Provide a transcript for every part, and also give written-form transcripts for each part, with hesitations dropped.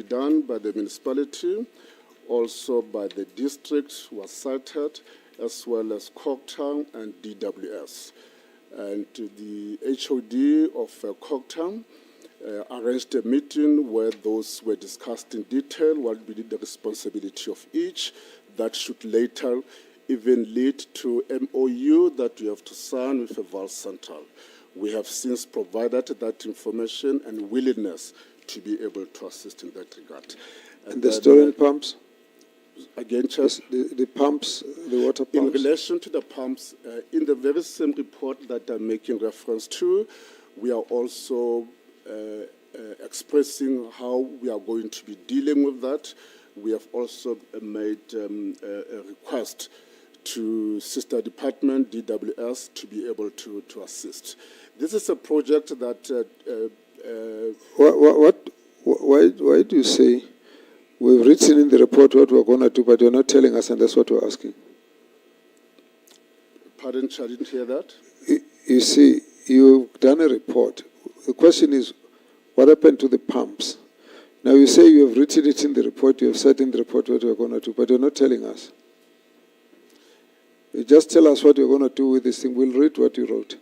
done by the municipality, also by the district was cited, as well as Cogta and DWS. And the HOD of Cogta arranged a meeting where those were discussed in detail, what would be the responsibility of each. That should later even lead to MOU that we have to sign with a Val Central. We have since provided that information and willingness to be able to assist in that regard. And the storage pumps? Again, Chair? The pumps, the water pumps? In relation to the pumps, in the very same report that I'm making reference to, we are also expressing how we are going to be dealing with that. We have also made a request to sister department, DWS, to be able to assist. This is a project that... Why do you say we've written in the report what we're going to do, but you're not telling us, and that's what we're asking? Pardon, I didn't hear that. You see, you've done a report. The question is, what happened to the pumps? Now you say you have written it in the report, you have said in the report what you're going to do, but you're not telling us. You just tell us what you're going to do with this thing. We'll read what you wrote.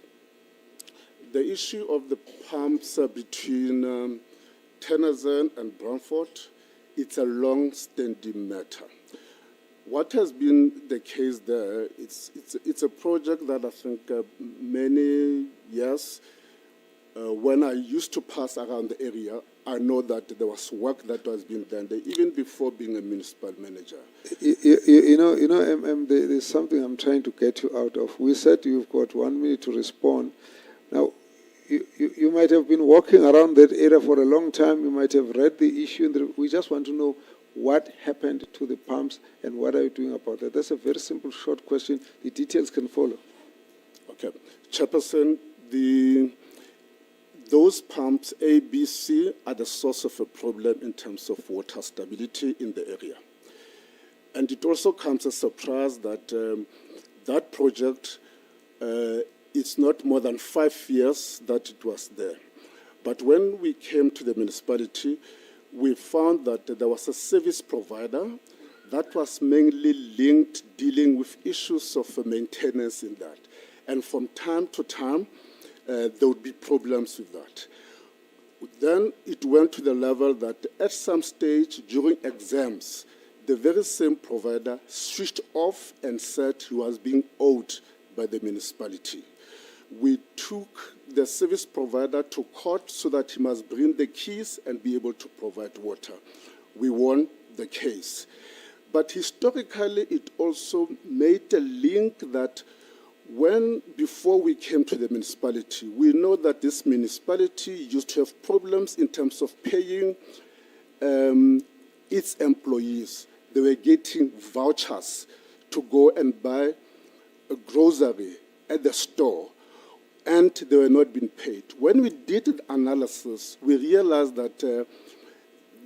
The issue of the pumps between Tennyson and Bromford, it's a long-standing matter. What has been the case there, it's a project that I think many years, when I used to pass around the area, I know that there was work that was being done there, even before being a municipal manager. There's something I'm trying to get you out of. We said you've got 1 minute to respond. Now, you might have been walking around that area for a long time. You might have read the issue. We just want to know what happened to the pumps and what are you doing about that. That's a very simple, short question. The details can follow. Okay. Chairperson, those pumps, A, B, C, are the source of a problem in terms of water stability in the area. And it also comes as a surprise that that project, it's not more than 5 years that it was there. But when we came to the municipality, we found that there was a service provider that was mainly linked, dealing with issues of maintenance in that. And from time to time, there would be problems with that. Then it went to the level that at some stage during exams, the very same provider switched off and said he was being owed by the municipality. We took the service provider to court so that he must bring the keys and be able to provide water. We won the case. But historically, it also made a link that before we came to the municipality, we know that this municipality used to have problems in terms of paying its employees. They were getting vouchers to go and buy a grocery at the store, and they were not being paid. When we did the analysis, we realized that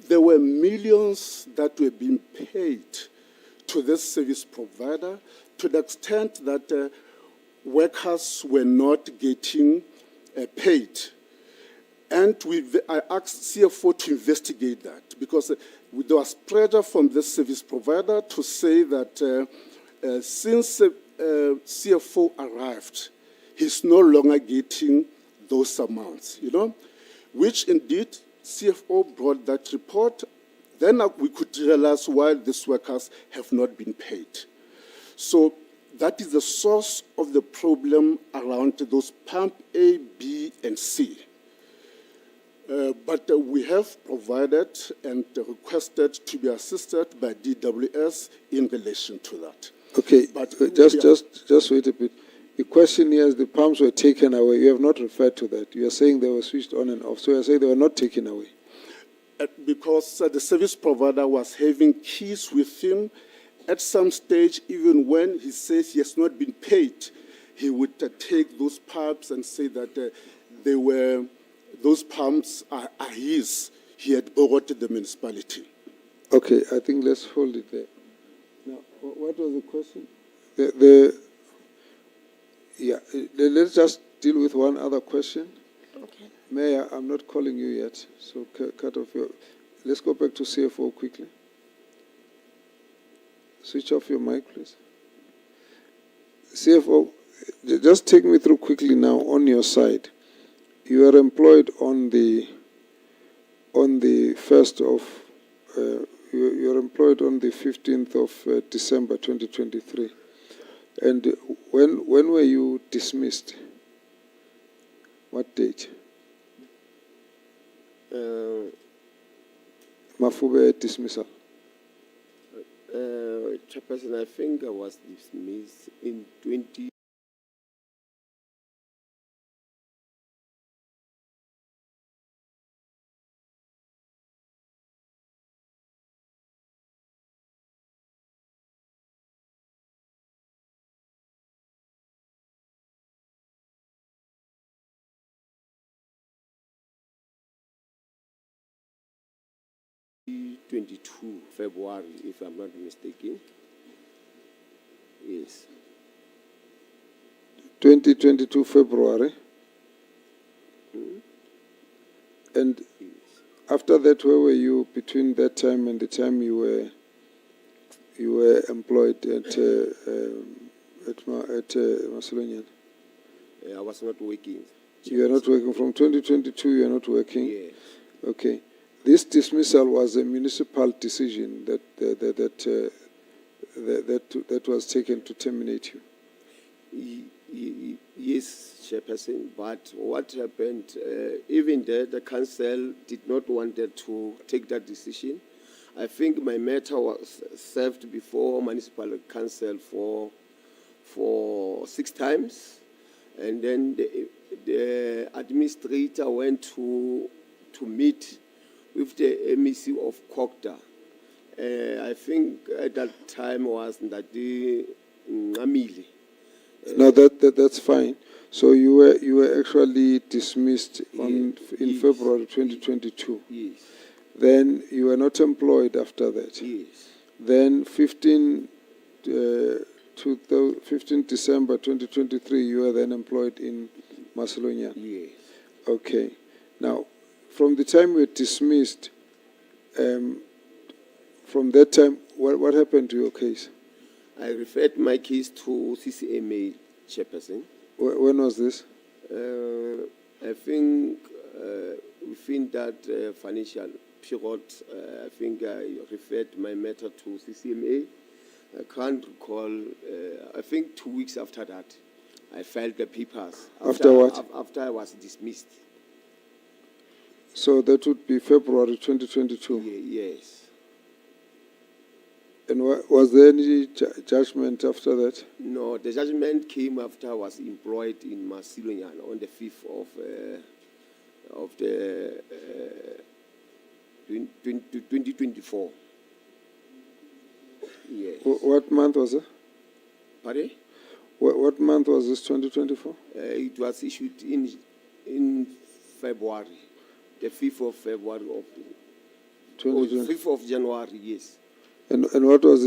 there were millions that were being paid to this service provider to the extent that workers were not getting paid. And I asked CFO to investigate that because there was pressure from the service provider to say that since CFO arrived, he's no longer getting those amounts, which indeed CFO brought that report. Then we could realize why these workers have not been paid. So that is the source of the problem around those pump A, B, and C. But we have provided and requested to be assisted by DWS in relation to that. Okay, but just wait a bit. The question here is the pumps were taken away. You have not referred to that. You are saying they were switched on and off. So you are saying they were not taken away. Because the service provider was having keys with him. At some stage, even when he says he has not been paid, he would take those pumps and say that those pumps are his. He had borrowed the municipality. Okay, I think let's hold it there. Now, what was the question? Let's just deal with one other question. Okay. Mayor, I'm not calling you yet, so cut off your... let's go back to CFO quickly. Switch off your mic, please. CFO, just take me through quickly now on your side. You are employed on the 1st of, you are employed on the 15th of December 2023. And when were you dismissed? What date? Mafube dismissal. Chairperson, I think I was dismissed in 20. February, if I'm not mistaken. Yes. 2022 February. And Yes. after that, where were you between that time and the time you were employed at Macedonian? I was not working. You are not working from 2022. You are not working. Yes. Okay. This dismissal was a municipal decision that was taken to terminate you. Yes, Chairperson. But what happened? Even there, the council did not want to take that decision. I think my matter was served before municipal council for 6 times, and then the administrator went to meet with the MEC of Cogta. I think at that time was Ndati Ngamili. No, that's fine. So you were actually dismissed in February 2022. Yes. Then you were not employed after that. Yes. Then 15 December 2023, you were then employed in Macedonia. Yes. Okay. Now, from the time you were dismissed, from that time, what happened to your case? I referred my case to CCMA, Chairperson. When was this? I think within that financial period, I think I referred my matter to CCMA. I can't recall. I think 2 weeks after that, I filed the papers. After what? After I was dismissed. So that would be February 2022. Yes. And was there any judgment after that? No, the judgment came after I was employed in Macedonia on the 5th of the 2024. Yes. What month was it? Pardon? What month was this, 2024? It was issued in February, the 5th of February of 5th of January. Yes. And what was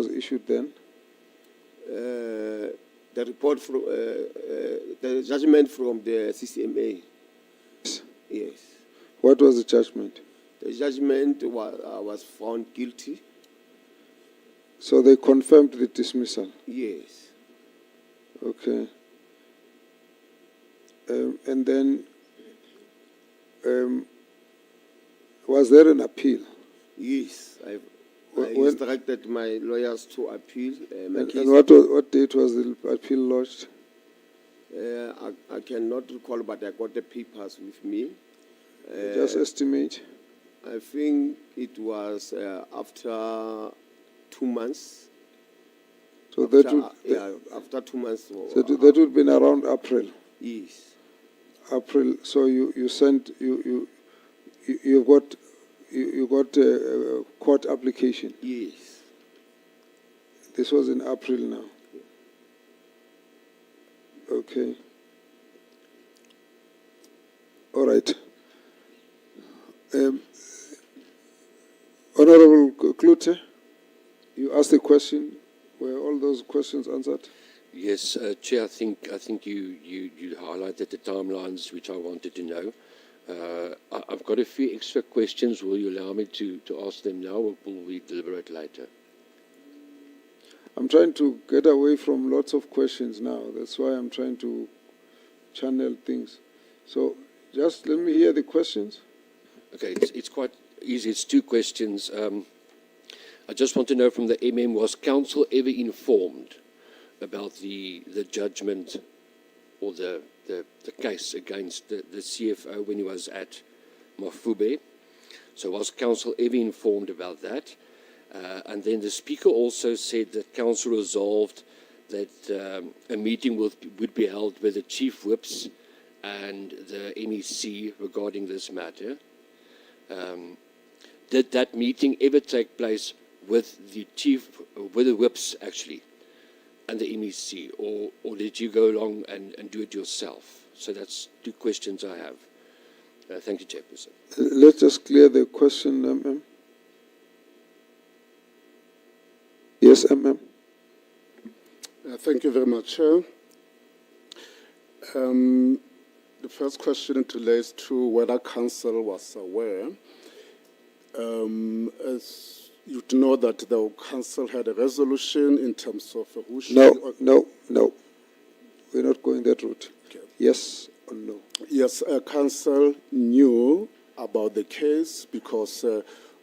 issued then? The report from the judgment from the CCMA. Yes. What was the judgment? The judgment was found guilty. So they confirmed the dismissal. Yes. Okay. And then, was there an appeal? Yes, I instructed my lawyers to appeal. And what date was the appeal lodged? I cannot recall, but I got the papers with me. Just estimate. I think it was after 2 months. So after 2 months. So that would have been around April. Yes. April. So you sent you got a court application. Yes. This was in April now. Okay. All right. Honorable Klute, you asked a question. Were all those questions answered? Yes, Chair. I think you highlighted the timelines which I wanted to know. I've got a few extra questions. Will you allow me to ask them now, or will we deliberate later? I'm trying to get away from lots of questions now. That's why I'm trying to channel things. So just let me hear the questions. Okay, it's quite easy. It's two questions. I just want to know from the MM, was council ever informed about the judgment or the case against the CFO when he was at Mafube? So was council ever informed about that? And then the speaker also said that council resolved that a meeting would be held with the chief whips and the MEC regarding this matter. Did that meeting ever take place with the whips actually, and the MEC, or did you go along and do it yourself? So that's two questions I have. Thank you, Chairperson. Let's just clear the question, MM. Yes, MM. Thank you very much, Chair. The first question relates to whether council was aware. As you know that the council had a resolution in terms of who should... No. We're not going that route. Okay. Yes or no? Yes, council knew about the case because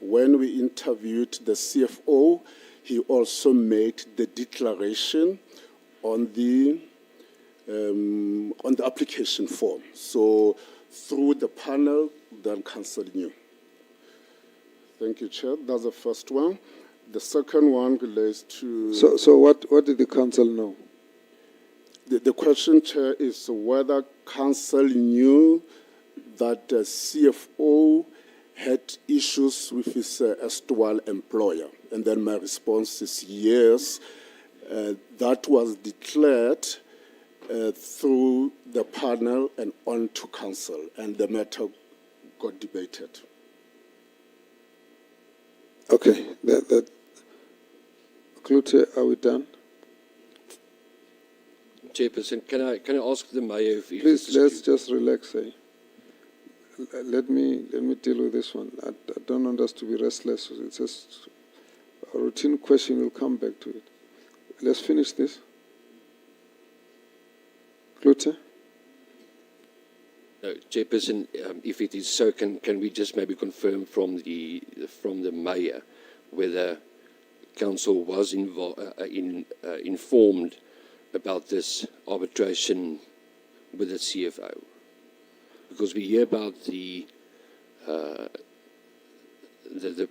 when we interviewed the CFO, he also made the declaration on the application form. So through the panel, then council knew. Thank you, Chair. That's the first one. The second one relates to... So what did the council know? The question, Chair, is whether council knew that the CFO had issues with his erstwhile employer. And then my response is yes. That was declared through the panel and on to council, and the matter got debated. Okay, Klute, are we done? Chairperson, can I ask the mayor if please let's just relax. Let me deal with this one. I don't want us to be restless. It's just a routine question. We'll come back to it. Let's finish this. Klute? No, Chairperson, if it is so, can we just maybe confirm from the mayor whether council was informed about this arbitration with the CFO? Because we hear about the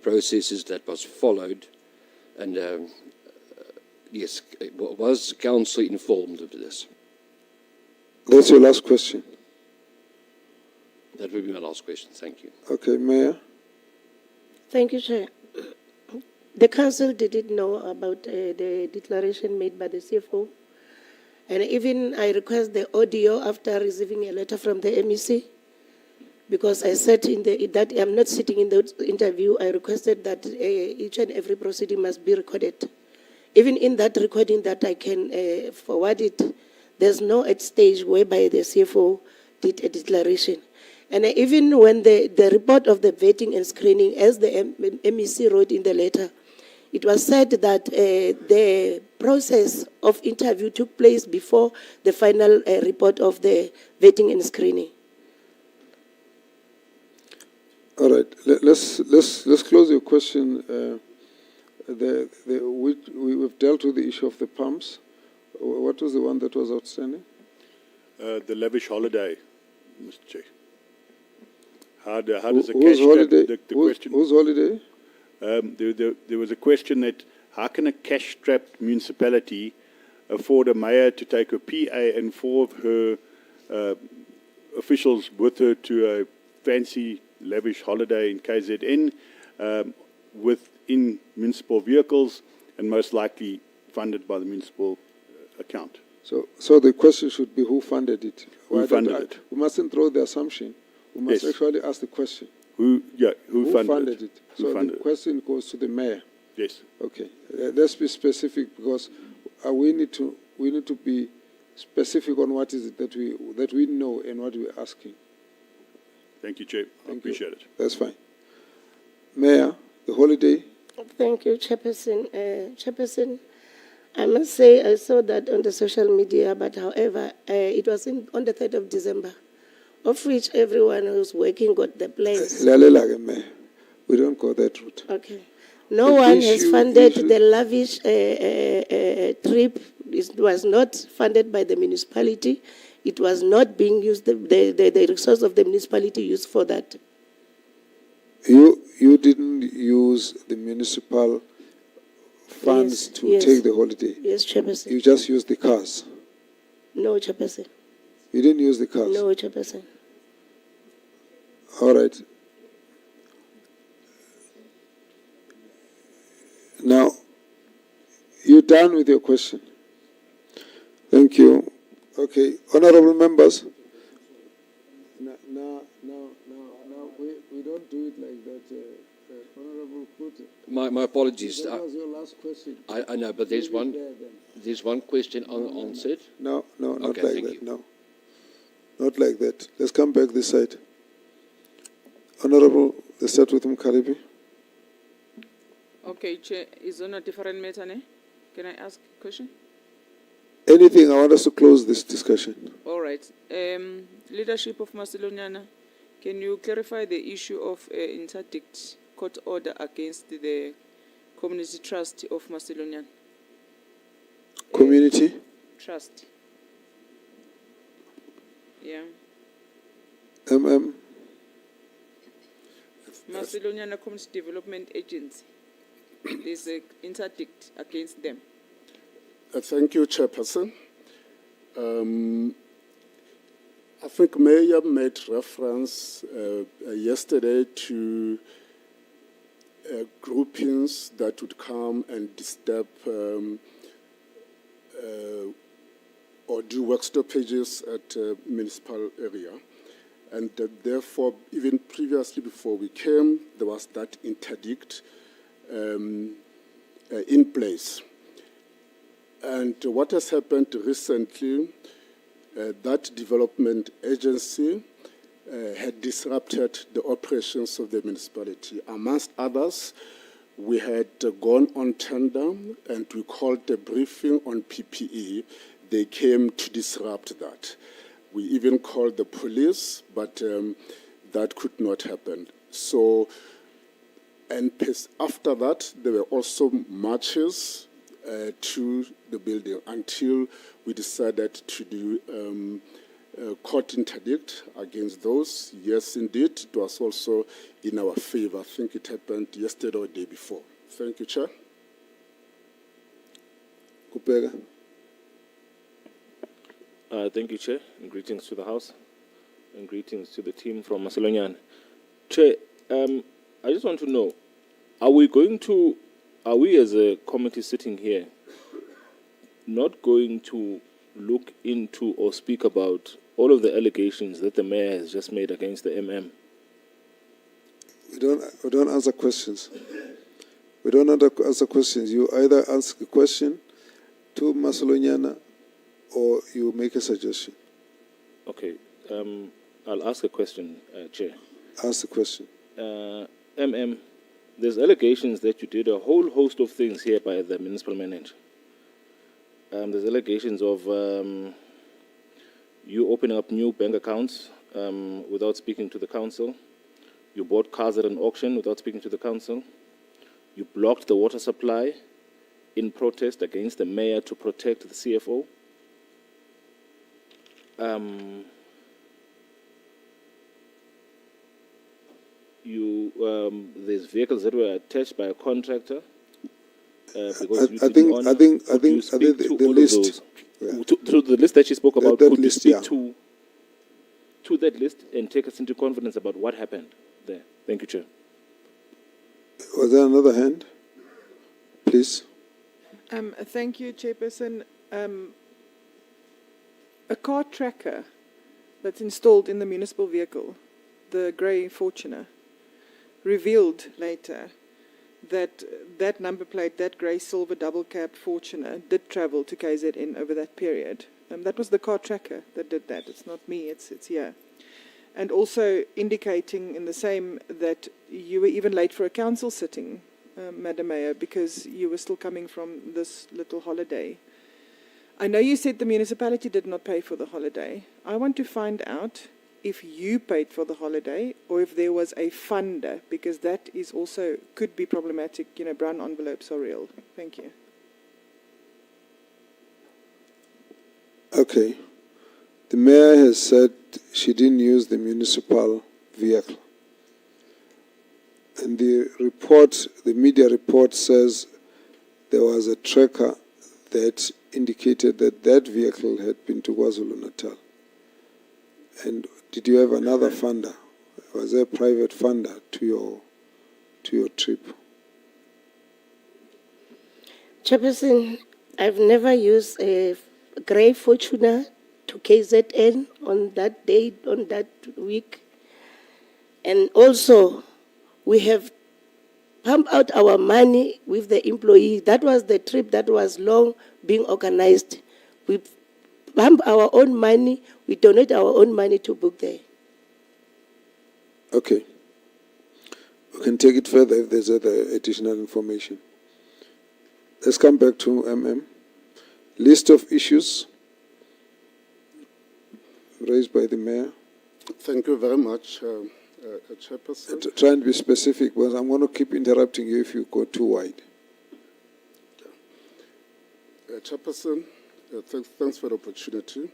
processes that was followed, and yes, was council informed of this? That's your last question. That would be my last question. Thank you. Okay, Mayor. Thank you, Chair. The council didn't know about the declaration made by the CFO. And even I request the audio after receiving a letter from the MEC, because I said that I'm not sitting in the interview. I requested that each and every proceeding must be recorded. Even in that recording that I can forward it, there's no at stage whereby the CFO did a declaration. And even when the report of the vetting and screening, as the MEC wrote in the letter, it was said that the process of interview took place before the final report of the vetting and screening. All right, let's close your question. We've dealt with the issue of the pumps. What was the one that was outstanding? The lavish holiday, Mr. Chair. How does the whose cash holiday? the question? Whose holiday? There was a question that how can a cash-strapped municipality afford a mayor to take a PA and 4 of her officials with her to a fancy, lavish holiday in KZN within municipal vehicles and most likely funded by the municipal account? So the question should be who funded it? Who funded it? We mustn't throw the assumption. We must actually ask the question. Who funded it? So the question goes to the mayor. Yes. Okay. Let's be specific, because we need to be specific on what is it that we know and what we're asking. Thank you, Chair. I appreciate it. That's fine. Mayor, the holiday. Thank you, Chairperson. Chairperson, I must say I saw that on the social media, but however, it was on the 3rd of December, of which everyone who's working got the plans. Lalela, Mayor. We don't go that route. Okay. No The one has issue- funded issue- the lavish trip. It was not funded by the municipality. It was not being used, the resource of the municipality used for that. You didn't use the municipal funds Yes, to yes. take the holiday. Yes, Chairperson. You just used the cars. No, Chairperson. You didn't use the cars. No, Chairperson. All right. Now, you're done with your question. Thank you. Okay, honorable members. Now, we don't do it like that. Honorable Kute, My apologies. that was your last question. I know, but there's one question unanswered. No, not Okay, like thank that. you. No, not like that. Let's come back this side. Honorable, let's start with Mkaribi. Okay, Chair, is on a different matter, ne? Can I ask a question? Anything, I want us to close this discussion. All right. Leadership of Macedoniana, can you clarify the issue of interdict court order against the Community Trust of Macedonian? Community? Trust. Yeah. Macedonian Community Development Agency. There's an interdict against them. Thank you, Chairperson. I think Mayor made reference yesterday to groupings that would come and disturb or do work stoppages at municipal area. And therefore, even previously before we came, there was that interdict in place. And what has happened recently, that development agency had disrupted the operations of the municipality. Amongst others, we had gone on tender and we called a briefing on PPE. They came to disrupt that. We even called the police, but that could not happen. So, and after that, there were also marches to the building until we decided to do court interdict against those. Yes, indeed, it was also in our favor. I think it happened yesterday or the day before. Thank you, Chair. Kupega. Thank you, Chair, and greetings to the House, and greetings to the team from Macedonian. Chair, I just want to know, are we as a committee sitting here not going to look into or speak about all of the allegations that the mayor has just made against the MM? We don't answer questions. We don't answer questions. You either ask a question to Macedoniana or you make a suggestion. Okay, I'll ask a question, Chair. Ask the question. MM, there's allegations that you did a whole host of things here by the municipal manager. There's allegations of you opening up new bank accounts without speaking to the council. You bought cars at an auction without speaking to the council. You blocked the water supply in protest against the mayor to protect the CFO. There's vehicles that were attached by a contractor. Because you I think the list. Yeah. To the list that you spoke about, That could list, you yeah. speak to that list and take us into confidence about what happened there? Thank you, Chair. Was there another hand? Please. Thank you, Chairperson. A car tracker that's installed in the municipal vehicle, the grey Fortuner, revealed later that that number plate, that grey silver double-capped Fortuner, did travel to KZN over that period. That was the car tracker that did that. It's not me, it's here. and also indicating in the same that you were even late for a council sitting, Madam Mayor, because you were still coming from this little holiday. I know you said the municipality did not pay for the holiday. I want to find out if you paid for the holiday or if there was a funder, because that is also could be problematic. You know, brown envelopes are real. Thank you. Okay. The mayor has said she didn't use the municipal vehicle. And the report, the media report says there was a tracker that indicated that that vehicle had been to KwaZulu-Natal. And did you have another funder? Was there a private funder to your trip? Chairperson, I've never used a grey Fortuner to KZN on that day, on that week. And also, we have pumped out our money with the employee. That was the trip that was long being organized. We pump our own money, we donate our own money to book there. Okay. We can take it further if there's other additional information. Let's come back to MM. List of issues raised by the mayor. Thank you very much, Chairperson. Try and be specific, because I'm going to keep interrupting you if you go too wide. Chairperson, thanks for the opportunity.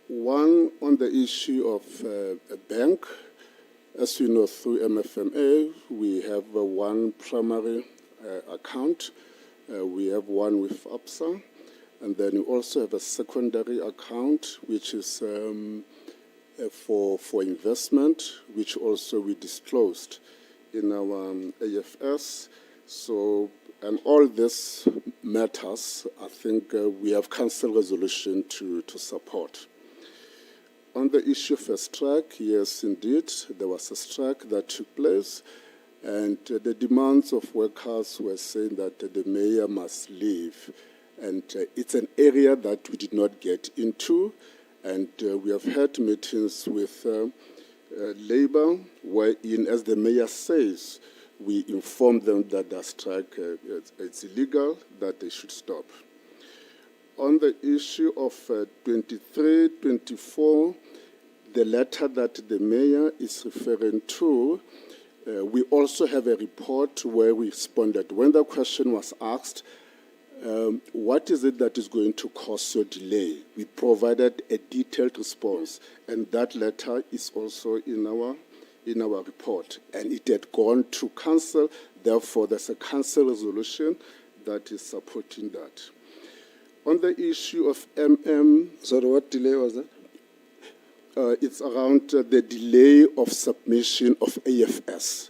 One, on the issue of a bank, as you know, through MFMA, we have one primary account. We have one with ABSA, and then we also have a secondary account, which is for investment, which also we disclosed in our AFS. So, and all this matters, I think we have council resolution to support. On the issue of a strike, yes, indeed, there was a strike that took place, and the demands of workers were saying that the mayor must leave. And it's an area that we did not get into, and we have had meetings with labor, wherein, as the mayor says, we informed them that the strike it's illegal, that they should stop. On the issue of 23, 24, the letter that the mayor is referring to, we also have a report where we responded. When the question was asked, what is it that is going to cause your delay? We provided a detailed response, and that letter is also in our report, and it had gone to council. Therefore, there's a council resolution that is supporting that. On the issue of MM... Sorry, what delay was that? It's around the delay of submission of AFS.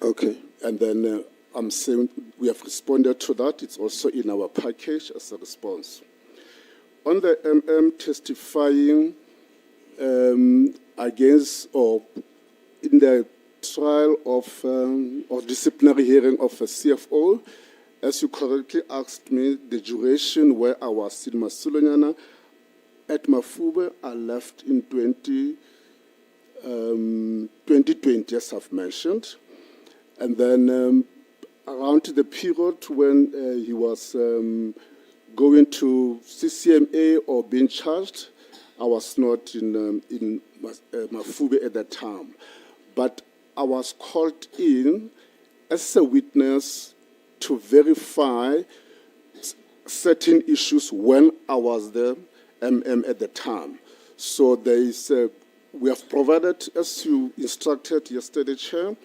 Okay. And then I'm saying we have responded to that. It's also in our package as a response. On the MM testifying against or in the trial of or disciplinary hearing of a CFO, as you correctly asked me, the duration where I was in Masilonyana at Mafube, I left in 2020, as I've mentioned. And then around the period when he was going to CCMA or being charged, I was not in Mafube at that time. But I was called in as a witness to verify certain issues when I was there at the time. So there is, we have provided, as you instructed yesterday, Chair,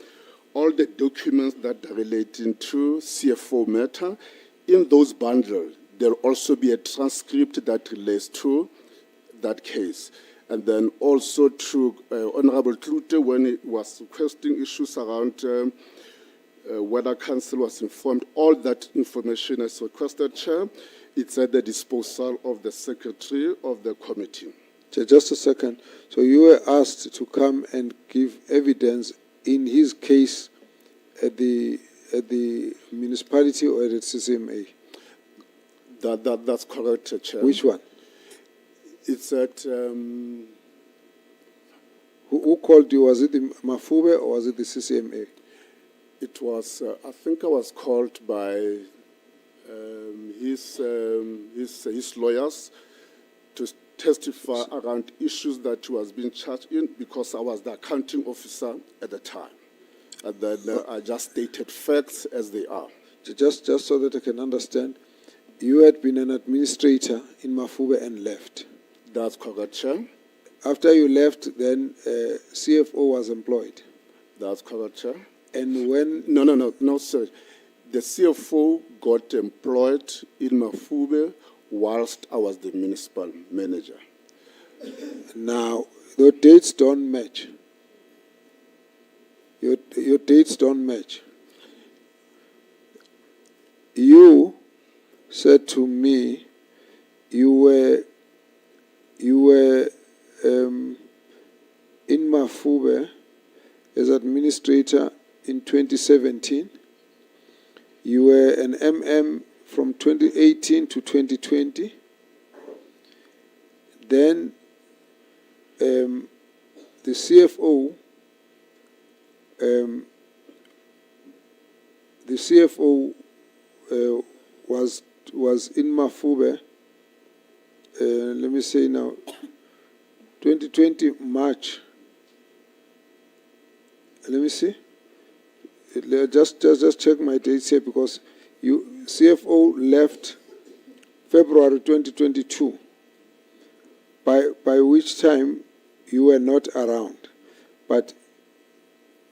all the documents that are relating to CFO matter. In those bundles, there will also be a transcript that relates to that case. And then also to Honorable Klute, when he was requesting issues around whether council was informed, all that information is requested, Chair. It's at the disposal of the secretary of the committee. Just a second. So you were asked to come and give evidence in his case at the municipality or at the CCMA? That's correct, Chair. Which one? It's at Who called you? Was it the Mafube or was it the CCMA? It was, I think I was called by his lawyers to testify around issues that he was being charged in because I was the accounting officer at the time. And then I just stated facts as they are. Just so that I can understand, you had been an administrator in Mafube and left. That's correct, Chair. After you left, then CFO was employed. That's correct, Chair. And when... No, sir. The CFO got employed in Mafube whilst I was the municipal manager. Now, the dates don't match. Your dates don't match. You said to me you were in Mafube as administrator in 2017. You were an MM from 2018 to 2020. Then the CFO was in Mafube. Let me say now, 2020 March. Let me see. Just check my dates here because CFO left February 2022. By which time you were not around, but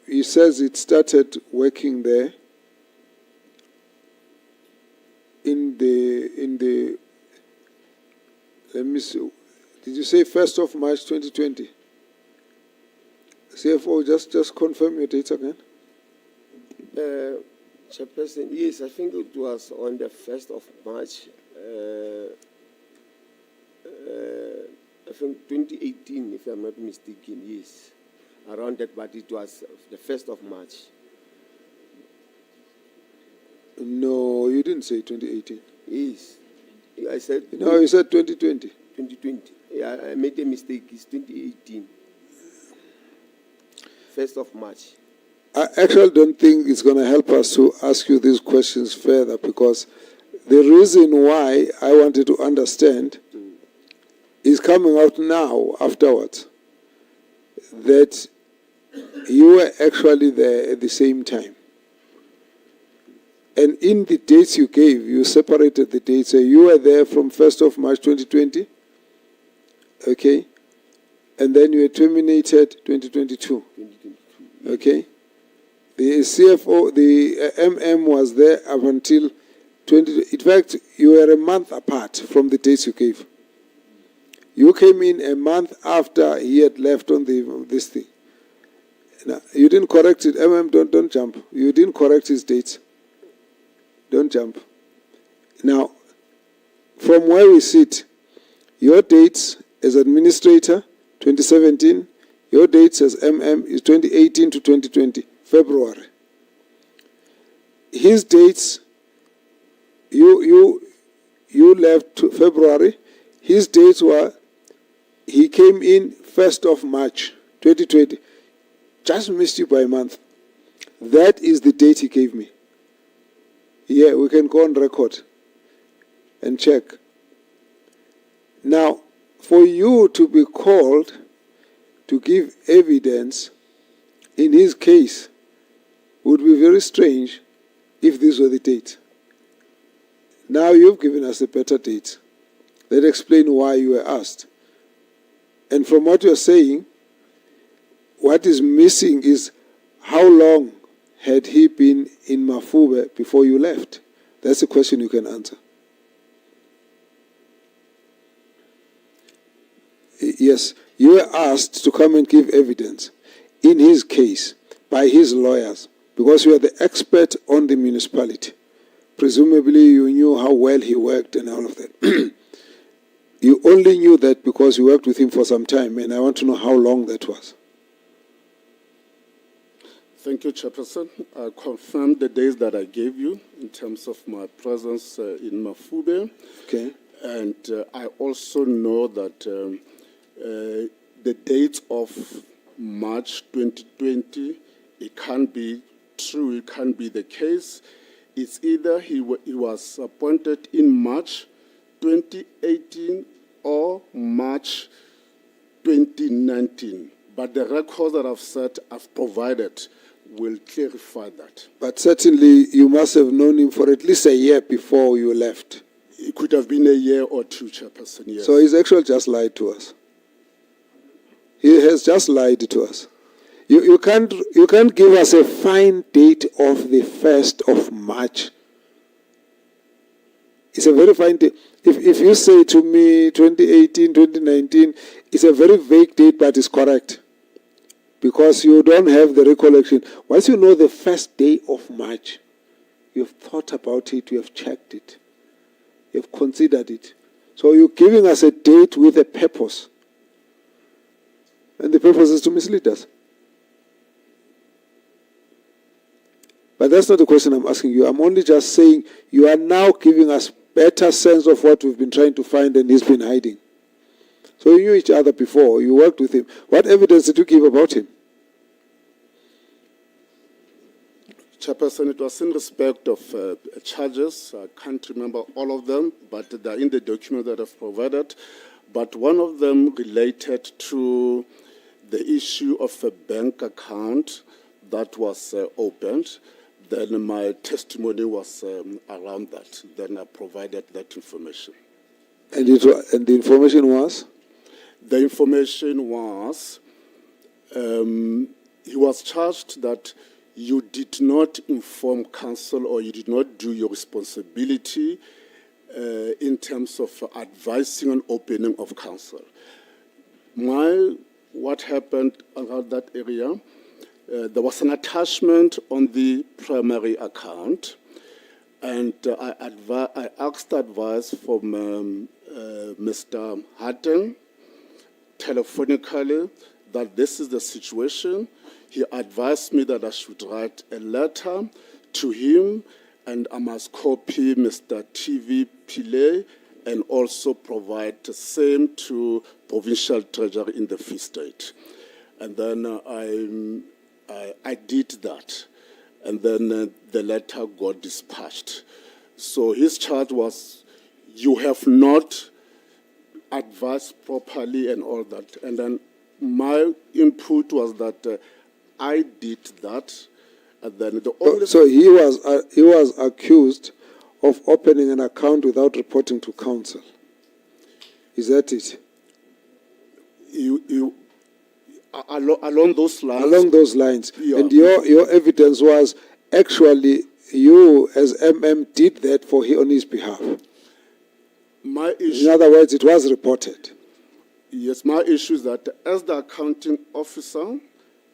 he says it started working there in the let me see. Did you say 1st of March 2020? CFO, just confirm your dates again. Chairperson, yes, I think it was on the 1st of March. I think 2018, if I'm not mistaken, yes. Around that, but it was the 1st of March. No, you didn't say 2018. Yes. I said... No, you said 2020. 2020. Yeah, I made a mistake. It's 2018. 1st of March. I actually don't think it's going to help us to ask you these questions further because the reason why I wanted to understand is coming out now afterwards that you were actually there at the same time. And in the dates you gave, you separated the dates. So you were there from 1st of March 2020, okay? And then you were terminated 2022, okay? The CFO, the MM was there up until 20. In fact, you were a month apart from the dates you gave. You came in a month after he had left on this thing. Now, you didn't correct it. MM, don't jump. You didn't correct his dates. Don't jump. Now, from where we sit, your dates as administrator, 2017, your dates as MM is 2018 to 2020, February. His dates, you left February. His dates were, he came in 1st of March, 2020. Just missed you by a month. That is the date he gave me. Yeah, we can go on record and check. Now, for you to be called to give evidence in his case would be very strange if these were the dates. Now you've given us a better date. Let's explain why you were asked. And from what you're saying, what is missing is how long had he been in Mafube before you left? That's a question you can answer. Yes, you were asked to come and give evidence in his case by his lawyers because you are the expert on the municipality. Presumably you knew how well he worked and all of that. You only knew that because you worked with him for some time, and I want to know how long that was. Thank you, Chairperson. I confirm the days that I gave you in terms of my presence in Mafube. Okay. And I also know that the dates of March 2020. It can't be true, it can't be the case. It's either he was appointed in March 2018 or March 2019. But the records that I've provided will clarify that. But certainly you must have known him for at least a year before you left. It could have been a year or two, Chairperson, yes. So he's actually just lied to us. He has just lied to us. You can't give us a fine date of the 1st of March. It's a very fine date. If you say to me 2018, 2019, it's a very vague date, but it's correct. Because you don't have the recollection. Once you know the first day of March, you've thought about it, you have checked it, you've considered it. So you're giving us a date with a purpose. And the purpose is to mislead us. But that's not the question I'm asking you. I'm only just saying you are now giving us better sense of what we've been trying to find and he's been hiding. So you knew each other before, you worked with him. What evidence did you give about him? Chairperson, it was in respect of charges. I can't remember all of them, but they're in the document that I've provided. But one of them related to the issue of a bank account that was opened. Then my testimony was around that. Then I provided that information. And the information was? The information was, he was charged that you did not inform counsel or you did not do your responsibility in terms of advising on opening of counsel. What happened around that area, there was an attachment on the primary account, and I asked advice from Mr. Hatton telephonically that this is the situation. He advised me that I should write a letter to him, and I must copy Mr. TV Pillay and also provide the same to Provincial Treasury in the Free State. And then I did that, and then the letter got dispatched. So his charge was, you have not advised properly and all that. And then my input was that I did that, and then the only... So he was accused of opening an account without reporting to counsel. Is that it? Along those lines. Along those lines. Yeah. And your evidence was actually you as MM did that on his behalf. My issue, in other words, it was reported. Yes, my issue is that as the accounting officer,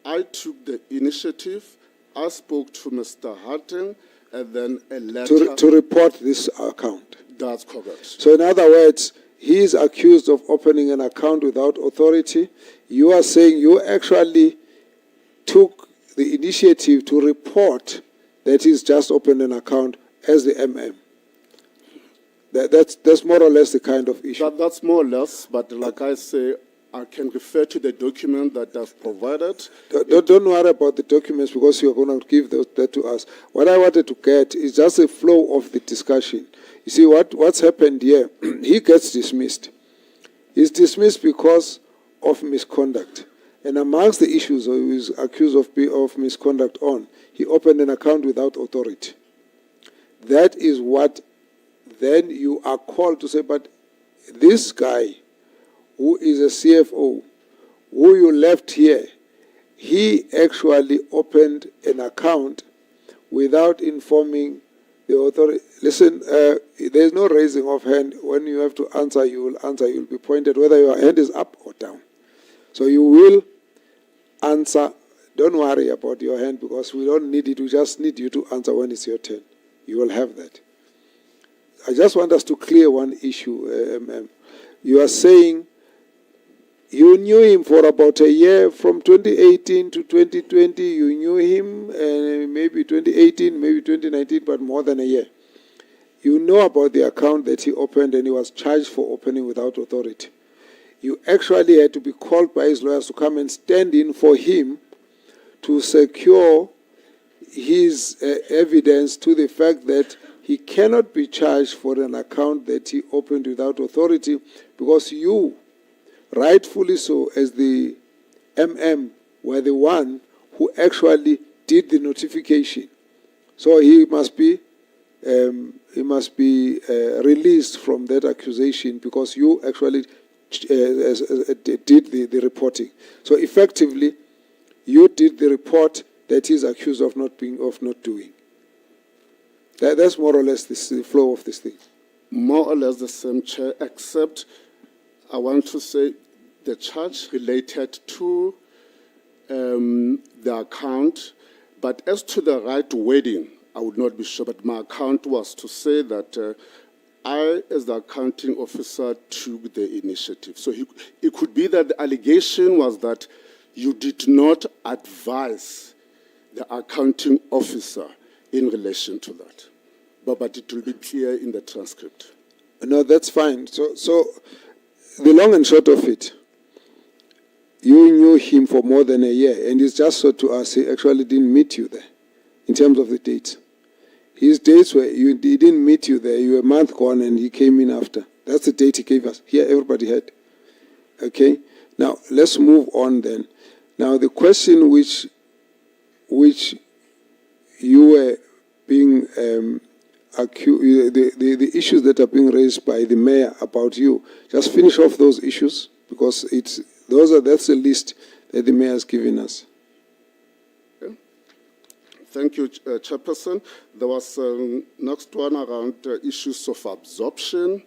I took the initiative. I spoke to Mr. Hatton, and then a letter... To report this account. That's correct. So in other words, he is accused of opening an account without authority. You are saying you actually took the initiative to report that he's just opened an account as the MM. That's more or less the kind of issue. That's more or less, but like I say, I can refer to the document that I've provided. Don't worry about the documents because you're going to give that to us. What I wanted to get is just a flow of the discussion. You see, what's happened here, he gets dismissed. He's dismissed because of misconduct. And amongst the issues he was accused of misconduct on, he opened an account without authority. That is what then you are called to say, but this guy who is a CFO, who you left here, he actually opened an account without informing the authority. Listen, there's no raising of hand. When you have to answer, you will answer. You will be pointed whether your hand is up or down. So you will answer. Don't worry about your hand because we don't need it. We just need you to answer when it's your turn. You will have that. I just want us to clear one issue. You are saying you knew him for about a year, from 2018 to 2020. You knew him, maybe 2018, maybe 2019, but more than a year. You know about the account that he opened, and he was charged for opening without authority. You actually had to be called by his lawyers to come and stand in for him to secure his evidence to the fact that he cannot be charged for an account that he opened without authority, because you, rightfully so, as the MM, were the one who actually did the notification. So he must be released from that accusation, because you actually did the reporting. So effectively, you did the report that he's accused of not doing. That's more or less the flow of this thing. More or less the same, Chair, except I want to say the charge related to the account, but as to the right wording, I would not be sure, but my account was to say that I, as the accounting officer, took the initiative. So it could be that the allegation was that you did not advise the accounting officer in relation to that. But it will be clear in the transcript. No, that's fine. So the long and short of it, you knew him for more than a year, and it's just so to us, he actually didn't meet you there in terms of the dates. His dates were, he didn't meet you there, you were a month gone, and he came in after. That's the date he gave us. Here, everybody had. Okay? Now, let's move on then. Now, the question which you were being accused, the issues that are being raised by the mayor about you, just finish off those issues, because that's the list that the mayor has given us. Thank you, Chairperson. There was next one around issues of absorption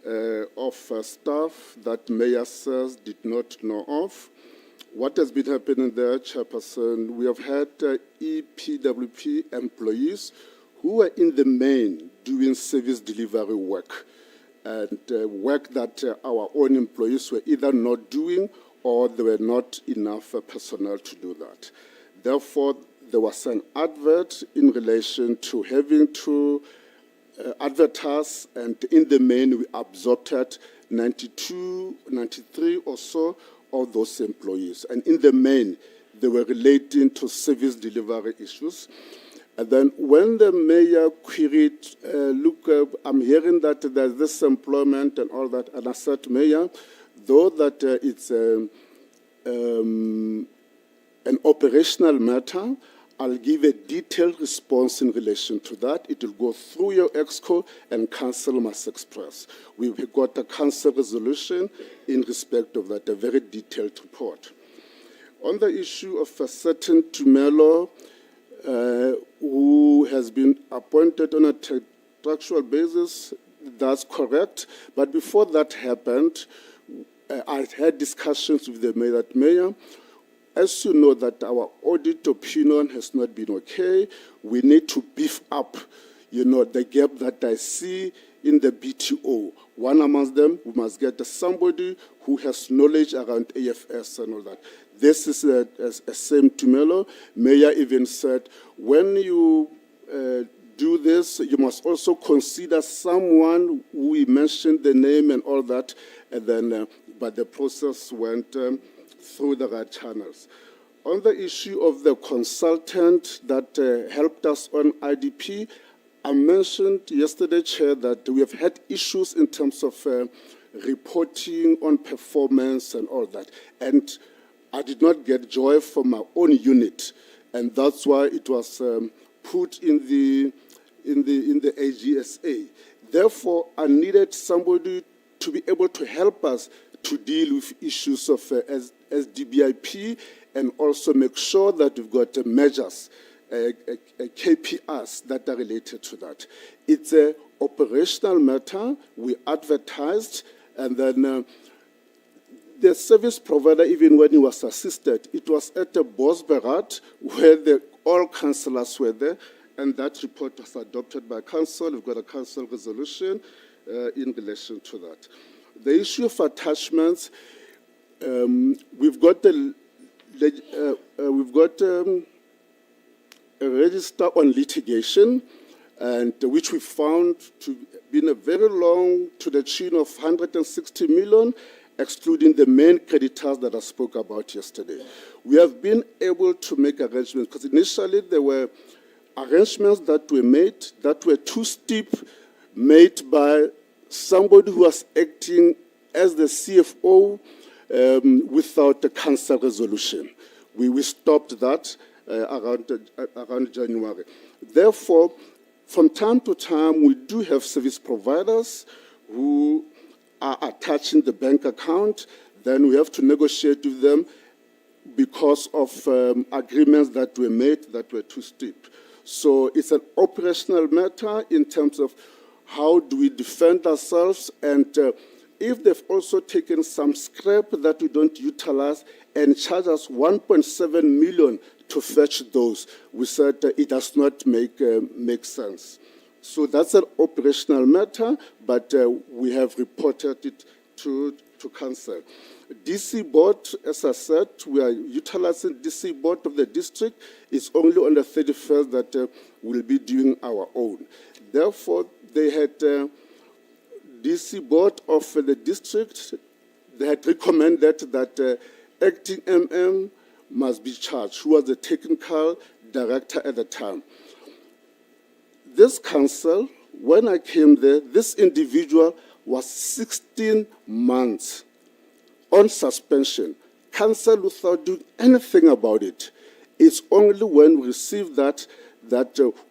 of staff that mayor says did not know of. What has been happening there, Chairperson, we have had EPWP employees who were in the main doing service delivery work, and work that our own employees were either not doing or there were not enough personnel to do that. Therefore, there was an advert in relation to having to advertise, and in the main we absorbed 93 or so of those employees. And in the main, they were relating to service delivery issues. And then when the mayor queried, look, I'm hearing that there's this employment and all that, and I said, Mayor, though that it's an operational matter, I'll give a detailed response in relation to that. It will go through your EXCO, and council must express. We've got a council resolution in respect of that, a very detailed report. On the issue of a certain Tumelo, who has been appointed on a contractual basis, that's correct. But before that happened, I had discussions with the mayor that, Mayor, as you know that our audit opinion has not been okay, we need to beef up, the gap that I see in the BTO. One amongst them, we must get somebody who has knowledge around AFS and all that. This is a same Tumelo. Mayor even said, when you do this, you must also consider someone who we mentioned the name and all that, and then, but the process went through the right channels. On the issue of the consultant that helped us on IDP, I mentioned yesterday, Chair, that we have had issues in terms of reporting on performance and all that. And I did not get joy from my own unit, and that's why it was put in the AGSA. Therefore, I needed somebody to be able to help us to deal with issues of SDBIP, and also make sure that we've got measures, KPIs that are related to that. It's an operational matter. We advertised, and then the service provider, even when he was assisted, it was at the Bosberat, where all councillors were there, and that report was adopted by council. We've got a council resolution in relation to that. The issue of attachments, we've got a register on litigation, and which we found to be very long, to the tune of 160 million, excluding the main creditors that I spoke about yesterday. We have been able to make arrangements, because initially there were arrangements that were made that were too steep, made by somebody who was acting as the CFO without a council resolution. We stopped that around January. Therefore, from time to time, we do have service providers who are attaching the bank account. Then we have to negotiate with them because of agreements that were made that were too steep. So it's an operational matter in terms of how do we defend ourselves, and if they've also taken some scrap that we don't utilize and charge us 1.7 million to fetch those, we said it does not make sense. So that's an operational matter, but we have reported it to council. DC board, as I said, we are utilizing DC board of the district. It's only on the 31st that we'll be doing our own. Therefore, they had DC board of the district, they had recommended that acting MM must be charged, who was the technical director at the time. This council, when I came there, this individual was 16 months on suspension, cancelled without doing anything about it. It's only when we received that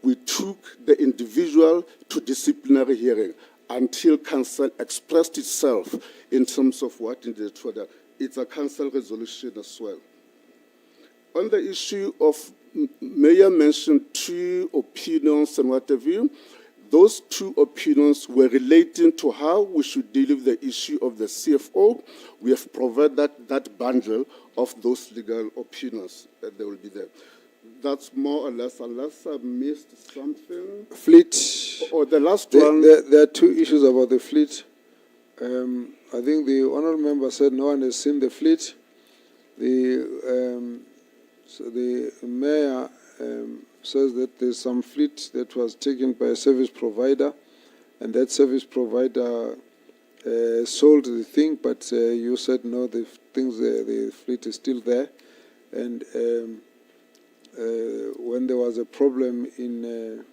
we took the individual to disciplinary hearing until council expressed itself in terms of what in the order. It's a council resolution as well. On the issue of, Mayor mentioned 2 opinions and what have you. Those 2 opinions were relating to how we should deal with the issue of the CFO. We have provided that bundle of those legal opinions that they will be there. That's more or less, unless I missed something. Fleet. Or the last one. There are 2 issues about the fleet. I think the honourable member said no one has seen the fleet. So the mayor says that there's some fleet that was taken by a service provider, and that service provider sold the thing, but you said no, the fleet is still there. And when there was a problem in,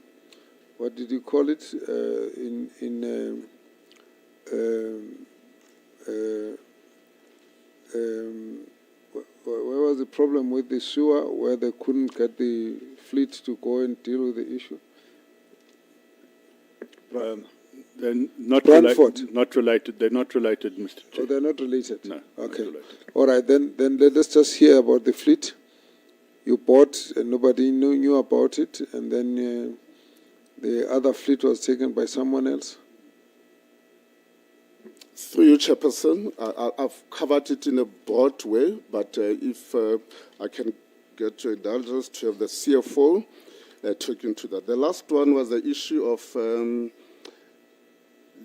what did you call it? Where was the problem with the sewer, where they couldn't get the fleet to go and deal with the issue? They're not related. They're not related, Mr. Chair. Oh, they're not related? No. Okay. Not related. All right, then let us just hear about the fleet. You bought and nobody knew about it, and then the other fleet was taken by someone else? Through you, Chairperson, I've covered it in a broad way, but if I can get your indulgence to have the CFO talk into that. The last one was the issue of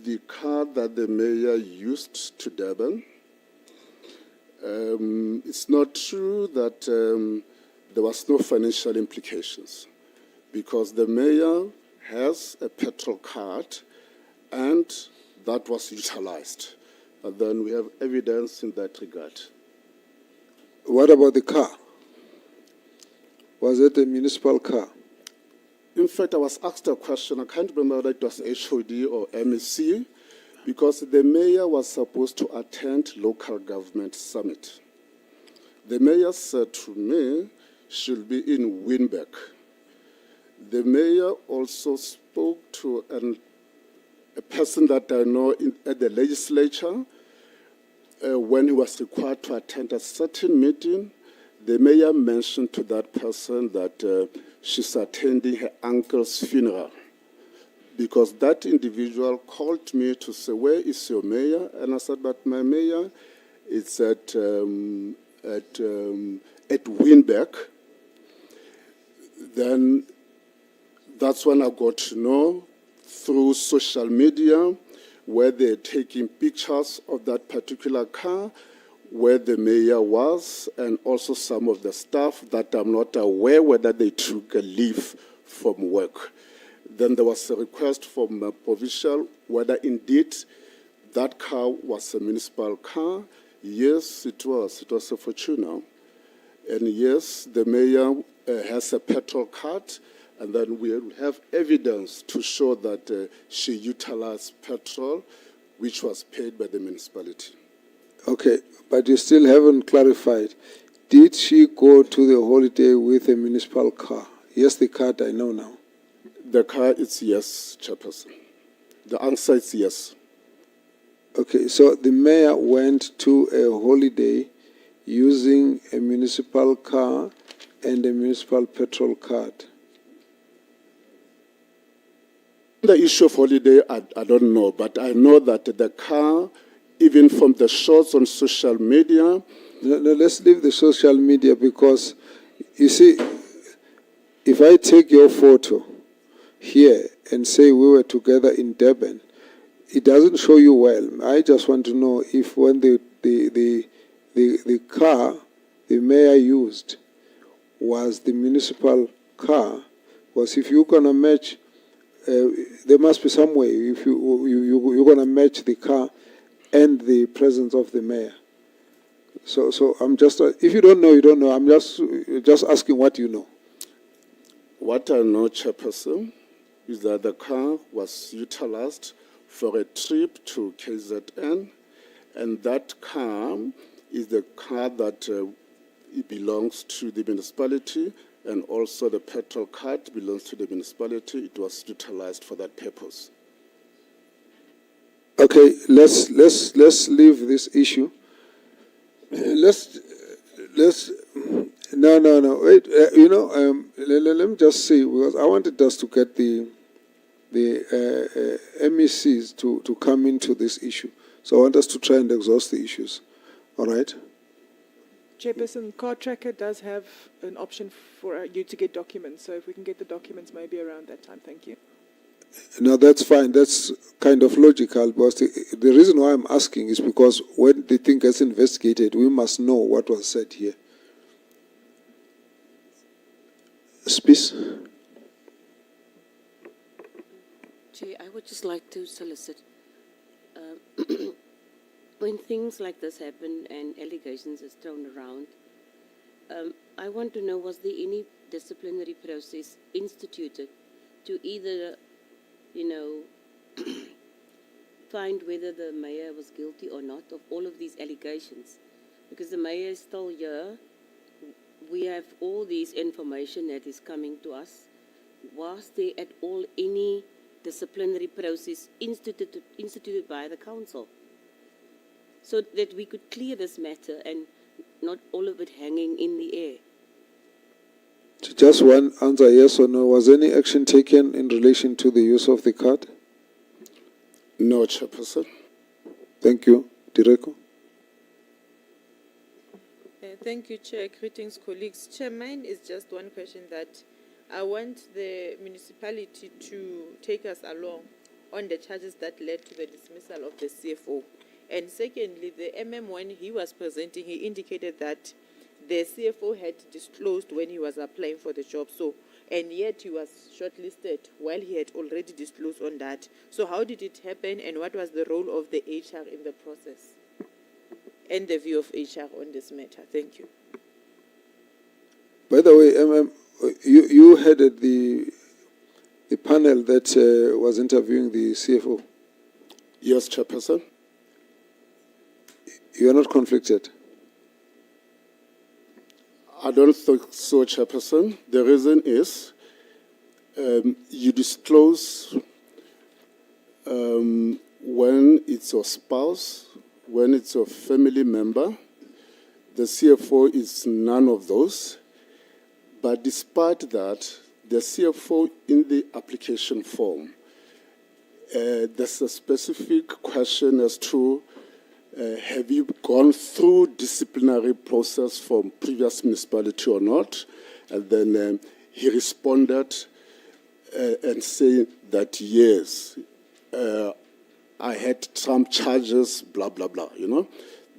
the car that the mayor used to Durban. It's not true that there was no financial implications, because the mayor has a petrol card and that was utilized. And then we have evidence in that regard. What about the car? Was it a municipal car? In fact, I was asked a question. I can't remember whether it was HOD or MEC, because the mayor was supposed to attend local government summit. The mayor said to me she'll be in Wynberg. The mayor also spoke to a person that I know at the legislature. When he was required to attend a certain meeting, the mayor mentioned to that person that she's attending her uncle's funeral, because that individual called me to say, where is your mayor? And I said, but my mayor is at Wynberg. Then that's when I got to know through social media where they're taking pictures of that particular car, where the mayor was, and also some of the staff that I'm not aware whether they took a leave from work. Then there was a request from Provincial whether indeed that car was a municipal car. Yes, it was. It was a Fortuner. And yes, the mayor has a petrol card, and then we have evidence to show that she utilized petrol, which was paid by the municipality. Okay, but you still haven't clarified. Did she go to the holiday with a municipal car? Yes, the card I know now. The car is yes, Chairperson. The answer is yes. Okay, so the mayor went to a holiday using a municipal car and a municipal petrol card. The issue of holiday, I don't know, but I know that the car, even from the shots on social media. No, let's leave the social media, because, you see, if I take your photo here and say we were together in Durban, it doesn't show you well. I just want to know if when the car the mayor used was the municipal car, was if you're going to match, there must be some way if you're going to match the car and the presence of the mayor. So I'm just, if you don't know, you don't know. I'm just asking what you know. What I know, Chairperson, is that the car was utilized for a trip to KZN, and that car is the car that it belongs to the municipality, and also the petrol card belongs to the municipality. It was utilized for that purpose. Okay, let's leave this issue. Let's no wait. Let me just say, because I wanted us to get the MECs to come into this issue. So I want us to try and exhaust the issues. All right? Chairperson, Card Tracker does have an option for you to get documents. So if we can get the documents maybe around that time, thank you. No, that's fine. That's kind of logical, because the reason why I'm asking is because when the thing gets investigated, we must know what was said here. Space. Chair, I would just like to solicit, when things like this happen and allegations is thrown around, I want to know, was there any disciplinary process instituted to either, find whether the mayor was guilty or not of all of these allegations? Because the mayor is still here. We have all this information that is coming to us. Was there at all any disciplinary process instituted by the council, so that we could clear this matter and not all of it hanging in the air? Just one answer, yes or no. Was any action taken in relation to the use of the card? No, Chairperson. Thank you. Direko. Thank you, Chair. Greetings, colleagues. Chair, mine is just one question that I want the municipality to take us along on the charges that led to the dismissal of the CFO. And secondly, the when he was presenting, he indicated that the CFO had disclosed when he was applying for the job. So, and yet he was shortlisted while he had already disclosed on that. So how did it happen, and what was the role of the HR in the process? And the view of HR on this matter. Thank you. By the way, you headed the panel that was interviewing the CFO. Yes, Chairperson. You are not conflicted? I don't think so, Chairperson. The reason is you disclose when it's your spouse, when it's your family member. The CFO is none of those. But despite that, the CFO in the application form, there's a specific question as to have you gone through disciplinary process from previous municipality or not? And then he responded and saying that yes, I had some charges, blah, blah, blah,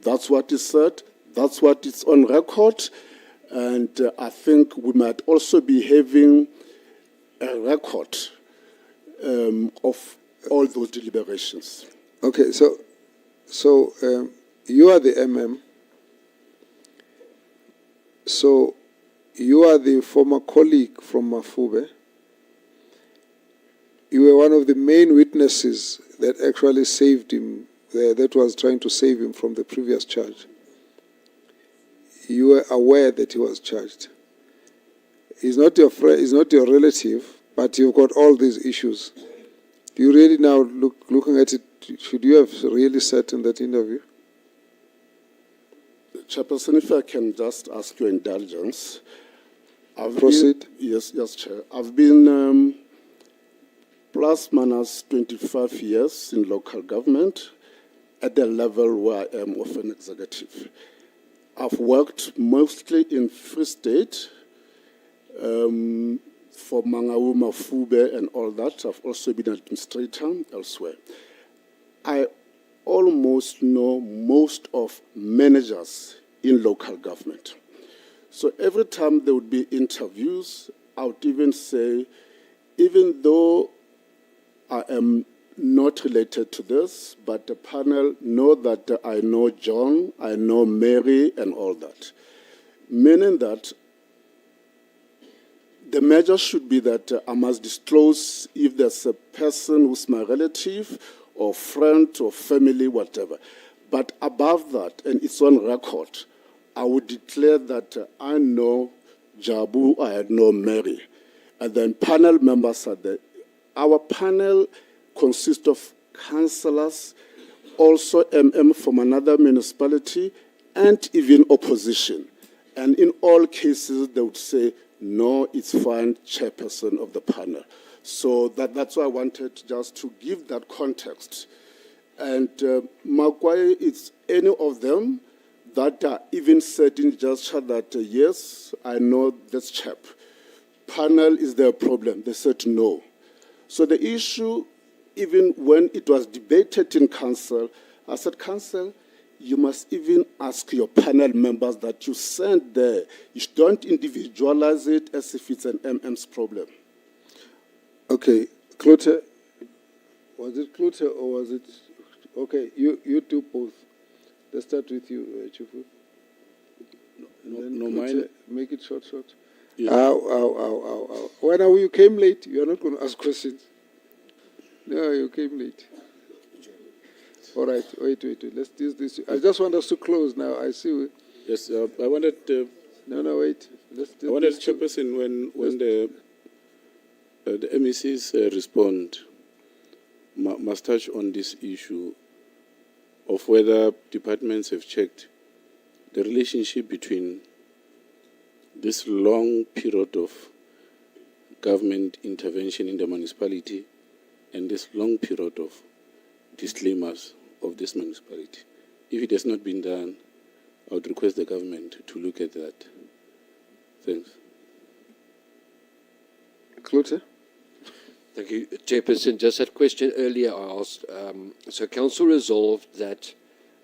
That's what he said. That's what is on record. And I think we might also be having a record of all those deliberations. Okay, so So you are the MM. So you are the former colleague from Mafube. You were one of the main witnesses that actually saved him, that was trying to save him from the previous charge. You were aware that he was charged. He's not your friend, he's not your relative, but you've got all these issues. Do you really now, looking at it, should you have really sat in that interview? Chairperson, if I can just ask your indulgence. Proceed. Yes, Chair. I've been plus minus 25 years in local government at the level where I am of an executive. I've worked mostly in Free State, for Mangawu, Mafube and all that. I've also been an administrator elsewhere. I almost know most of managers in local government. So every time there would be interviews, I would even say, even though I am not related to this, but the panel know that I know John, I know Mary and all that. Meaning that the measure should be that I must disclose if there's a person who's my relative or friend or family, whatever. But above that, and it's on record, I would declare that I know Jabu, I know Mary. And then panel members are there. Our panel consists of councillors, also MM from another municipality, and even opposition. And in all cases, they would say, no, it's fine, chairperson of the panel. So that's why I wanted just to give that context. And Maguire, it's any of them that are even said in gesture that, yes, I know this chap. Panel, is there a problem? They said no. So the issue, even when it was debated in council, I said, council, you must even ask your panel members that you send there. You don't individualize it as if it's an MM's problem. Okay, Clote, was it Clote or was it? Okay, you do both. Let's start with you, Chifu. No, mine. Make it short. Yes. Ow. When you came late, you are not going to ask questions. No, you came late. All right, wait. Let's use this. I just want us to close now. I see. Yes, I wanted. No, wait. Let's do I wanted this. Chairperson when the MECs respond, must touch on this issue of whether departments have checked the relationship between this long period of government intervention in the municipality and this long period of disclaimers of this municipality. If it has not been done, I would request the government to look at that. Thanks. Clote? Thank you, Chairperson. Just that question earlier I asked. So Council resolved that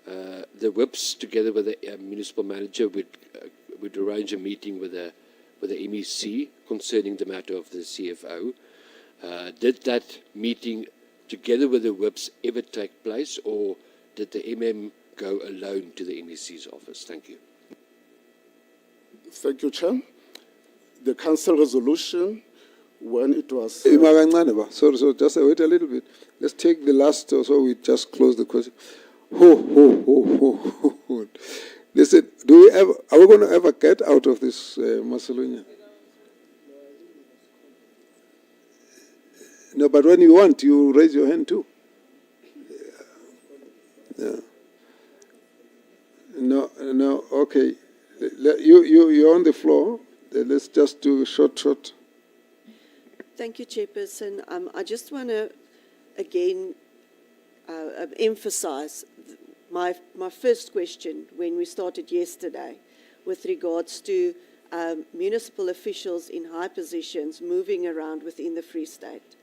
the whips, together with the municipal manager, would arrange a meeting with the MEC concerning the matter of the CFO. Did that meeting, together with the whips, ever take place, or did the MM go alone to the MEC's office? Thank you. Thank you, Chair. The council resolution, when it was... Sorry, just wait a little bit. Let's take the last, so we just close the question. Listen, are we going to ever get out of this, Macedonia? No, but when you want, you raise your hand too. Yeah. No, okay. You're on the floor. Let's just do a short. Thank you, Chairperson. I just want to, again, emphasize my first question when we started yesterday with regards to municipal officials in high positions moving around within the Free State,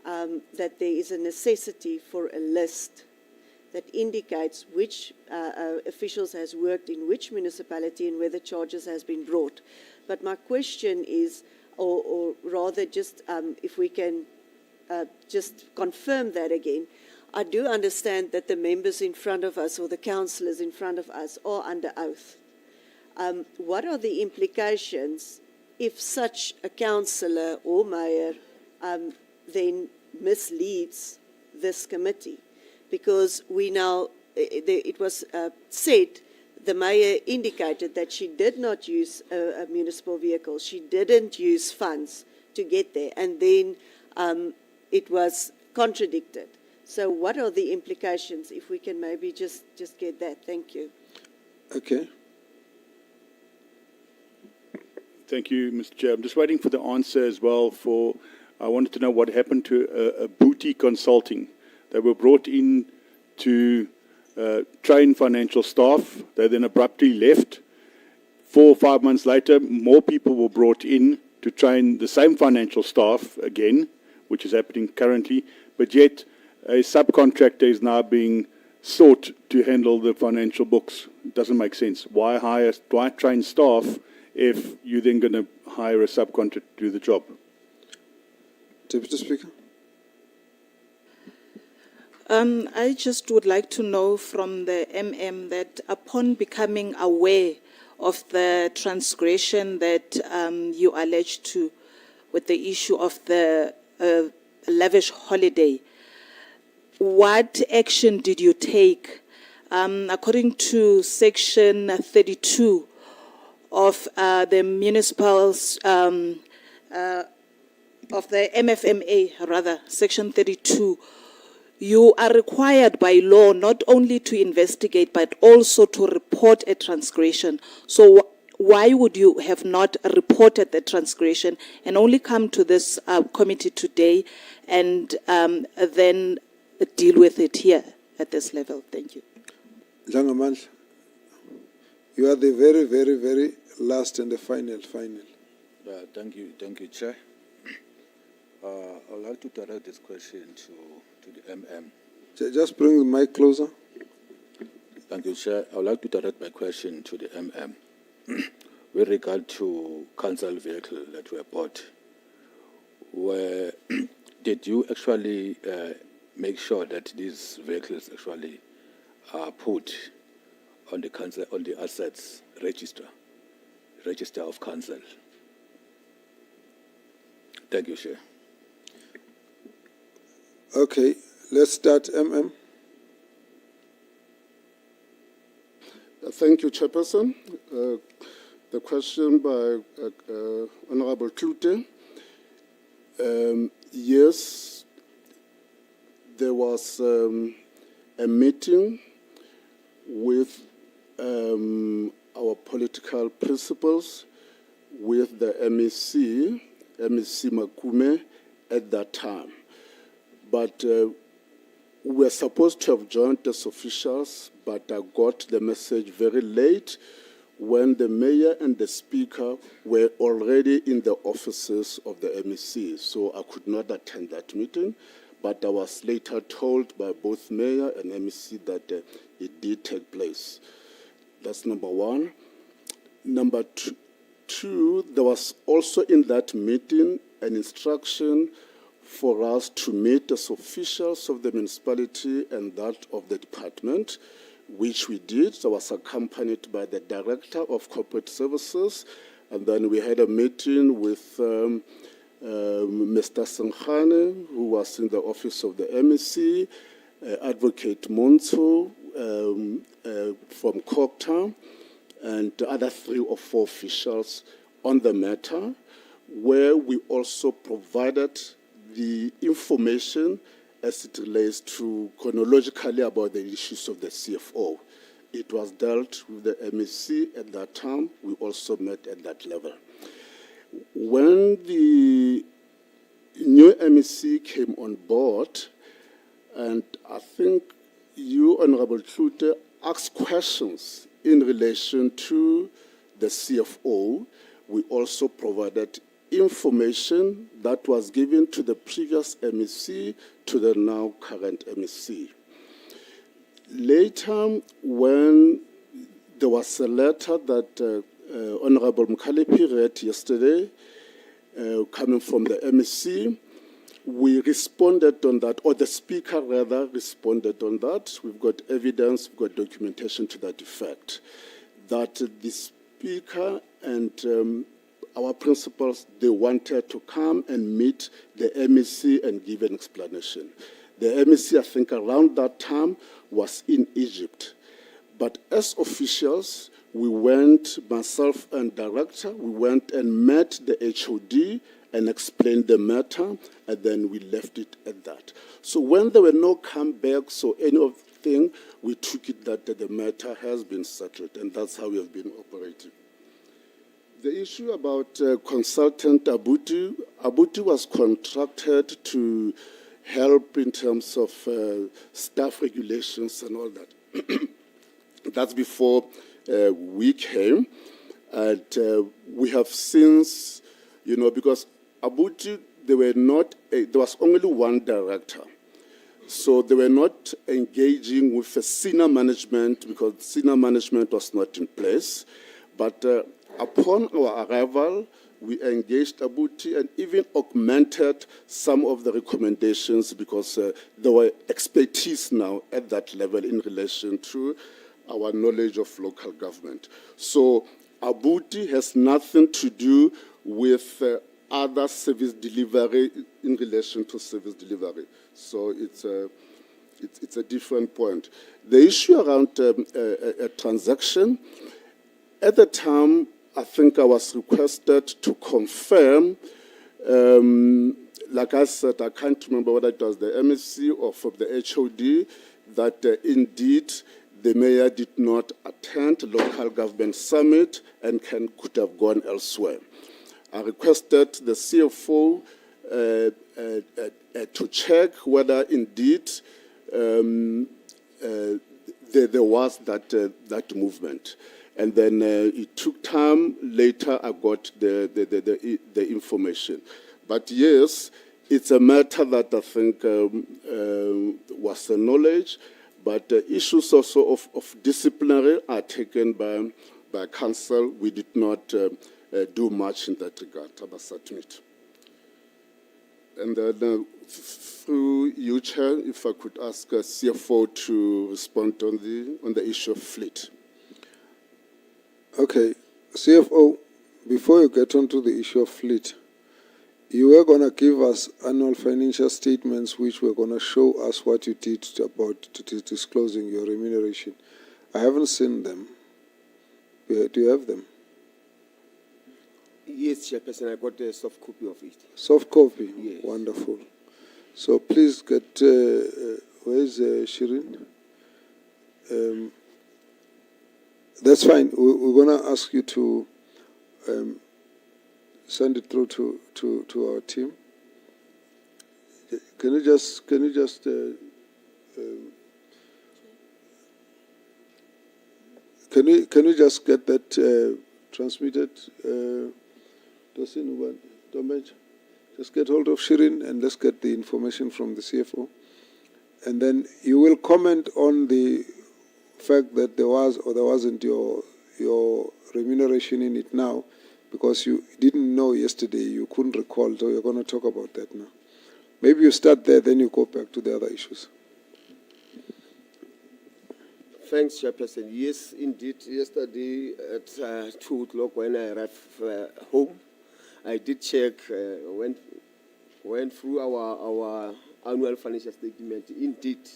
that there is a necessity for a list that indicates which officials has worked in which municipality and whether charges has been brought. But my question is, or rather just if we can just confirm that again, I do understand that the members in front of us or the councillors in front of us are under oath. What are the implications if such a councillor or mayor then misleads this committee? Because we now, it was said, the mayor indicated that she did not use a municipal vehicle. She didn't use funds to get there. And then it was contradicted. So what are the implications, if we can maybe just get that? Thank you. Okay. Thank you, Mr. Chair. I'm just waiting for the answer as well I wanted to know what happened to a boutique consulting. They were brought in to train financial staff. They then abruptly left. 4 or 5 months later, more people were brought in to train the same financial staff again, which is happening currently, but yet a subcontractor is now being sought to handle the financial books. It doesn't make sense. Why train staff if you're then going to hire a subcontractor to do the job? Deputy Speaker. I just would like to know from the MM that upon becoming aware of the transgression that you alleged to with the issue of the lavish holiday, what action did you take? According to Section 32 of the municipals, of the MFMA, rather, Section 32, you are required by law not only to investigate but also to report a transgression. So why would you have not reported the transgression and only come to this committee today and then deal with it here at this level? Thank you. Jangamandla, you are the very, very, very last and the final. Thank you, Chair. I would like to direct this question to the MM. Just bring the mic closer. Thank you, Chair. I would like to direct my question to the MM. With regard to council vehicle that were bought, did you actually make sure that these vehicles actually are put on the council, on the assets register of council? Thank you, Chair. Okay, let's start, MM. Thank you, Chairperson. The question by Honorable Cogta. Yes, there was a meeting with our political principals, with the MEC Makume at that time. But we were supposed to have joined as officials, but I got the message very late when the mayor and the speaker were already in the offices of the MEC. So I could not attend that meeting, but I was later told by both mayor and MEC that it did take place. That's number one. Number two, there was also in that meeting an instruction for us to meet as officials of the municipality and that of the department, which we did. I was accompanied by the Director of Corporate Services, and then we had a meeting with Mr. Sankhane, who was in the office of the MEC, Advocate Monzo from Cogta, and the other 3 or 4 officials on the matter, where we also provided the information as it relates to chronologically about the issues of the CFO. It was dealt with the MEC at that time. We also met at that level. When the new MEC came on board, and I think you, Honorable Cogta, asked questions in relation to the CFO, we also provided information that was given to the previous MEC to the now current MEC. Later, when there was a letter that Honorable Mkhalipi read yesterday, coming from the MEC, we responded on that, or the speaker rather responded on that. We've got evidence, we've got documentation to that effect, that the speaker and our principals, they wanted to come and meet the MEC and give an explanation. The MEC, I think, around that time was in Egypt. But as officials, we went, myself and director, we went and met the HOD and explained the matter, and then we left it at that. So when there were no comebacks or anything, we took it that the matter has been settled, and that's how we have been operating. The issue about consultant Abuti was contracted to help in terms of staff regulations and all that. That's before we came, and we have since, because Abuti, there was only one director. So they were not engaging with the senior management because senior management was not in place. But upon our arrival, we engaged Abuti and even augmented some of the recommendations because there were expertise now at that level in relation to our knowledge of local government. So Abuti has nothing to do with other service delivery in relation to service delivery. So it's a different point. The issue around a transaction, at the time, I think I was requested to confirm, like I said, I can't remember whether it was the MSC or from the HOD, that indeed the mayor did not attend local government summit and could have gone elsewhere. I requested the CFO to check whether indeed there was that movement. And then it took time. Later, I got the information. But yes, it's a matter that I think was a knowledge. But issues also of disciplinary are taken by council. We did not do much in that regard, I must admit. And then through you, Chair, if I could ask CFO to respond on the issue of fleet. Okay, CFO, before you get onto the issue of fleet, you were going to give us annual financial statements which were going to show us what you did about disclosing your remuneration. I haven't seen them. Do you have them? Yes, Chairperson, I got a soft copy of it. Soft copy? Yes. Wonderful. So please get, where is Shirin? That's fine. We're going to ask you to send it through to our team. Can you just can you just get that transmitted? Just get hold of Shirin and let's get the information from the CFO. And then you will comment on the fact that there was or there wasn't your remuneration in it now, because you didn't know yesterday, you couldn't recall, so you're going to talk about that now. Maybe you start there, then you go back to the other issues. Thanks, Chairperson. Yes, indeed, yesterday at 2 o'clock when I arrived home, I did check, went through our annual financial statement. Indeed,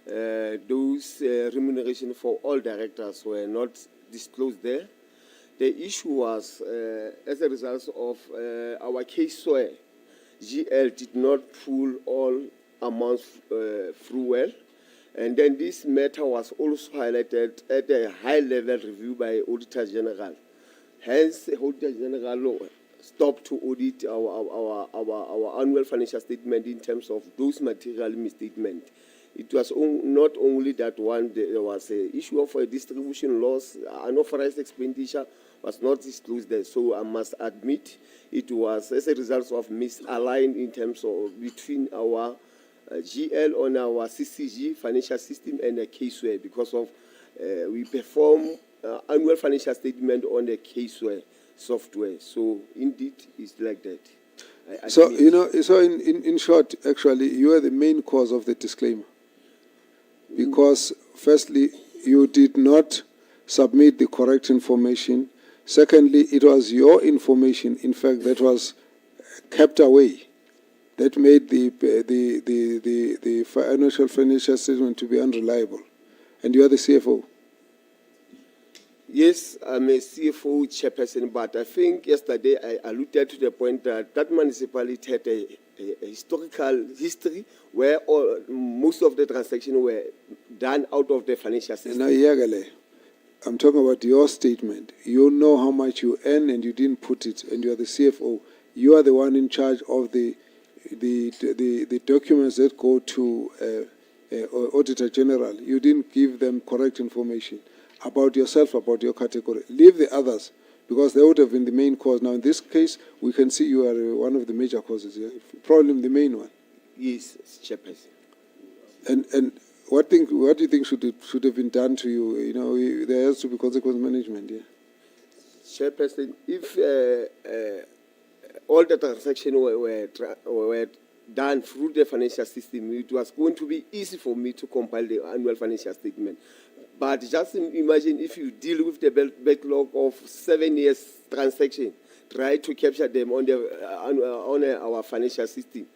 those remuneration for all directors were not disclosed there. The issue was, as a result of our case where GL did not pull all amounts through well, and then this matter was also highlighted at a high-level review by Auditor General. Hence, the Auditor General stopped to audit our annual financial statement in terms of those material misstatements. It was not only that one, there was an issue of a distribution loss, unauthorized expenditure was not disclosed there. So I must admit it was as a result of misaligned in terms of between our GL on our CCG financial system and the caseware, because of we perform annual financial statement on the caseware software. So indeed, it's like that. So, admit. you know, so in short, actually, you are the main cause of the disclaimer. Because, firstly, you did not submit the correct information. Secondly, it was your information, in fact, that was kept away, that made the financial statement to be unreliable. And you are the CFO. Yes, I'm a CFO chairperson, but I think yesterday I alluded to the point that that municipality had a historical history where most of the transactions were done out of the financial system. Now, Yagale, I'm talking about your statement. You know how much you earn and you didn't put it, and you are the CFO. You are the one in charge of the documents that go to Auditor General. You didn't give them correct information about yourself, about your category. Leave the others, because they would have been the main cause. Now, in this case, we can see you are one of the major causes here, probably the main one. Yes, chairperson. And what do you think should have been done to you? You know, there has to be consequence management here. Chairperson, if all the transactions were done through the financial system, it was going to be easy for me to compile the annual financial statement. But just imagine if you deal with the backlog of 7 years transaction, try to capture them on our financial system.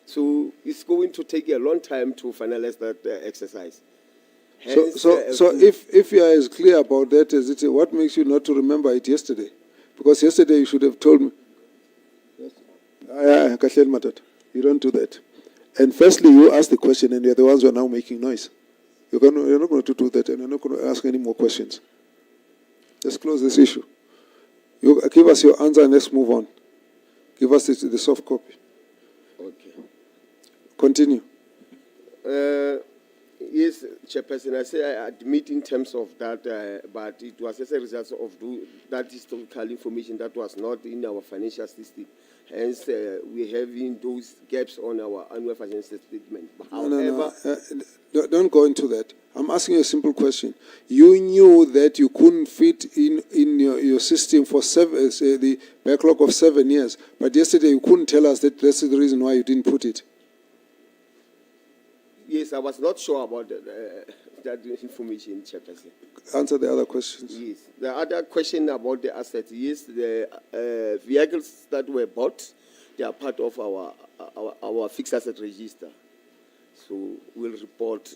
So it's going to take a long time to finalize that exercise. Hence, So if you are as clear about that as it is, what makes you not to remember it yesterday? Because yesterday you should have told me. You don't do that. And firstly, you ask the question, and you're the ones who are now making noise. You're not going to do that, and you're not going to ask any more questions. Let's close this issue. You give us your answer, and let's move on. Give us the soft copy. Okay. Continue. Yes, Chairperson, I say I admit in terms of that, but it was as a result of that historical information that was not in our financial system. Hence, we're having those gaps on our annual financial statement. However, Don't go into that. I'm asking you a simple question. You knew that you couldn't fit in your system for the backlog of 7 years, but yesterday you couldn't tell us that that's the reason why you didn't put it. yes, I was not sure about that information, Chairperson. Answer the other questions. Yes. The other question about the assets, yes, the vehicles that were bought, they are part of our fixed asset register. So we'll report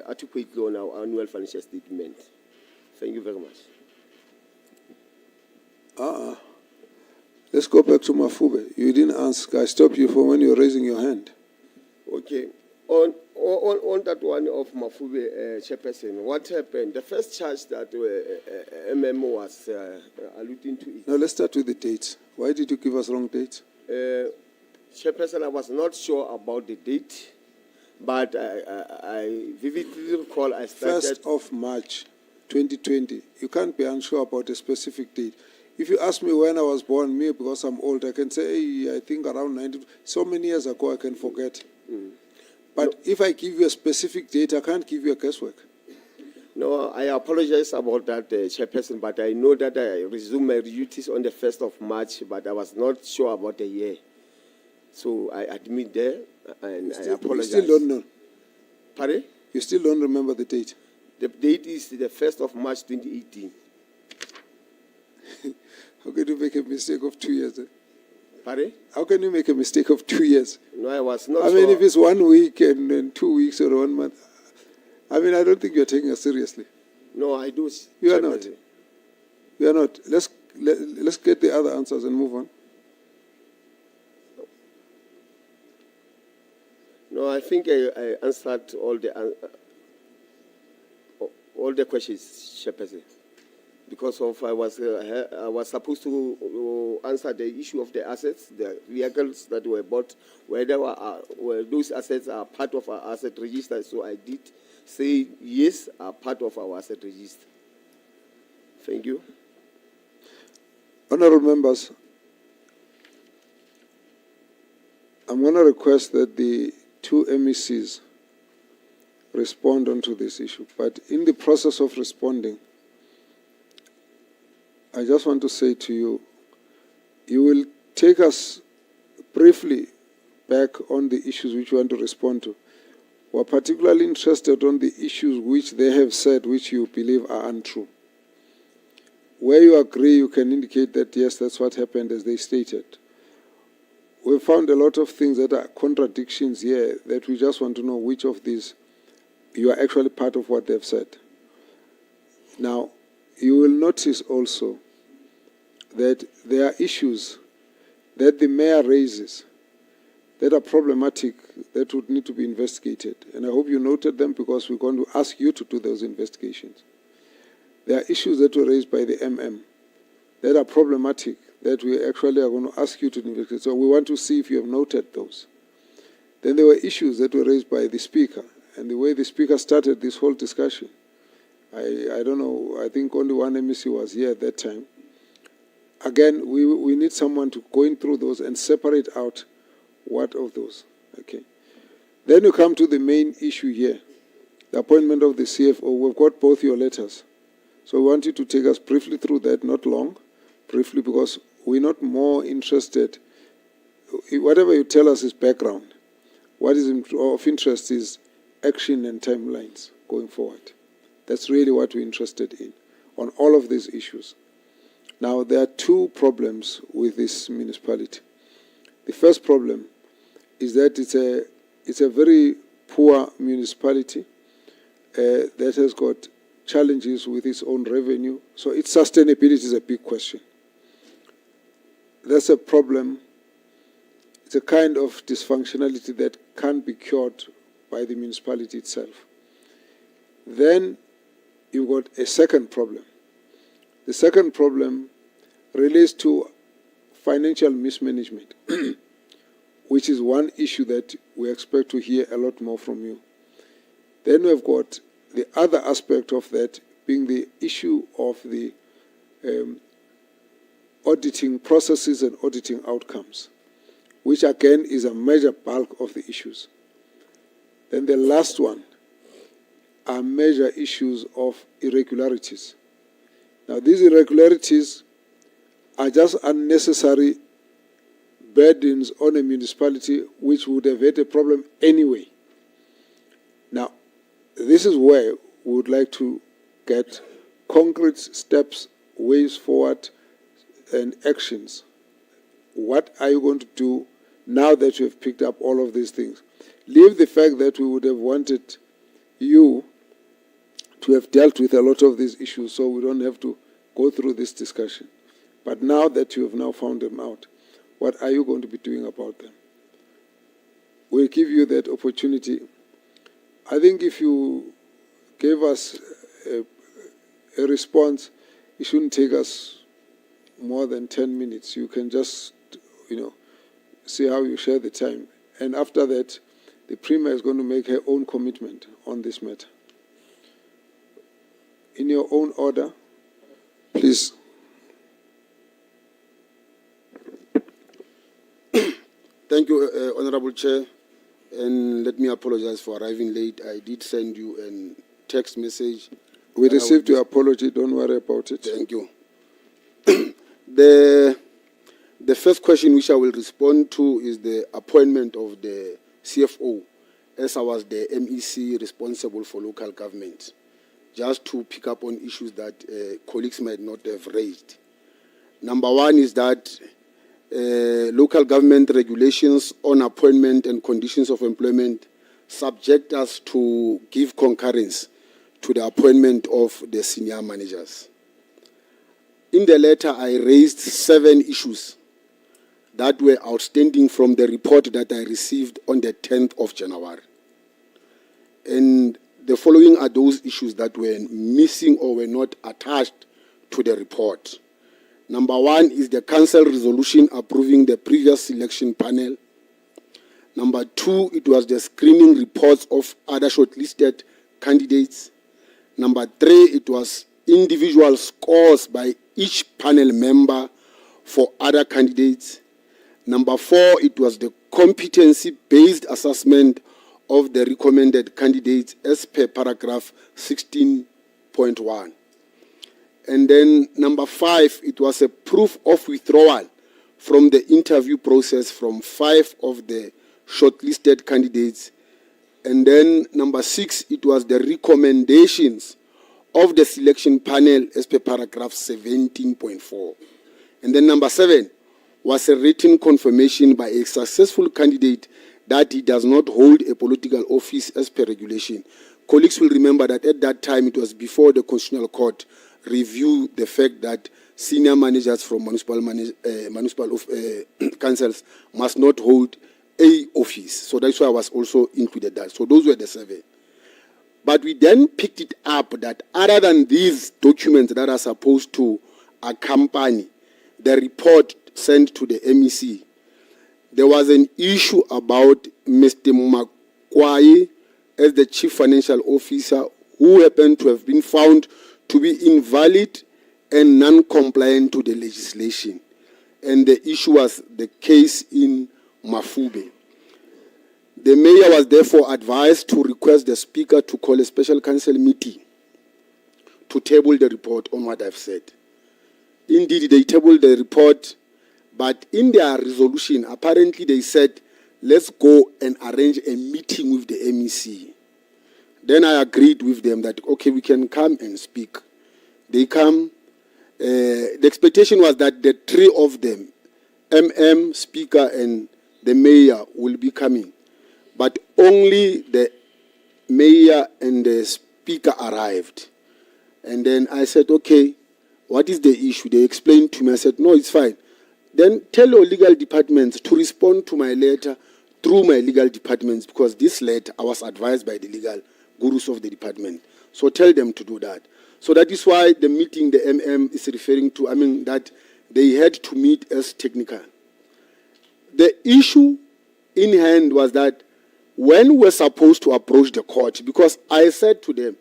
adequately on our annual financial statement. Thank you very much. Let's go back to Mafube. You didn't ask. I stopped you from when you were raising your hand. Okay. On that one of Mafube, Chairperson, what happened? The first charge that MM was alluding to it. Now let's start with the dates. Why did you give us wrong dates? Chairperson, I was not sure about the date, but I vividly recall I started... 1st of March, 2020. You can't be unsure about a specific date. If you ask me when I was born, me, because I'm old, I can say, hey, I think around 90... So many years ago, I can forget. But if I give you a specific date, I can't give you a guesswork. No, I apologize about that, Chairperson, but I know that I resumed my duties on the 1st of March, but I was not sure about the year. So I admit there, and I apologize. You still don't know? Pardon? You still don't remember the date? The date is the 1st of March 2018. How can you make a mistake of 2 years? Pardon? How can you make a mistake of 2 years? No, I was not I mean, if it's 1 week and 2 weeks or 1 month, I mean, I don't think you're taking us seriously. No, I do. You are not. You are not. Let's get the other answers and move on. No, I think I answered all the questions, Chairperson. Because of I was supposed to answer the issue of the assets, the vehicles that were bought, whether those assets are part of our asset register. So I did say yes, are part of our asset register. Thank you. Honourable members, I'm going to request that the two MECs respond onto this issue. But in the process of responding, I just want to say to you, you will take us briefly back on the issues which you want to respond to. We're particularly interested on the issues which they have said which you believe are untrue. Where you agree, you can indicate that, yes, that's what happened as they stated. We found a lot of things that are contradictions here that we just want to know which of these you are actually part of what they've said. Now, you will notice also that there are issues that the mayor raises that are problematic, that would need to be investigated. And I hope you noted them because we're going to ask you to do those investigations. There are issues that were raised by the MM that are problematic that we actually are going to ask you to investigate. So we want to see if you have noted those. Then there were issues that were raised by the Speaker, and the way the Speaker started this whole discussion. I don't know, I think only one MEC was here at that time. Again, we need someone to go in through those and separate out what of those. Okay. Then you come to the main issue here, the appointment of the CFO. We've got both your letters. So we want you to take us briefly through that, not long, briefly, because we're not more interested. Whatever you tell us is background. What is of interest is action and timelines going forward. That's really what we're interested in on all of these issues. Now, there are two problems with this municipality. The first problem is that it's a very poor municipality that has got challenges with its own revenue. So its sustainability is a big question. That's a problem. It's a kind of dysfunctionality that can't be cured by the municipality itself. Then you've got a second problem. The second problem relates to financial mismanagement, which is one issue that we expect to hear a lot more from you. Then we've got the other aspect of that being the issue of the auditing processes and auditing outcomes, which again is a major bulk of the issues. Then the last one are major issues of irregularities. Now, these irregularities are just unnecessary burdens on a municipality which would have had a problem anyway. Now, this is where we would like to get concrete steps, ways forward, and actions. What are you going to do now that you have picked up all of these things? Leave the fact that we would have wanted you to have dealt with a lot of these issues so we don't have to go through this discussion. But now that you have now found them out, what are you going to be doing about them? We'll give you that opportunity. I think if you gave us a response, it shouldn't take us more than 10 minutes. You can just, see how you share the time. And after that, the Premier is going to make her own commitment on this matter. In your own order, please. Thank you, Honorable Chair. And let me apologize for arriving late. I did send you a text message. We received your apology. Don't worry about it. Thank you. The first question which I will respond to is the appointment of the CFO, as I was the MEC responsible for local government, just to pick up on issues that colleagues might not have raised. Number one is that local government regulations on appointment and conditions of employment subject us to give concurrence to the appointment of the senior managers. In the letter, I raised 7 issues that were outstanding from the report that I received on the 10th of January. And the following are those issues that were missing or were not attached to the report. Number one is the council resolution approving the previous selection panel. Number two, it was the screening reports of other shortlisted candidates. Number three, it was individual scores by each panel member for other candidates. Number four, it was the competency-based assessment of the recommended candidates as per paragraph 16.1. And then number five, it was a proof of withdrawal from the interview process from 5 of the shortlisted candidates. And then number 6, it was the recommendations of the selection panel as per paragraph 17.4. And then number 7 was a written confirmation by a successful candidate that he does not hold a political office as per regulation. Colleagues will remember that at that time it was before the Constitutional Court reviewed the fact that senior managers from municipal councils must not hold a office. So that's why I was also included that. So those were the 7. But we then picked it up that other than these documents that are supposed to accompany the report sent to the MEC, there was an issue about Mr. Makwai as the Chief Financial Officer, who happened to have been found to be invalid and non-compliant to the legislation. And the issue was the case in Mafube. The mayor was therefore advised to request the speaker to call a special council meeting to table the report on what I've said. Indeed, they tabled the report, but in their resolution, apparently they said, let's go and arrange a meeting with the MEC. Then I agreed with them that, okay, we can come and speak. They come. The expectation was that the 3 of them, MM, speaker, and the mayor, will be coming. But only the mayor and the speaker arrived. And then I said, okay, what is the issue? They explained to me. I said, no, it's fine. Then tell your legal departments to respond to my letter through my legal departments, because this letter I was advised by the legal gurus of the department. So tell them to do that. So that is why the meeting the MM is referring to, that they had to meet as technical. The issue in hand was that when we're supposed to approach the court, because I said to them,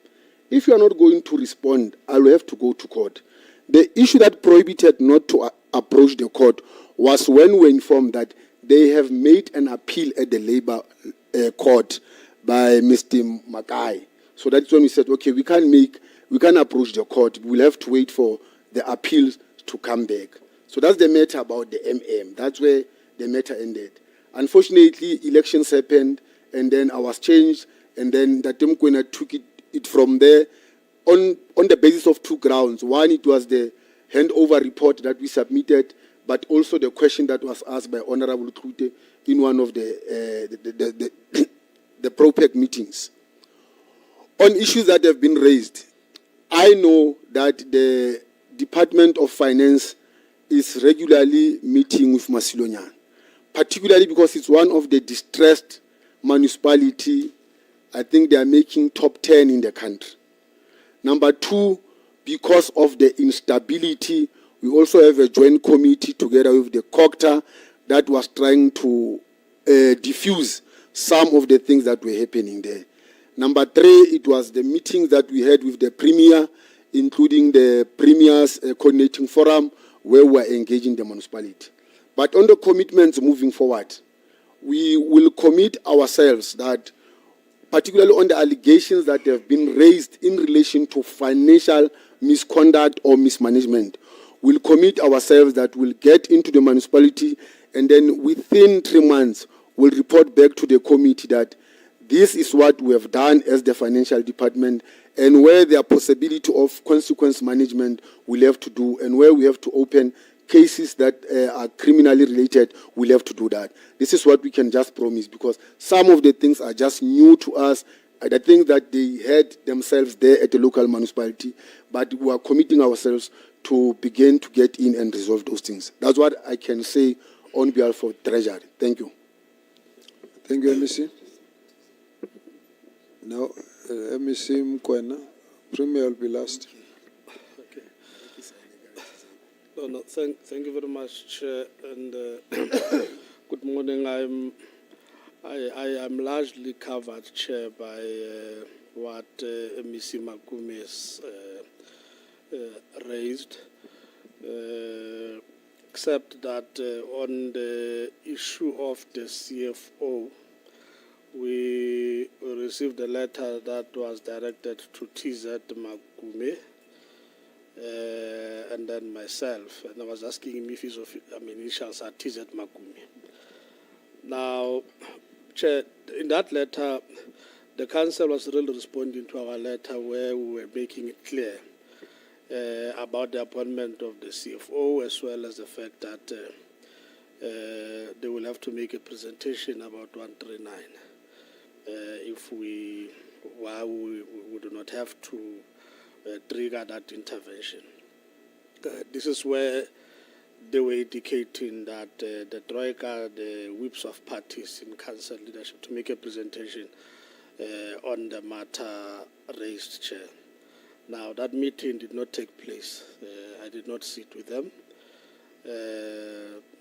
if you are not going to respond, I will have to go to court. The issue that prohibited not to approach the court was when we were informed that they have made an appeal at the labor court by Mr. Makai. So that's when we said, okay, we can't approach the court. We'll have to wait for the appeals to come back. So that's the matter about the MM. That's where the matter ended. Unfortunately, elections happened, and then I was changed, and then the Temkwena took it from there on the basis of 2 grounds. One, it was the handover report that we submitted, but also the question that was asked by Honorable Trute in one of the PROPEC meetings. On issues that have been raised, I know that the Department of Finance is regularly meeting with Masilonyan, particularly because it's one of the distressed municipality. I think they are making top 10 in the country. Number 2, because of the instability, we also have a joint committee together with the Cogta that was trying to diffuse some of the things that were happening there. Number 3, it was the meetings that we had with the Premier, including the Premier's coordinating forum, where we are engaging the municipality. But on the commitments moving forward, we will commit ourselves that, particularly on the allegations that have been raised in relation to financial misconduct or mismanagement, we'll commit ourselves that we'll get into the municipality, and then within 3 months, we'll report back to the committee that this is what we have done as the financial department, and where there are possibility of consequence management we'll have to do, and where we have to open cases that are criminally related, we'll have to do that. This is what we can just promise, because some of the things are just new to us. I think that they had themselves there at the local municipality, but we are committing ourselves to begin to get in and resolve those things. That's what I can say on behalf of Treasury. Thank you. Thank you, MEC. Now, MEC Mkwena, Premier will be last. Okay. No, thank you very much, Chair, and good morning. I am largely covered, Chair, by what MEC Makumi has raised, except that on the issue of the CFO, we received a letter that was directed to TZ Makume, and then myself, and I was asking him if his initials are TZ Makumi. Now, Chair, in that letter, the council was really responding to our letter where we were making it clear about the appointment of the CFO, as well as the fact that they will have to make a presentation about 139 why we do not have to trigger that intervention. This is where they were indicating that the Troika, the whips of parties in council leadership, to make a presentation on the matter raised, Chair. Now, that meeting did not take place. I did not sit with them,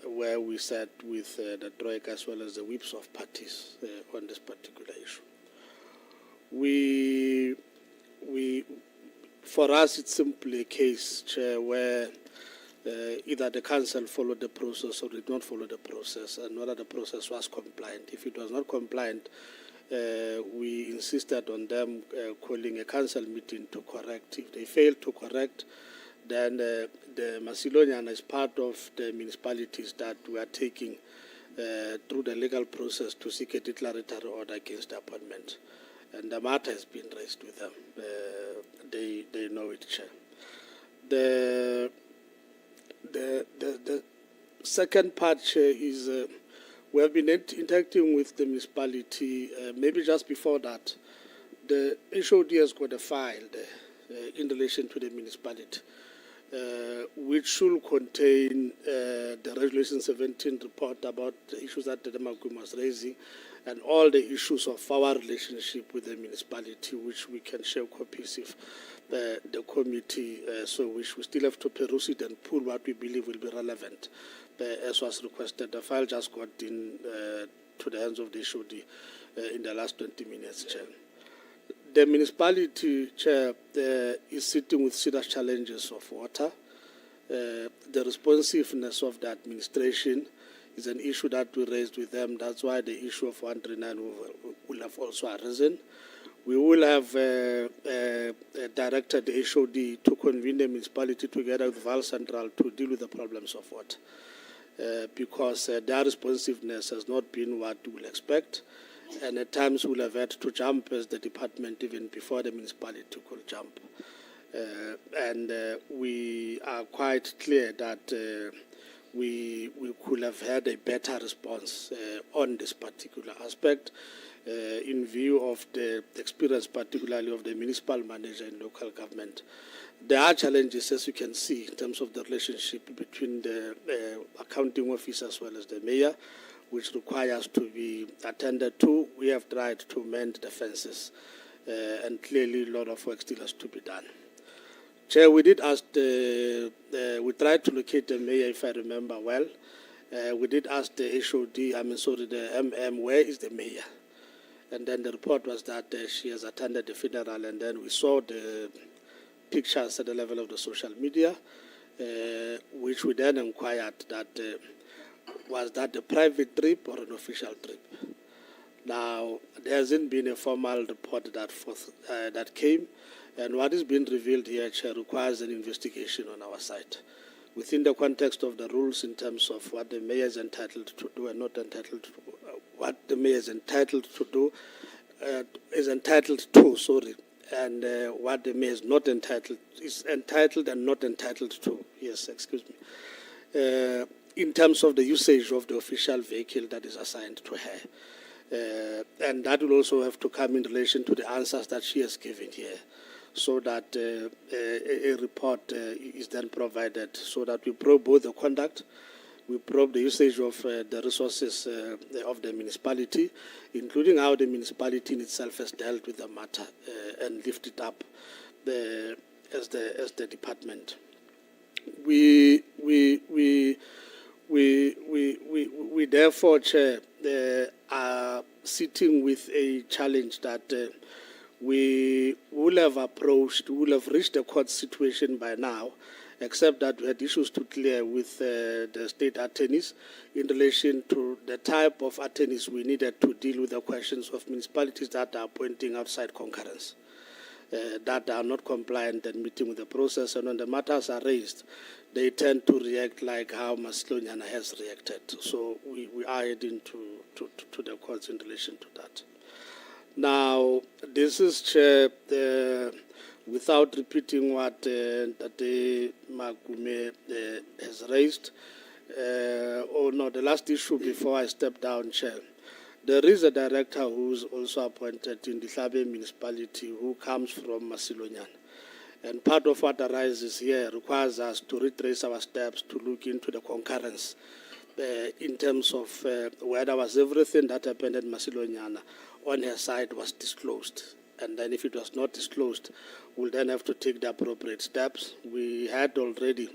where we sat with the Troika as well as the whips of parties on this particular issue. For us, it's simply a case, Chair, where either the council followed the process or did not follow the process, and whether the process was compliant. If it was not compliant, we insisted on them calling a council meeting to correct. If they failed to correct, then the Macedonian, as part of the municipalities that we are taking through the legal process to seek a declaratory order against the appointment. And the matter has been raised with them. They know it, Chair. The second part, Chair, is we have been interacting with the municipality. Maybe just before that, the HOD has got a file in relation to the municipality, which should contain the Resolution 17 report about the issues that the Makumi was raising, and all the issues of our relationship with the municipality, which we can share copies if the committee so wish. We still have to peruse it and pull what we believe will be relevant, as was requested. The file just got in to the hands of the HOD in the last 20 minutes, Chair. The municipality, Chair, is sitting with serious challenges of water. The responsiveness of the administration is an issue that we raised with them. That's why the issue of 139 will have also arisen. We will have directed the HOD to convene the municipality together with Val Central to deal with the problems of water, because their responsiveness has not been what we will expect, and at times we'll have had to jump as the department even before the municipality could jump. And we are quite clear that we could have had a better response on this particular aspect in view of the experience, particularly of the municipal manager in local government. There are challenges, as you can see, in terms of the relationship between the accounting office as well as the mayor, which requires to be attended to. We have tried to mend the fences, and clearly a lot of work still has to be done. Chair, we did ask we tried to locate the mayor, if I remember well. We did ask the HOD, the MM, where is the mayor? And then the report was that she has attended the funeral, and then we saw the pictures at the level of the social media, which we then inquired that was that a private trip or an official trip? Now, there hasn't been a formal report that came, and what is being revealed here, Chair, requires an investigation on our side, within the context of the rules in terms of what the mayor is entitled to do and not entitled to do, what the mayor is entitled to do, and what the mayor is entitled and not entitled to. Yes, excuse me. In terms of the usage of the official vehicle that is assigned to her. And that will also have to come in relation to the answers that she has given here, so that a report is then provided, so that we probe both the conduct, we probe the usage of the resources of the municipality, including how the municipality in itself has dealt with the matter and lift it up as the department. We therefore, Chair, are sitting with a challenge that we will have reached a court situation by now, except that we had issues to clear with the state attorneys in relation to the type of attorneys we needed to deal with the questions of municipalities that are appointing outside concurrence. that are not compliant and meeting with the process, and when the matters are raised, they tend to react like how Macedonian has reacted. So we are heading to the courts in relation to that. Now, this is, Chair, without repeating what Tate Makume has raised. The last issue before I step down, Chair. There is a director who's also appointed in the Hlabe municipality who comes from Macedonian. And part of what arises here requires us to retrace our steps to look into the concurrence in terms of whether was everything that happened in Macedonian on her side was disclosed. And then if it was not disclosed, we'll then have to take the appropriate steps. We had already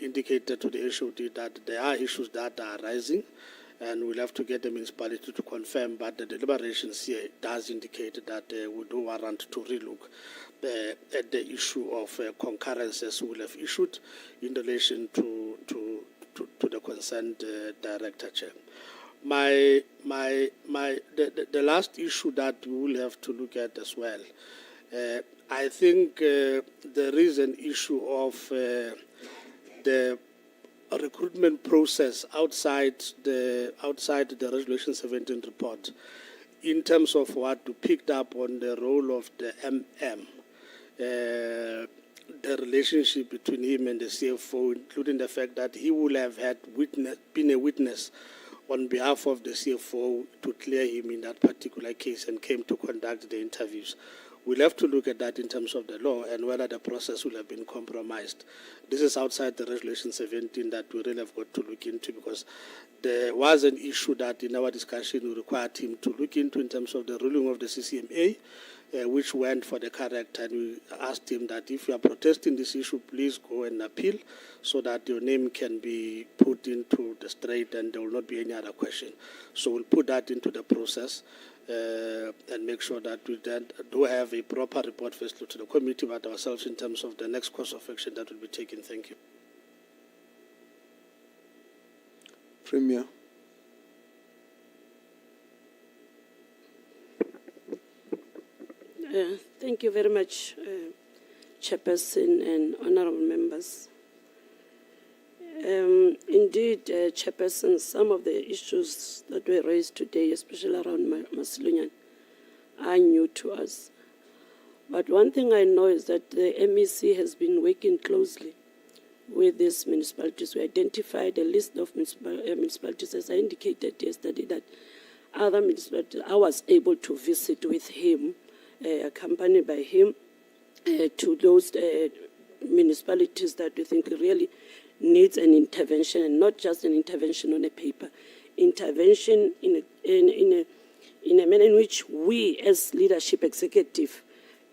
indicated to the HOD that there are issues that are arising, and we'll have to get the municipality to confirm, but the deliberations here does indicate that we do warrant to relook at the issue of concurrences we will have issued in relation to the concerned director, Chair. The last issue that we will have to look at as well, I think there is an issue of the recruitment process outside the Resolution 17 report, in terms of what we picked up on the role of the MM, the relationship between him and the CFO, including the fact that he would have had been a witness on behalf of the CFO to clear him in that particular case and came to conduct the interviews. We'll have to look at that in terms of the law and whether the process will have been compromised. This is outside the Resolution 17 that we really have got to look into, because there was an issue that in our discussion we required him to look into in terms of the ruling of the CCMA, which went for the correct, and we asked him that if you are protesting this issue, please go and appeal so that your name can be put into the straight and there will not be any other question. So we'll put that into the process and make sure that we then do have a proper report firstly to the committee, but ourselves in terms of the next course of action that will be taken. Thank you. Premier. Thank you very much, Chairperson and honorable members. Indeed, Chairperson, some of the issues that were raised today, especially around Macedonian, are new to us. But one thing I know is that the MEC has been working closely with these municipalities. We identified a list of municipalities, as I indicated yesterday, that other municipalities, I was able to visit with him, accompanied by him, to those municipalities that we think really needs an intervention, and not just an intervention on a paper, intervention in a manner in which we as leadership executive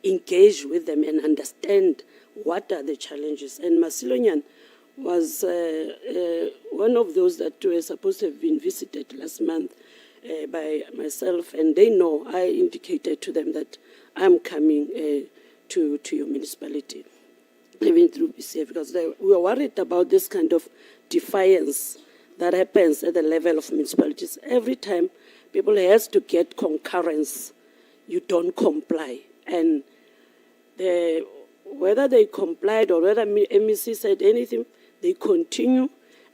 engage with them and understand what are the challenges. And Macedonian was one of those that were supposed to have been visited last month by myself, and they know I indicated to them that I'm coming to your municipality, even through PCF, because we are worried about this kind of defiance that happens at the level of municipalities. Every time people has to get concurrence, you don't comply. And whether they complied or whether MEC said anything, they continue.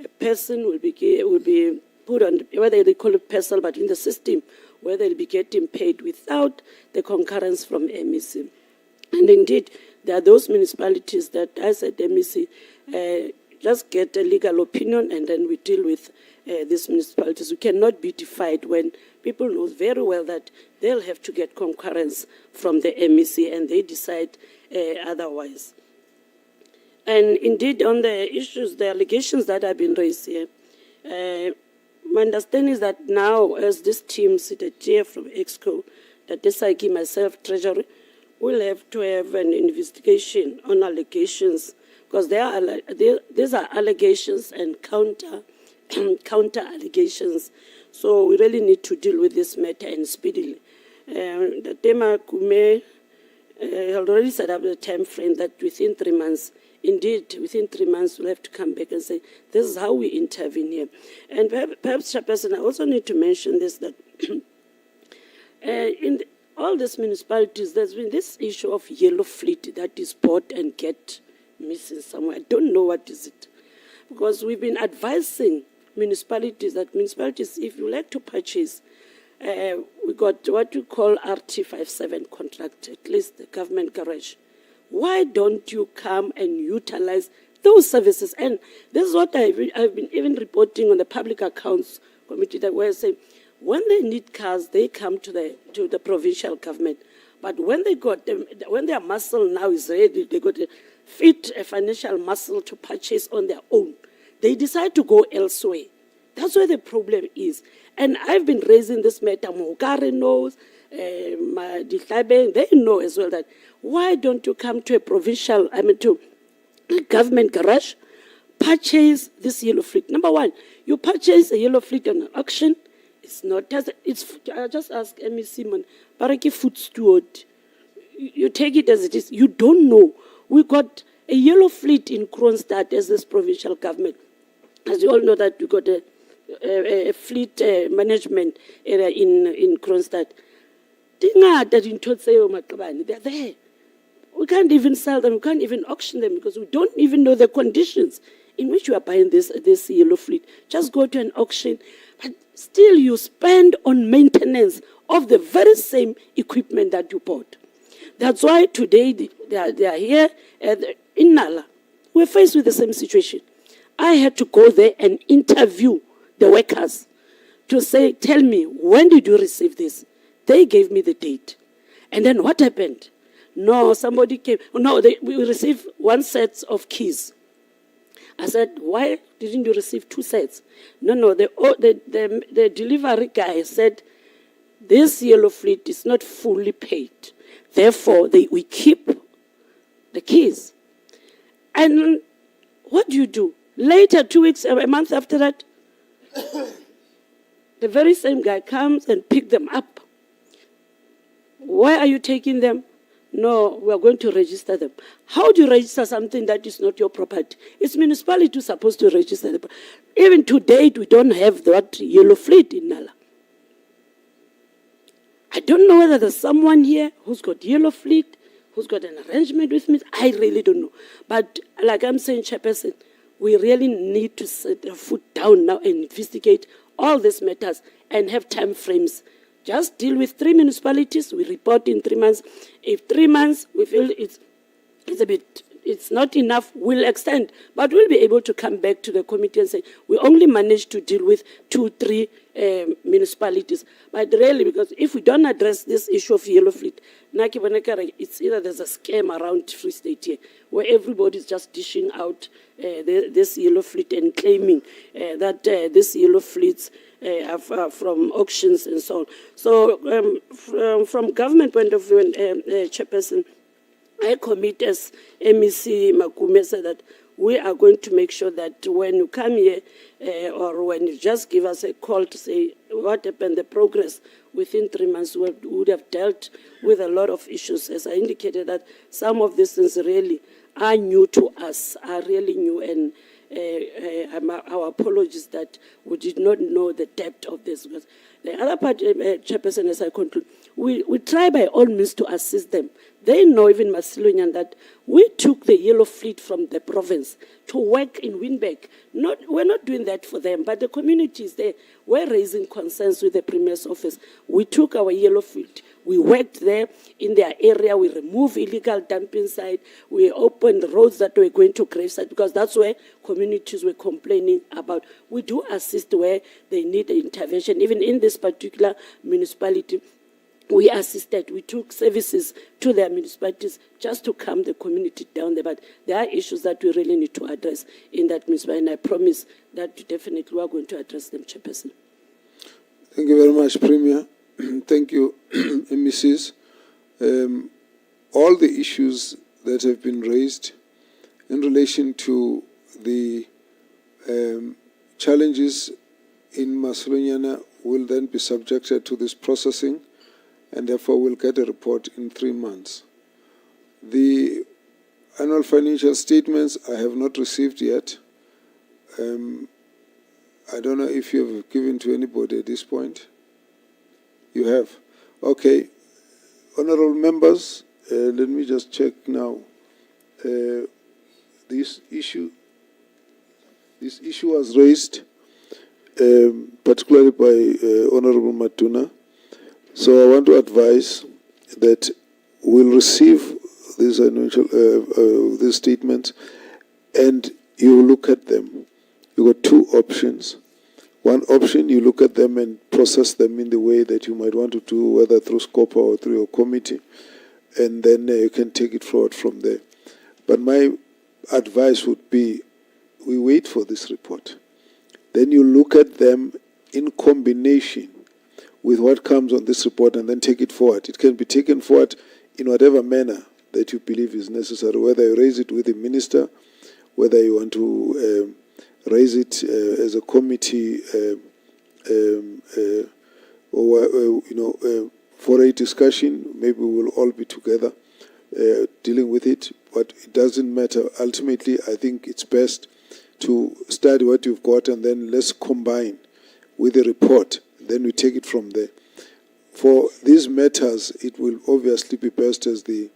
A person will be put on, whether they call it personal, but in the system, where they'll be getting paid without the concurrence from MEC. And indeed, there are those municipalities that, as at MEC, just get a legal opinion and then we deal with these municipalities. We cannot be defied when people know very well that they'll have to get concurrence from the MEC and they decide otherwise. And indeed, on the issues, the allegations that have been raised here, my understanding is that now, as this team seated here from EXCO, that Desaki, myself, Treasury, will have to have an investigation on allegations, because these are allegations and counter allegations. So we really need to deal with this matter and speedily. The Tema Kume already set up the time frame that within 3 months, indeed, within 3 months, we'll have to come back and say, this is how we intervene here. And perhaps, Chairperson, I also need to mention this, that all these municipalities, there's been this issue of yellow fleet that is bought and get missing somewhere. I don't know what is it. Because we've been advising municipalities that municipalities, if you like to purchase, we got what we call RT57 contract, at least the government garage. Why don't you come and utilize those services? And this is what I've been even reporting on the Public Accounts Committee, that we're saying, when they need cars, they come to the provincial government. But when they got them, when their muscle now is ready, they got a fit a financial muscle to purchase on their own, they decide to go elsewhere. That's where the problem is. And I've been raising this matter. Mohokare knows, they know as well that why don't you come to a provincial, to a government garage, purchase this yellow fleet. Number one, you purchase a yellow fleet on an auction. It's not, I just ask MEC man, Baraki food steward, you take it as it is. You don't know. We got a yellow fleet in Kronstadt as this provincial government. As you all know that we got a fleet management area in Kronstadt. They're there. We can't even sell them. We can't even auction them because we don't even know the conditions in which you are buying this yellow fleet. Just go to an auction, but still you spend on maintenance of the very same equipment that you bought. That's why today they are here in Nala. We're faced with the same situation. I had to go there and interview the workers to say, tell me, when did you receive this? They gave me the date. And then what happened? No, somebody came. No, we received one set of keys. I said, why didn't you receive two sets? No, the delivery guy said, this yellow fleet is not fully paid. Therefore, we keep the keys. And what do? Later, 2 weeks, a month after that, the very same guy comes and picks them up. Why are you taking them? No, we are going to register them. How do you register something that is not your property? It's municipality who's supposed to register them. Even to date, we don't have that yellow fleet in Nala. I don't know whether there's someone here who's got yellow fleet, who's got an arrangement with me. I really don't know. But like I'm saying, Chairperson, we really need to set a foot down now and investigate all these matters and have time frames. Just deal with 3 municipalities. We report in 3 months. If 3 months we feel it's not enough, we'll extend. But we'll be able to come back to the committee and say, we only managed to deal with 2-3 municipalities. But really, because if we don't address this issue of yellow fleet, it's either there's a scam around Free State here, where everybody's just dishing out this yellow fleet and claiming that this yellow fleets are from auctions and so on. So from government point of view, and Chairperson, I commit as MEC Makume said that we are going to make sure that when you come here or when you just give us a call to say what happened, the progress, within 3 months we would have dealt with a lot of issues. As I indicated, that some of these things really are new to us, are really new, and our apologies that we did not know the depth of this. Because the other part, Chairperson, as I conclude, we try by all means to assist them. They know, even Masilonian, that we took the yellow fleet from the province to work in Windberg. We're not doing that for them, but the community is there. We're raising concerns with the Premier's office. We took our yellow fleet. We worked there in their area. We removed illegal dumping site. We opened roads that were going to gravesite because that's where communities were complaining about. We do assist where they need intervention. Even in this particular municipality, we assisted. We took services to their municipalities just to calm the community down there. But there are issues that we really need to address in that municipality, and I promise that definitely we are going to address them, Chairperson. Thank you very much, Premier. Thank you, MECs. All the issues that have been raised in relation to the challenges in Masilonyana will then be subjected to this processing, and therefore we'll get a report in 3 months. The annual financial statements I have not received yet. I don't know if you have given to anybody at this point. You have? Okay. Honorable members, let me just check now. This issue was raised particularly by Honorable Matuna. So I want to advise that we'll receive these statements and you look at them. You got two options. One option, you look at them and process them in the way that you might want to do, whether through SCOPA or through your committee, and then you can take it forward from there. But my advice would be, we wait for this report. Then you look at them in combination with what comes on this report and then take it forward. It can be taken forward in whatever manner that you believe is necessary, whether you raise it with the minister, whether you want to raise it as a committee for a discussion. Maybe we'll all be together dealing with it, but it doesn't matter. Ultimately, I think it's best to study what you've got and then let's combine with the report. Then we take it from there. For these matters, it will obviously be best, as the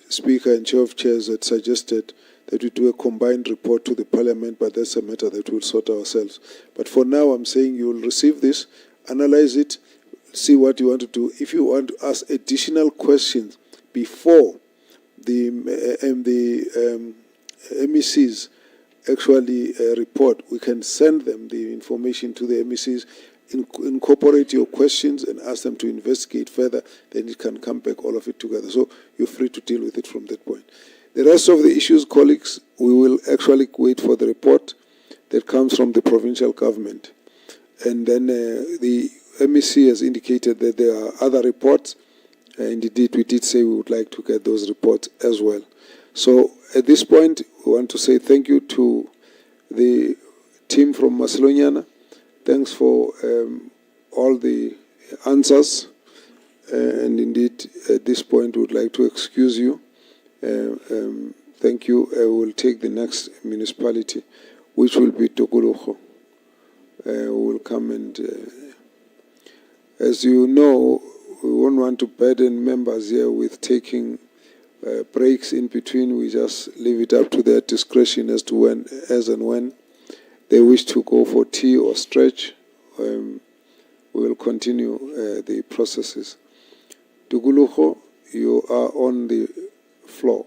Speaker and Chair of Chairs had suggested, that we do a combined report to the Parliament, but that's a matter that we'll sort ourselves. But for now, I'm saying you will receive this, analyze it, see what you want to do. If you want to ask additional questions before the MECs actually report, we can send them the information to the MECs, incorporate your questions and ask them to investigate further, then it can come back, all of it together. So you're free to deal with it from that point. The rest of the issues, colleagues, we will actually wait for the report that comes from the provincial government. And then the MEC has indicated that there are other reports, and indeed we did say we would like to get those reports as well. So at this point, we want to say thank you to the team from Macedoniana. Thanks for all the answers. And indeed, at this point, we would like to excuse you. Thank you. I will take the next municipality, which will be Tokoloho. We will come and, as you know, we won't want to burden members here with taking breaks in between. We just leave it up to their discretion as to when, as and when they wish to go for tea or stretch. We will continue the processes. Tuguluho, you are on the floor.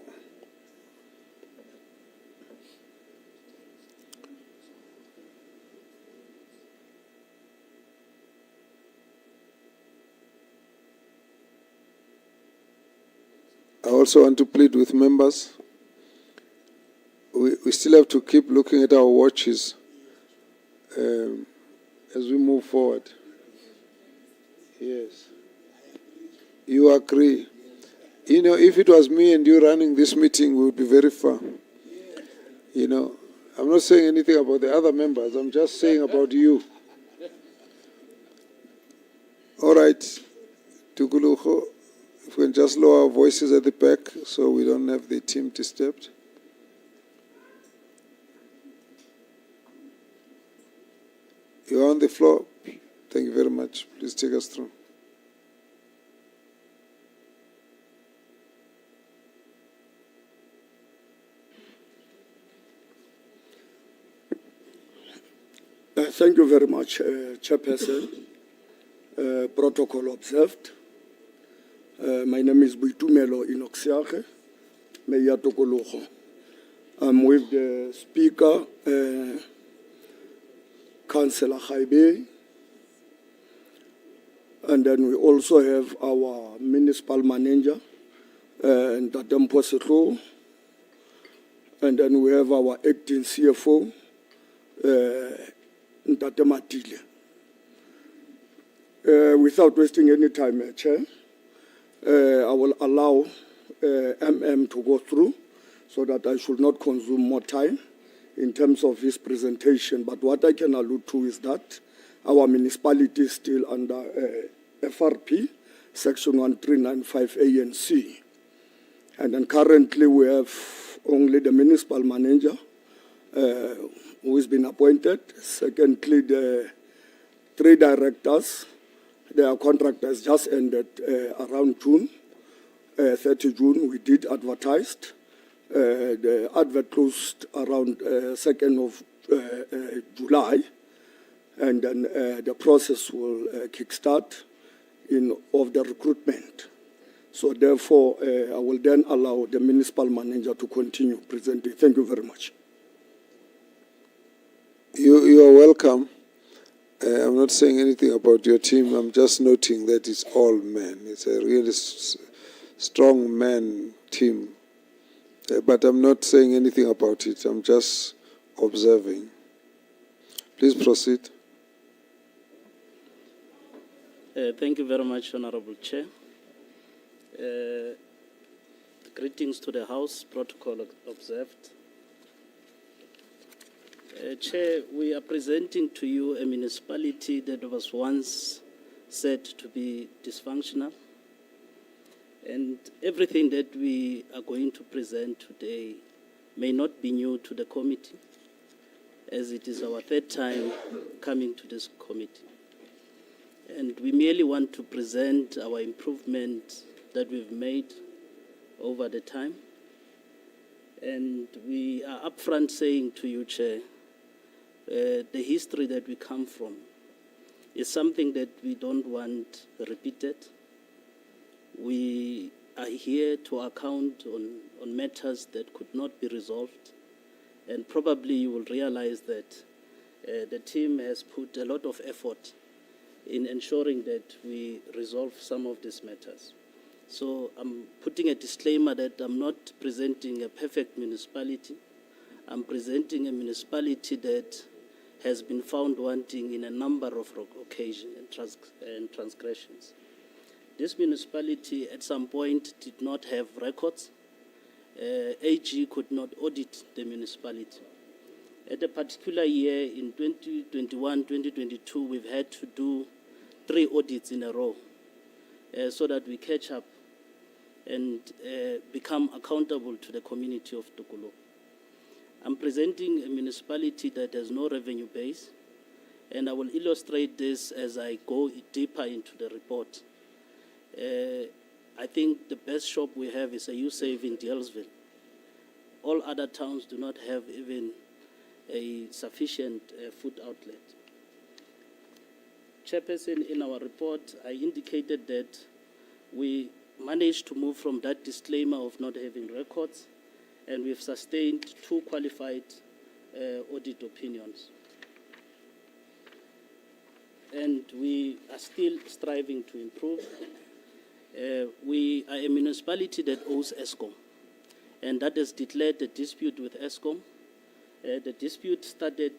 I also want to plead with members. We still have to keep looking at our watches as we move forward. Yes. You agree? You know, if it was me and you running this meeting, we would be very far. You know, I'm not saying anything about the other members. I'm just saying about you. All right. Tuguluho, if we can just lower our voices at the back so we don't have the team disturbed. You're on the floor. Thank you very much. Please take us through. Thank you very much, Chairperson. Protocol observed. My name is Buitumelo Inoxiake, Mayor Tokologo. I'm with the Speaker, Councillor Haibe, and then we also have our Municipal Manager, Ntate Mposetlo, and then we have our Acting CFO, Ntate Matile. Without wasting any time, Chair, I will allow MM to go through so that I should not consume more time in terms of his presentation. But what I can allude to is that our municipality is still under FRP, Section 1395A and C. And then currently we have only the municipal manager who has been appointed. Secondly, the 3 directors Their contract has just ended around June, 30 June. We did advertise. The advert closed around 2nd of July, and then the process will kickstart of the recruitment. So therefore, I will then allow the municipal manager to continue presenting. Thank you very much. You are welcome. I'm not saying anything about your team. I'm just noting that it's all men. It's a really strong man team. But I'm not saying anything about it. I'm just observing. Please proceed. Thank you very much, Honorable Chair. Greetings to the House, protocol observed. Chair, we are presenting to you a municipality that was once said to be dysfunctional. And everything that we are going to present today may not be new to the committee, as it is our third time coming to this committee. And we merely want to present our improvement that we've made over the time. And we are upfront saying to you, Chair, the history that we come from is something that we don't want repeated. We are here to account on matters that could not be resolved. And probably you will realize that the team has put a lot of effort in ensuring that we resolve some of these matters. So I'm putting a disclaimer that I'm not presenting a perfect municipality. I'm presenting a municipality that has been found wanting in a number of occasions and transgressions. This municipality at some point did not have records. AG could not audit the municipality. At a particular year in 2021, 2022, we've had to do 3 audits in a row so that we catch up and become accountable to the community of Tukulo. I'm presenting a municipality that has no revenue base, and I will illustrate this as I go deeper into the report. I think the best shop we have is a U-Save in Dealsville. All other towns do not have even a sufficient food outlet. Chairperson, in our report, I indicated that we managed to move from that disclaimer of not having records, and we've sustained 2 qualified audit opinions. And we are still striving to improve. We are a municipality that owes ESCOM, and that has declared a dispute with ESCOM. The dispute started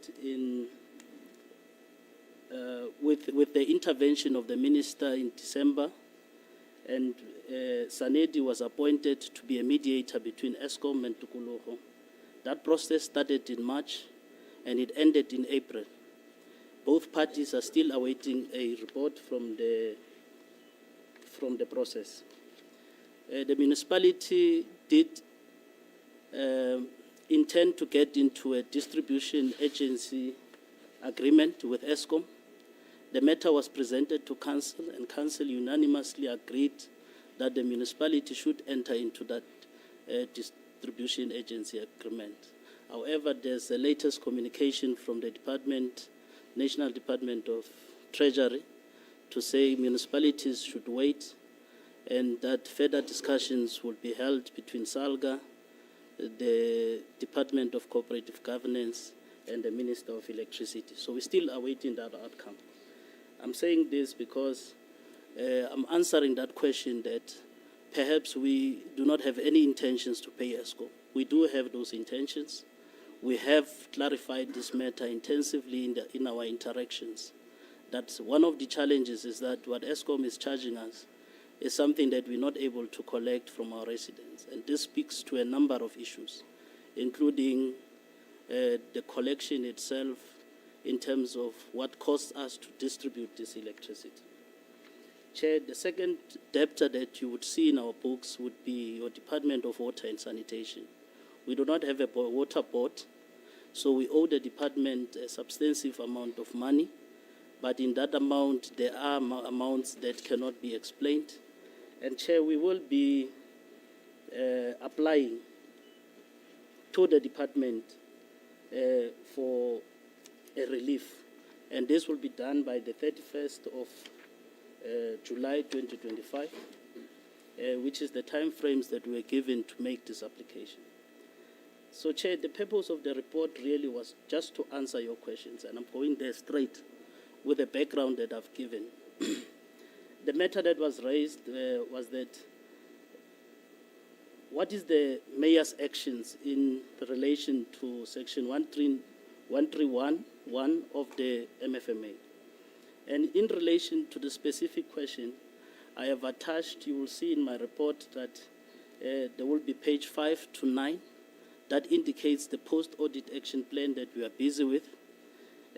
with the intervention of the minister in December, and Sanedi was appointed to be a mediator between ESCOM and Tukuluho. That process started in March, and it ended in April. Both parties are still awaiting a report from the process. The municipality did intend to get into a distribution agency agreement with ESCOM. The matter was presented to council, and council unanimously agreed that the municipality should enter into that distribution agency agreement. However, there's the latest communication from the National Department of Treasury, to say municipalities should wait, and that further discussions will be held between SALGA, the Department of Cooperative Governance, and the Minister of Electricity. So we're still awaiting that outcome. I'm saying this because I'm answering that question that perhaps we do not have any intentions to pay ESCOM. We do have those intentions. We have clarified this matter intensively in our interactions. That's one of the challenges, is that what ESCOM is charging us is something that we're not able to collect from our residents. And this speaks to a number of issues, including the collection itself in terms of what costs us to distribute this electricity. Chair, the second debtor that you would see in our books would be your Department of Water and Sanitation. We do not have a water board, so we owe the department a substantive amount of money but in that amount, there are amounts that cannot be explained. And Chair, we will be applying to the department for a relief. And this will be done by the 31st of July 2025, which is the time frames that were given to make this application. So, Chair, the purpose of the report really was just to answer your questions, and I'm going there straight with the background that I've given. The matter that was raised was that what is the mayor's actions in relation to section 131(1) of the MFMA? And in relation to the specific question, I have attached, you will see in my report that there will be page 5 to 9 that indicates the post-audit action plan that we are busy with.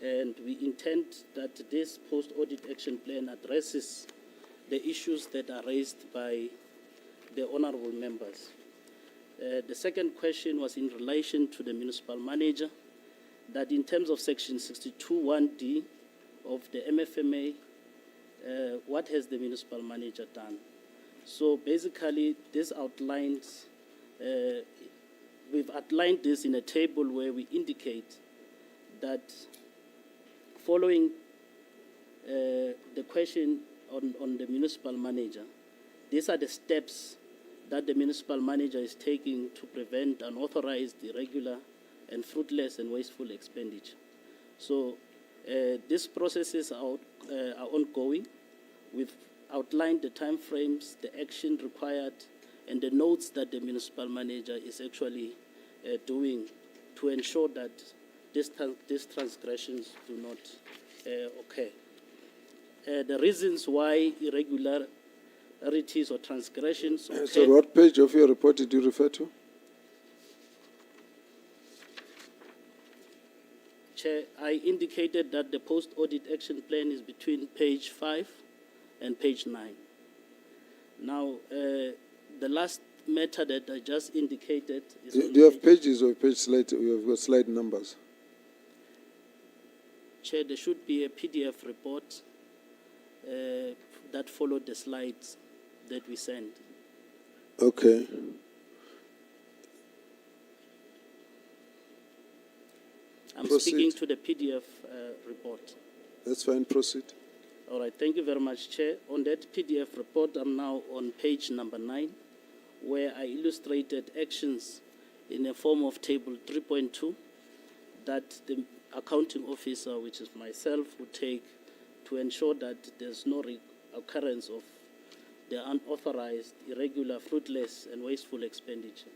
And we intend that this post-audit action plan addresses the issues that are raised by the honorable members. The second question was in relation to the municipal manager, that in terms of section 62(1)(d) of the MFMA, what has the municipal manager done? So basically, this outlines, we've outlined this in a table where we indicate that following the question on the municipal manager, these are the steps that the municipal manager is taking to prevent unauthorized, irregular, and fruitless and wasteful expenditure. So these processes are ongoing. We've outlined the time frames, the action required, and the notes that the municipal manager is actually doing to ensure that these transgressions do not occur. The reasons why irregularities or transgressions occur. So what page of your report did you refer to? Chair, I indicated that the post-audit action plan is between page 5 and page 9. Now, the last matter that I just indicated is... Do you have pages or page slide? You have got slide numbers. Chair, there should be a PDF report that followed the slides that we sent. Okay. I'm Proceed. speaking to the PDF report. That's fine. Proceed. All right, thank you very much, Chair. On that PDF report, I'm now on page number 9, where I illustrated actions in a form of table 3.2 that the accounting officer, which is myself, would take to ensure that there's no occurrence of the unauthorized, irregular, fruitless, and wasteful expenditure.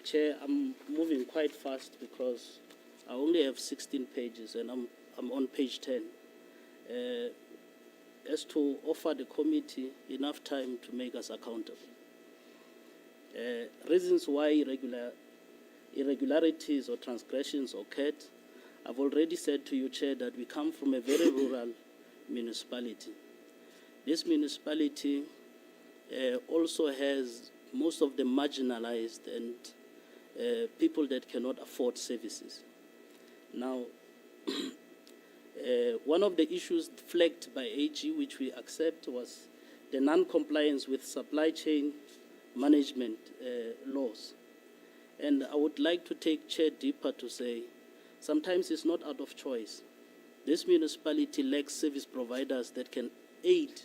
Chair, I'm moving quite fast because I only have 16 pages and I'm on page 10. As to offer the committee enough time to make us accountable. Reasons why irregularities or transgressions occurred, I've already said to you, Chair, that we come from a very rural municipality. This municipality also has most of the marginalized and people that cannot afford services. Now, one of the issues flagged by AG, which we accept, was the non-compliance with supply chain management laws. And I would like to take Chair deeper to say, sometimes it's not out of choice. This municipality lacks service providers that can aid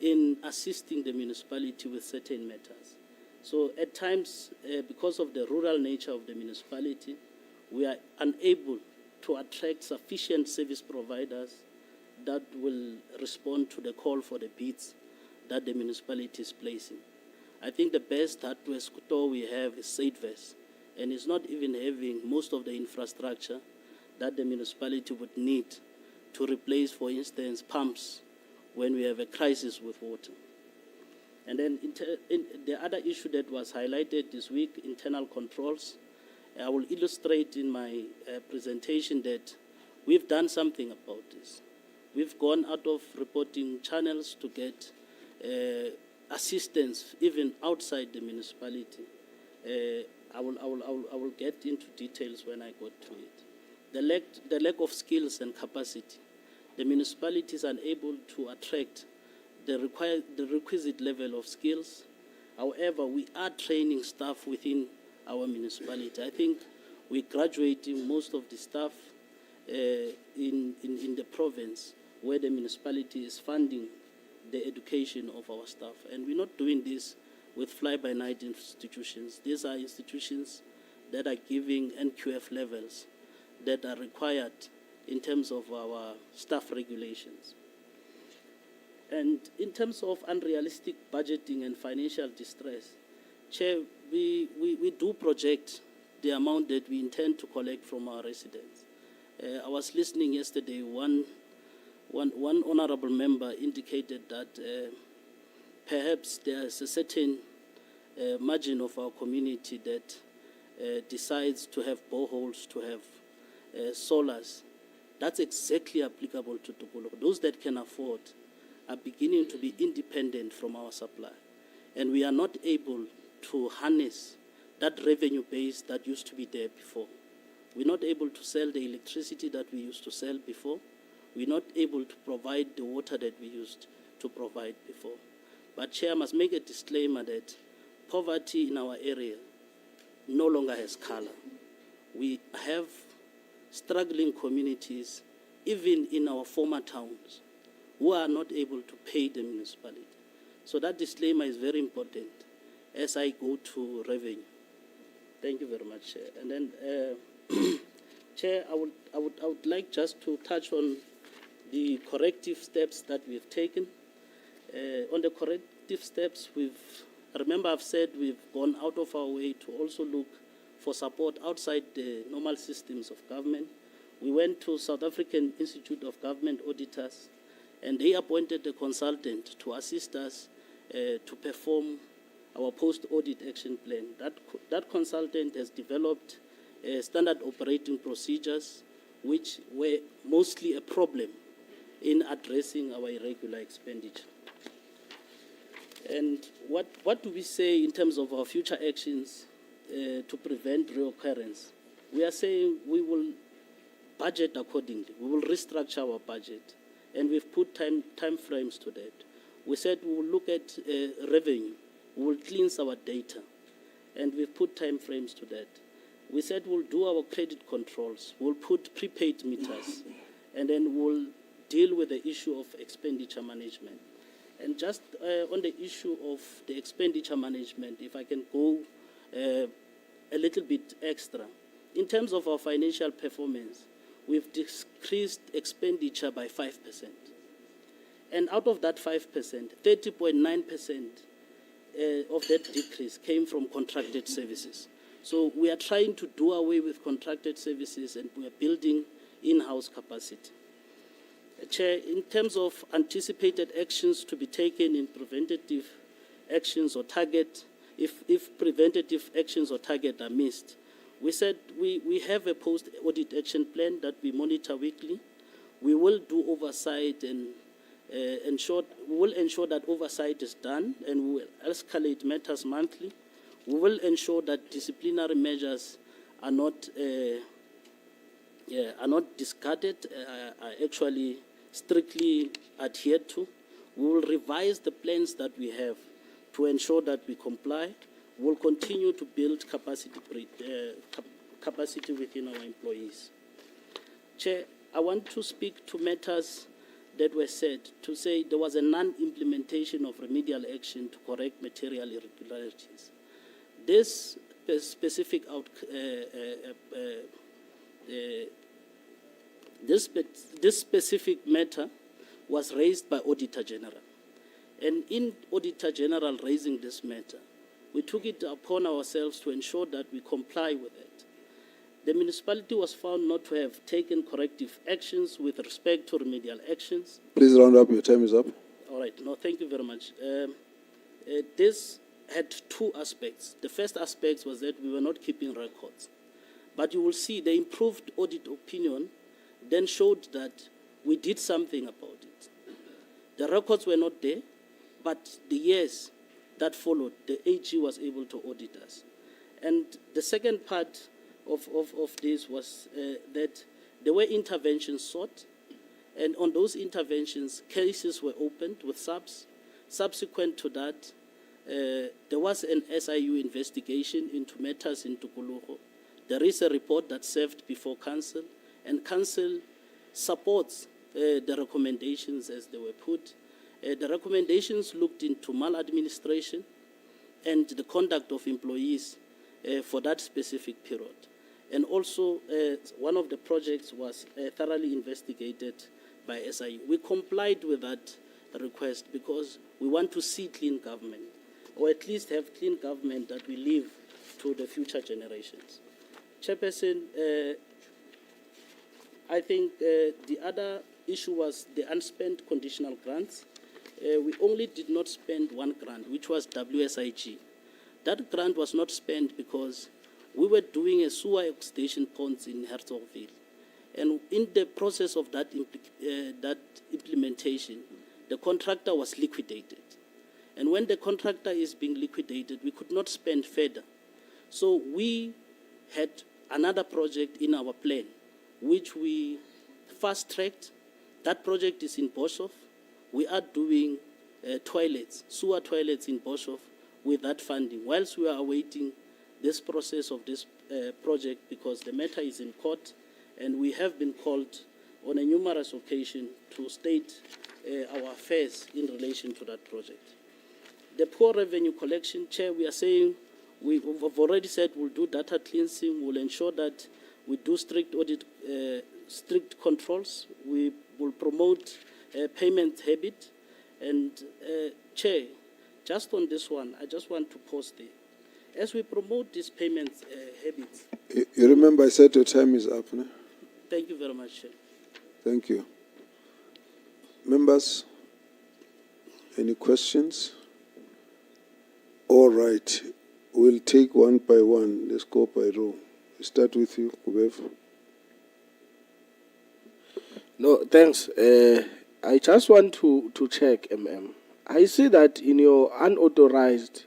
in assisting the municipality with certain matters. So at times, because of the rural nature of the municipality, we are unable to attract sufficient service providers that will respond to the call for the bids that the municipality is placing. I think the best hardware store we have is Saidves, and it's not even having most of the infrastructure that the municipality would need to replace, for instance, pumps when we have a crisis with water. And then the other issue that was highlighted this week, internal controls. I will illustrate in my presentation that we've done something about this. We've gone out of reporting channels to get assistance even outside the municipality. I will get into details when I go to it. The lack of skills and capacity. the municipality is unable to attract the requisite level of skills. However, we are training staff within our municipality. I think we're graduating most of the staff in the province where the municipality is funding the education of our staff. And we're not doing this with fly-by-night institutions. These are institutions that are giving NQF levels that are required in terms of our staff regulations. And in terms of unrealistic budgeting and financial distress, Chair, we do project the amount that we intend to collect from our residents. I was listening yesterday, one honorable member indicated that perhaps there's a certain margin of our community that decides to have boreholes, to have solars. That's exactly applicable to Tokolo. Those that can afford are beginning to be independent from our supply. And we are not able to harness that revenue base that used to be there before. We're not able to sell the electricity that we used to sell before. We're not able to provide the water that we used to provide before. But Chair, I must make a disclaimer that poverty in our area no longer has color. We have struggling communities, even in our former towns, who are not able to pay the municipality. So that disclaimer is very important as I go to revenue. Thank you very much, Chair. And then, Chair, I would like just to touch on the corrective steps that we've taken. On the corrective steps, remember I've said we've gone out of our way to also look for support outside the normal systems of government. We went to South African Institute of Government Auditors, and they appointed a consultant to assist us to perform our post-audit action plan. That consultant has developed standard operating procedures, which were mostly a problem in addressing our irregular expenditure. And what do we say in terms of our future actions to prevent reoccurrence? We are saying we will budget accordingly. We will restructure our budget, and we've put time frames to that. We said we will look at revenue. We will cleanse our data, and we've put time frames to that. We said we'll do our credit controls. We'll put prepaid meters, and then we'll deal with the issue of expenditure management. And just on the issue of the expenditure management, if I can go a little bit extra. In terms of our financial performance, we've decreased expenditure by 5%. And out of that 5%, 30.9% of that decrease came from contracted services. So we are trying to do away with contracted services, and we are building in-house capacity. Chair, in terms of anticipated actions to be taken in preventative actions or target, if preventative actions or target are missed, we said we have a post-audit action plan that we monitor weekly. We will do oversight and we will ensure that oversight is done, and we will escalate matters monthly. We will ensure that disciplinary measures are not discarded, are actually strictly adhered to. We will revise the plans that we have to ensure that we comply. We will continue to build capacity within our employees. Chair, I want to speak to matters that were said, to say there was a non-implementation of remedial action to correct material irregularities. This specific this specific matter was raised by Auditor General. And in Auditor General raising this matter, we took it upon ourselves to ensure that we comply with it. The municipality was found not to have taken corrective actions with respect to remedial actions. Please round up, your time is up. All right, no, thank you very much. This had two aspects. The first aspect was that we were not keeping records. But you will see the improved audit opinion then showed that we did something about it. The records were not there, but the years that followed, the AG was able to audit us. And the second part of this was that there were interventions sought, And on those interventions, cases were opened with subs. Subsequent to that, there was an SIU investigation into matters in Tukuluho. There is a report that served before council, and council supports the recommendations as they were put. The recommendations looked into maladministration and the conduct of employees for that specific period. And also, one of the projects was thoroughly investigated by SIU. We complied with that request because we want to see clean government, or at least have clean government that we leave to the future generations. Chairperson, I think the other issue was the unspent conditional grants. We only did not spend one grant, which was WSIG. That grant was not spent because we were doing a sewer oxidation ponds in Herzogoville. And in the process of that implementation, the contractor was liquidated. And when the contractor is being liquidated, we could not spend further. So we had another project in our plan, which we fast-tracked. That project is in Boshoff. We are doing toilets, sewer toilets in Boshoff with that funding, whilst we are awaiting this process of this project, because the matter is in court, and we have been called on a numerous occasion to state our affairs in relation to that project. The poor revenue collection, Chair, we are saying, we've already said we'll do data cleansing, we'll ensure that we do strict audit, strict controls, we will promote payment habit, and Chair, just on this one, I just want to pause there. As we promote these payment habits. You remember I said your time is up, no? Thank you very much, Chair. Thank you. Members, any questions? All right. We'll take one by one. Let's go by row. We start with you, Kubev. No, thanks. I just want to check, I see that in your unauthorized,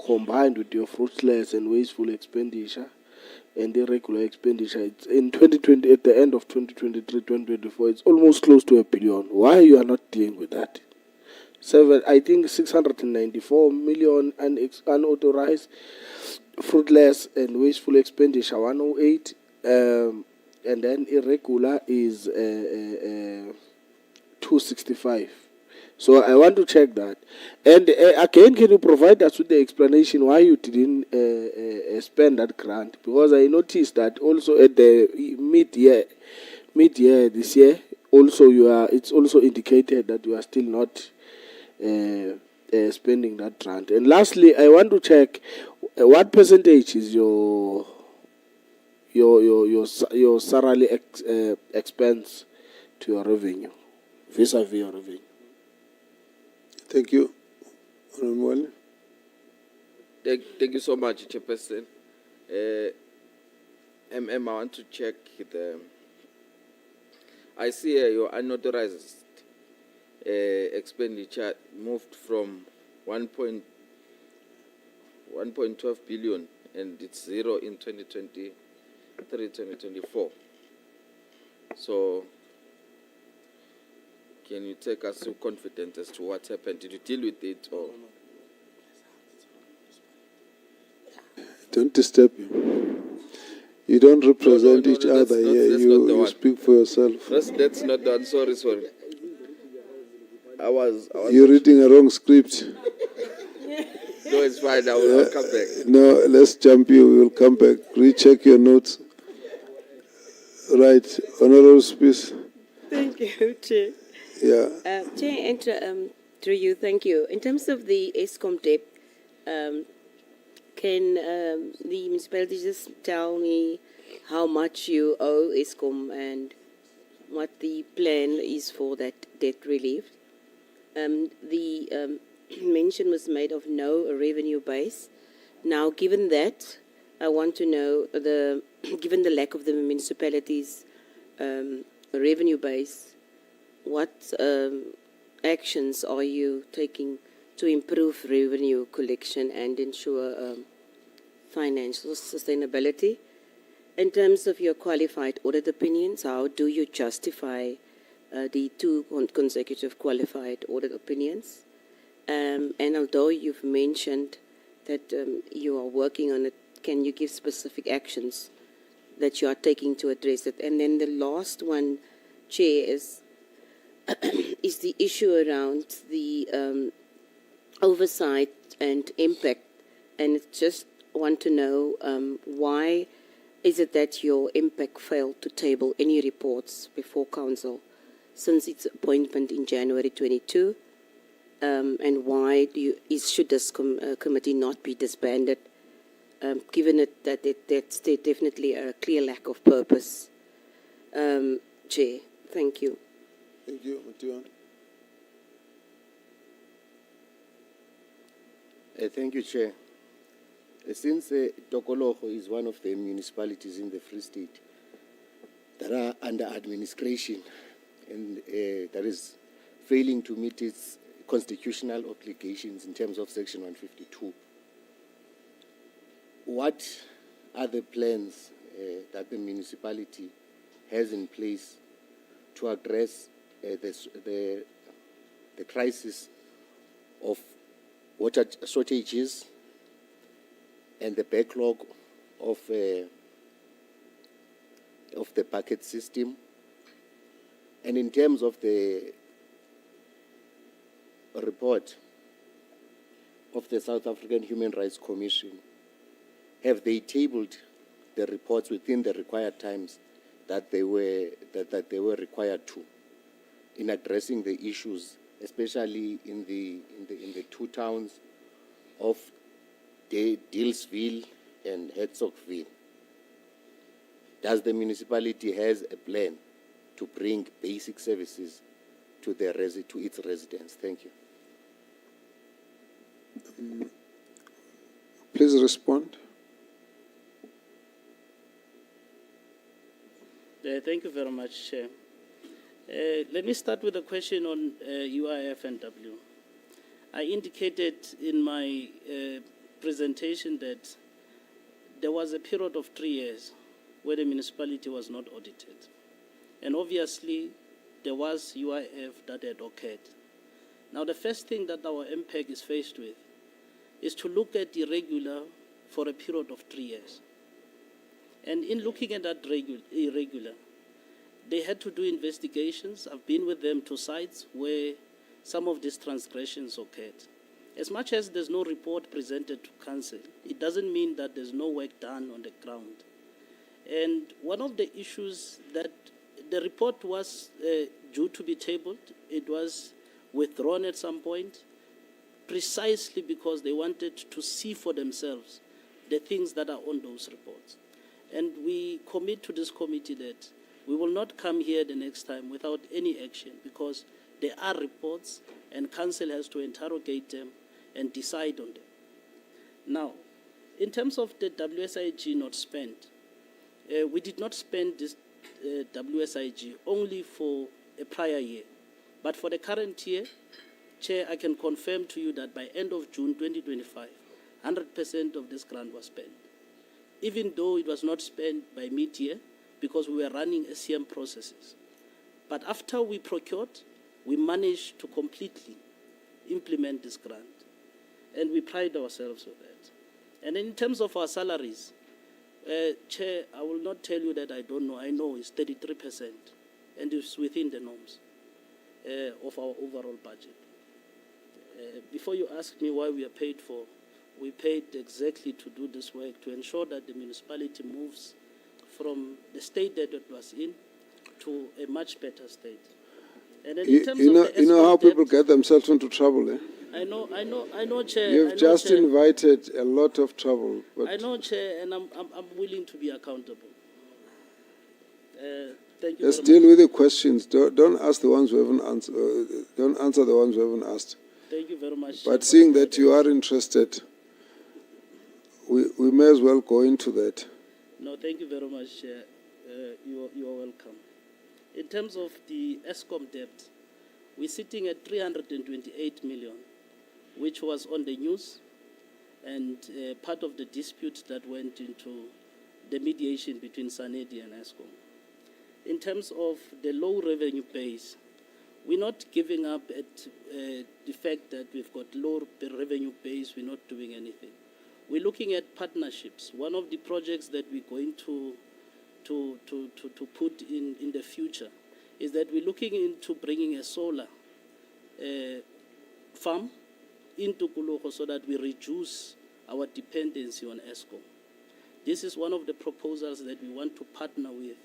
combined with your fruitless and wasteful expenditure and irregular expenditure, it's in 2020, at the end of 2023, 2024, it's almost close to $1 billion. Why you are not dealing with that? I think 694 million unauthorized, fruitless and wasteful expenditure 108, and then irregular is 265. So I want to check that. And again, can you provide us with the explanation why you didn't spend that grant? Because I noticed that also at the mid-year this year, also it's also indicated that you are still not spending that grant. And lastly, I want to check what percentage is your salary expense to your revenue, vis-a-vis your revenue. Thank you. Honorable. Thank you so much, Chairperson. I want to check I see your unauthorized expenditure moved from 1.12 billion, and it's zero in 2023-2024. So, can you take us so confident as to what happened? Did you deal with it or? Don't disturb you. You don't represent each other here. You speak for yourself. That's not the one. Sorry. I was You're reading a wrong script. No, it's fine. I'll come back. No, let's jump you. We'll come back. Recheck your notes. Right. Honorable Speaker. Thank you, Chair. Yeah. Chair, through you, thank you. In terms of the ESCOM debt, can the municipality just tell me how much you owe ESCOM and what the plan is for that debt relief? The mention was made of no revenue base. Now, given that, I want to know, given the lack of the municipality's revenue base, what actions are you taking to improve revenue collection and ensure financial sustainability? In terms of your qualified audit opinions, how do you justify the two consecutive qualified audit opinions. And although you've mentioned that you are working on it, can you give specific actions that you are taking to address it? And then the last one, Chair, is the issue around the oversight and impact. And I just want to know why is it that your impact failed to table any reports before Council since its appointment in January 22? And why should this committee not be disbanded, given that that's definitely a clear lack of purpose? Chair, thank you. Thank you, Matiwan. Thank you, Chair. Since Tokoloho is one of the municipalities in the Free State that are under administration and that is failing to meet its constitutional obligations in terms of Section 152, what are the plans that the municipality has in place to address the crisis of water shortages and the backlog of the bucket system? And in terms of the report of the South African Human Rights Commission, have they tabled the reports within the required times that they were required to in addressing the issues, especially in the two towns of Dealsville and Herzogsville? Does the municipality has a plan to bring basic services to its residents? Thank you. Please respond. Thank you very much, Chair. Let me start with a question on UIF and W. I indicated in my presentation that there was a period of 3 years where the municipality was not audited. And obviously, there was UIF that had occurred. Now, the first thing that our MPEG is faced with is to look at irregular for a period of 3 years. And in looking at that irregular, they had to do investigations. I've been with them to sites where some of these transgressions occurred. As much as there's no report presented to Council, it doesn't mean that there's no work done on the ground. And one of the issues that the report was due to be tabled, it was withdrawn at some point, precisely because they wanted to see for themselves the things that are on those reports. And we commit to this committee that we will not come here the next time without any action, because there are reports and Council has to interrogate them and decide on them. Now, in terms of the WSIG not spent, we did not spend this WSIG only for a prior year. But for the current year, Chair, I can confirm to you that by end of June 2025, 100% of this grant was spent, even though it was not spent by mid-year because we were running SCM processes. But after we procured, we managed to completely implement this grant. And we pride ourselves with that. And in terms of our salaries, Chair, I will not tell you that I don't know. I know it's 33%, and it's within the norms of our overall budget. Before you ask me why we are paid for, we paid exactly to do this work, to ensure that the municipality moves from the state that it was in to a much better state. And then in terms of the you know how debt, people get themselves into trouble, eh? I know, Chair. You've just invited a lot of trouble. But I know, Chair, and I'm willing to be accountable. Thank you. let's deal with the questions. Don't ask the ones who haven't answered. Don't answer the ones who haven't asked. Thank you very much. But seeing that you are interested, we may as well go into that. No, thank you very much, Chair. You are welcome. In terms of the ESCOM debt, we're sitting at 328 million, which was on the news and part of the dispute that went into the mediation between Sanedi and ESCOM. in terms of the low revenue base, we're not giving up at the fact that we've got low revenue base, we're not doing anything. We're looking at partnerships. One of the projects that we're going to put in the future is that we're looking into bringing a solar farm into Kulugo so that we reduce our dependency on Eskom. This is one of the proposals that we want to partner with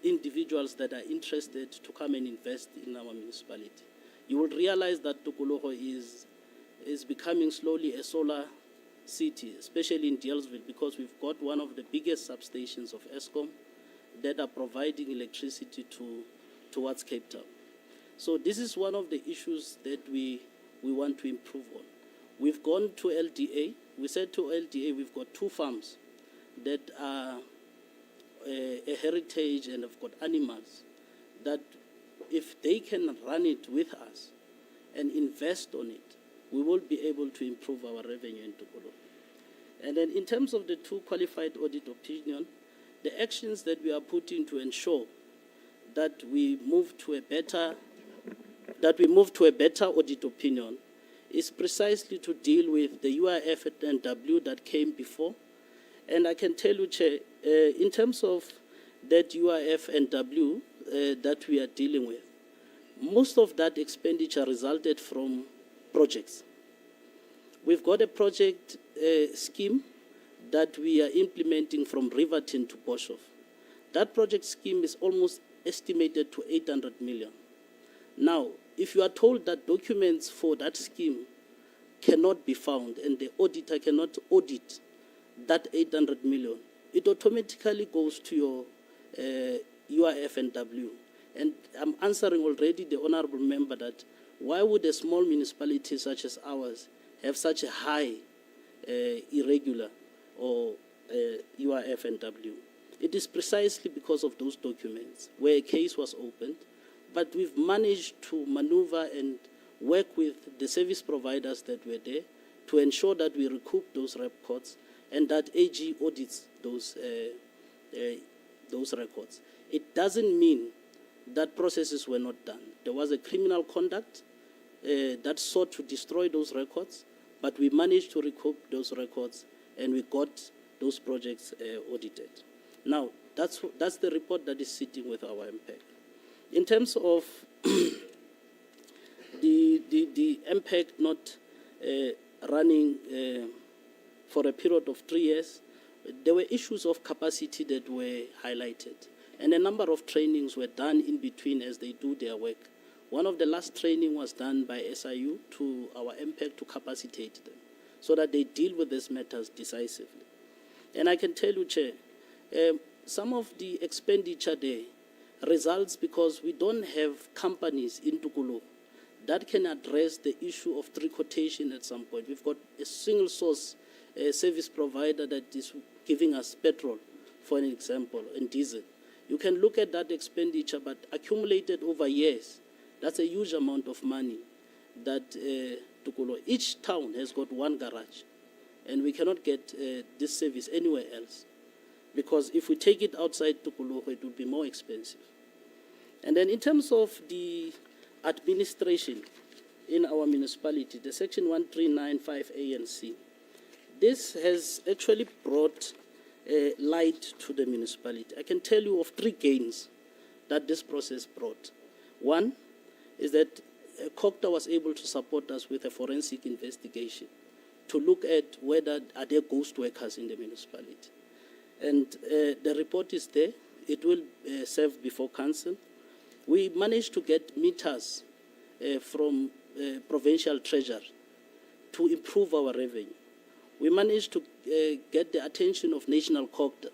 individuals that are interested to come and invest in our municipality. You will realize that Tukulugo is becoming slowly a solar city, especially in Dealsville, because we've got one of the biggest substations of Eskom that are providing electricity towards Cape Town. So this is one of the issues that we want to improve on. We've gone to LDA. We said to LDA we've got 2 farms that are a heritage and have got animals that if they can run it with us and invest on it, we will be able to improve our revenue in Tukulu. And then in terms of the 2 qualified audit opinion, the actions that we are putting to ensure that we move to a better audit opinion is precisely to deal with the UIF and W that came before. And I can tell you, Chair, in terms of that UIF and W that we are dealing with, most of that expenditure resulted from projects. We've got a project scheme that we are implementing from Riverton to Boshoff. That project scheme is almost estimated to 800 million. Now, if you are told that documents for that scheme cannot be found and the auditor cannot audit that 800 million, it automatically goes to your UIF and W. And I'm answering already the honorable member that why would a small municipality such as ours have such a high irregular or UIF and W? It is precisely because of those documents where a case was opened, but we've managed to maneuver and work with the service providers that were there to ensure that we recoup those records and that AG audits those records. It doesn't mean that processes were not done. There was a criminal conduct that sought to destroy those records, but we managed to recoup those records and we got those projects audited. Now, that's the report that is sitting with our impact. In terms of the impact not running for a period of 3 years, there were issues of capacity that were highlighted. And a number of trainings were done in between as they do their work. One of the last training was done by SIU to our impact to capacitate them so that they deal with these matters decisively. And I can tell you, Chair, some of the expenditure there results because we don't have companies in Tukulu that can address the issue of tricotation at some point. We've got a single source service provider that is giving us petrol, for an example, and diesel. You can look at that expenditure, but accumulated over years, that's a huge amount of money that Tukulu. Each town has got 1 garage, and we cannot get this service anywhere else. Because if we take it outside Tukulu, it would be more expensive. And then in terms of the administration in our municipality, the section 1395A and C, this has actually brought light to the municipality. I can tell you of 3 gains that this process brought. One is that Cogta was able to support us with a forensic investigation to look at whether are there ghost workers in the municipality. And the report is there. It will serve before council. We managed to get meters from Provincial Treasury to improve our revenue. We managed to get the attention of National Cogta,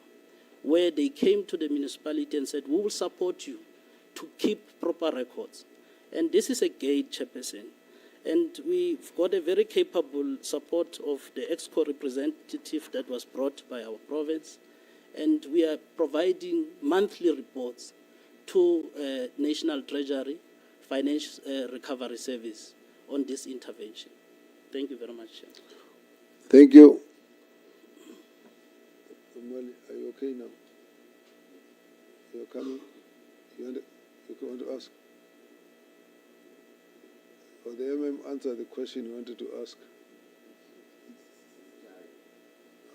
where they came to the municipality and said, we will support you to keep proper records. And this is a gate, Chairperson. And we've got a very capable support of the EXCO representative that was brought by our province. And we are providing monthly reports to National Treasury Financial Recovery Service on this intervention. Thank you very much, Chair. Thank you. Are you okay now? You're coming. You want to ask? Or the MM answer the question you wanted to ask?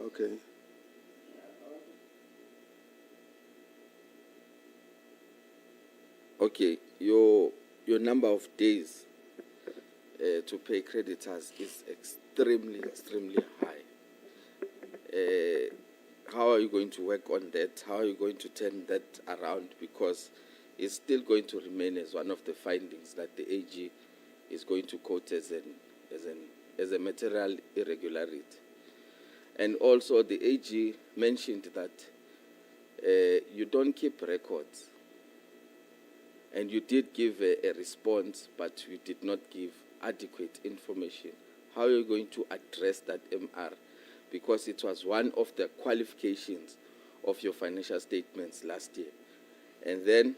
Okay. Okay, your number of days to pay creditors is extremely high. How are you going to work on that? How are you going to turn that around? Because it's still going to remain as one of the findings that the AG is going to quote as a material irregularity. And also the AG mentioned that you don't keep records. And you did give a response, but you did not give adequate information. How are you going to address that MR? Because it was one of the qualifications of your financial statements last year. And then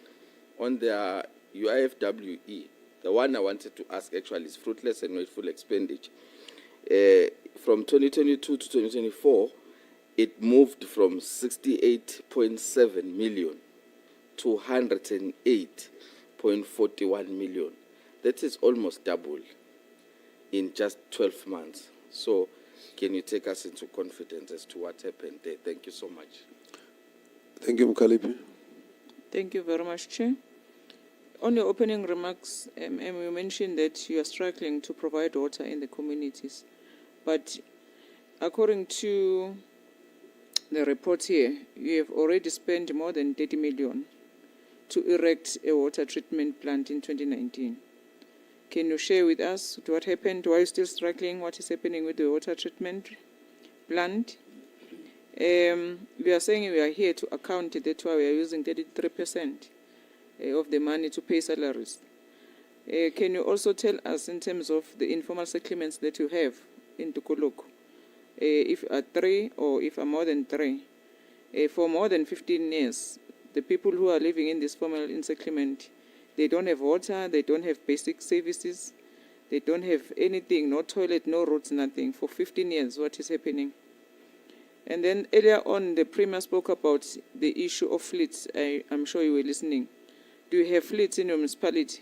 on the UIFWE, the one I wanted to ask actually is fruitless and wasteful expenditure. From 2022 to 2024, it moved from 68.7 million to 108.41 million. That is almost double in just 12 months. So can you take us into confidence as to what happened there? Thank you so much. Thank you, Mkalipi. Thank you very much, Chair. On your opening remarks, you mentioned that you are struggling to provide water in the communities. But according to the report here, you have already spent more than 30 million to erect a water treatment plant in 2019. Can you share with us what happened? Why are you still struggling? What is happening with the water treatment plant? We are saying we are here to account that's why we are using 33% of the money to pay salaries. Can you also tell us in terms of the informal settlements that you have in Tukuluk, if are 3 or if are more than 3? For more than 15 years, the people who are living in this formal settlement, they don't have water, they don't have basic services, they don't have anything, no toilet, no roads, nothing. For 15 years, what is happening? And then earlier on, the Premier spoke about the issue of fleets. I'm sure you were listening. Do you have fleets in your municipality?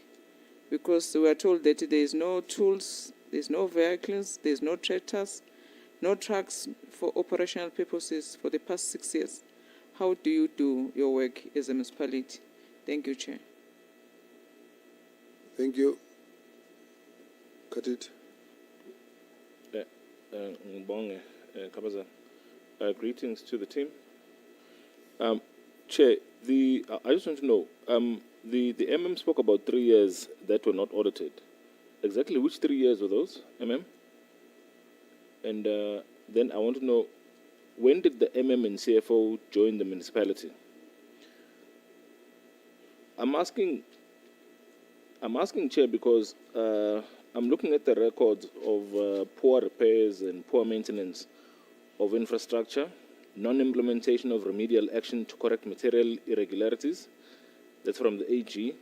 Because we are told that there is no tools, there's no vehicles, there's no tractors, no trucks for operational purposes for the past 6 years. How do you do your work as a municipality? Thank you, Chair. Thank you. Katit. Greetings to the team. Chair, I just want to know, the MM spoke about 3 years that were not audited. Exactly which 3 years were those, MM? And then I want to know, when did the MM and CFO join the municipality? I'm asking, Chair, because I'm looking at the records of poor repairs and poor maintenance of infrastructure, non-implementation of remedial action to correct material irregularities. That's from the AG.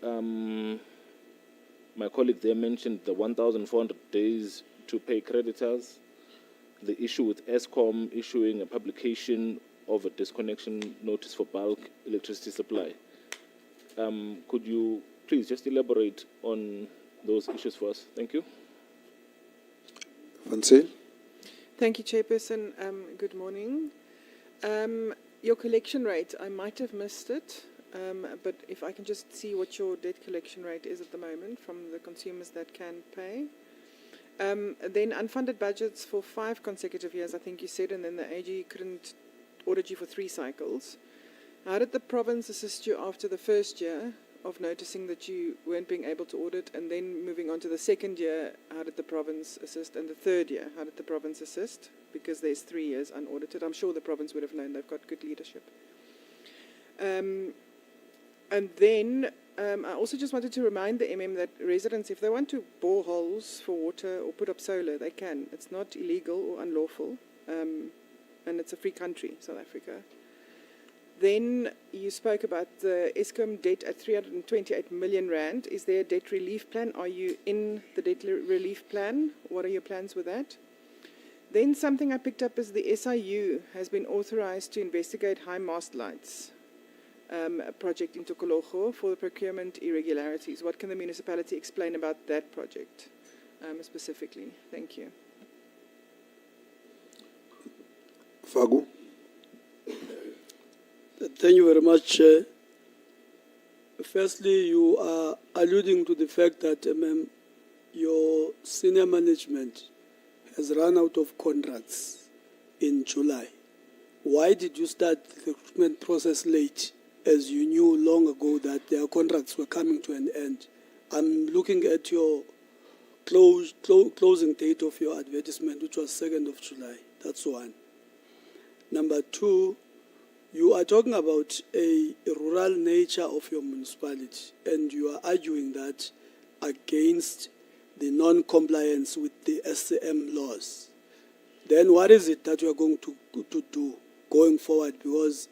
My colleague there mentioned the 1,400 days to pay creditors, the issue with ESCOM issuing a publication of a disconnection notice for bulk electricity supply. Could you please just elaborate on those issues for us? Thank you. Vansel. Thank you, Chairperson. Good morning. Your collection rate, I might have missed it, but if I can just see what your debt collection rate is at the moment from the consumers that can pay. Then unfunded budgets for 5 consecutive years, I think you said, and then the AG couldn't audit you for 3 cycles. How did the province assist you after the first year of noticing that you weren't being able to audit, and then moving on to the second year, how did the province assist, and the third year, how did the province assist? Because there's 3 years unaudited. I'm sure the province would have known, they've got good leadership. And then I also just wanted to remind the MM that residents, if they want to bore holes for water or put up solar, they can. It's not illegal or unlawful, and it's a free country, South Africa. Then you spoke about the ESCOM debt at 328 million rand. Is there a debt relief plan? Are you in the debt relief plan? What are your plans with that? Then something I picked up is the SIU has been authorized to investigate high mast lights project in Tokologo for the procurement irregularities. What can the municipality explain about that project specifically? Thank you. Fagu. Thank you very much, Chair. Firstly, you are alluding to the fact that your senior management has run out of contracts in July. Why did you start the recruitment process late, as you knew long ago that their contracts were coming to an end? I'm looking at your closing date of your advertisement, which was 2nd of July. That's one. Number two, you are talking about a rural nature of your municipality, and you are arguing that against the non-compliance with the SCM laws. Then what is it that you are going to do going forward? Because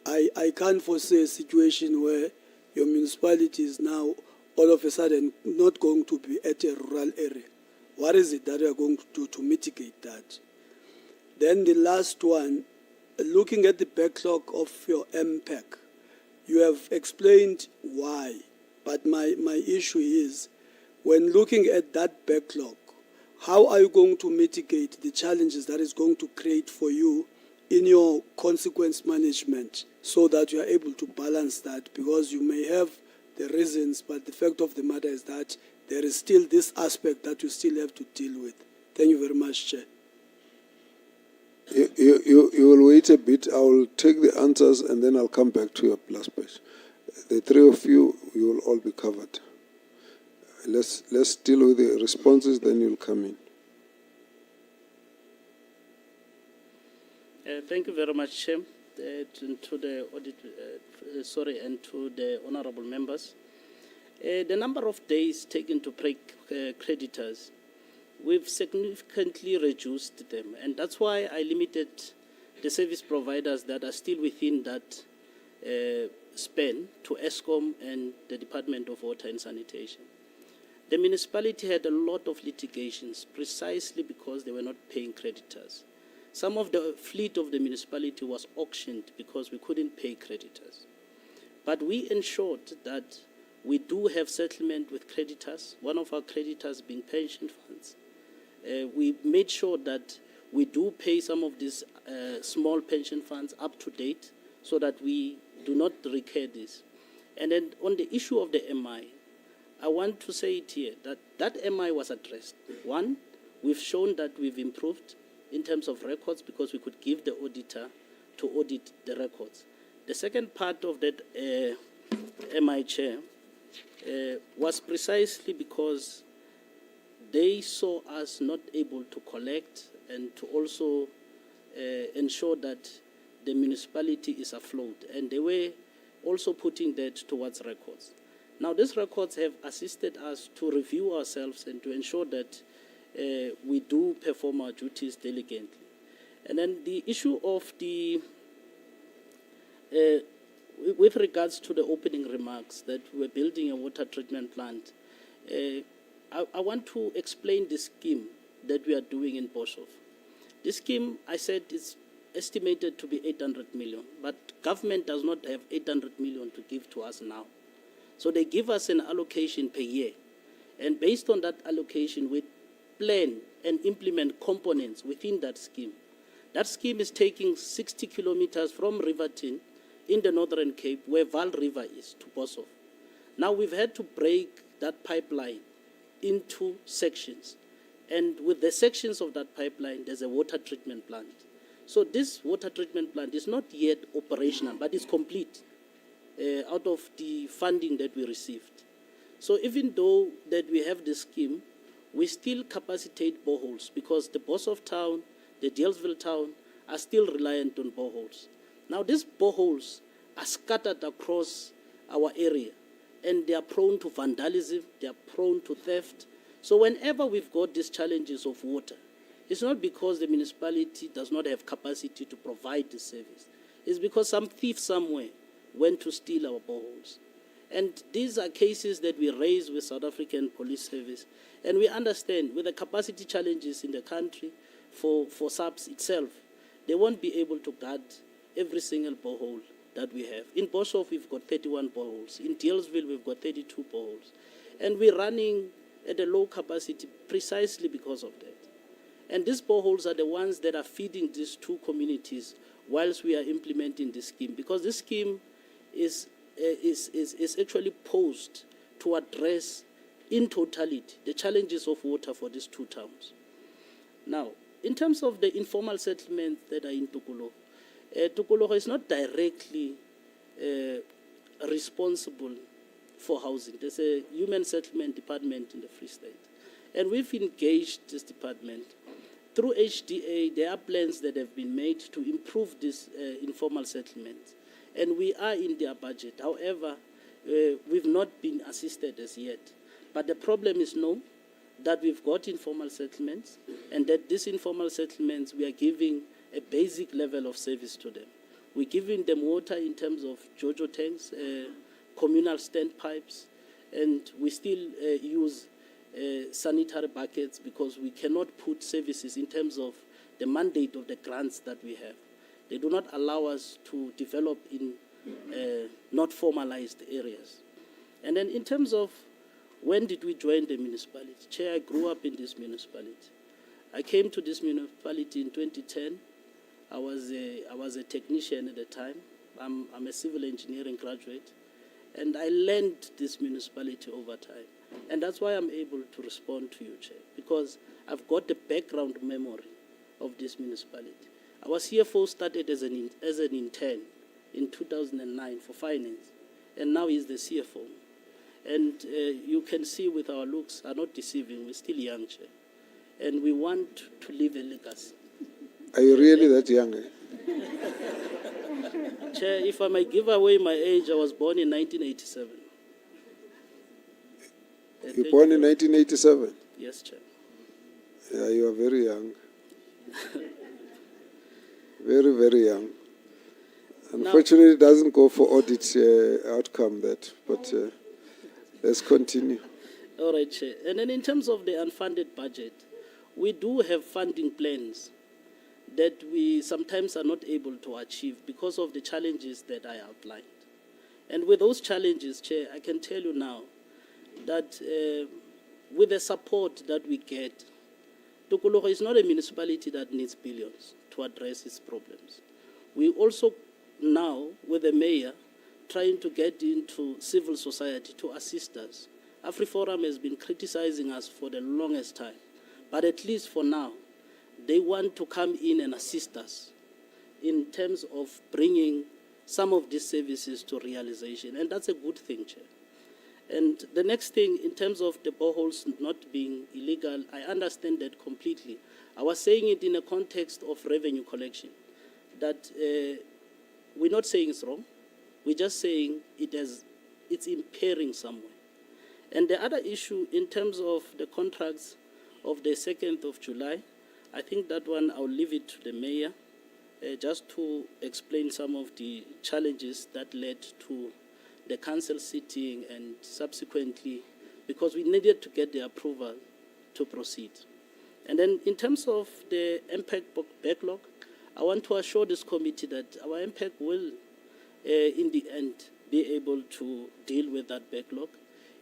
I can't foresee a situation where your municipality is now all of a sudden not going to be at a rural area. What is it that you are going to do to mitigate that? Then the last one, looking at the backlog of your MPEC, you have explained why, but my issue is, when looking at that backlog, how are you going to mitigate the challenges that is going to create for you in your consequence management so that you are able to balance that? Because you may have the reasons, but the fact of the matter is that there is still this aspect that you still have to deal with. Thank you very much, Chair. You will wait a bit. I will take the answers and then I'll come back to your last page. The three of you will all be covered. Let's deal with the responses, then you'll come in. Thank you very much, Chair, to the audit, and to the honourable members. The number of days taken to pay creditors, we've significantly reduced them, and that's why I limited the service providers that are still within that span to ESCOM and the Department of Water and Sanitation. The municipality had a lot of litigations precisely because they were not paying creditors. Some of the fleet of the municipality was auctioned because we couldn't pay creditors. But we ensured that we do have settlement with creditors, one of our creditors being pension funds. We made sure that we do pay some of these small pension funds up to date so that we do not recur this. And then on the issue of the MI, I want to say it here that that MI was addressed. One, we've shown that we've improved in terms of records because we could give the auditor to audit the records. The second part of that MI, Chair, was precisely because they saw us not able to collect and to also ensure that the municipality is afloat. And they were also putting that towards records. Now, these records have assisted us to review ourselves and to ensure that we do perform our duties diligently. And then the issue of the, with regards to the opening remarks that we're building a water treatment plant, I want to explain the scheme that we are doing in Boshoff. This scheme, I said, is estimated to be 800 million, but government does not have 800 million to give to us now. So they give us an allocation per year. And based on that allocation, we plan and implement components within that scheme. That scheme is taking 60 kilometers from Riverton in the Northern Cape, where Val River is, to Boshoff. Now we've had to break that pipeline into sections. And with the sections of that pipeline, there's a water treatment plant. So this water treatment plant is not yet operational, but it's complete out of the funding that we received. So even though that we have this scheme, we still capacitate boreholes because the Boshoff town, the Dealsville town are still reliant on boreholes. Now these boreholes are scattered across our area and they are prone to vandalism, they are prone to theft. So whenever we've got these challenges of water, it's not because the municipality does not have capacity to provide the service. It's because some thief somewhere went to steal our boreholes. And these are cases that we raise with South African Police Service. And we understand with the capacity challenges in the country for SAPS itself, they won't be able to guard every single borehole that we have. In Boshoff, we've got 31 boreholes. In Dealsville, we've got 32 boreholes. And we're running at a low capacity precisely because of that. And these boreholes are the ones that are feeding these two communities whilst we are implementing this scheme, because this scheme is actually posed to address in totality the challenges of water for these two towns. Now, in terms of the informal settlements that are in Tukolo, Tukolo is not directly responsible for housing. There's a human settlement department in the Free State. And we've engaged this department. Through HDA, there are plans that have been made to improve this informal settlement. And we are in their budget. However, we've not been assisted as yet. But the problem is that we've got informal settlements, and that these informal settlements, we are giving a basic level of service to them. We're giving them water in terms of JoJo tanks, communal standpipes, and we still use sanitary buckets because we cannot put services in terms of the mandate of the grants that we have. They do not allow us to develop in not formalized areas. And then in terms of when did we join the municipality? Chair, I grew up in this municipality. I came to this municipality in 2010. I was a technician at the time. I'm a civil engineering graduate. And I learned this municipality over time. And that's why I'm able to respond to you, Chair, because I've got the background memory of this municipality. Our CFO started as an intern in 2009 for finance, and now he's the CFO. And you can see with our looks are not deceiving. We're still young, Chair, and we want to leave a legacy. Are you really that young? Chair, if I might give away my age, I was born in 1987. You were born in 1987? Yes, Chair. Yeah, you are very young. Very, very young. Unfortunately, it doesn't go for audit outcome that, but let's continue. All right, Chair. And then in terms of the unfunded budget, we do have funding plans that we sometimes are not able to achieve because of the challenges that I outlined. And with those challenges, Chair, I can tell you now that with the support that we get, Tukulugo is not a municipality that needs billions to address its problems. We also now, with the mayor, trying to get into civil society to assist us. AfriForum has been criticizing us for the longest time, but at least for now, they want to come in and assist us in terms of bringing some of these services to realization, and that's a good thing, Chair. And the next thing, in terms of the boreholes not being illegal, I understand that completely. I was saying it in a context of revenue collection, that we're not saying it's wrong. We're just saying it's impairing somewhere. And the other issue, in terms of the contracts of the 2nd of July, I think that one I'll leave it to the mayor just to explain some of the challenges that led to the council sitting and subsequently, because we needed to get the approval to proceed. And then in terms of the MPEC backlog, I want to assure this committee that our MPEC will, in the end, be able to deal with that backlog.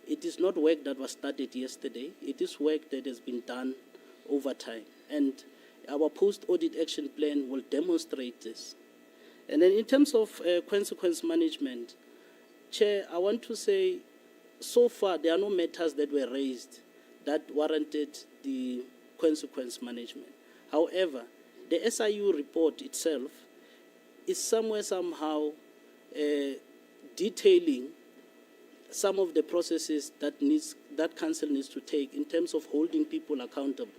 It is not work that was started yesterday. It is work that has been done over time. And our post-audit action plan will demonstrate this. And then in terms of consequence management, Chair, I want to say, so far there are no matters that were raised that warranted the consequence management. However, the SIU report itself is somehow detailing some of the processes that council needs to take in terms of holding people accountable,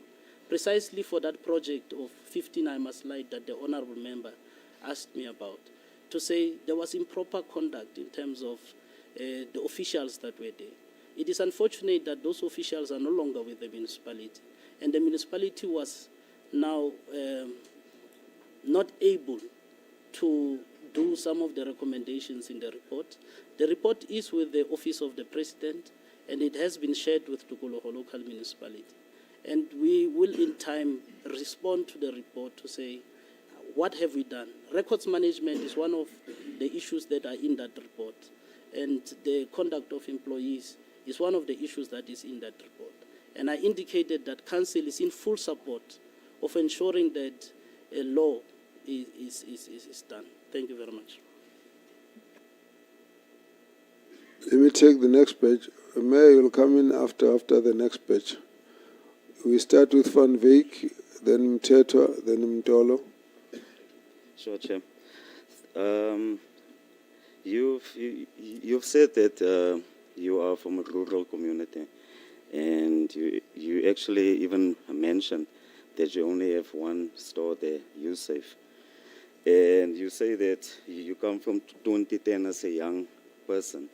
precisely for that project of 15 I must lie that the honorable member asked me about, to say there was improper conduct in terms of the officials that were there. It is unfortunate that those officials are no longer with the municipality, and the municipality was now not able to do some of the recommendations in the report. The report is with the Office of the President, and it has been shared with Tukulugo local municipality. And we will in time respond to the report to say what have we done? Records management is one of the issues that are in that report, and the conduct of employees is one of the issues that is in that report. And I indicated that Council is in full support of ensuring that a law is done. Thank you very much. Let me take the next page. Mayor, you'll come in after the next page. We start with Van Veek, then Mteto, then Mtolo. Sure, Chair. You've said that you are from a rural community, and you actually even mentioned that you only have one store there, USAFE. And you say that you come from 2010 as a young person.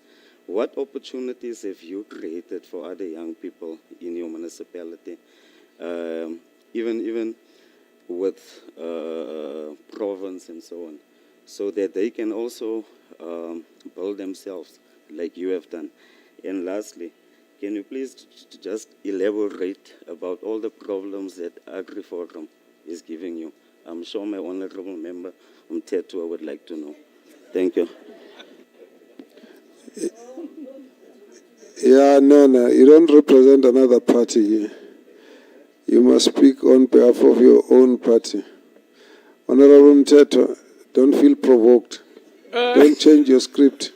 What opportunities have you created for other young people in your municipality, even with province and so on, so that they can also build themselves like you have done? And lastly, can you please just elaborate about all the problems that AgriForum is giving you? I'm sure my honorable member, Mteto, would like to know. Thank you. Yeah, no, you don't represent another party here. You must speak on behalf of your own party. Honorable Mteto, don't feel provoked. Don't change your script.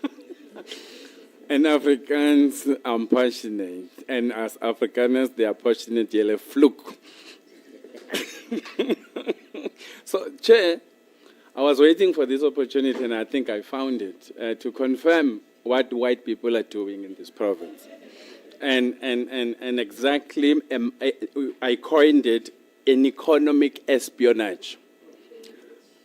And Africans are passionate, and as Afrikaners, they are passionate, yellow fluke. So, Chair, I was waiting for this opportunity, and I think I found it, to confirm what white people are doing in this province. And exactly, I coined it an economic espionage.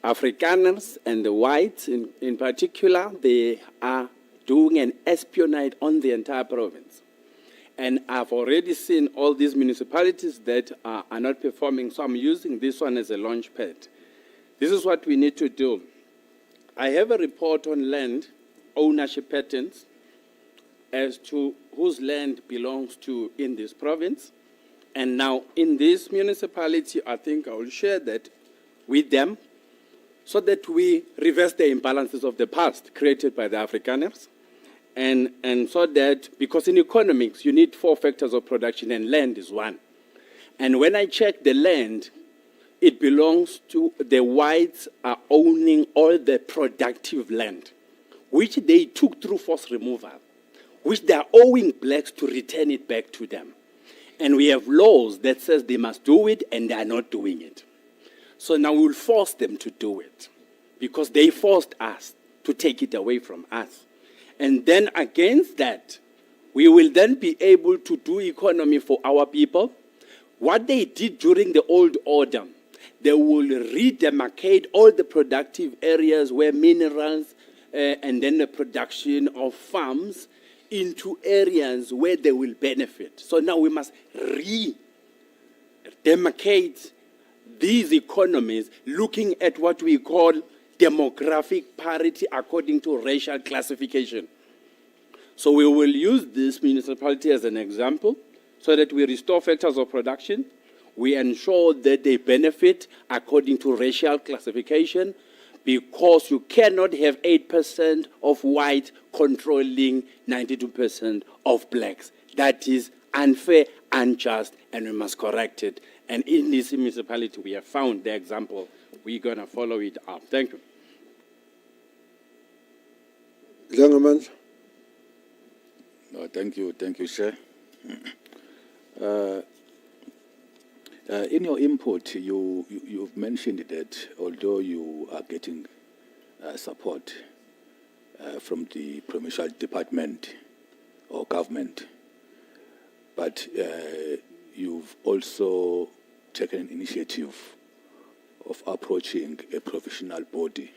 Afrikaners and the whites in particular, they are doing an espionage on the entire province. And I've already seen all these municipalities that are not performing, so I'm using this one as a launch pad. This is what we need to do. I have a report on land ownership patterns as to whose land belongs to in this province. And now in this municipality, I think I will share that with them so that we reverse the imbalances of the past created by the Afrikaners. And so that, because in economics, you need 4 factors of production and land is one. And when I check the land, it belongs to the whites are owning all the productive land, which they took through forced removal, which they are owing blacks to return it back to them. And we have laws that says they must do it, and they are not doing it. So now we'll force them to do it, because they forced us to take it away from us. And then against that, we will then be able to do economy for our people. What they did during the old order, they will redemarcate all the productive areas where minerals and then the production of farms into areas where they will benefit. So now we must redemarcate these economies looking at what we call demographic parity according to racial classification. So we will use this municipality as an example so that we restore factors of production. We ensure that they benefit according to racial classification, because you cannot have 8% of white controlling 92% of blacks. That is unfair, unjust, and we must correct it. And in this municipality, we have found the example. We're going to follow it up. Thank you. Gentlemen. No, thank you, Chair. In your input, you've mentioned that although you are getting support from the Provincial Department or government, but you've also taken an initiative of approaching a provincial body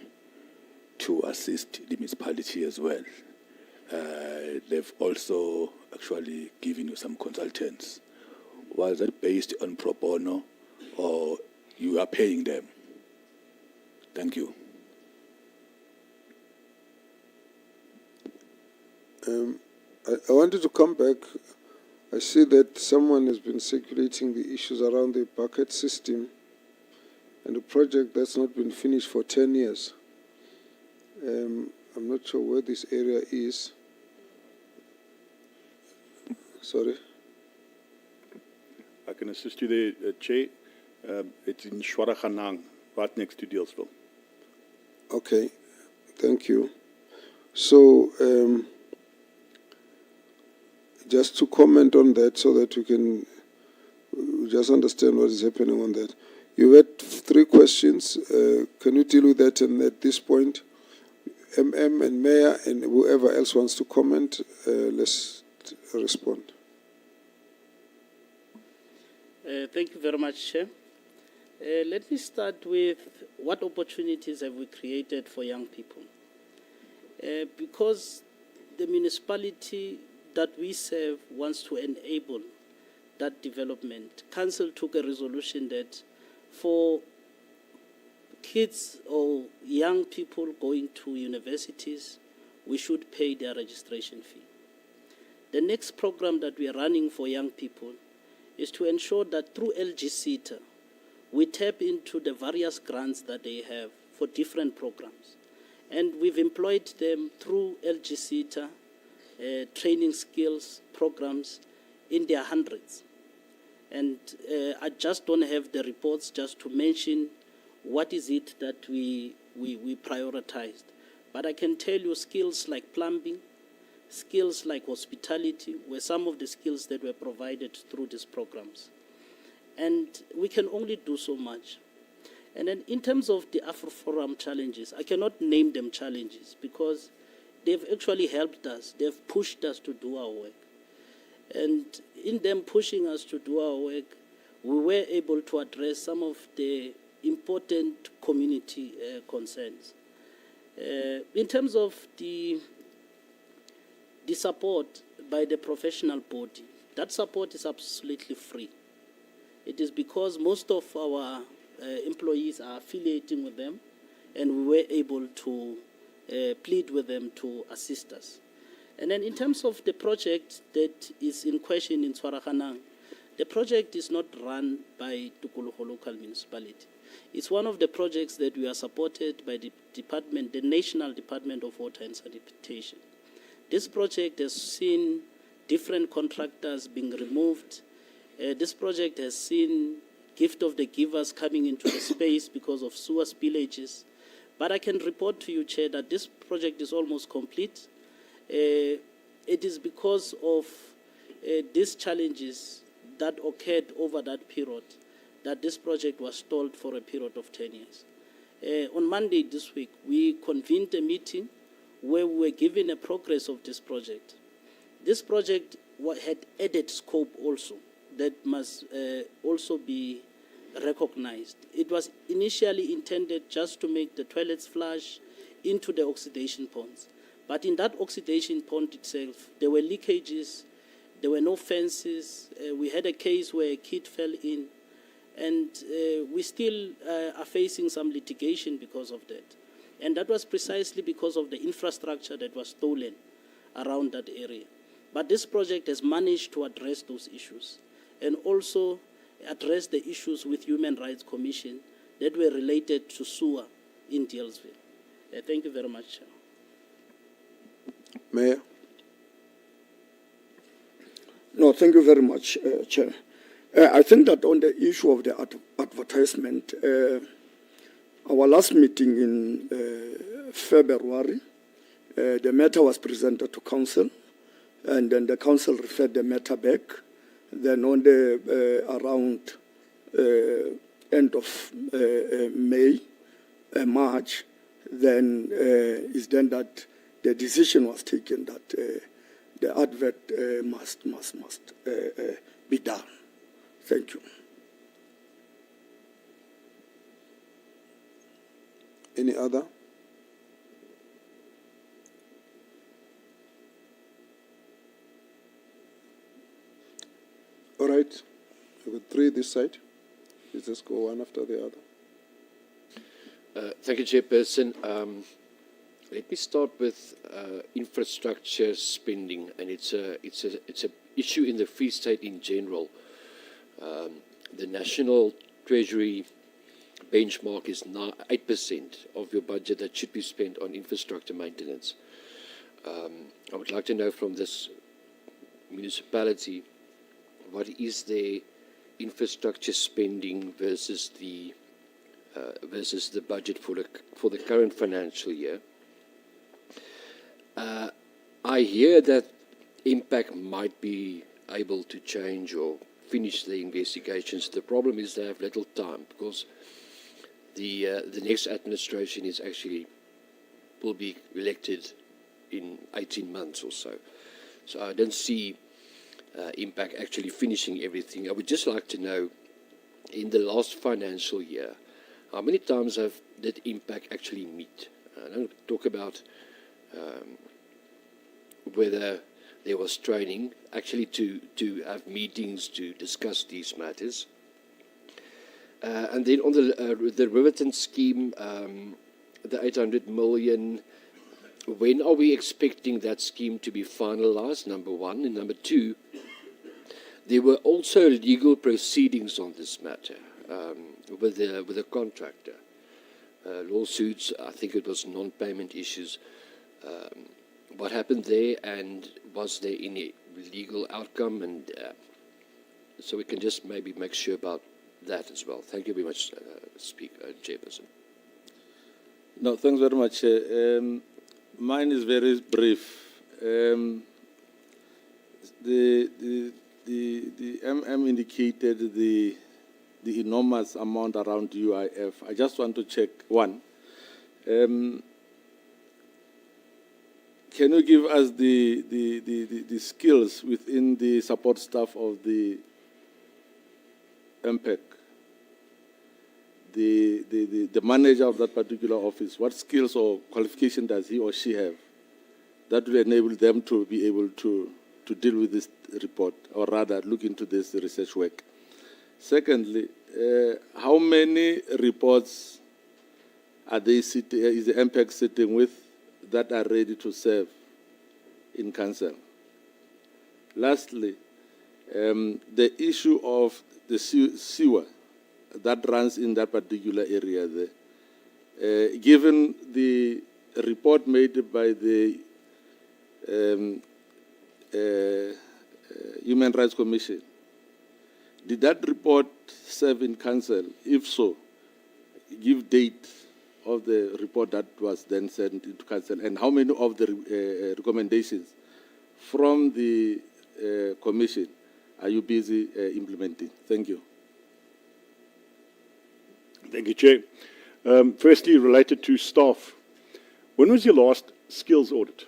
to assist the municipality as well. They've also actually given you some consultants. Was that based on pro bono, or you are paying them? Thank you. I wanted to come back. I see that someone has been circulating the issues around the bucket system and a project that's not been finished for 10 years. I'm not sure where this area is. Sorry. I can assist you there, Chair. It's in Shwaraganang, right next to Deelsville. Okay, thank you. So, just to comment on that so that we can just understand what is happening on that. You had 3 questions. Can you deal with that? And at this point, MM and Mayor and whoever else wants to comment, let's respond. Thank you very much, Chair. Let me start with what opportunities have we created for young people? Because the municipality that we serve wants to enable that development, Council took a resolution that for kids or young people going to universities, we should pay their registration fee. The next program that we are running for young people is to ensure that through LG-CETA, we tap into the various grants that they have for different programs. And we've employed them through LG-CETA, training skills programs in their hundreds. And I just don't have the reports just to mention what is it that we prioritized. But I can tell you skills like plumbing, skills like hospitality were some of the skills that were provided through these programs. And we can only do so much. And then in terms of the AfroForum challenges, I cannot name them challenges because they've actually helped us. They've pushed us to do our work. And in them pushing us to do our work, we were able to address some of the important community concerns. In terms of the support by the professional body, that support is absolutely free. It is because most of our employees are affiliating with them, and we were able to plead with them to assist us. And then in terms of the project that is in question in Tshwaraganang, the project is not run by Tikologo Local Municipality. It's one of the projects that we are supported by the department, the National Department of Water and Sanitation. This project has seen different contractors being removed. This project has seen gift of the givers coming into the space because of sewer spillages. But I can report to you, Chair, that this project is almost complete. It is because of these challenges that occurred over that period that this project was stalled for a period of 10 years. On Monday this week, we convened a meeting where we were given a progress of this project. This project had added scope also that must also be recognized. It was initially intended just to make the toilets flush into the oxidation ponds. But in that oxidation pond itself, there were leakages, there were no fences. We had a case where a kid fell in, and we still are facing some litigation because of that. And that was precisely because of the infrastructure that was stolen around that area. But this project has managed to address those issues and also address the issues with Human Rights Commission that were related to sewer in Deelsville. Thank you very much, Chair. Mayor. No, thank you very much, Chair. I think that on the issue of the advertisement, our last meeting in February, the matter was presented to Council, and then the Council referred the matter back. Then on the around end of May, March, then is then that the decision was taken that the advert must be done. Thank you. Any other? All right. We've got 3 this side. Let's just go one after the other. Thank you, Chairperson. Let me start with infrastructure spending, and it's a issue in the Free State in general. The National Treasury benchmark is 8% of your budget that should be spent on infrastructure maintenance. I would like to know from this municipality, what is their infrastructure spending versus the budget for the current financial year? I hear that Impact might be able to change or finish the investigations. The problem is they have little time because the next administration will be elected in 18 months or so. So I don't see Impact actually finishing everything. I would just like to know, in the last financial year, how many times did Impact actually meet? I don't talk about whether there was training, actually to have meetings to discuss these matters. And then on the Riverton scheme, the 800 million, when are we expecting that scheme to be finalized, number one? And number two, there were also legal proceedings on this matter with the contractor. Lawsuits, I think it was non-payment issues. What happened there, and was there any legal outcome? And so we can just maybe make sure about that as well. Thank you very much, Chairperson. No, thanks very much. Mine is very brief. The MM indicated the enormous amount around UIF. I just want to check one. Can you give us the skills within the support staff of the MPEC? The manager of that particular office, what skills or qualification does he or she have that will enable them to be able to deal with this report, or rather look into this research work? Secondly, how many reports is the MPEC sitting with that are ready to serve in council? Lastly, the issue of the sewer that runs in that particular area there, given the report made by the Human Rights Commission, did that report serve in council? If so, give date of the report that was then sent into council, and how many of the recommendations from the commission are you busy implementing? Thank you. Thank you, Chair. Firstly, related to staff, when was your last skills audit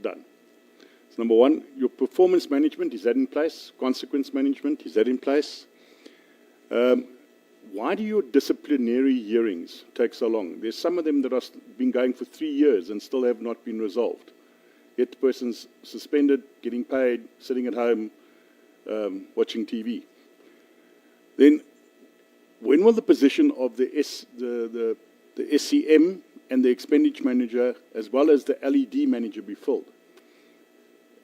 done? So number one, your performance management, is that in place? Consequence management, is that in place? Why do your disciplinary hearings take so long? There's some of them that have been going for 3 years and still have not been resolved. Yet the person's suspended, getting paid, sitting at home, watching TV. Then, when will the position of the SCM and the expenditure manager, as well as the LED manager, be filled?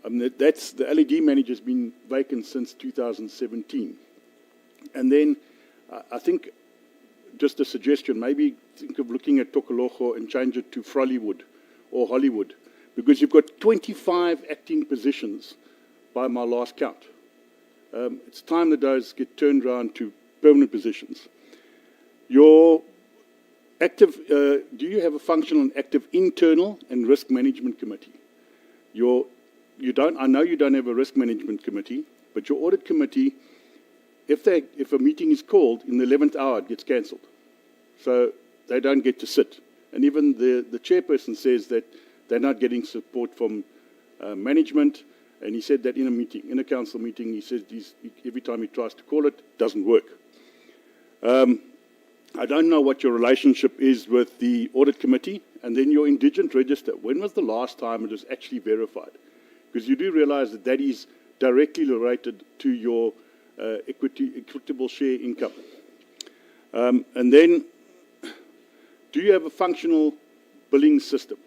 The LED manager has been vacant since 2017. And then, I think, just a suggestion, maybe think of looking at Tokologo and change it to Frollywood or Hollywood, because you've got 25 acting positions by my last count. It's time that those get turned around to permanent positions. Your active, do you have a functional and active internal and risk management committee? I know you don't have a risk management committee, but your audit committee, if a meeting is called in the 11th hour, it gets cancelled. So they don't get to sit. And even the chairperson says that they're not getting support from management. And he said that in a council meeting, he says every time he tries to call it, it doesn't work. I don't know what your relationship is with the audit committee, and then your indigent register. When was the last time it was actually verified? Because you do realize that that is directly related to your equitable share income. And then, do you have a functional billing system?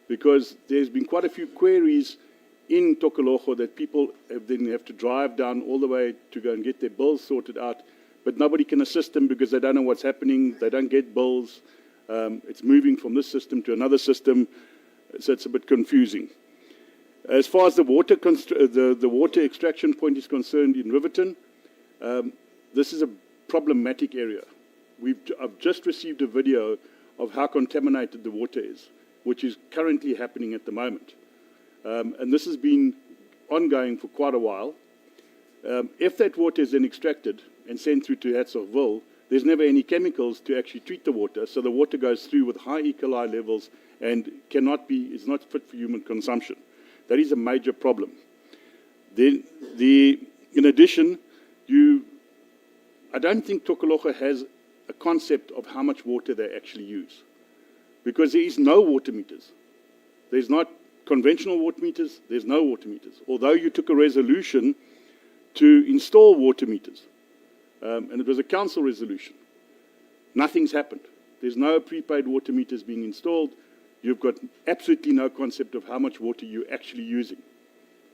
Because there's been quite a few queries in Tokologo that people then have to drive down all the way to go and get their bills sorted out. but nobody can assist them because they don't know what's happening, they don't get bills, it's moving from this system to another system, so it's a bit confusing. As far as the water extraction point is concerned in Riverton, this is a problematic area. I've just received a video of how contaminated the water is, which is currently happening at the moment. And this has been ongoing for quite a while. If that water is then extracted and sent through to Hatzochville, there's never any chemicals to actually treat the water, so the water goes through with high E. coli levels and is not fit for human consumption. That is a major problem. Then, in addition, I don't think Tokologa has a concept of how much water they actually use, because there is no water meters. There's not conventional water meters, there's no water meters. Although you took a resolution to install water meters, and it was a council resolution, nothing's happened. There's no prepaid water meters being installed. You've got absolutely no concept of how much water you're actually using,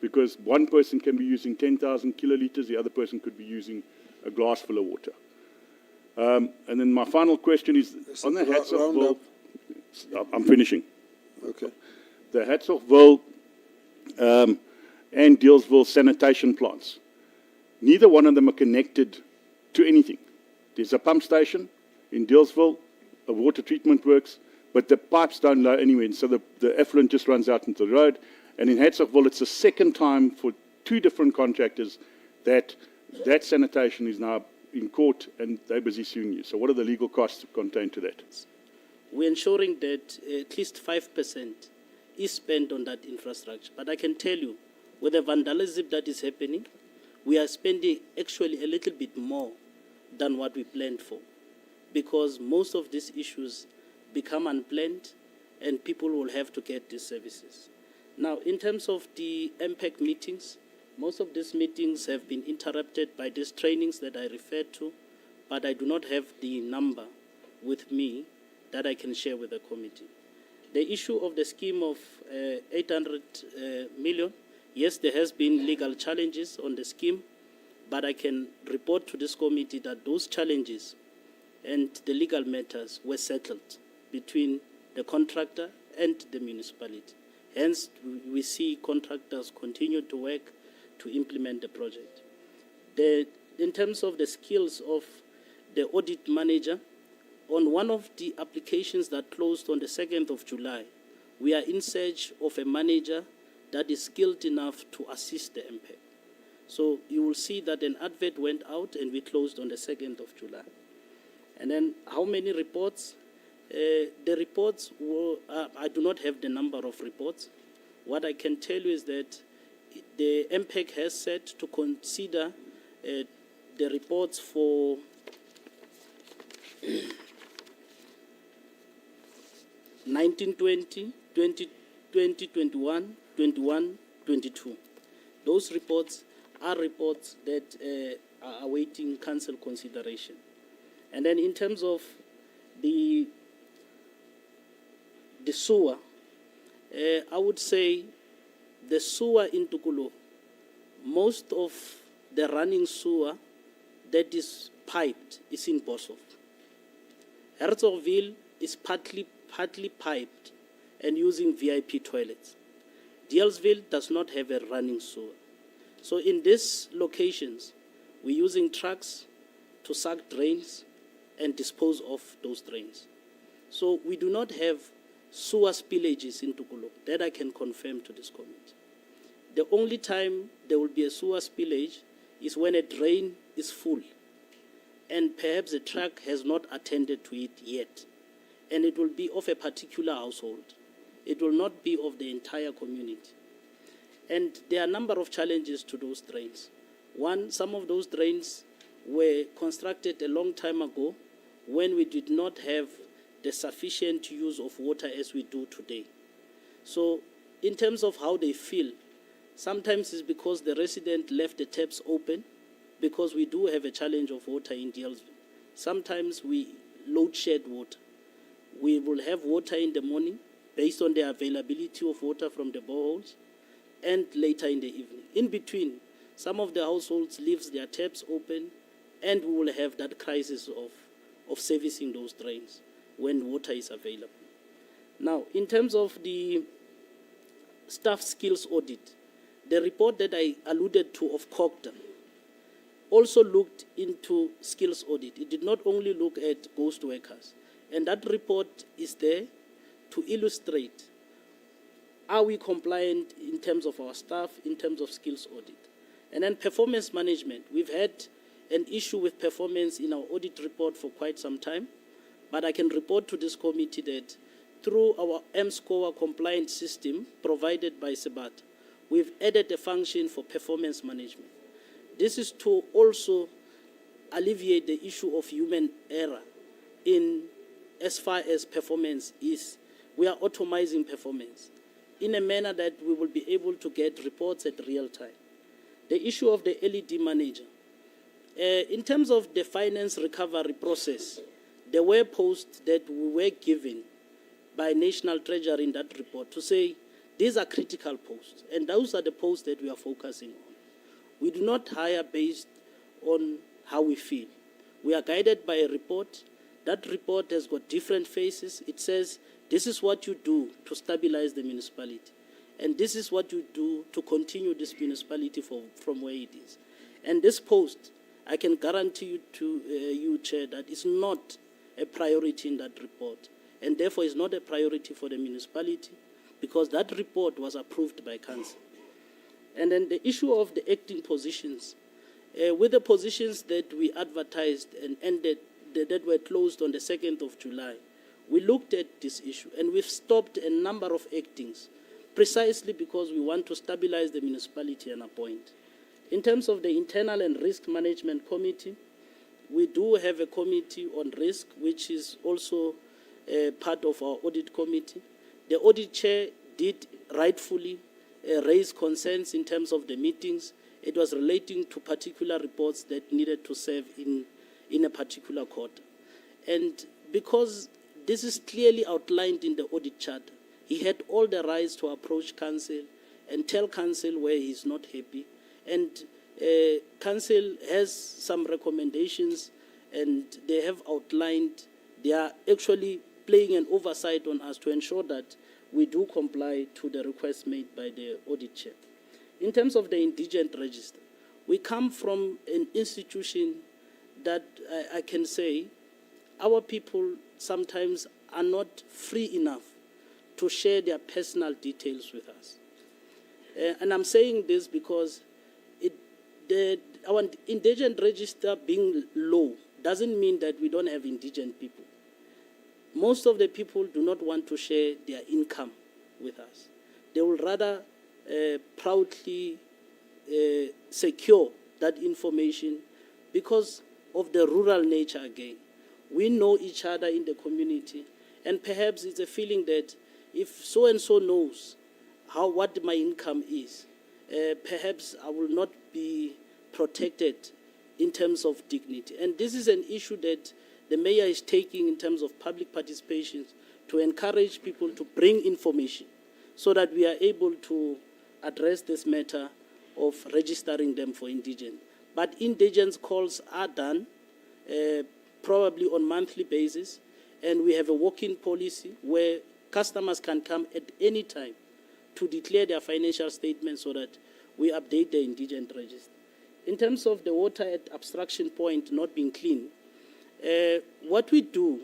because one person can be using 10,000 kiloliters, the other person could be using a glass full of water. And then my final question is, on the Hatzochville, I'm finishing. Okay. The Hatzochville and Dealsville sanitation plants, neither one of them are connected to anything. There's a pump station in Dealsville, a water treatment works, but the pipes don't go anywhere, so the effluent just runs out into the road. And in Hatzochville, it's the second time for two different contractors that sanitation is now in court and they're busy suing you. So what are the legal costs contained to that? We're ensuring that at least 5% is spent on that infrastructure. But I can tell you, with the vandalism that is happening, we are spending actually a little bit more than what we planned for, because most of these issues become unplanned and people will have to get these services. Now, in terms of the MPEC meetings, most of these meetings have been interrupted by these trainings that I referred to, but I do not have the number with me that I can share with the committee. The issue of the scheme of 800 million, yes, there has been legal challenges on the scheme, but I can report to this committee that those challenges and the legal matters were settled between the contractor and the municipality. Hence, we see contractors continue to work to implement the project. In terms of the skills of the audit manager, on one of the applications that closed on the 2nd of July, we are in search of a manager that is skilled enough to assist the MPEC. So you will see that an advert went out and we closed on the 2nd of July. And then how many reports? The reports were, I do not have the number of reports. What I can tell you is that the MPEC has said to consider the reports for 1920, 2020, 21, 21, 22. Those reports are reports that are awaiting council consideration. And then in terms of the sewer, I would say the sewer in Tukulo, most of the running sewer that is piped is in Boshoff. Herzogsville is partly piped and using VIP toilets. Dealsville does not have a running sewer. So in these locations, we're using trucks to suck drains and dispose of those drains. So we do not have sewer spillages in Tukulo. That I can confirm to this committee. The only time there will be a sewer spillage is when a drain is full and perhaps the truck has not attended to it yet. And it will be of a particular household. It will not be of the entire community. And there are a number of challenges to those drains. One, some of those drains were constructed a long time ago when we did not have the sufficient use of water as we do today. So in terms of how they feel, sometimes it's because the resident left the taps open, because we do have a challenge of water in Dealsville. Sometimes we load shed water. We will have water in the morning based on the availability of water from the boreholes and later in the evening. In between, some of the households leave their taps open and we will have that crisis of servicing those drains when water is available. Now, in terms of the staff skills audit, the report that I alluded to of Cogta also looked into skills audit. It did not only look at ghost workers. And that report is there to illustrate, are we compliant in terms of our staff, in terms of skills audit? And then performance management. We've had an issue with performance in our audit report for quite some time, but I can report to this committee that through our M-Score compliance system provided by Sebat, we've added a function for performance management. This is to also alleviate the issue of human error in as far as performance is. We are automizing performance in a manner that we will be able to get reports at real time. The issue of the LED manager. In terms of the finance recovery process, there were posts that we were given by National Treasury in that report to say these are critical posts, and those are the posts that we are focusing on. We do not hire based on how we feel. We are guided by a report. That report has got different phases. It says this is what you do to stabilize the municipality, and this is what you do to continue this municipality from where it is. And this post, I can guarantee you to you, Chair, that it's not a priority in that report, and therefore is not a priority for the municipality because that report was approved by Council. And then the issue of the acting positions, with the positions that we advertised and ended, that were closed on the 2nd of July, we looked at this issue and we've stopped a number of actings precisely because we want to stabilize the municipality and appoint. In terms of the Internal and Risk Management Committee, we do have a committee on risk, which is also part of our audit committee. The audit chair did rightfully raise concerns in terms of the meetings. It was relating to particular reports that needed to serve in a particular quarter. And because this is clearly outlined in the audit charter, he had all the rights to approach Council and tell Council where he's not happy. And Council has some recommendations, and they have outlined, they are actually playing an oversight on us to ensure that we do comply to the request made by the audit chair. In terms of the indigent register, we come from an institution that I can say our people sometimes are not free enough to share their personal details with us. And I'm saying this because our indigent register being low doesn't mean that we don't have indigent people. Most of the people do not want to share their income with us. They will rather proudly secure that information because of the rural nature again. We know each other in the community, and perhaps it's a feeling that if so-and-so knows what my income is, perhaps I will not be protected in terms of dignity. And this is an issue that the mayor is taking in terms of public participation to encourage people to bring information so that we are able to address this matter of registering them for indigent. But indigent calls are done probably on a monthly basis, and we have a walk-in policy where customers can come at any time to declare their financial statements so that we update the indigent register. In terms of the water at abstraction point not being clean, what we do,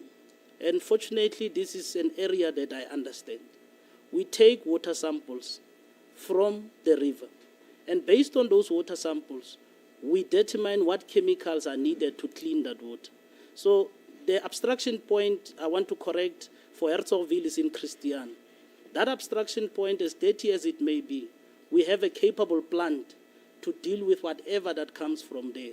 and fortunately this is an area that I understand, we take water samples from the river, and based on those water samples, we determine what chemicals are needed to clean that water. So the abstraction point I want to correct for Herzogoville is in Christian. That abstraction point, as dirty as it may be, we have a capable plant to deal with whatever that comes from there.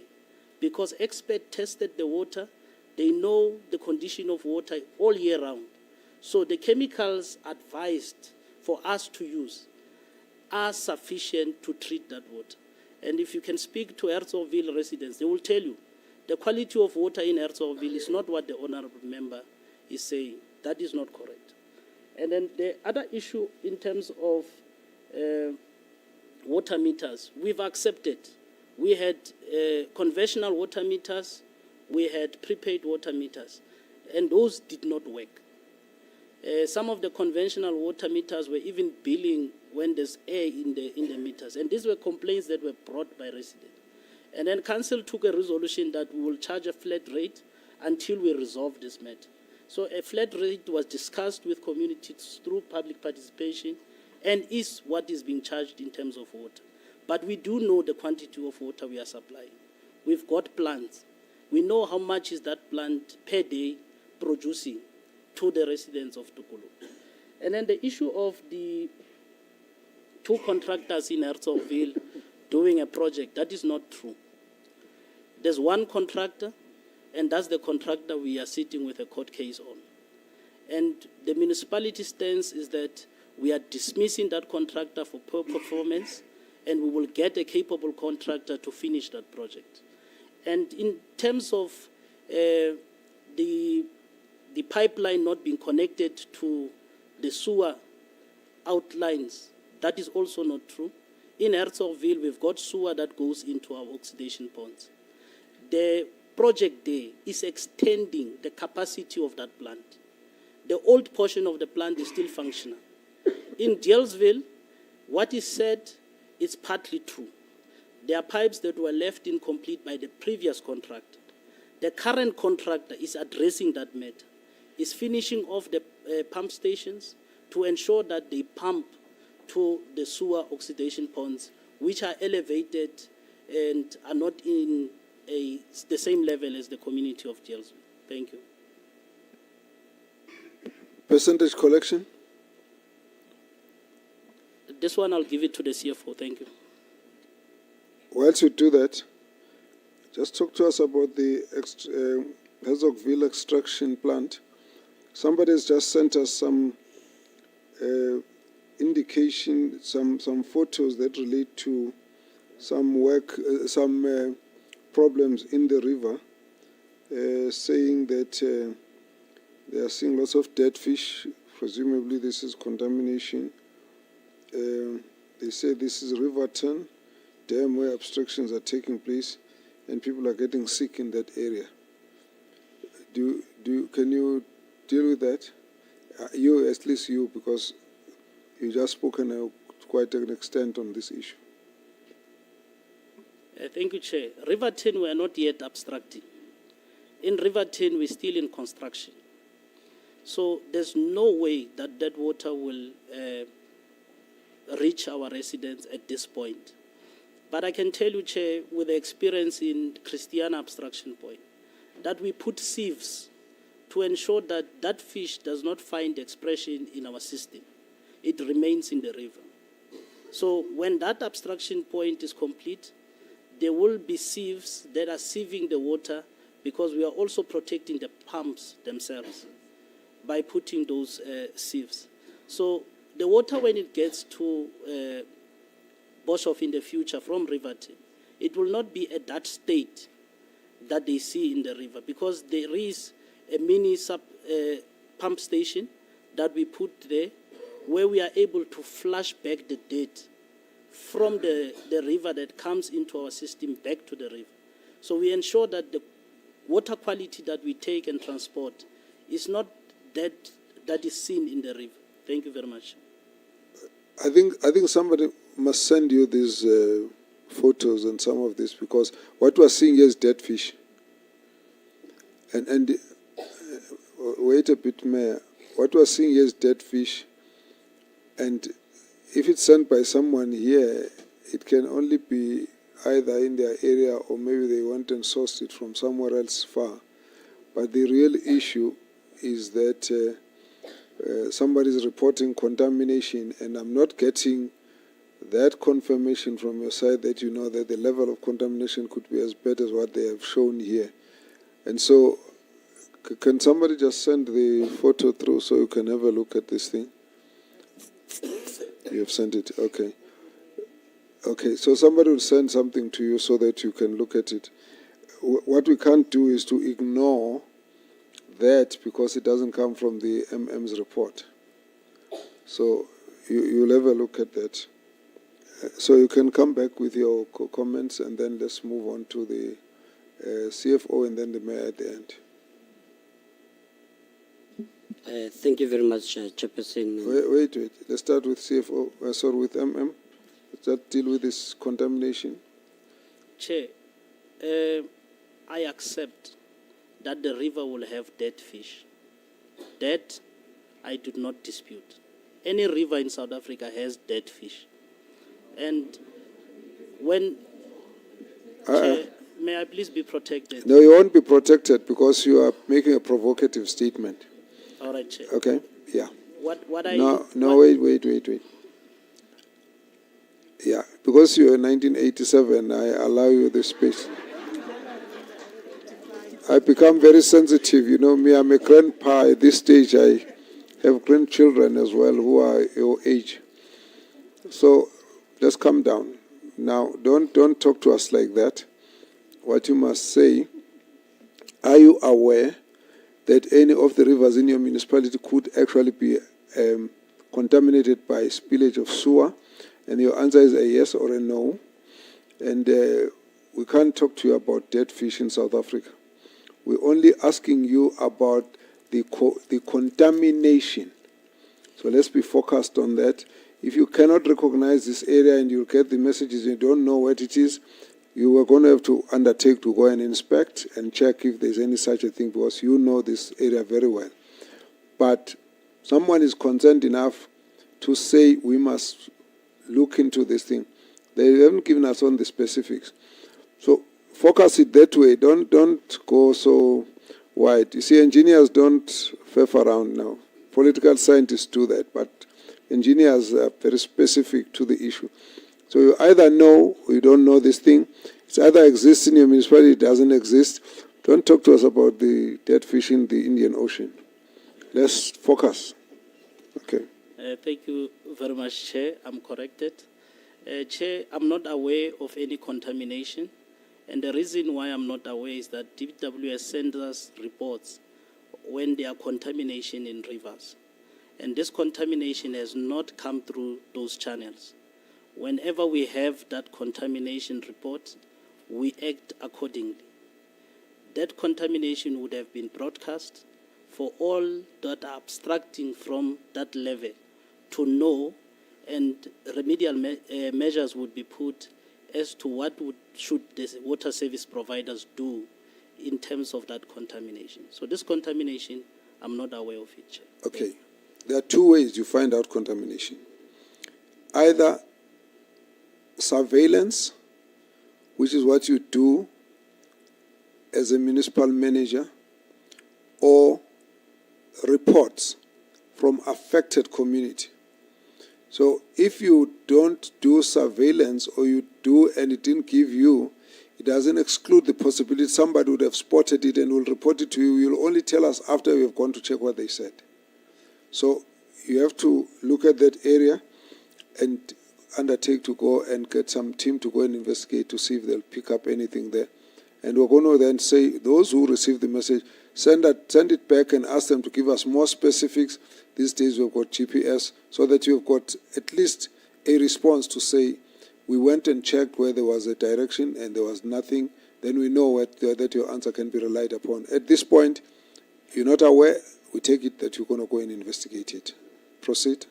Because experts tested the water, they know the condition of water all year round. So the chemicals advised for us to use are sufficient to treat that water. And if you can speak to Herzogoville residents, they will tell you the quality of water in Herzogoville is not what the honorable member is saying. That is not correct. And then the other issue in terms of water meters, we've accepted We had conventional water meters, we had prepaid water meters, and those did not work. Some of the conventional water meters were even billing when there's air in the meters, and these were complaints that were brought by residents. And then council took a resolution that we will charge a flat rate until we resolve this matter. So a flat rate was discussed with communities through public participation and is what is being charged in terms of water. But we do know the quantity of water we are supplying. We've got plants. We know how much is that plant per day producing to the residents of Tukulu. And then the issue of the two contractors in Herzogsville doing a project, that is not true. There's one contractor, and that's the contractor we are sitting with a court case on. And the municipality stance is that we are dismissing that contractor for poor performance, and we will get a capable contractor to finish that project. And in terms of the pipeline not being connected to the sewer outlines, that is also not true. In Herzogsville, we've got sewer that goes into our oxidation ponds. The project there is extending the capacity of that plant. The old portion of the plant is still functional. In Dealsville, what is said is partly true. There are pipes that were left incomplete by the previous contractor. The current contractor is addressing that matter, is finishing off the pump stations to ensure that they pump to the sewer oxidation ponds, which are elevated and are not in the same level as the community of Dealsville. Thank you. Percentage collection? This one I'll give it to the CFO. Thank you. Whilst you do that, just talk to us about the Herzogsville extraction plant. Somebody has just sent us some indication, some photos that relate to some work, some problems in the river, saying that they are seeing lots of dead fish. Presumably this is contamination. They say this is Riverton dam where obstructions are taking place and people are getting sick in that area. Can you deal with that? You, at least you, because you just spoken to quite an extent on this issue. Thank you, Chair. Riverton, we are not yet abstracting. In Riverton, we're still in construction. So there's no way that that water will reach our residents at this point. But I can tell you, Chair, with the experience in Christiana Abstraction Point, that we put sieves to ensure that that fish does not find expression in our system. It remains in the river. So when that abstraction point is complete, there will be sieves that are sieving the water because we are also protecting the pumps themselves by putting those sieves. So the water, when it gets to Boshoff in the future from Riverton, it will not be at that state that they see in the river because there is a mini pump station that we put there where we are able to flush back the dirt from the river that comes into our system back to the river. So we ensure that the water quality that we take and transport is not that is seen in the river. Thank you very much. I think somebody must send you these photos and some of this because what we are seeing here is dead fish. And wait a bit, Mayor. What we are seeing here is dead fish. And if it's sent by someone here, it can only be either in their area or maybe they went and sourced it from somewhere else far. But the real issue is that somebody is reporting contamination, and I'm not getting that confirmation from your side that you know that the level of contamination could be as bad as what they have shown here. And so, can somebody just send the photo through so you can have a look at this thing? You have sent it, okay. Okay, so somebody will send something to you so that you can look at it. What we can't do is to ignore that because it doesn't come from the MM's report. So you'll have a look at that. So you can come back with your comments, and then let's move on to the CFO and then the mayor at the end. Thank you very much, Chairperson. Wait. Let's start with CFO. Sorry, with MM. Let's deal with this contamination. Chair, I accept that the river will have dead fish. That I do not dispute. Any river in South Africa has dead fish. And when, Chair, may I please be protected? No, you won't be protected because you are making a provocative statement. All right, Chair. Okay? Yeah. Wait. Yeah, because you're in 1987, I allow you the space. I become very sensitive. You know me, I'm a grandpa. At this stage, I have grandchildren as well who are your age. So let's calm down. Now, don't talk to us like that. What you must say, are you aware that any of the rivers in your municipality could actually be contaminated by spillage of sewer? And your answer is a yes or a no. And we can't talk to you about dead fish in South Africa. We're only asking you about the contamination. So let's be focused on that. If you cannot recognize this area and you get the messages and you don't know what it is, you are going to have to undertake to go and inspect and check if there's any such a thing, because you know this area very well. But someone is concerned enough to say we must look into this thing. They haven't given us on the specifics. So focus it that way. Don't go so wide. You see, engineers don't faff around now. Political scientists do that, but engineers are very specific to the issue. So you either know or you don't know this thing. It either exists in your municipality, it doesn't exist. Don't talk to us about the dead fish in the Indian Ocean. Let's focus. Okay. Thank you very much, Chair. I'm corrected. Chair, I'm not aware of any contamination. And the reason why I'm not aware is that DPW has sent us reports when there are contamination in rivers. And this contamination has not come through those channels. Whenever we have that contamination report, we act accordingly. That contamination would have been broadcast for all that are abstracting from that level to know, and remedial measures would be put as to what should the water service providers do in terms of that contamination. So this contamination, I'm not aware of it, Chair. Okay. There are two ways you find out contamination. Either surveillance, which is what you do as a municipal manager, or reports from affected community. So if you don't do surveillance, or you do and it didn't give you, it doesn't exclude the possibility somebody would have spotted it and will report it to you. You'll only tell us after we have gone to check what they said. So you have to look at that area and undertake to go and get some team to go and investigate to see if they'll pick up anything there. And we're going to then say, those who receive the message, send it back and ask them to give us more specifics. These days we've got GPS, so that you've got at least a response to say, we went and checked where there was a direction and there was nothing. Then we know that your answer can be relied upon. At this point, you're not aware, we take it that you're going to go and investigate it. Proceed.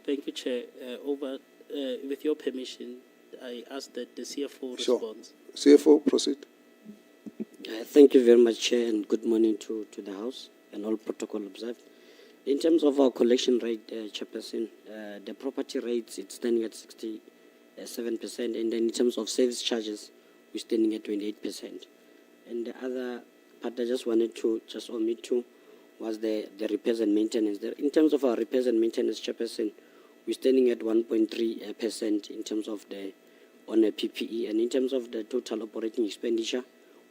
Thank you, Chair. With your permission, I ask that the CFO responds. CFO, proceed. Thank you very much, Chair, and good morning to the House and all protocol observed. In terms of our collection rate, Chairperson, the property rates, it's standing at 67%, and then in terms of service charges, we're standing at 28%. And the other part I just wanted to omit to was the repairs and maintenance. In terms of our repairs and maintenance, Chairperson, we're standing at 1.3% in terms of on a PPE, and in terms of the total operating expenditure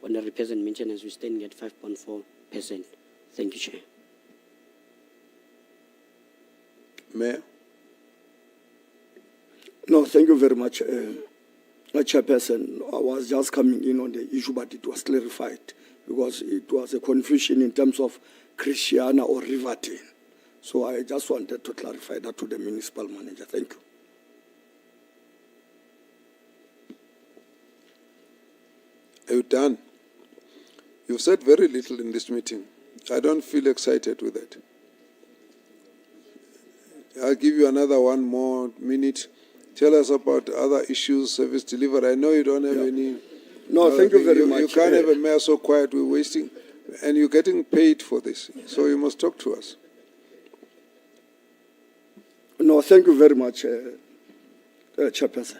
on the repairs and maintenance, we're standing at 5.4%. Thank you, Chair. Mayor? No, thank you very much, Chairperson. I was just coming in on the issue, but it was clarified because it was a confusion in terms of Christiana or Riverton. So I just wanted to clarify that to the municipal manager. Thank you. you done? You've said very little in this meeting. I don't feel excited with that. I'll give you another 1 more minute. Tell us about other issues, service delivery. I know you don't have any. No, thank you very much. You can't have a mayor so quiet. We're wasting, and you're getting paid for this. So you must talk to us. No, thank you very much, Chairperson.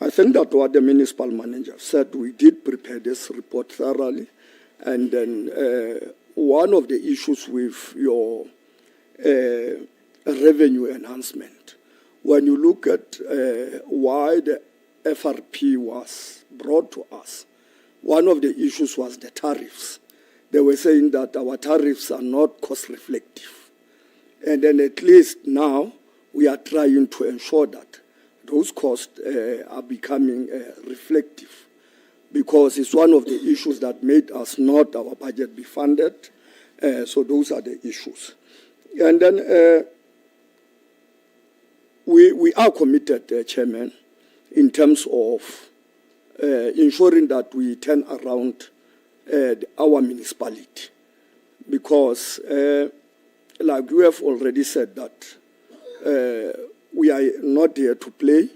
I think that what the municipal manager said, we did prepare this report thoroughly. And then one of the issues with your revenue enhancement, when you look at why the FRP was brought to us, one of the issues was the tariffs. They were saying that our tariffs are not cost reflective. And then at least now we are trying to ensure that those costs are becoming reflective, because it's one of the issues that made us not our budget be funded. So those are the issues. And then we are committed, Chairman, in terms of ensuring that we turn around our municipality. Because, like you have already said, that we are not here to play.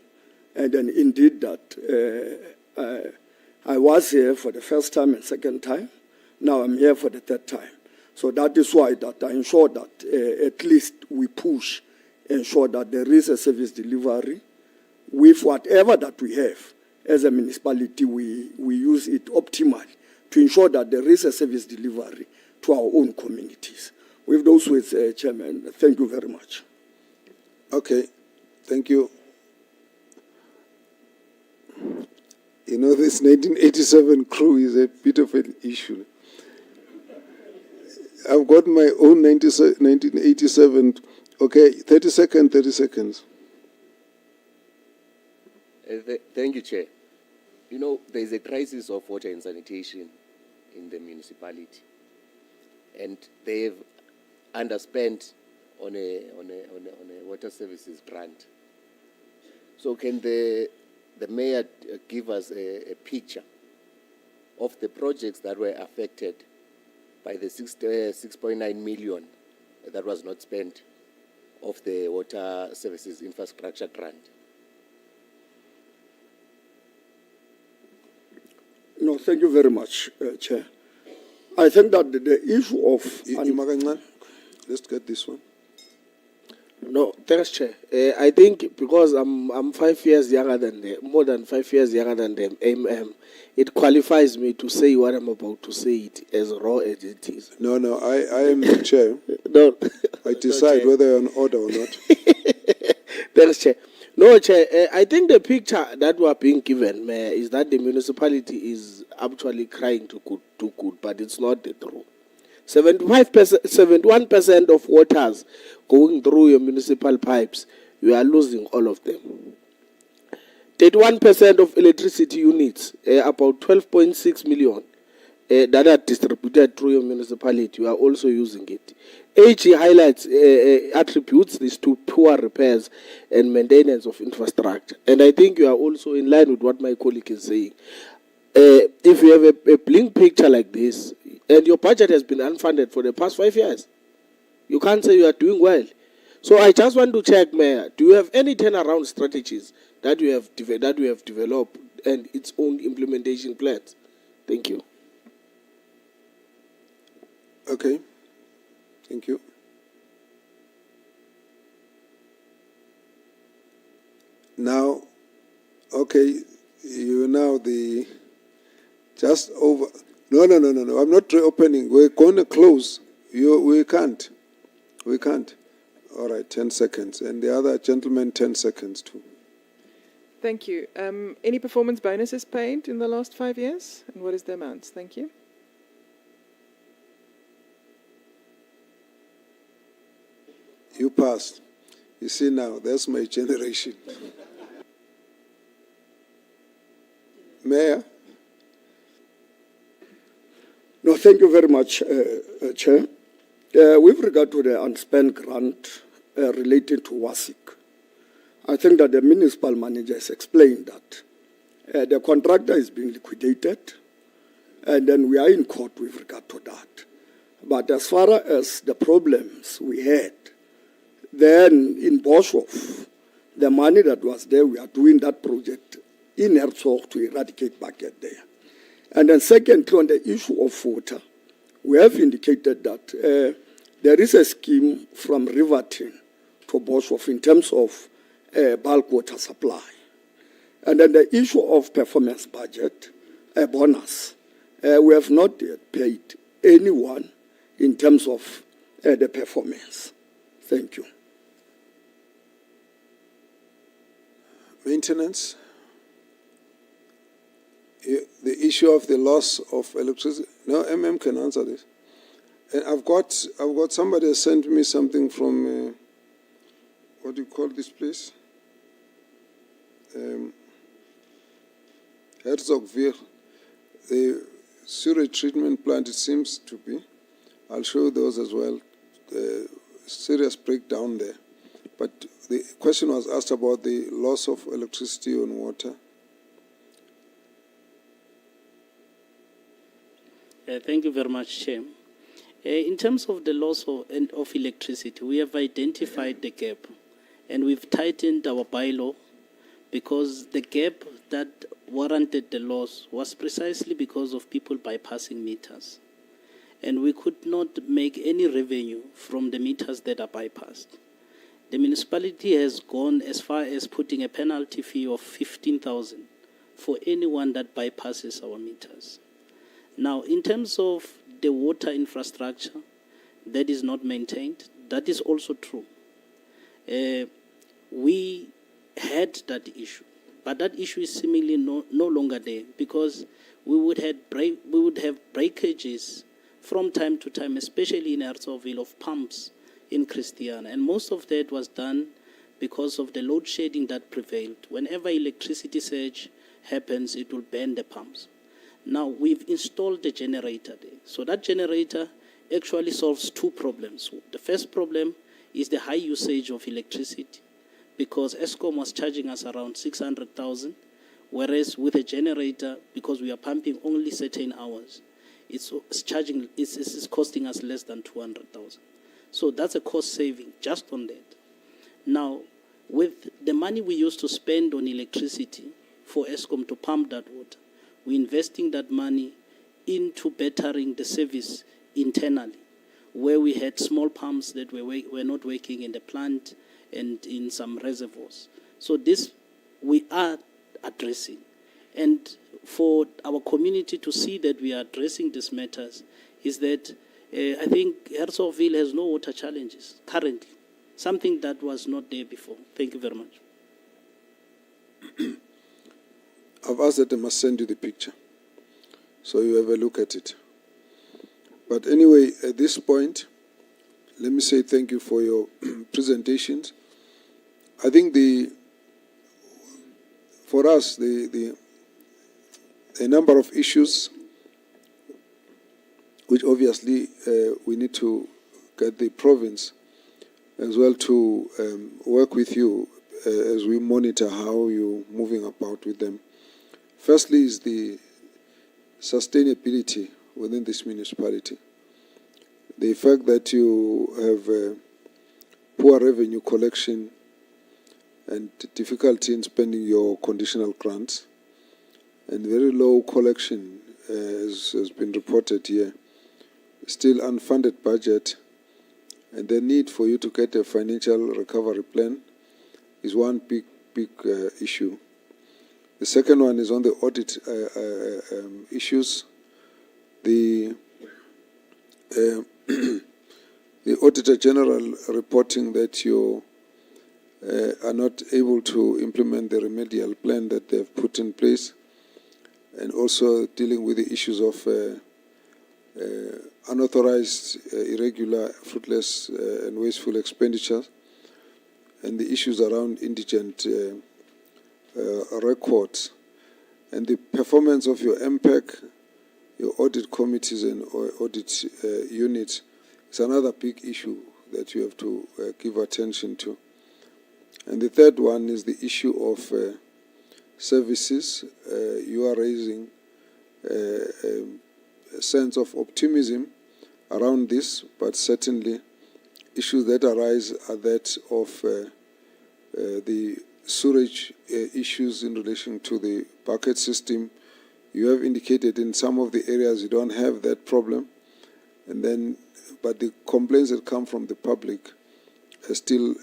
And then indeed that I was here for the first time and second time. Now I'm here for the third time. So that is why that I ensure that at least we push, ensure that there is a service delivery with whatever that we have as a municipality. We use it optimally to ensure that there is a service delivery to our own communities. With those words, Chairman, thank you very much. Okay, thank you. You know, this 1987 crew is a bit of an issue. I've got my own 1987. Okay, 30 seconds. Thank you, Chair. You know, there is a crisis of water and sanitation in the municipality, and they've underspent on a water services grant. So can the mayor give us a picture of the projects that were affected by the 6.9 million that was not spent of the water services infrastructure grant? No, thank you very much, Chair. I think that the issue of... Let's get this one. No, thanks, Chair. I think because I'm 5 years younger than them, more than 5 years younger than them, it qualifies me to say what I'm about to say it as raw as it is. No, I am the Chair. No. I decide whether you're on order or not. Thanks, Chair. No, Chair, I think the picture that we are being given, Mayor, is that the municipality is actually crying too good, but it's not the truth. 71% of waters going through your municipal pipes, you are losing all of them. 31% of electricity units, about 12.6 million, that are distributed through your municipality, you are also using it. AG highlights, attributes this to poor repairs and maintenance of infrastructure. And I think you are also in line with what my colleague is saying. If you have a blink picture like this, and your budget has been unfunded for the past 5 years, you can't say you are doing well. So I just want to check, Mayor, do you have any turnaround strategies that you have developed and its own implementation plans? Thank you. Okay. Thank you. Now, okay, you now the just over. No. I'm not reopening. We're going to close. We can't. All right, 10 seconds. And the other gentleman, 10 seconds too. Thank you. Any performance bonuses paid in the last 5 years? And what is the amounts? Thank you. You passed. You see now, that's my generation. Mayor? No, thank you very much, Chair. With regard to the unspent grant related to WASIC, I think that the municipal manager has explained that the contractor is being liquidated, And then we are in court with regard to that. But as far as the problems we had, then in Boshoff, the money that was there, we are doing that project in Herzog to eradicate bucket there. And then secondly, on the issue of water, we have indicated that there is a scheme from Riverton to Boshoff in terms of bulk water supply. And then the issue of performance budget, a bonus, we have not yet paid anyone in terms of the performance. Thank you. Maintenance. The issue of the loss of electricity. No, MM can answer this. And I've got somebody has sent me something from what do you call this place? Herzogville, the sewage treatment plant. It seems to be. I'll show you those as well. Serious breakdown there. But the question was asked about the loss of electricity and water. Thank you very much, Chair. In terms of the loss of electricity, we have identified the gap, and we've tightened our bylaw because the gap that warranted the loss was precisely because of people bypassing meters. And we could not make any revenue from the meters that are bypassed. The municipality has gone as far as putting a penalty fee of 15,000 for anyone that bypasses our meters. Now, in terms of the water infrastructure that is not maintained, that is also true. We had that issue, but that issue is seemingly no longer there because we would have breakages from time to time, especially in Herzogville, of pumps in Christiana. And most of that was done because of the load shedding that prevailed. Whenever electricity surge happens, it will burn the pumps. Now, we've installed the generator there. So that generator actually solves two problems. The first problem is the high usage of electricity because Eskom was charging us around 600,000, whereas with a generator, because we are pumping only certain hours, it's costing us less than 200,000. So that's a cost saving just on that. Now, with the money we used to spend on electricity for Eskom to pump that water, we're investing that money into bettering the service internally, where we had small pumps that were not working in the plant and in some reservoirs. So this we are addressing. And for our community to see that we are addressing these matters is that I think Herzogville has no water challenges currently, something that was not there before. Thank you very much. I've asked that I must send you the picture so you have a look at it. But anyway, at this point, let me say thank you for your presentations. I think for us, a number of issues which obviously we need to get the province as well to work with you as we monitor how you're moving about with them. Firstly is the sustainability within this municipality. The fact that you have poor revenue collection and difficulty in spending your conditional grants and very low collection has been reported here. Still unfunded budget and the need for you to get a financial recovery plan is one big issue. The second one is on the audit issues. The Auditor General reporting that you are not able to implement the remedial plan that they've put in place, and also dealing with the issues of unauthorized, irregular, fruitless and wasteful expenditures, and the issues around indigent records, and the performance of your MPEC, your audit committees and audit units is another big issue that you have to give attention to. And the third one is the issue of services. You are raising sense of optimism around this, but certainly issues that arise are that of the sewage issues in relation to the bucket system. You have indicated in some of the areas you don't have that problem, and then, but the complaints that come from the public still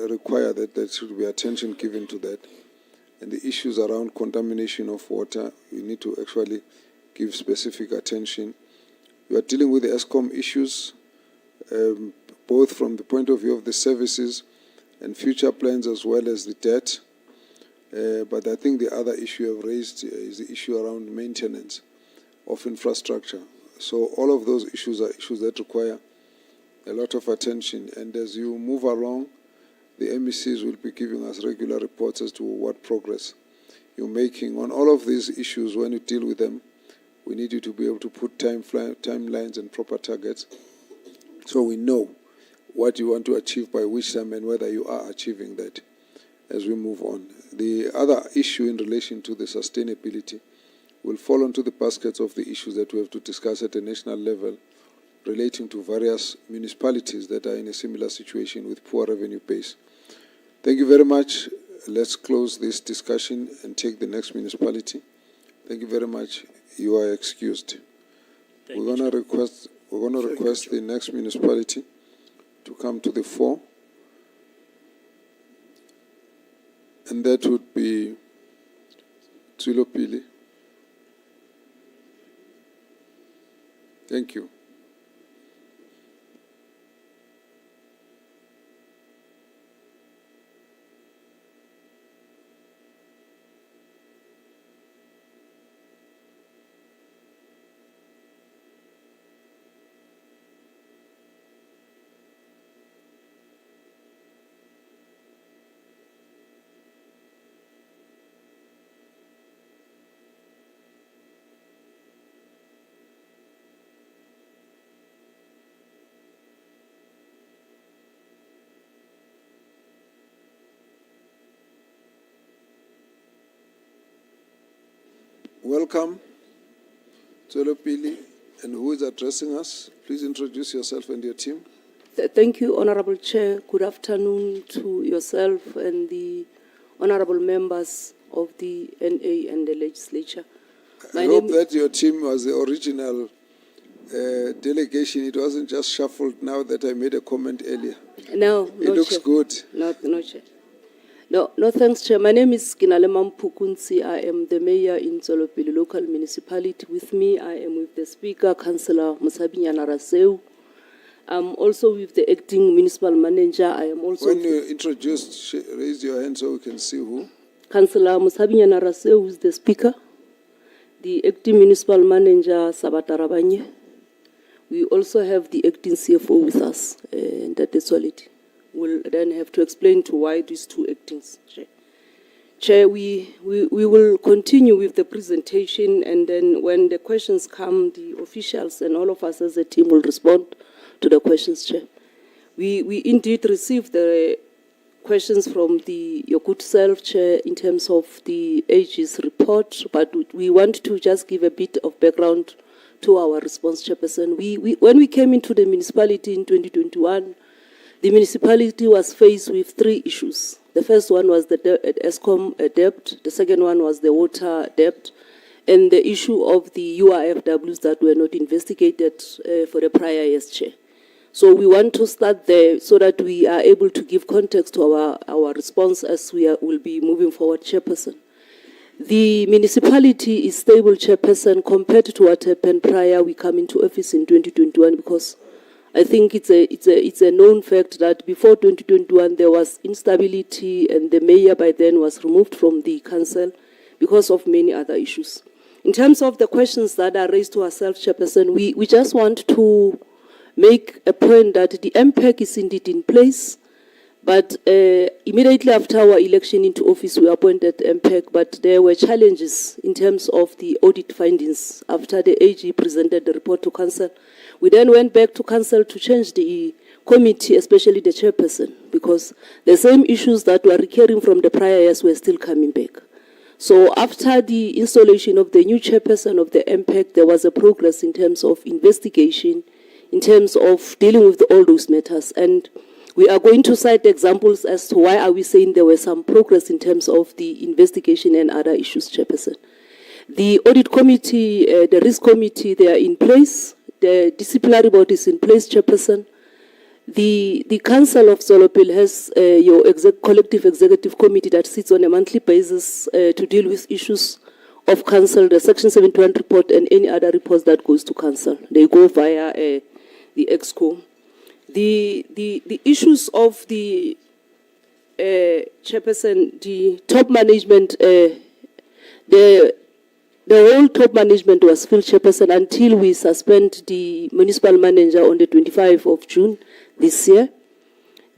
require that there should be attention given to that. And the issues around contamination of water, we need to actually give specific attention. We are dealing with the ESCOM issues, both from the point of view of the services and future plans as well as the debt. But I think the other issue you have raised is the issue around maintenance of infrastructure. So all of those issues are issues that require a lot of attention. And as you move along, the MECs will be giving us regular reports as to what progress you're making. On all of these issues, when you deal with them, we need you to be able to put timelines and proper targets so we know what you want to achieve by which time and whether you are achieving that as we move on. The other issue in relation to the sustainability will fall into the baskets of the issues that we have to discuss at a national level relating to various municipalities that are in a similar situation with poor revenue base. Thank you very much. Let's close this discussion and take the next municipality. Thank you very much. You are excused. We're going to request the next municipality to come to the fore. And that would be Tsulopili. Thank you. Welcome, Tsolopili, and who is addressing us? Please introduce yourself and your team. Thank you, Honorable Chair. Good afternoon to yourself and the honorable members of the NA and the legislature. I hope that your team was the original delegation. It wasn't just shuffled now that I made a comment earlier. No, it looks Chair. Good. No, Chair. No, thanks, Chair. My name is Kinalema Mpukunzi. I am the mayor in Tsolopili local municipality. With me, I am with the Speaker, Councillor Musabinyana Raseu. I'm also with the acting municipal manager. I am also. When you introduced, raise your hand so we can see who. Councillor Musabinyana Raseu, who is the Speaker. The acting municipal manager, Sabata Rabanye. We also have the acting CFO with us, and that is solid. We'll then have to explain to why these two actings, Chair. Chair, we will continue with the presentation, and then when the questions come, the officials and all of us as a team will respond to the questions, Chair. We indeed received the questions from your good self, Chair, in terms of the AG's report, but we want to just give a bit of background to our response, Chairperson. When we came into the municipality in 2021, the municipality was faced with three issues. The first one was the ESCOM debt. The second one was the water debt. And the issue of the URFWs that were not investigated for the prior year's, Chair. So we want to start there so that we are able to give context to our response as we will be moving forward, Chairperson. The municipality is stable, Chairperson, compared to what happened prior we come into office in 2021, because I think it's a known fact that before 2021 there was instability and the mayor by then was removed from the council because of many other issues. In terms of the questions that are raised to ourselves, Chairperson, we just want to make a point that the MPEC is indeed in place, but immediately after our election into office we appointed MPEC, but there were challenges in terms of the audit findings after the AG presented the report to council. We then went back to council to change the committee, especially the chairperson, because the same issues that were recurring from the prior years were still coming back. So after the installation of the new chairperson of the MPEC, there was a progress in terms of investigation, in terms of dealing with all those matters. And we are going to cite examples as to why are we saying there was some progress in terms of the investigation and other issues, Chairperson. The audit committee, the risk committee, they are in place. The disciplinary board is in place, Chairperson. The Council of Zolopil has your collective executive committee that sits on a monthly basis to deal with issues of council, the Section 71 report and any other reports that goes to council. They go via the EXCO. The issues of the Chairperson, the top management, the whole top management was filled, Chairperson, until we suspend the municipal manager on the 25th of June this year.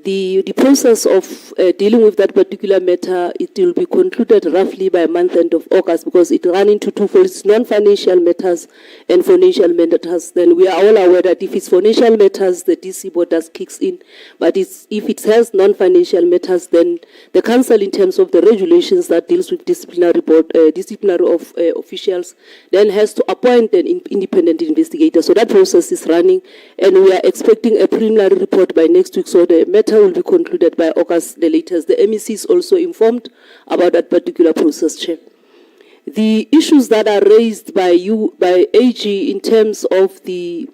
The process of dealing with that particular matter, it will be concluded roughly by month end of August, because it ran into twofold. It's non-financial matters and financial matters. Then we are all aware that if it's financial matters, the DC board does kicks in. But if it has non-financial matters, then the council, in terms of the regulations that deals with disciplinary board, officials, then has to appoint an independent investigator. So that process is running, and we are expecting a preliminary report by next week. So the matter will be concluded by August the latest. The MEC is also informed about that particular process, Chair. The issues that are raised by AG in terms of the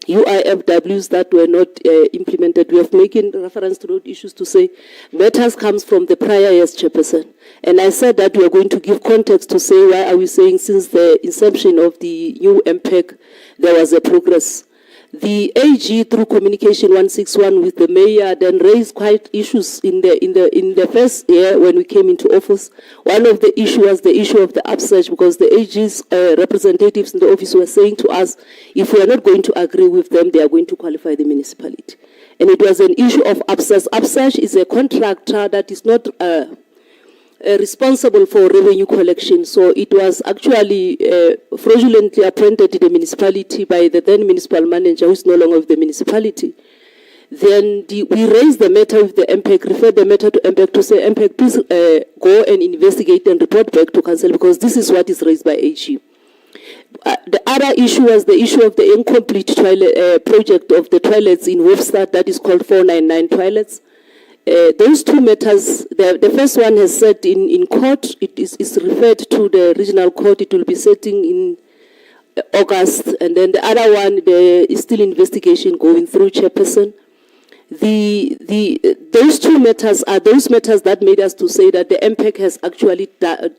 UIFWs that were not implemented, we have making reference to those issues to say matters comes from the prior year's Chairperson. And I said that we are going to give context to say why are we saying since the inception of the new MPEC there was a progress. The AG, through communication 161 with the mayor, then raised quite issues in the first year when we came into office. One of the issues was the issue of the upsurge, because the AG's representatives in the office were saying to us, if we are not going to agree with them, they are going to qualify the municipality. And it was an issue of upsurge. Upsurge is a contractor that is not responsible for revenue collection. So it was actually fraudulently appointed to the municipality by the then municipal manager, who is no longer with the municipality. Then we raised the matter with the MPEC, referred the matter to MPEC to say, MPEC, please go and investigate and report back to council, because this is what is raised by AG. The other issue was the issue of the incomplete toilet, project of the toilets in Wolfstad, that is called 499 toilets. Those two matters, the first one has said in court, it is referred to the regional court, it will be setting in August, and then the other one, there is still investigation going through, Chairperson. Those two matters are those matters that made us to say that the MPEC has actually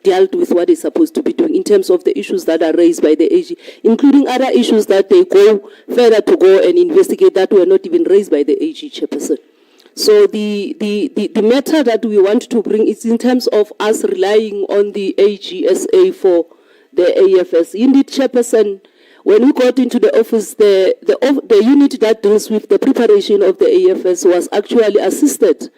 dealt with what it's supposed to be doing in terms of the issues that are raised by the AG, including other issues that they go further to go and investigate that were not even raised by the AG, Chairperson. So the matter that we want to bring is in terms of us relying on the AGSA for the AFS. Indeed, Chairperson, when we got into the office, the unit that deals with the preparation of the AFS was actually assisted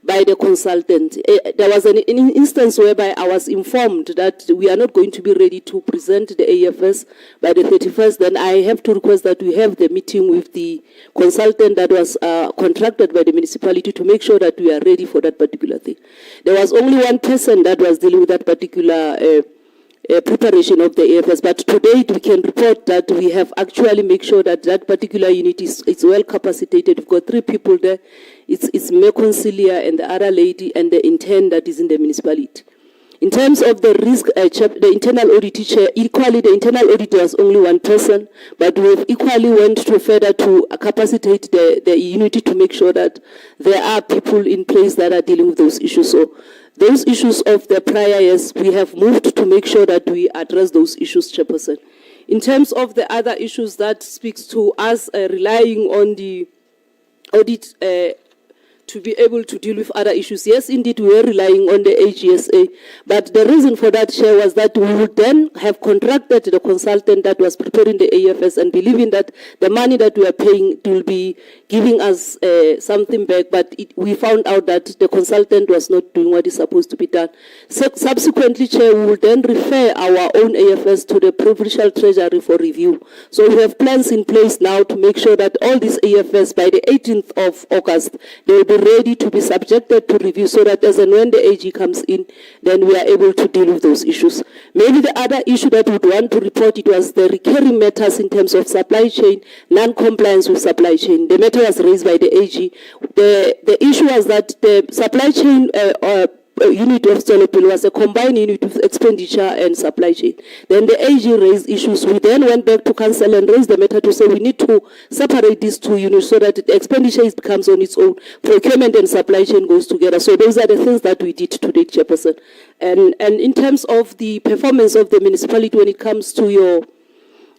by the consultant. There was an instance whereby I was informed that we are not going to be ready to present the AFS by the 31st. Then I have to request that we have the meeting with the consultant that was contracted by the municipality to make sure that we are ready for that particular thing. There was only one person that was dealing with that particular preparation of the AFS, but today we can report that we have actually made sure that that particular unit is well capacitated. We've got 3 people there. It's Meconcilia and the other lady and the intern that is in the municipality. In terms of the risk, the internal audit chair, equally the internal audit was only one person, but we've equally went to further to capacitate the unit to make sure that there are people in place that are dealing with those issues. So those issues of the prior years, we have moved to make sure that we address those issues, Chairperson. In terms of the other issues that speaks to us relying on the audit to be able to deal with other issues. Yes, indeed, we were relying on the AGSA, but the reason for that, Chair, was that we would then have contracted the consultant that was preparing the AFS and believing that the money that we are paying will be giving us something back, but we found out that the consultant was not doing what is supposed to be done. So subsequently, Chair, we will then refer our own AFS to the Provincial Treasury for review. So we have plans in place now to make sure that all these AFS, by the 18th of August, they will be ready to be subjected to review so that as and when the AG comes in, then we are able to deal with those issues. Maybe the other issue that we would want to report, it was the recurring matters in terms of supply chain, non-compliance with supply chain. The matter was raised by the AG. The issue was that the supply chain unit of Solopil was a combined unit of expenditure and supply chain. Then the AG raised issues. We then went back to council and raised the matter to say we need to separate these two units so that the expenditure becomes on its own. Procurement and supply chain goes together. So those are the things that we did today, Chairperson. And in terms of the performance of the municipality when it comes to your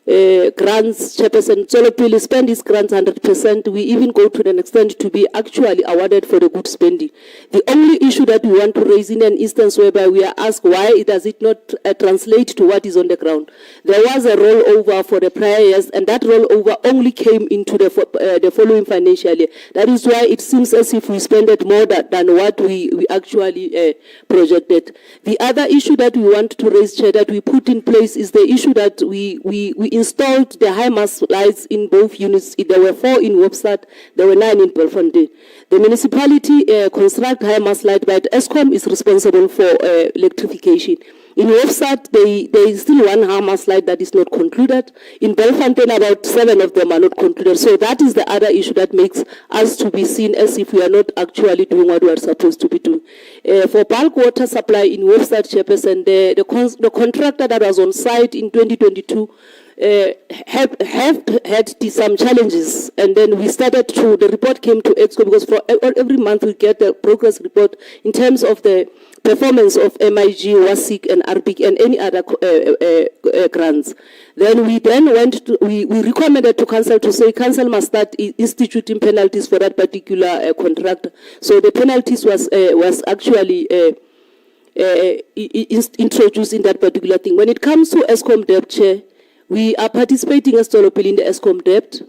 grants, Chairperson, Solopil spend its grants 100%. We even go to an extent to be actually awarded for the good spending. The only issue that we want to raise in an instance whereby we are asked why does it not translate to what is on the ground. There was a rollover for the prior years, and that rollover only came into the following financial year. That is why it seems as if we spent more than what we actually projected. The other issue that we want to raise, Chair, that we put in place is the issue that we installed the high mast lights in both units. There were 4 in Oversight, there were 9 in Belfontein. The municipality construct high mast light, but ESCOM is responsible for electrification. In Oversight, there is still 1 high mast light that is not concluded. In Belfontein, about 7 of them are not concluded. So that is the other issue that makes us to be seen as if we are not actually doing what we are supposed to be doing. For bulk water supply in Oversight, Chairperson, the contractor that was on site in 2022 have had some challenges, and then we started to, the report came to EXCO because for every month we get a progress report in terms of the performance of MIG, WASIC, and RPIC, and any other grants. Then we we recommended to council to say council must start instituting penalties for that particular contractor. So the penalties was actually introduced in that particular thing. When it comes to ESCOM debt, Chair, we are participating as Solopil in the ESCOM debt.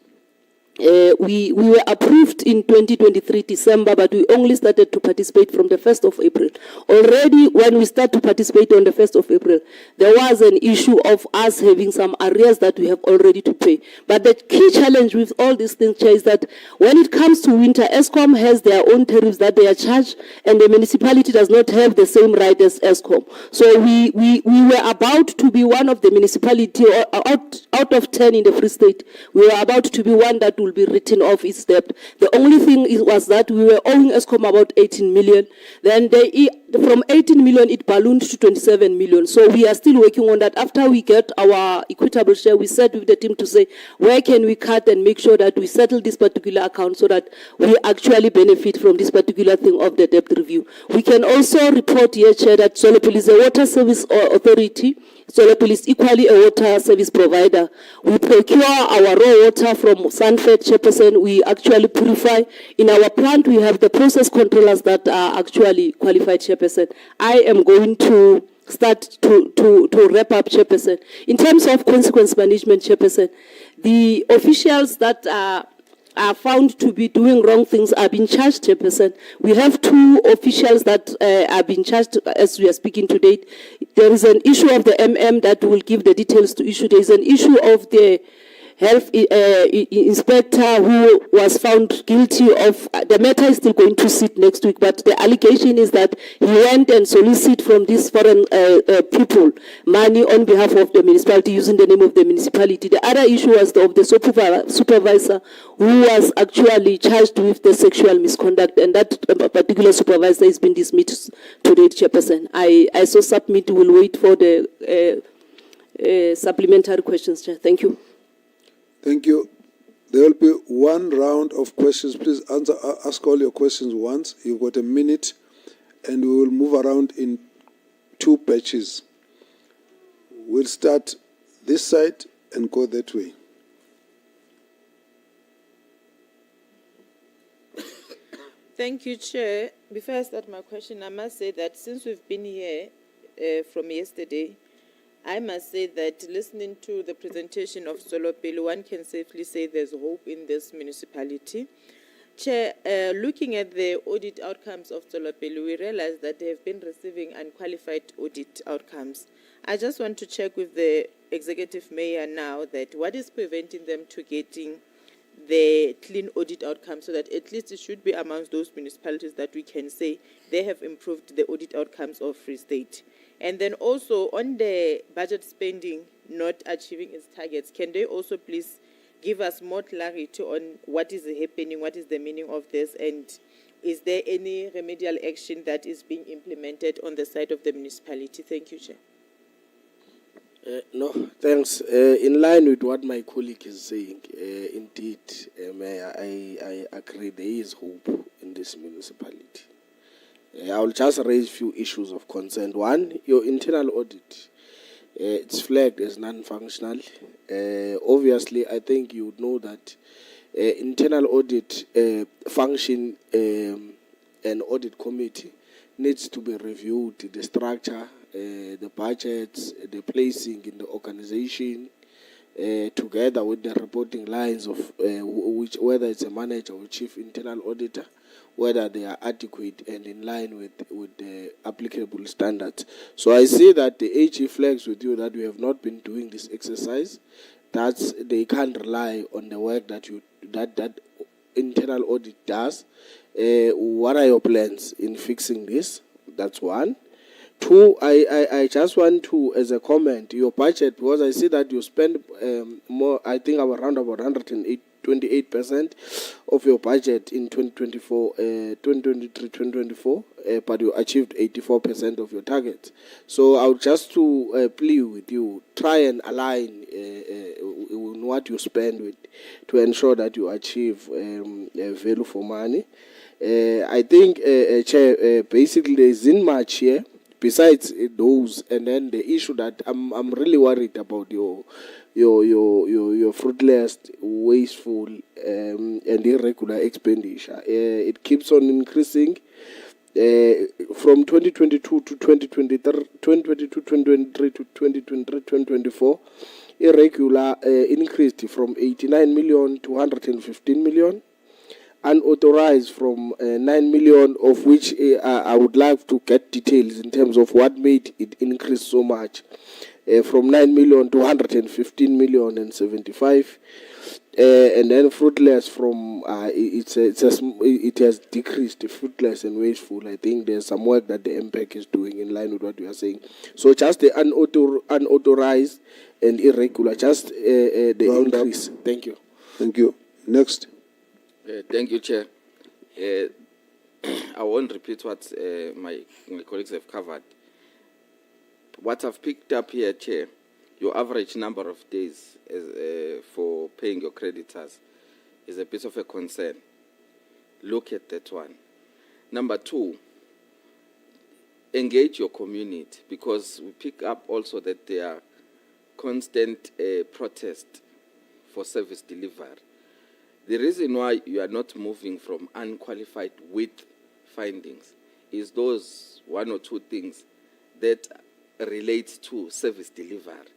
We were approved in 2023 December, but we only started to participate from the 1st of April. Already when we start to participate on the 1st of April, there was an issue of us having some arrears that we have already to pay. But the key challenge with all these things, Chair, is that when it comes to winter, ESCOM has their own tariffs that they are charged, and the municipality does not have the same right as ESCOM. So we were about to be one of the municipality, out of 10 in the Free State, we were about to be one that will be written off its debt. The only thing was that we were owing ESCOM about 18 million. Then from 18 million, it ballooned to 27 million. So we are still working on that. After we get our equitable share, we said with the team to say, where can we cut and make sure that we settle this particular account so that we actually benefit from this particular thing of the debt review. We can also report here, Chair, that Solopil is a water service authority. Solopil is equally a water service provider. We procure our raw water from Sunfed, Chairperson. We actually purify. In our plant, we have the process controllers that are actually qualified, Chairperson. I am going to start to wrap up, Chairperson. In terms of consequence management, Chairperson, the officials that are found to be doing wrong things are being charged, Chairperson. We have 2 officials that are being charged as we are speaking today. There is an issue of the MM that will give the details to issue. There is an issue of the health inspector who was found guilty of, the matter is still going to sit next week, but the allegation is that he went and solicited from these foreign people money on behalf of the municipality using the name of the municipality. The other issue was of the supervisor who was actually charged with the sexual misconduct, and that particular supervisor has been dismissed today, Chairperson. I so submit, will wait for the supplementary questions, Chair. Thank you. Thank you. There will be 1 round of questions. Please ask all your questions once. You've got a minute, and we will move around in 2 batches. We'll start this side and go that way. Thank you, Chair. Before I start my question, I must say that since we've been here from yesterday, I must say that listening to the presentation of Solopil, one can safely say there's hope in this municipality. Chair, looking at the audit outcomes of Solopil, we realize that they have been receiving unqualified audit outcomes. I just want to check with the executive mayor now that what is preventing them to getting the clean audit outcome, so that at least it should be amongst those municipalities that we can say they have improved the audit outcomes of Free State. And then also on the budget spending not achieving its targets, can they also please give us more clarity on what is happening, what is the meaning of this, and is there any remedial action that is being implemented on the side of the municipality? Thank you, Chair. No, thanks. In line with what my colleague is saying, indeed, Mayor, I agree there is hope in this municipality. I will just raise a few issues of concern. One, your internal audit, it's flagged as non-functional. Obviously, I think you would know that internal audit function and audit committee needs to be reviewed, the structure, the budgets, the placing in the organization, together with the reporting lines of which, whether it's a manager or chief internal auditor, whether they are adequate and in line with the applicable standards. So I see that the AG flags with you that we have not been doing this exercise. That's, they can't rely on the work that that internal audit does. What are your plans in fixing this? That's one. Two, I just want to, as a comment, your budget, because I see that you spend more, I think around about 128% of your budget in 2023-2024, but you achieved 84% of your target. So I would just to plea with you, try and align in what you spend with to ensure that you achieve value for money. I think, Chair, basically there isn't much here. Besides those, and then the issue that I'm really worried about your fruitless, wasteful, and irregular expenditure. It keeps on increasing. From 2022 to 2023, 2023 to 2024, irregular increased from 89 million to 115 million. Unauthorized from 9 million, of which I would like to get details in terms of what made it increase so much, from 9 million to 115 million and 75, and then fruitless from it has decreased, fruitless and wasteful. I think there's some work that the MPEC is doing in line with what you are saying. So just the unauthorized and irregular, just the increase. Thank you. Thank you. Next. Thank you, Chair. I won't repeat what my colleagues have covered. What I've picked up here, Chair, your average number of days for paying your creditors is a bit of a concern. Look at that one. Number two, engage your community, because we pick up also that there are constant protests for service delivery. The reason why you are not moving from unqualified with findings is those one or two things that relate to service delivery,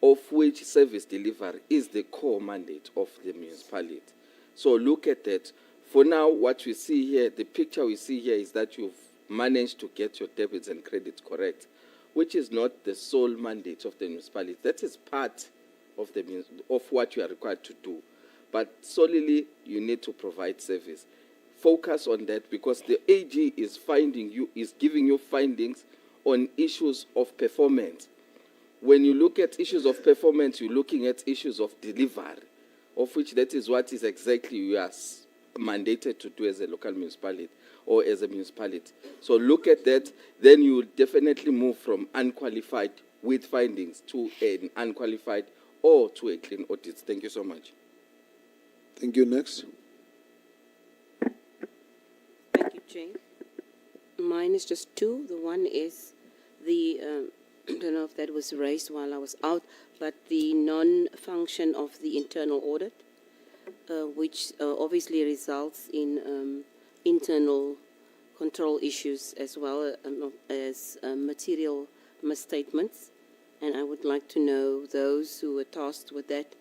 of which service delivery is the core mandate of the municipality. So look at that. For now, what we see here, the picture we see here is that you've managed to get your debits and credits correct, which is not the sole mandate of the municipality. That is part of what you are required to do. But solely, you need to provide service. Focus on that, because the AG is giving you findings on issues of performance. When you look at issues of performance, you're looking at issues of delivery, of which that is what is exactly you are mandated to do as a local municipality or as a municipality. So look at that, then you will definitely move from unqualified with findings to an unqualified or to a clean audit. Thank you so much. Thank you. Next. Thank you, Chair. Mine is just two. The one is the, I don't know if that was raised while I was out, but the non-function of the internal audit, which obviously results in internal control issues as well as material misstatements. And I would like to know those who were tasked with that,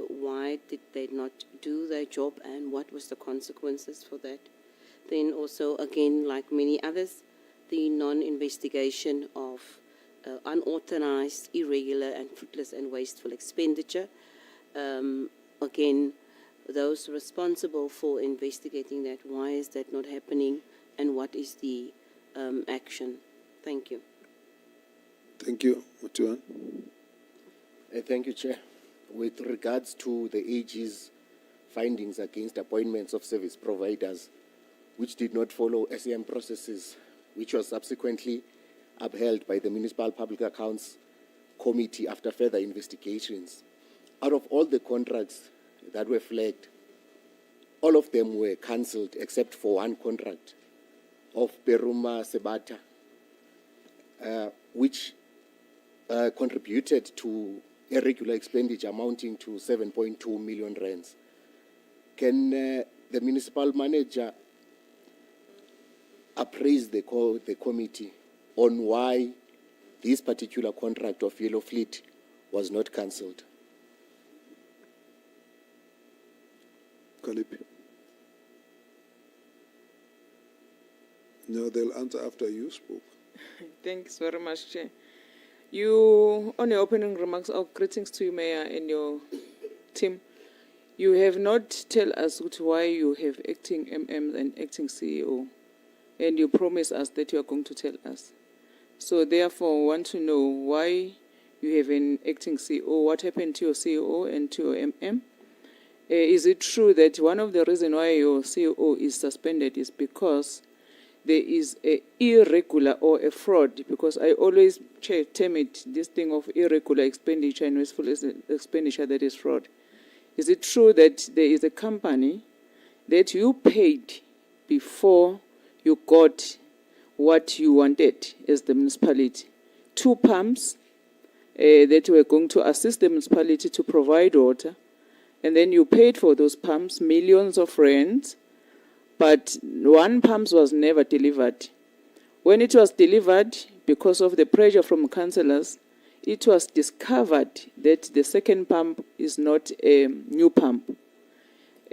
why did they not do their job and what was the consequences for that? Then also, again, like many others, the non-investigation of unauthorized, irregular and fruitless and wasteful expenditure. Again, those responsible for investigating that. Why is that not happening, and what is the action? Thank you. Thank you. Mutuan. Thank you, Chair. With regards to the AG's findings against appointments of service providers which did not follow SAM processes, which was subsequently upheld by the Municipal Public Accounts Committee after further investigations, out of all the contracts that were flagged, all of them were cancelled except for one contract of Peruma Sebata, which contributed to irregular expenditure amounting to 7.2 million rands. Can the municipal manager appraise the committee on why this particular contract of Yellow Fleet was not cancelled? Kalipi. No, they'll answer after you spoke. Thanks very much, Chair. You, on your opening remarks, greetings to you, Mayor, and your team. You have not tell us why you have acting MM and acting CEO, and you promise us that you are going to tell us. So therefore, I want to know why you have an acting CEO, what happened to your CEO and to your MM? Is it true that one of the reasons why your CEO is suspended is because there is an irregular or a fraud? Because I always term it, this thing of irregular expenditure and wasteful expenditure, that is fraud. Is it true that there is a company that you paid before you got what you wanted as the municipality? 2 pumps that were going to assist the municipality to provide water, and then you paid for those pumps millions of rands, but 1 pump was never delivered. When it was delivered, because of the pressure from councillors, it was discovered that the second pump is not a new pump.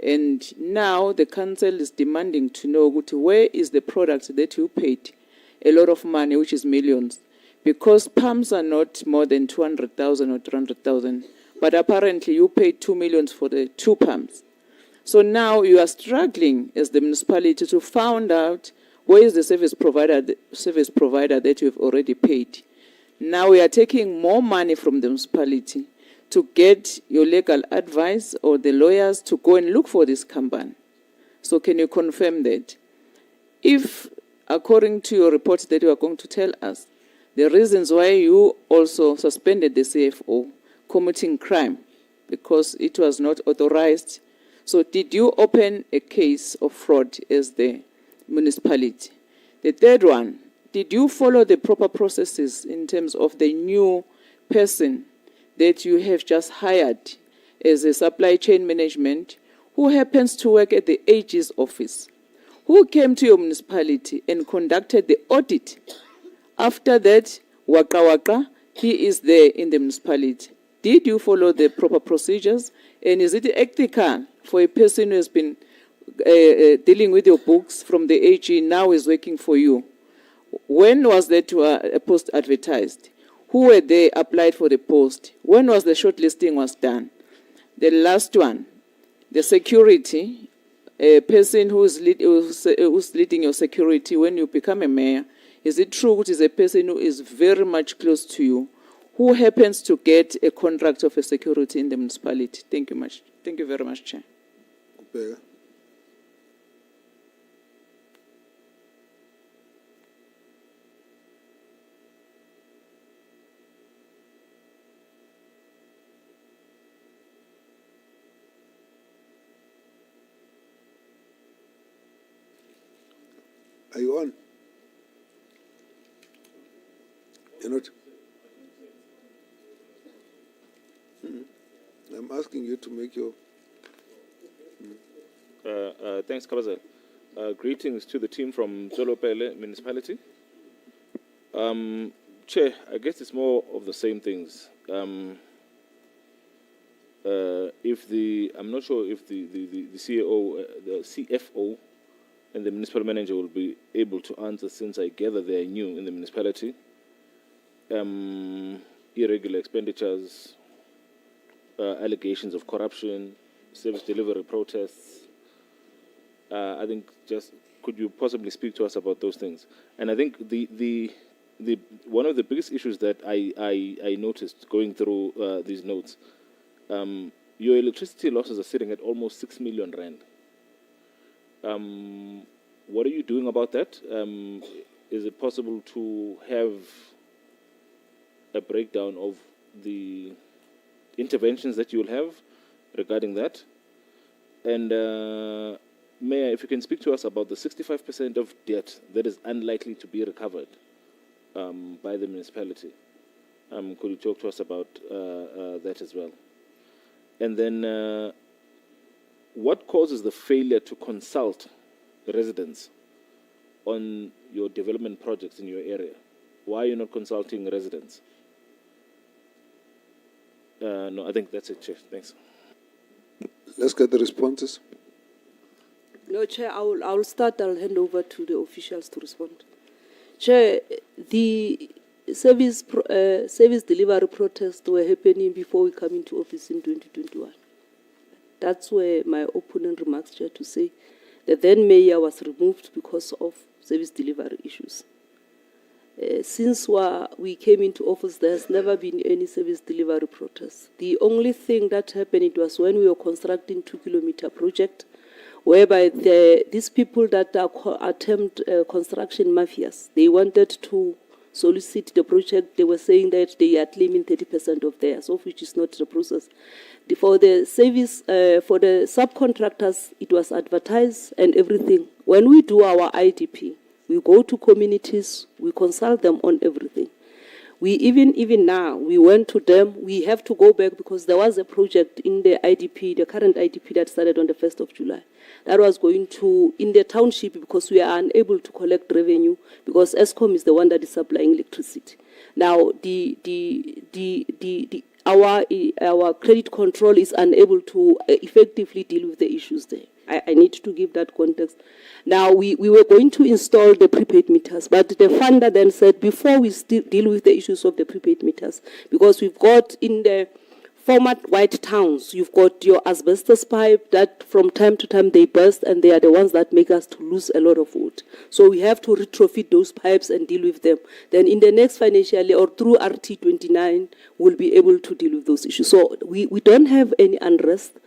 And now the council is demanding to know where is the product that you paid a lot of money, which is millions, because pumps are not more than 200,000 or 300,000, but apparently you paid 2 million for the 2 pumps. So now you are struggling as the municipality to find out where is the service provider that you have already paid. Now we are taking more money from the municipality to get your legal advice or the lawyers to go and look for this company. So can you confirm that? If, according to your reports that you are going to tell us, the reasons why you also suspended the CFO committing crime because it was not authorized, so did you open a case of fraud as the municipality? The third one, did you follow the proper processes in terms of the new person that you have just hired as a supply chain management who happens to work at the AG's office, who came to your municipality and conducted the audit? After that, Waka Waka, he is there in the municipality. Did you follow the proper procedures? And is it ethical for a person who has been dealing with your books from the AG, now is working for you? When was that post advertised? Who were they applied for the post? When was the shortlisting was done? The last one, the security, a person who's leading your security when you become a mayor, is it true it is a person who is very much close to you, who happens to get a contract of a security in the municipality? Thank you much. Thank you very much, Chair. Kupega. Are you on? You're not? I'm asking you to make your... Thanks, Kabazel. Greetings to the team from Zolopele Municipality. Chair, I guess it's more of the same things. I'm not sure if the CEO, the CFO, and the municipal manager will be able to answer, since I gather they are new in the municipality. Irregular expenditures, allegations of corruption, service delivery protests. I think just could you possibly speak to us about those things? And I think the one of the biggest issues that I noticed going through these notes, your electricity losses are sitting at almost 6 million rand. What are you doing about that? Is it possible to have a breakdown of the interventions that you'll have regarding that? And Mayor, if you can speak to us about the 65% of debt that is unlikely to be recovered by the municipality. Could you talk to us about that as well? And then what causes the failure to consult residents on your development projects in your area? Why are you not consulting residents? No, I think that's it, Chair. Thanks. Let's get the responses. No, Chair, I'll start. I'll hand over to the officials to respond. Chair, the service delivery protests were happening before we come into office in 2021. That's where my opponent remarks, Chair, to say the then mayor was removed because of service delivery issues. Since we came into office, there's never been any service delivery protests. The only thing that happened, it was when we were constructing 2-kilometer project, whereby these people that attempt construction mafias, they wanted to solicit the project. They were saying that they are claiming 30% of theirs, of which is not the process. For the service, for the subcontractors, it was advertised and everything. When we do our IDP, we go to communities, we consult them on everything. We even now, we went to them, we have to go back because there was a project in the IDP, the current IDP that started on the 1st of July. That was going to, in the township, because we are unable to collect revenue because ESCOM is the one that is supplying electricity. Now, our credit control is unable to effectively deal with the issues there. I need to give that context. Now, we were going to install the prepaid meters, but the funder then said, before we deal with the issues of the prepaid meters, because we've got in the format white towns, you've got your asbestos pipe that from time to time they burst, and they are the ones that make us to lose a lot of wood. So we have to retrofit those pipes and deal with them. Then in the next financial year or through RT29, we'll be able to deal with those issues. So we don't have any unrest.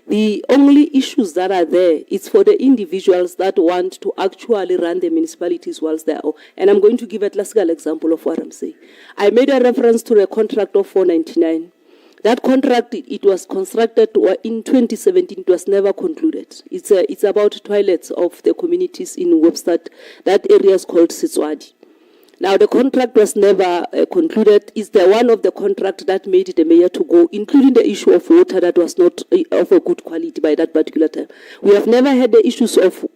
The only issues that are there is for the individuals that want to actually run the municipalities whilst they are. And I'm going to give a classical example of what I'm saying. I made a reference to the contract of 499. That contract, it was constructed in 2017. It was never concluded. It's about toilets of the communities in Webster. That area is called Sitswadi. Now, the contract was never concluded. It's the one of the contract that made the mayor to go, including the issue of water that was not of a good quality by that particular time. We have never had the issues of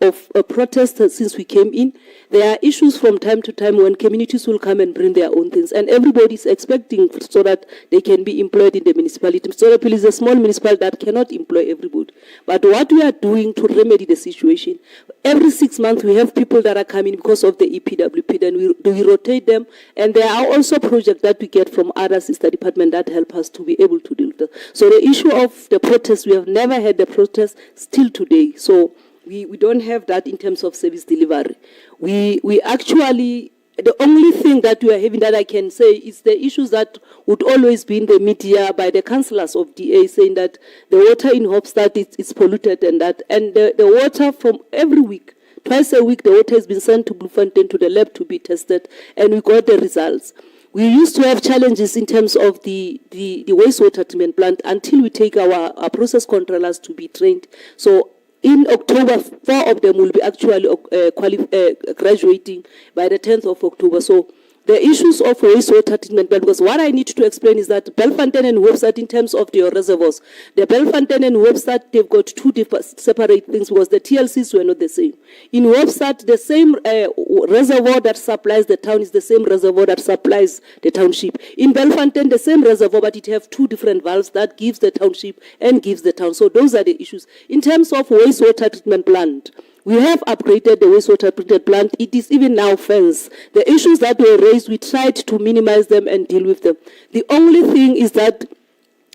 protest since we came in. There are issues from time to time when communities will come and bring their own things, and everybody is expecting so that they can be employed in the municipality. So the is a small municipality that cannot employ everybody. But what we are doing to remedy the situation, every 6 months we have people that are coming because of the EPWP, then we rotate them, and there are also projects that we get from other sister departments that help us to be able to deal with them. So the issue of the protest, we have never had the protest still today. So we don't have that in terms of service delivery. We actually, the only thing that we are having that I can say is the issues that would always be in the media by the councillors of DA saying that the water in Hofstad is polluted and that, and the water from every week, twice a week, the water has been sent to Bloemfontein to the lab to be tested, and we got the results. We used to have challenges in terms of the wastewater treatment plant until we take our process controllers to be trained. So in October, 4 of them will be actually graduating by the 10th of October. So the issues of wastewater treatment plant, because what I need to explain is that Belfontein and Webster, in terms of their reservoirs, the Belfontein and Webster, they've got two separate things because the TLCs were not the same. In Webster, the same reservoir that supplies the town is the same reservoir that supplies the township. In Belfontein, the same reservoir, but it have two different valves that gives the township and gives the town. So those are the issues. In terms of wastewater treatment plant, we have upgraded the wastewater treatment plant. It is even now fenced. The issues that were raised, we tried to minimize them and deal with them. The only thing is that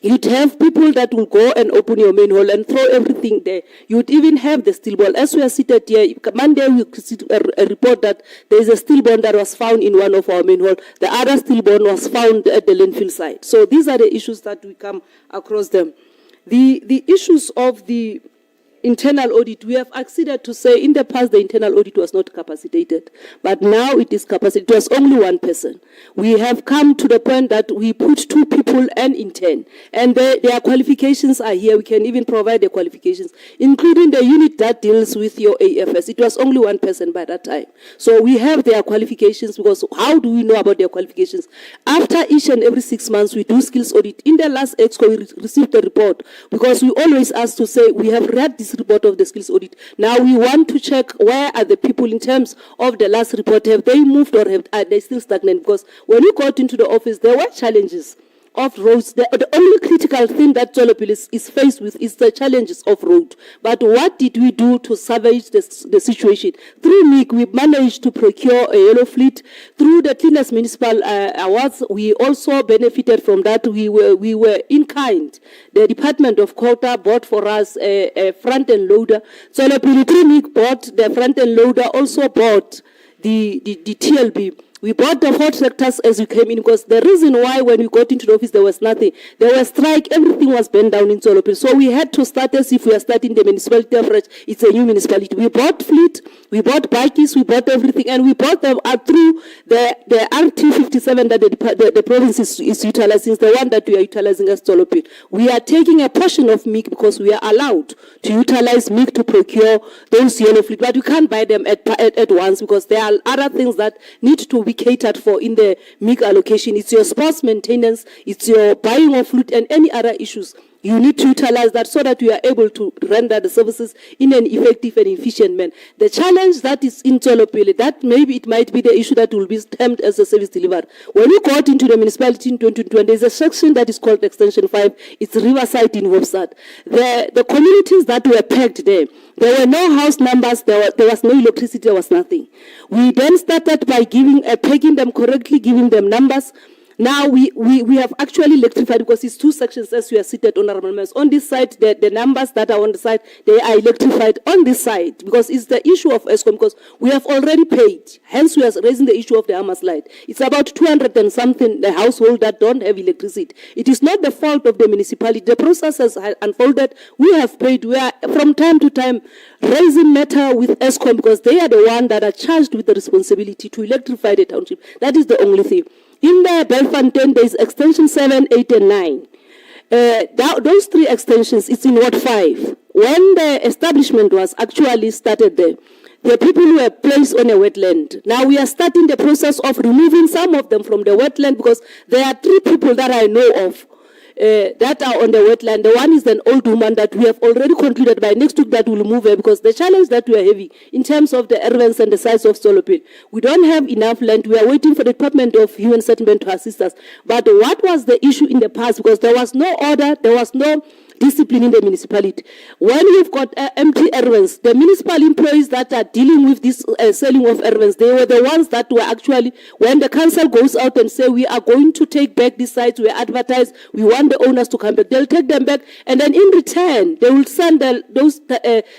You'd have people that will go and open your manhole and throw everything there. You'd even have the steel ball. As we are seated here, Monday we received a report that there is a steel ball that was found in one of our manhole. The other steel ball was found at the landfill site. So these are the issues that we come across them. The issues of the internal audit, we have acceded to say in the past the internal audit was not capacitated, but now it is capacitated. It was only one person. We have come to the point that we put 2 people and intern, and their qualifications are here. We can even provide the qualifications, including the unit that deals with your AFS. It was only one person by that time. So we have their qualifications, because how do we know about their qualifications? After each and every 6 months, we do skills audit. In the last EXCO, we received a report, because we always ask to say, we have read this report of the skills audit. Now we want to check where are the people in terms of the last report. Have they moved, or are they still stagnant? Because when we got into the office, there were challenges of roads. The only critical thing that Tswelopele is faced with is the challenges of road. But what did we do to salvage the situation? Through MIC, we managed to procure a yellow fleet. Through the Cleanest Municipal Awards, we also benefited from that. We were in kind. The Department of Cogta bought for us a front-end loader. Tswelopele through MIC bought the front-end loader, also bought the TLB. We bought the 4 sectors as we came in, because the reason why when we got into the office there was nothing. There was strike, everything was burned down in Tswelopele. So we had to start as if we are starting the municipality afresh. It's a new municipality. We bought fleet, we bought bikes, we bought everything, and we bought them through the RT57 that the province is utilizing. It's the one that we are utilizing as Tswelopele. We are taking a portion of MIC because we are allowed to utilize MIC to procure those yellow fleet, but we can't buy them at once, because there are other things that need to be catered for in the MIC allocation. It's your sports maintenance, it's your buying of fluid, and any other issues. You need to utilize that so that you are able to render the services in an effective and efficient manner. The challenge that is in Tswelopele, that maybe it might be the issue that will be termed as a service delivery. When we got into the municipality in 2020, there's a section that is called Extension 5. It's Riverside in Oversight. The communities that were pegged there were no house numbers, there was no electricity, there was nothing. We then started by pegging them correctly, giving them numbers. Now we have actually electrified, because it's 2 sections as we are seated, honorable members. On this side, the numbers that are on the side, they are electrified on this side, because it's the issue of ESCOM, because we have already paid. Hence, we are raising the issue of the Hamas light. It's about 200 and something the household that don't have electricity. It is not the fault of the municipality. The process has unfolded. We have paid. We are from time to time raising matter with ESCOM, because they are the one that are charged with the responsibility to electrify the township. That is the only thing. In the Belfontaine, there is extension 7, 8, and 9. Those 3 extensions, it's in Ward 5. When the establishment was actually started there, the people were placed on a wetland. Now we are starting the process of removing some of them from the wetland, because there are 3 people that I know of that are on the wetland. The one is an old woman that we have already concluded by next week that will move her, because the challenge that we are having in terms of the errands and the size of Tswelopele, we don't have enough land. We are waiting for the Department of Human Settlement to assist us. But what was the issue in the past? Because there was no order, there was no discipline in the municipality. When you've got empty errands, the municipal employees that are dealing with this selling of errands, they were the ones that were actually, when the council goes out and say, we are going to take back these sites, we advertise, we want the owners to come back, they'll take them back, and then in return, they will send those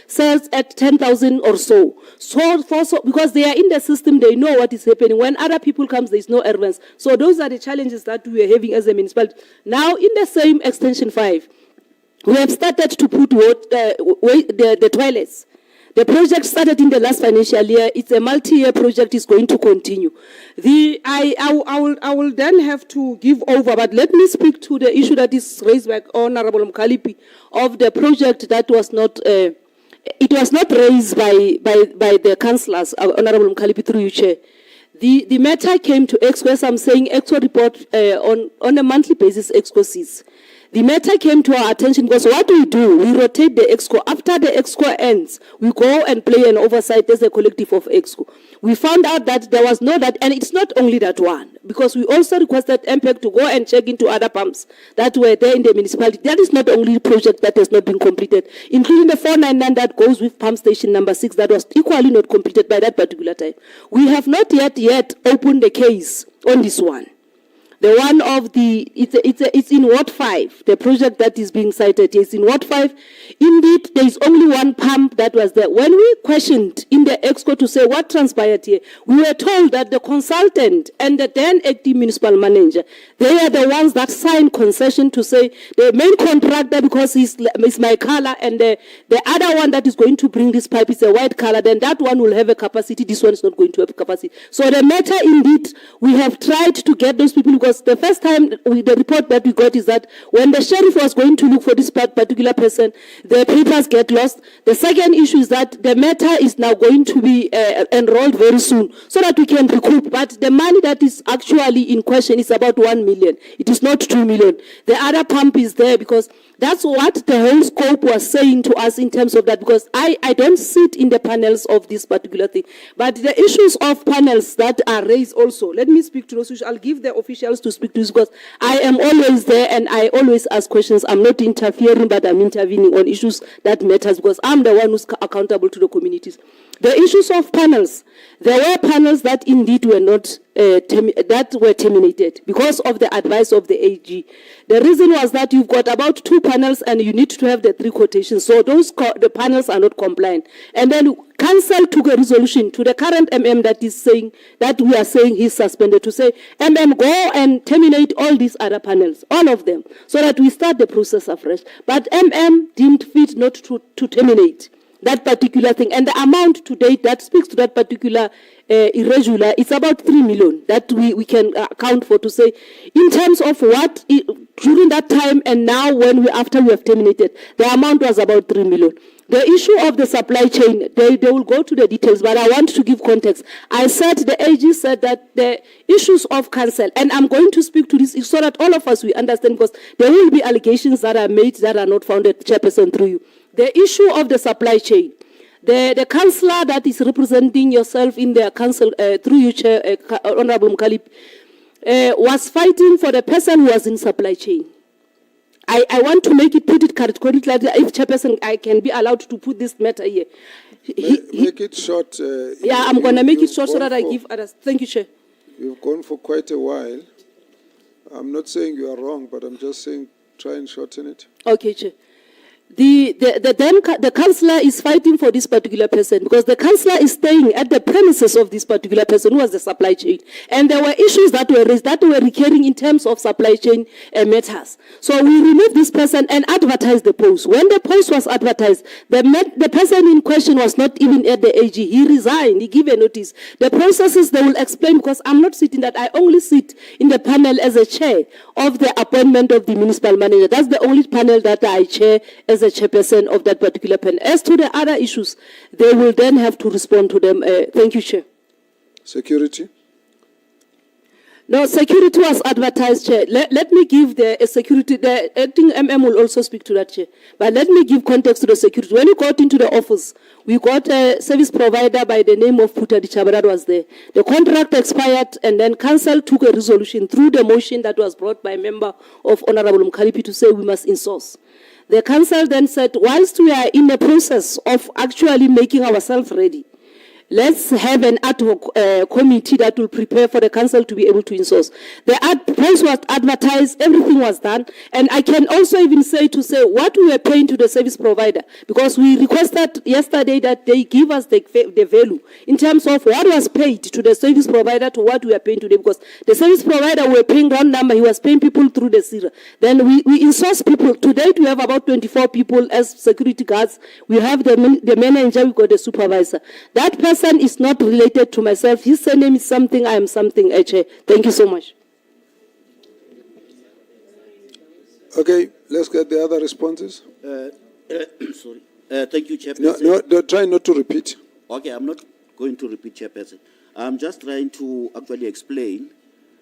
sales at 10,000 or so. So because they are in the system, they know what is happening. When other people come, there is no errands. So those are the challenges that we are having as a municipality. Now, in the same Extension 5, we have started to put the toilets. The project started in the last financial year. It's a multi-year project. It's going to continue. I will then have to give over, but let me speak to the issue that is raised by Honorable Mkalipi of the project that was not. It was not raised by the councillors, Honorable Mkalipi, through you, Chair. The matter came to EXCO, as I'm saying, EXCO report on a monthly basis, EXCO sees. The matter came to our attention because what we do, we rotate the EXCO. After the EXCO ends, we go and play an oversight as a collective of EXCO. We found out that there was no that, and it's not only that one, because we also requested MPEC to go and check into other pumps that were there in the municipality. That is not the only project that has not been completed, including the 499 that goes with pump station number 6 that was equally not completed by that particular time. We have not yet opened the case on this one. The one of the, it's in Ward 5, the project that is being cited is in Ward 5. Indeed, there is only one pump that was there. When we questioned in the EXCO to say what transpired here, we were told that the consultant and the then acting municipal manager, they are the ones that signed concession to say the main contractor, because he's my color, and the other one that is going to bring this pipe is a white color, then that one will have a capacity, this one is not going to have capacity. So the matter, indeed, we have tried to get those people, because the first time the report that we got is that when the sheriff was going to look for this particular person, the papers get lost. The second issue is that the matter is now going to be enrolled very soon so that we can recoup. But the money that is actually in question is about 1 million. It is not 2 million. The other pump is there because that's what the whole scope was saying to us in terms of that, because I don't sit in the panels of this particular thing. But the issues of panels that are raised also, let me speak to those issues. I'll give the officials to speak to this, because I am always there and I always ask questions. I'm not interfering, but I'm intervening on issues that matters, because I'm the one who's accountable to the communities. The issues of panels, there were panels that indeed were not that were terminated because of the advice of the AG. The reason was that you've got about 2 panels and you need to have the 3 quotations. So those the panels are not compliant. And then council took a resolution to the current MM that is saying that we are saying he's suspended, to say, MM, go and terminate all these other panels, all of them, so that we start the process afresh. But MM deemed fit not to terminate that particular thing. And the amount to date that speaks to that particular irregular, it's about 3 million that we can account for, to say, in terms of what, during that time and now after we have terminated, the amount was about 3 million. The issue of the supply chain, they will go to the details, but I want to give context. I said, the AG said that the issues of council, and I'm going to speak to this so that all of us we understand, because there will be allegations that are made that are not founded, Chairperson, through you. The issue of the supply chain, the councillor that is representing yourself in the council, through you, Chair, Honorable Mkalip, was fighting for the person who was in supply chain. I want to put it correctly, if Chairperson, I can be allowed to put this matter here. Make it short. Yeah, I'm going to make it short so that I give others. Thank you, Chair. You've gone for quite a while. I'm not saying you are wrong, but I'm just saying try and shorten it. Okay, Chair. The councillor is fighting for this particular person because the councillor is staying at the premises of this particular person who was the supply chain. And there were issues that were raised that were recurring in terms of supply chain matters. So we removed this person and advertised the post. When the post was advertised, the person in question was not even at the AG. He resigned. He gave a notice. The processes they will explain, because I'm not sitting that. I only sit in the panel as a chair of the appointment of the municipal manager. That's the only panel that I chair as a chairperson of that particular panel. As to the other issues, they will then have to respond to them. Thank you, Chair. Security? No, security was advertised, Chair. Let me give the security, the acting MM will also speak to that, Chair. But let me give context to the security. When we got into the office, we got a service provider by the name of Puta Dichaba that was there. The contract expired, and then council took a resolution through the motion that was brought by a member of Honorable Mkalipi to say we must insource. The council then said, whilst we are in the process of actually making ourselves ready, let's have an ad hoc committee that will prepare for the council to be able to insource. The post was advertised, everything was done, and I can also even say what we were paying to the service provider, because we requested yesterday that they give us the value in terms of what was paid to the service provider to what we are paying today, because the service provider we were paying round number, he was paying people through the SIRA. Then we insource people. To date, we have about 24 people as security guards. We have the manager, we got the supervisor. That person is not related to myself. His surname is something, I am something, Chair. Thank you so much. Okay, let's get the other responses. Sorry. Thank you, Chairperson. No, try not to repeat. Okay, I'm not going to repeat, Chairperson. I'm just trying to actually explain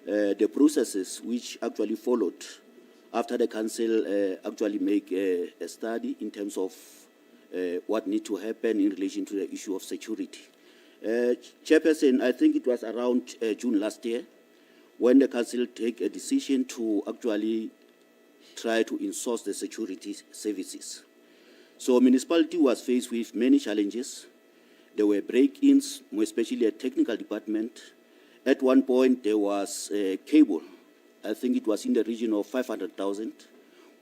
the processes which actually followed after the council actually make a study in terms of what need to happen in relation to the issue of security. Chairperson, I think it was around June last year when the council take a decision to actually try to insource the security services. So municipality was faced with many challenges. There were break-ins, more especially at technical department. At one point, there was a cable I think it was in the region of 500,000,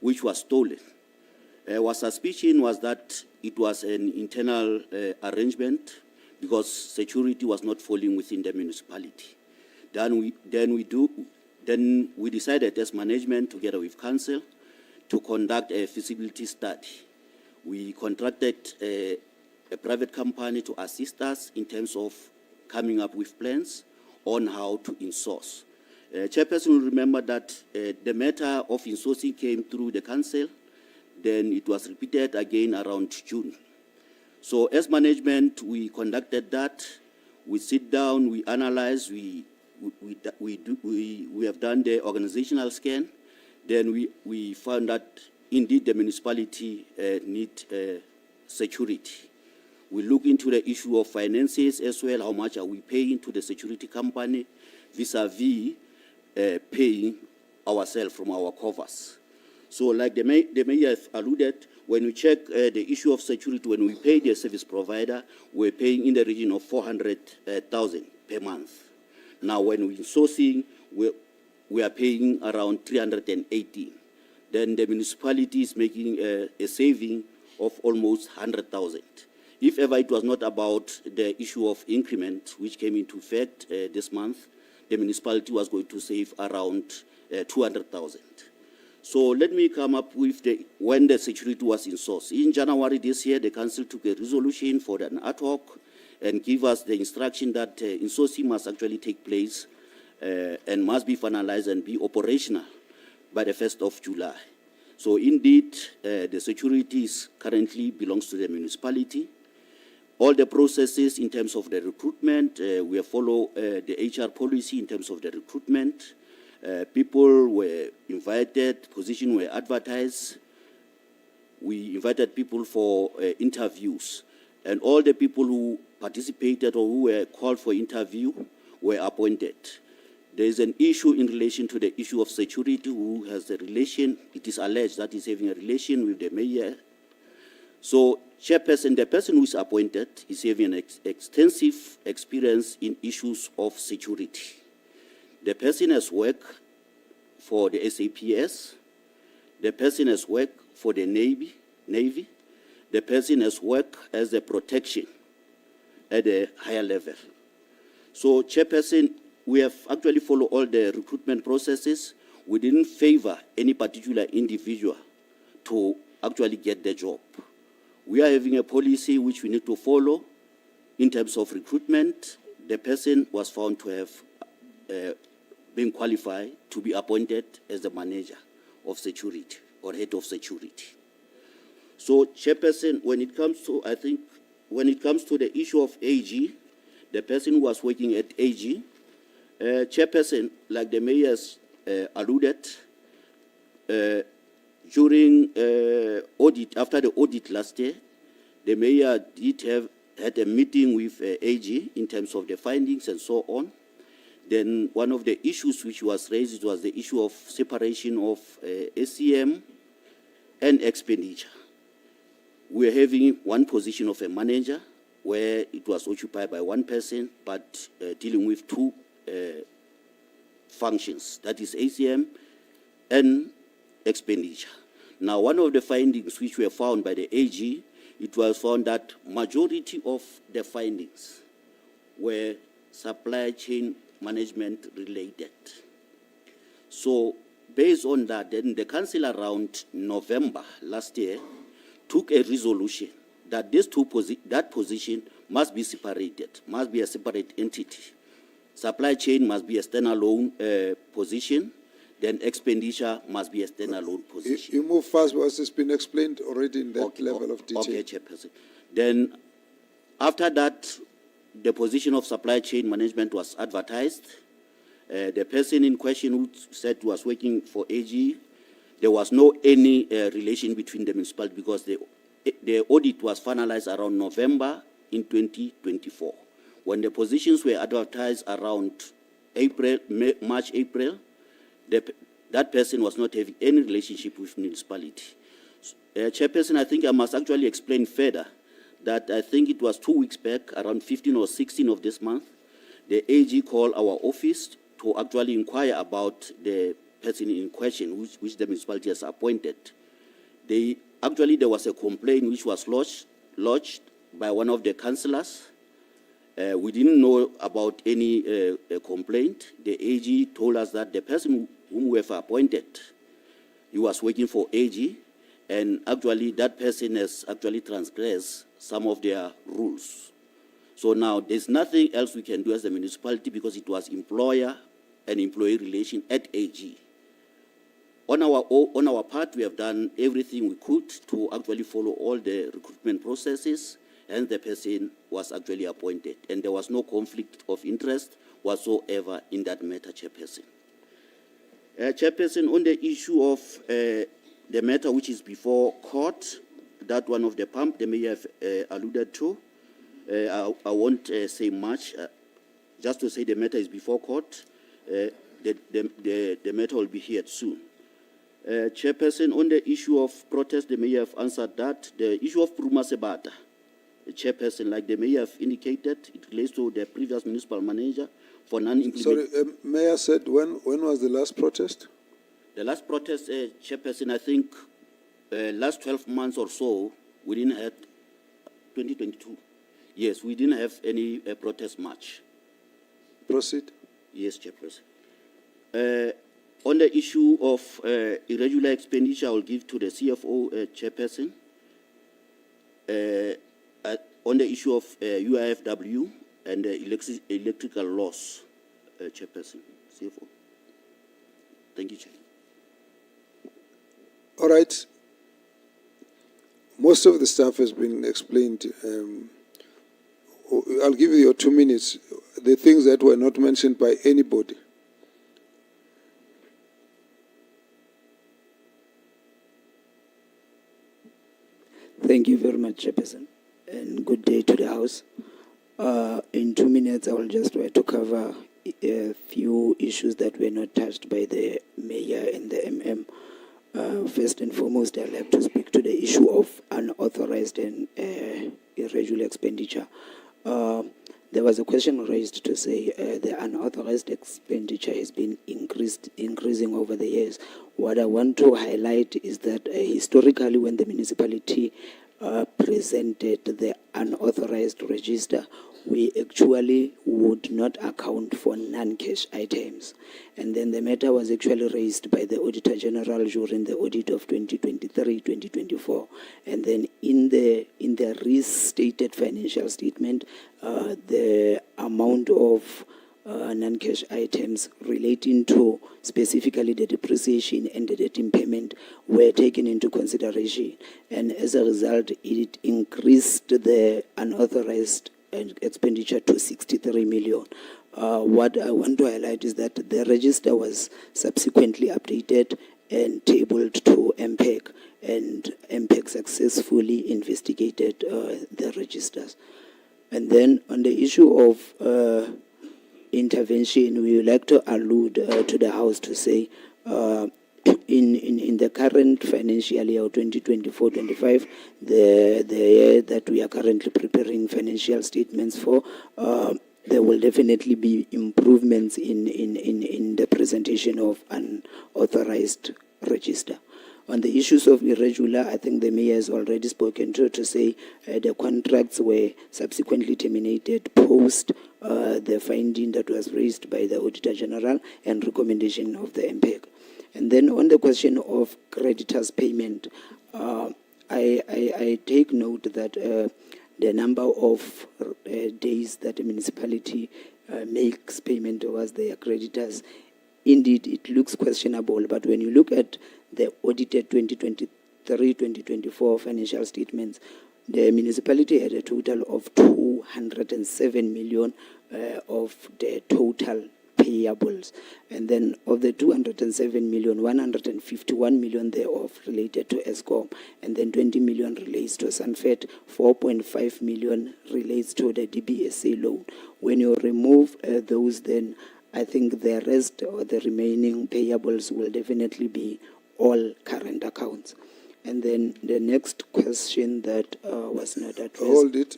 which was stolen. Our suspicion was that it was an internal arrangement because security was not falling within the municipality. Then we decided as management, together with council, to conduct a feasibility study. We contracted a private company to assist us in terms of coming up with plans on how to insource. Chairperson will remember that the matter of insourcing came through the council, then it was repeated again around June. So as management, we conducted that. We sit down, we analyze, we have done the organizational scan. Then we found that indeed the municipality need security. We look into the issue of finances as well. How much are we paying to the security company vis-a-vis paying ourselves from our covers? So like the mayor has alluded, when we check the issue of security, when we pay the service provider, we're paying in the region of 400,000 per month. Now when we're sourcing, we are paying around 318. Then the municipality is making a saving of almost 100,000. If ever it was not about the issue of increment, which came into effect this month, the municipality was going to save around 200,000. So let me come up with when the security was insourced. In January this year, the council took a resolution for an ad hoc and give us the instruction that insourcing must actually take place and must be finalized and be operational by the 1st of July. So indeed, the security currently belongs to the municipality. All the processes in terms of the recruitment, we follow the HR policy in terms of the recruitment. People were invited, positions were advertised. We invited people for interviews. And all the people who participated or who were called for interview were appointed. There is an issue in relation to the issue of security, who has a relation, it is alleged that he's having a relation with the mayor. So chairperson, the person who is appointed is having an extensive experience in issues of security. The person has worked for the SAPS, the person has worked for the Navy, the person has worked as a protection at a higher level. So chairperson, we have actually followed all the recruitment processes. We didn't favor any particular individual to actually get the job. We are having a policy which we need to follow in terms of recruitment. The person was found to have been qualified to be appointed as the manager of security or head of security. So, chairperson, when it comes to the issue of AG, the person who was working at AG, chairperson, like the mayor has alluded, during audit, after the audit last year, the mayor had a meeting with AG in terms of the findings and so on. Then one of the issues which was raised was the issue of separation of SCM and expenditure. We're having one position of a manager where it was occupied by one person, but dealing with two functions, that is ACM and expenditure. Now, one of the findings which were found by the AG, it was found that majority of the findings were supply chain management related. So, based on that, then the council around November last year took a resolution that that position must be separated, must be a separate entity. Supply chain must be a standalone position, then expenditure must be a standalone position. You move fast because it's been explained already in that level of detail. Okay, Chairperson. Then, after that, the position of supply chain management was advertised. The person in question who said was working for AG, there was no any relation between the municipality because the audit was finalized around November in 2024. When the positions were advertised around March, April, that person was not having any relationship with municipality. Chairperson, I think I must actually explain further that I think it was 2 weeks back, around 15 or 16 of this month, the AG called our office to actually inquire about the person in question, which the municipality has appointed, there was a complaint which was lodged by one of the councillors. We didn't know about any complaint. The AG told us that the person whom we have appointed, he was working for AG, and actually that person has actually transgressed some of their rules. So now there's nothing else we can do as a municipality because it was employer and employee relation at AG. On our part, we have done everything we could to actually follow all the recruitment processes, and the person was actually appointed. And there was no conflict of interest whatsoever in that matter, Chairperson. Chairperson, on the issue of the matter which is before court, that one of the pump the mayor have alluded to, I won't say much. Just to say the matter is before court, the matter will be heard soon. Chairperson, on the issue of protest, the mayor have answered that. The issue of Puruma Sebata, the chairperson, like the mayor have indicated, it relates to the previous municipal manager for non-implementation. Sorry, Mayor said when was the last protest? The last protest, Chairperson, I think last 12 months or so, we didn't have 2022. Yes, we didn't have any protest march. Proceed. Yes, Chairperson. On the issue of irregular expenditure, I will give to the CFO, Chairperson. On the issue of UIFW and electrical loss, Chairperson, CFO. Thank you, Chair. All right. Most of the stuff has been explained. I'll give you your 2 minutes. The things that were not mentioned by anybody. Thank you very much, Chairperson, and good day to the House. In 2 minutes, I will just try to cover a few issues that were not touched by the Mayor and the MM. First and foremost, I'd like to speak to the issue of unauthorized and irregular expenditure. There was a question raised to say the unauthorized expenditure has been increasing over the years. What I want to highlight is that historically, when the municipality presented the unauthorized register, we actually would not account for non-cash items. And then the matter was actually raised by the Auditor General during the audit of 2023-2024. And then in the restated financial statement, the amount of non-cash items relating to specifically the depreciation and the debt impairment were taken into consideration. And as a result, it increased the unauthorized expenditure to 63 million. What I want to highlight is that the register was subsequently updated and tabled to MPEG, and MPEG successfully investigated the registers. And then on the issue of intervention, we would like to allude to the House to say in the current financial year 2024-25, the year that we are currently preparing financial statements for, there will definitely be improvements in the presentation of an authorized register. On the issues of irregular, I think the Mayor has already spoken to say the contracts were subsequently terminated post the finding that was raised by the Auditor General and recommendation of the MPEG. And then on the question of creditors' payment, I take note that the number of days that a municipality makes payment towards their creditors, indeed, it looks questionable. But when you look at the audited 2023-2024 financial statements, the municipality had a total of 207 million of the total payables. And then of the 207 million, 151 million thereof related to ESCOM, and then 20 million relates to Sanfed, 4.5 million relates to the DBSA loan. When you remove those, then I think the rest or the remaining payables will definitely be all current accounts. And then the next question that was not addressed. Hold it.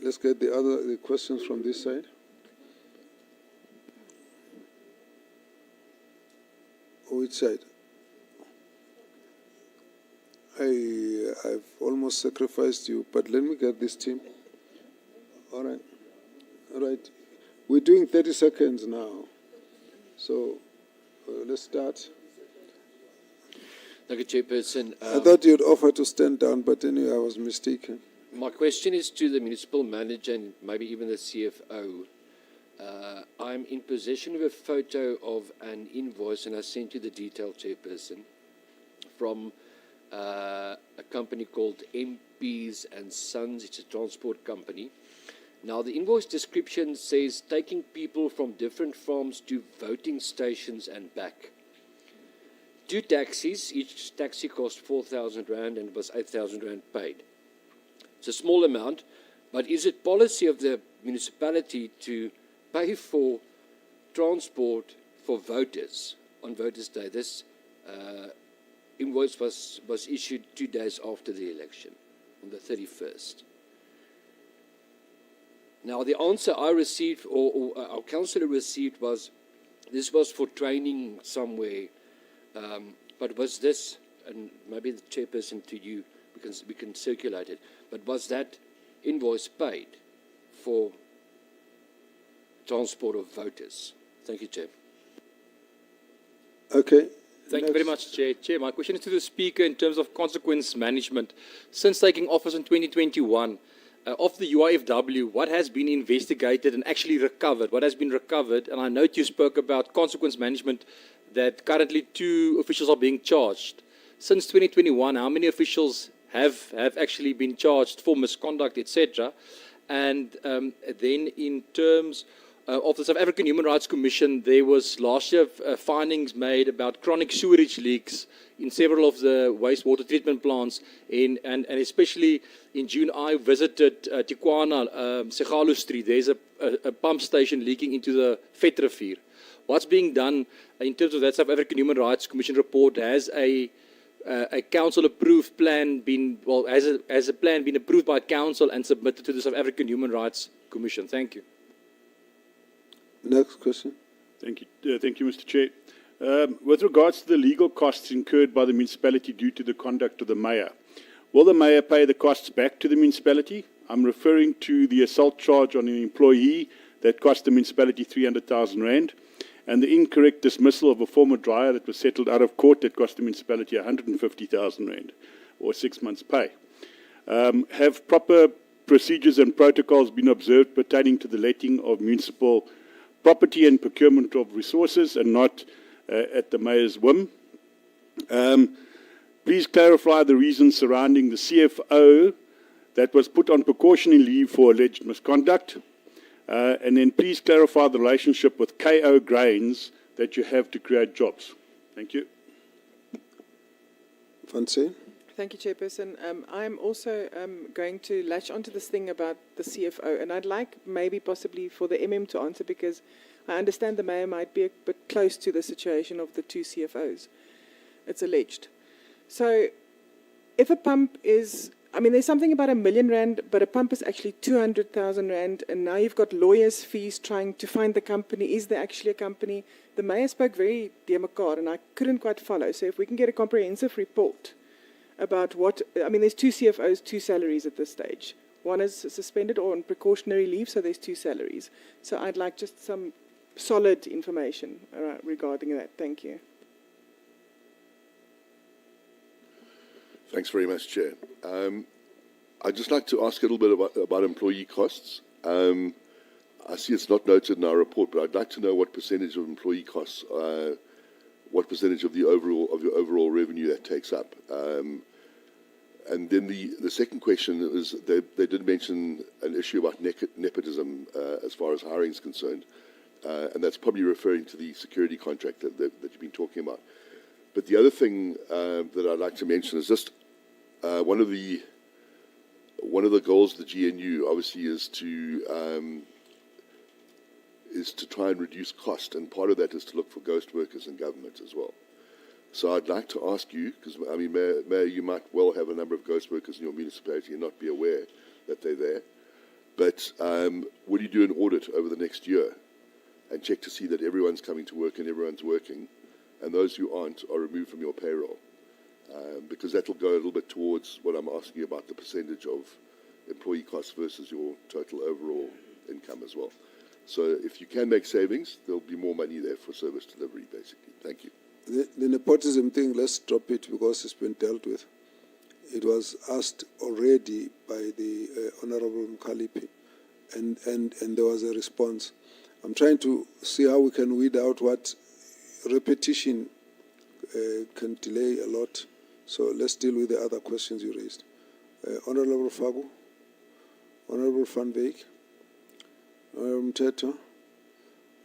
Let's get the questions from this side. Which side? I've almost sacrificed you, but let me get this team. All right. All right. We're doing 30 seconds now. So let's start. Thank you, Chairperson. I thought you'd offer to stand down, but anyway, I was mistaken. My question is to the municipal manager and maybe even the CFO. I'm in possession of a photo of an invoice, and I sent you the detail, Chairperson, from a company called MPs and Sons. It's a transport company. Now, the invoice description says taking people from different farms to voting stations and back. 2 taxis, each taxi cost 4,000 Rand and it was 8,000 Rand paid. It's a small amount, but is it policy of the municipality to pay for transport for voters on Voters' Day? This invoice was issued 2 days after the election, on the 31st. Now, the answer I received, or our councillor received, was this was for training somewhere. But was this, and maybe the chairperson to you, we can circulate it, but was that invoice paid for transport of voters? Thank you, Chair. Okay. Thank you very much, Chair. Chair, my question is to the Speaker in terms of consequence management. Since taking office in 2021, of the UIFW, what has been investigated and actually recovered? What has been recovered? And I note you spoke about consequence management, that currently 2 officials are being charged. Since 2021, how many officials have actually been charged for misconduct, etc.? And then in terms of the South African Human Rights Commission, there was last year findings made about chronic sewerage leaks in several of the wastewater treatment plants. And especially in June, I visited Tikwana, Segalo Street. There's a pump station leaking into the Vetrivier. What's being done in terms of that South African Human Rights Commission report? Has a council-approved plan been, well, has a plan been approved by council and submitted to the South African Human Rights Commission? Thank you. Next question. Thank you, Mr. Chair. With regards to the legal costs incurred by the municipality due to the conduct of the mayor, will the mayor pay the costs back to the municipality? I'm referring to the assault charge on an employee that cost the municipality 300,000 Rand, and the incorrect dismissal of a former dryer that was settled out of court that cost the municipality 150,000 Rand, or 6 months' pay. Have proper procedures and protocols been observed pertaining to the letting of municipal property and procurement of resources, and not at the mayor's whim? Please clarify the reasons surrounding the CFO that was put on precautionary leave for alleged misconduct. And then please clarify the relationship with KO Grains that you have to create jobs. Thank you. Fancy? Thank you, Chairperson. I'm also going to latch onto this thing about the CFO, and I'd like maybe possibly for the MM to answer, because I understand the mayor might be a bit close to the situation of the 2 CFOs. It's alleged. So if a pump is, I mean, there's something about R1 million, but a pump is actually 200,000 Rand, and now you've got lawyers' fees trying to find the company. Is there actually a company? The mayor spoke very demarcated, and I couldn't quite follow. So if we can get a comprehensive report about what, I mean, there's 2 CFOs, 2 salaries at this stage. One is suspended or on precautionary leave, so there's 2 salaries. So I'd like just some solid information regarding that. Thank you. Thanks very much, Chair. I'd just like to ask a little bit about employee costs. I see it's not noted in our report, but I'd like to know what percentage of employee costs, what percentage of your overall revenue that takes up. And then the second question is they did mention an issue about nepotism as far as hiring is concerned, and that's probably referring to the security contract that you've been talking about. But the other thing that I'd like to mention is just one of the goals of the GNU obviously is to try and reduce cost, and part of that is to look for ghost workers in government as well. So I'd like to ask you, because I mean, Mayor, you might well have a number of ghost workers in your municipality and not be aware that they're there, but will you do an audit over the next year and check to see that everyone's coming to work and everyone's working, and those who aren't are removed from your payroll. Because that will go a little bit towards what I'm asking about, the percentage of employee costs versus your total overall income as well. So if you can make savings, there'll be more money there for service delivery, basically. Thank you. The nepotism thing, let's drop it because it's been dealt with. It was asked already by the Honorable Mkhalipi, and there was a response. I'm trying to see how we can weed out what repetition can delay a lot. So let's deal with the other questions you raised. Honorable Fagu, Honorable Van Beek, Honorable Mteto,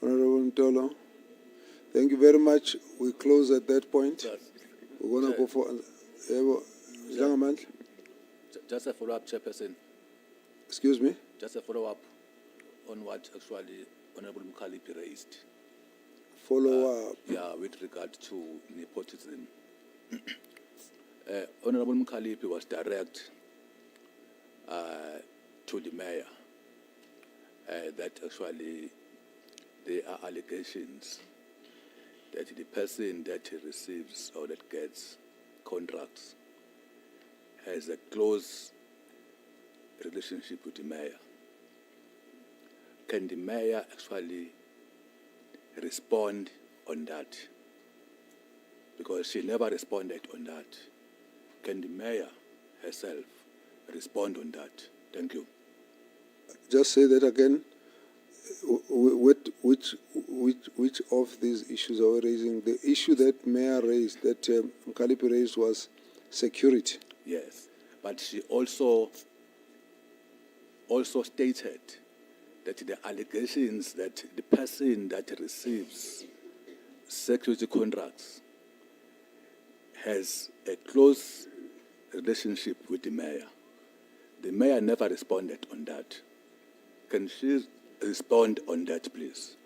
Honorable Ntolo. Thank you very much. We close at that point. We're going to go for... Just a follow-up, Chairperson. Excuse me? Just a follow-up on what actually Honorable Mkhalipi raised. Follow-up? Yeah, with regard to nepotism. Honorable Mkhalipi was direct to the mayor that actually there are allegations that the person that receives or that gets contracts has a close relationship with the mayor. Can the mayor actually respond on that? Because she never responded on that. Can the mayor herself respond on that? Thank you. Just say that again. Which of these issues are we raising? The issue that Mayor raised, that Mkhalipi raised, was security. Yes, but she also stated that the allegations that the person that receives security contracts has a close relationship with the mayor. The mayor never responded on that. Can she respond on that, please?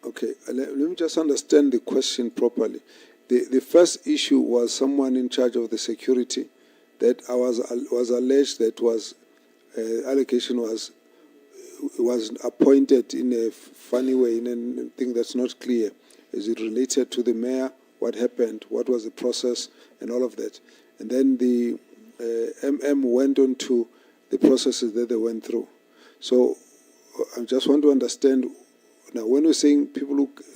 Okay, let me just understand the question properly. The first issue was someone in charge of the security that was alleged that was allocation was appointed in a funny way, in a thing that's not clear. Is it related to the mayor? What happened? What was the process? And all of that. And then the went on to the processes that they went through. So I just want to understand, now when we're saying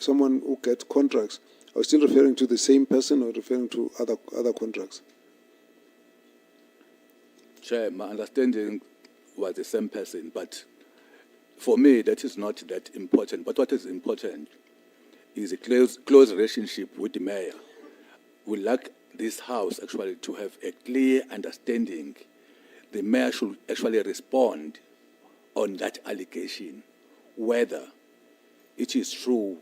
someone who gets contracts, are we still referring to the same person or referring to other contracts? Chair, my understanding was the same person, but for me that is not that important. But what is important is a close relationship with the mayor. We like this House actually to have a clear understanding. The mayor should actually respond on that allegation, whether it is true,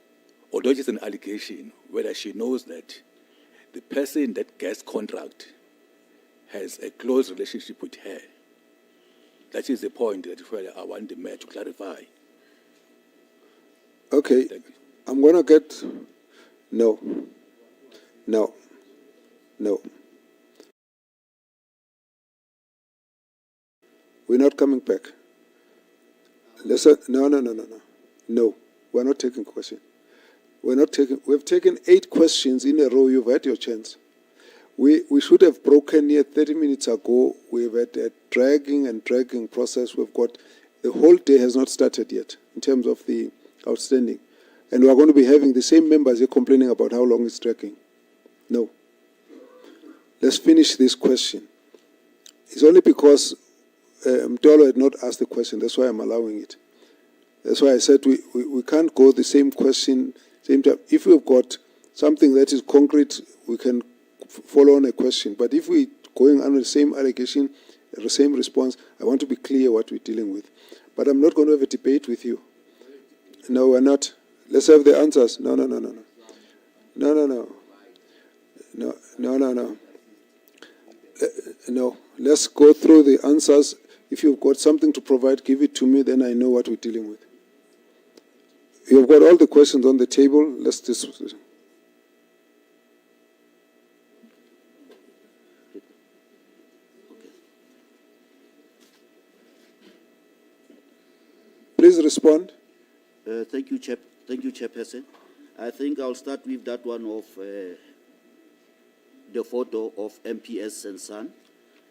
although it is an allegation, whether she knows that the person that gets contract has a close relationship with her. That is the point that I want the mayor to clarify. Okay, I'm going to get... No. We're not coming back. Listen, no. No, we're not taking question. We've taken 8 questions in a row. You've had your chance. We should have broken here 30 minutes ago. We've had a dragging process. We've got, the whole day has not started yet in terms of the outstanding. And we're going to be having the same members here complaining about how long it's dragging. No. Let's finish this question. It's only because Mtolo had not asked the question. That's why I'm allowing it. That's why I said we can't go the same question, same time. If we've got something that is concrete, we can follow on a question. But if we're going on the same allegation, the same response, I want to be clear what we're dealing with. But I'm not going to have a debate with you. No, we're not. Let's have the answers. No. No, let's go through the answers. If you've got something to provide, give it to me, then I know what we're dealing with. You've got all the questions on the table. Let's discuss it. Please respond. Thank you, Chairperson. I think I'll start with that one of the photo of MPS and Son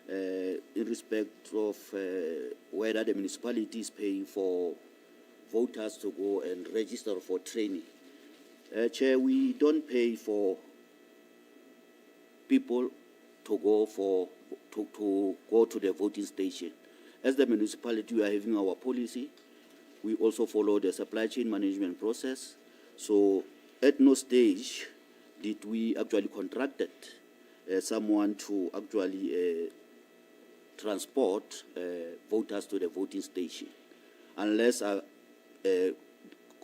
in respect of whether the municipality is paying for voters to go and register for training. Chair, we don't pay for people to go to the voting station. As the municipality, we are having our policy. We also follow the supply chain management process. So at no stage did we actually contracted someone to actually transport voters to the voting station, unless a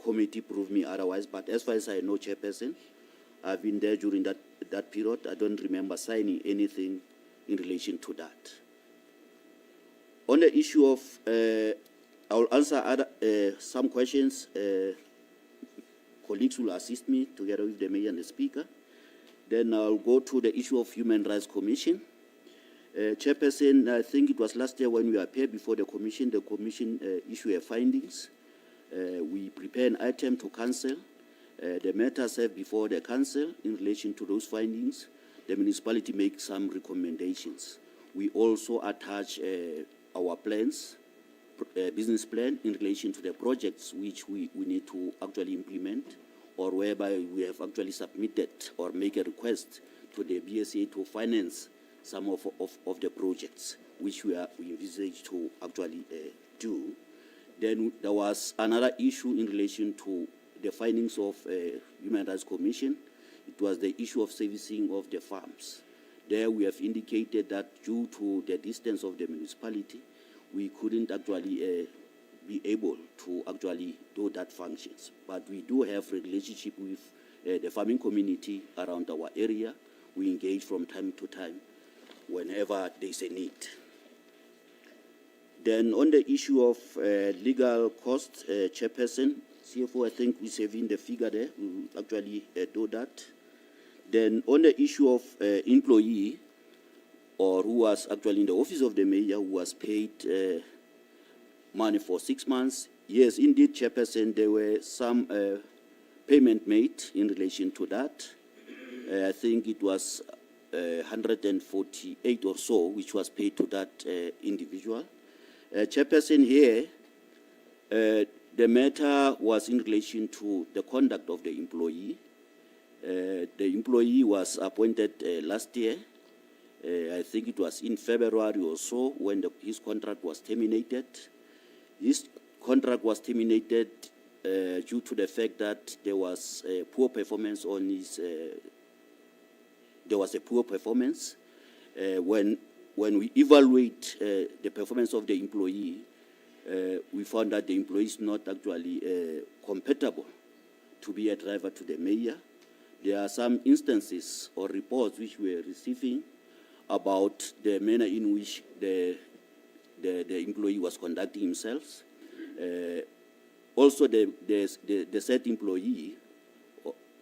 committee prove me otherwise. But as far as I know, Chairperson, I've been there during that period. I don't remember signing anything in relation to that. On the issue of, I will answer some questions. Colleagues will assist me together with the Mayor and the Speaker. Then I'll go to the issue of Human Rights Commission. Chairperson, I think it was last year when we appeared before the Commission issued her findings. We prepare an item to Council. The matter served before the Council in relation to those findings. The municipality makes some recommendations. We also attach our plans, business plan in relation to the projects which we need to actually implement, or whereby we have actually submitted or make a request to the BSA to finance some of the projects which we envisage to actually do. Then there was another issue in relation to the findings of Human Rights Commission. It was the issue of servicing of the farms. There we have indicated that due to the distance of the municipality, we couldn't actually be able to actually do that functions. But we do have a relationship with the farming community around our area. We engage from time to time whenever there's a need. Then on the issue of legal costs, Chairperson, CFO, I think we're saving the figure there. We will actually do that. Then on the issue of employee, or who was actually in the office of the mayor, who was paid money for 6 months. Yes, indeed, Chairperson, there were some payment made in relation to that. I think it was 148 or so, which was paid to that individual. Chairperson, here, the matter was in relation to the conduct of the employee. The employee was appointed last year. I think it was in February or so when his contract was terminated. His contract was terminated due to the fact that there was a poor performance on his. There was a poor performance when we evaluate the performance of the employee. We found that the employee is not actually compatible to be a driver to the mayor. There are some instances or reports which we are receiving about the manner in which the employee was conducting himself. Also, the said employee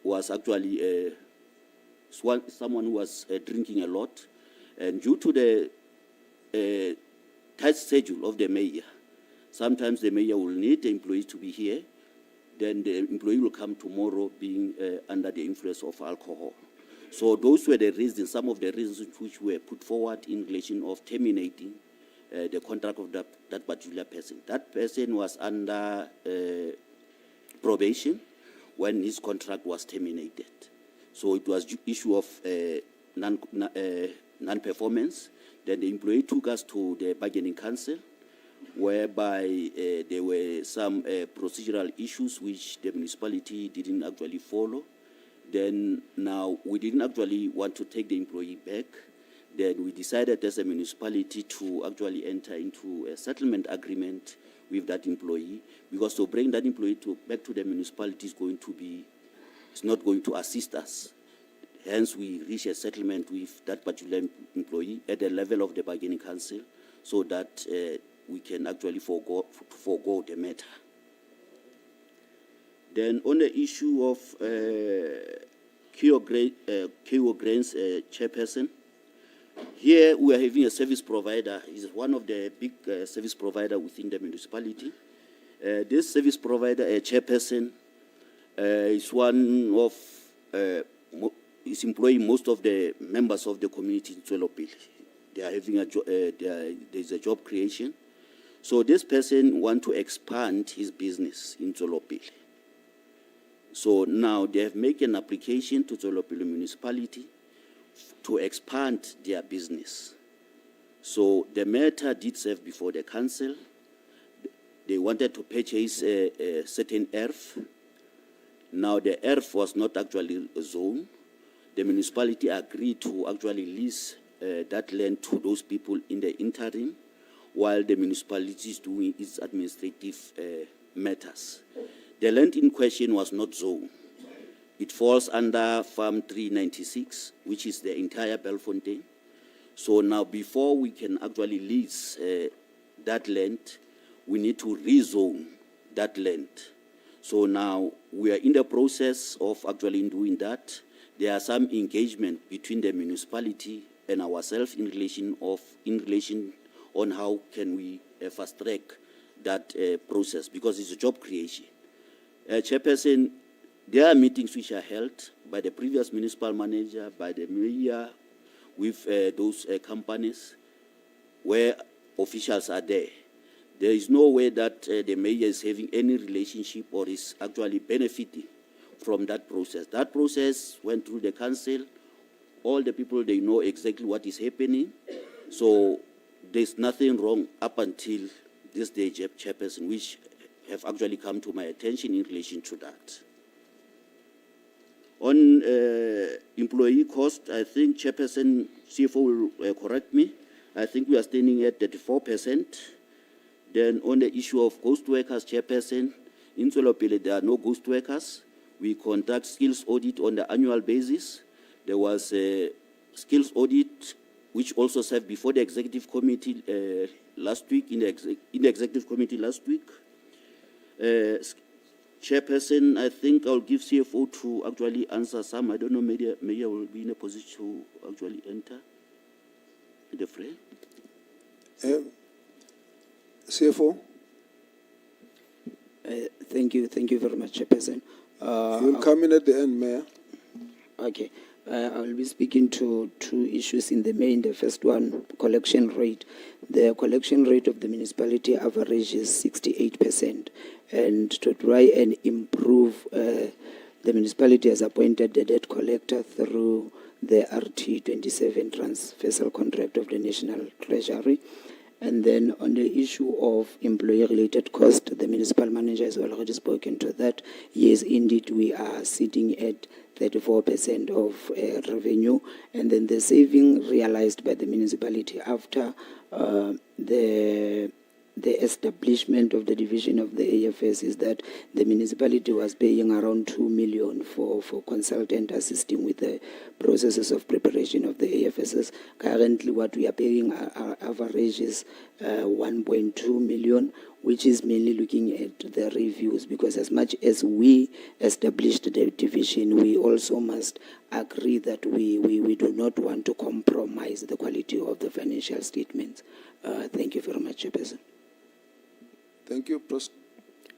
was actually someone who was drinking a lot, and due to the tight schedule of the mayor, sometimes the mayor will need the employees to be here, then the employee will come tomorrow being under the influence of alcohol. So those were the reasons, some of the reasons which were put forward in relation of terminating the contract of that particular person. That person was under probation when his contract was terminated. So it was issue of non-performance. Then the employee took us to the bargaining council, whereby there were some procedural issues which the municipality didn't actually follow. Then now we didn't actually want to take the employee back. Then we decided as a municipality to actually enter into a settlement agreement with that employee, because to bring that employee back to the municipality is not going to assist us. Hence, we reached a settlement with that particular employee at the level of the bargaining council, so that we can actually forego the matter. Then on the issue of KO Grains chairperson, here we are having a service provider. He's one of the big service providers within the municipality. This service provider, chairperson, is one of is employing most of the members of the community in Tswelopele. They are having there's a job creation. So this person wants to expand his business in Tswelopele. So now they have made an application to Tswelopele municipality to expand their business. So the matter did serve before the council. They wanted to purchase a certain earth. Now the earth was not actually zoned. The municipality agreed to actually lease that land to those people in the interim, while the municipality is doing its administrative matters. The land in question was not zoned. It falls under Farm 396, which is the entire Belfontein. So now before we can actually lease that land, we need to rezone that land. So now we are in the process of actually doing that. There are some engagement between the municipality and ourselves in relation on how can we fast track that process, because it's a job creation. Chairperson, there are meetings which are held by the previous municipal manager, by the mayor, with those companies where officials are there. There is no way that the mayor is having any relationship or is actually benefiting from that process. That process went through the council. All the people, they know exactly what is happening. So there's nothing wrong up until this day, Chairperson, which have actually come to my attention in relation to that. On employee cost, I think Chairperson, CFO will correct me. I think we are standing at 34%. Then on the issue of ghost workers, Chairperson, in Tswelopele there are no ghost workers. We conduct skills audit on the annual basis. There was a skills audit which also served before the executive committee last week, in the executive committee last week. Chairperson, I think I'll give CFO to actually answer some. I don't know, Mayor will be in a position to actually enter the fray. CFO? Thank you very much, Chairperson. You'll come in at the end, Mayor. Okay. I'll be speaking to two issues in the main. The first one, collection rate. The collection rate of the municipality average is 68%. And to try and improve, the municipality has appointed the debt collector through the RT27 transversal contract of the National Treasury. And then on the issue of employee-related cost, the municipal manager has already spoken to that. Yes, indeed, we are sitting at 34% of revenue. And then the saving realized by the municipality after the establishment of the division of the AFS is that the municipality was paying around 2 million for consultant assisting with the processes of preparation of the AFSs. Currently, what we are paying our average is 1.2 million, which is mainly looking at the reviews, because as much as we established the division, we also must agree that we do not want to compromise the quality of the financial statements. Thank you very much, Chairperson. Thank you.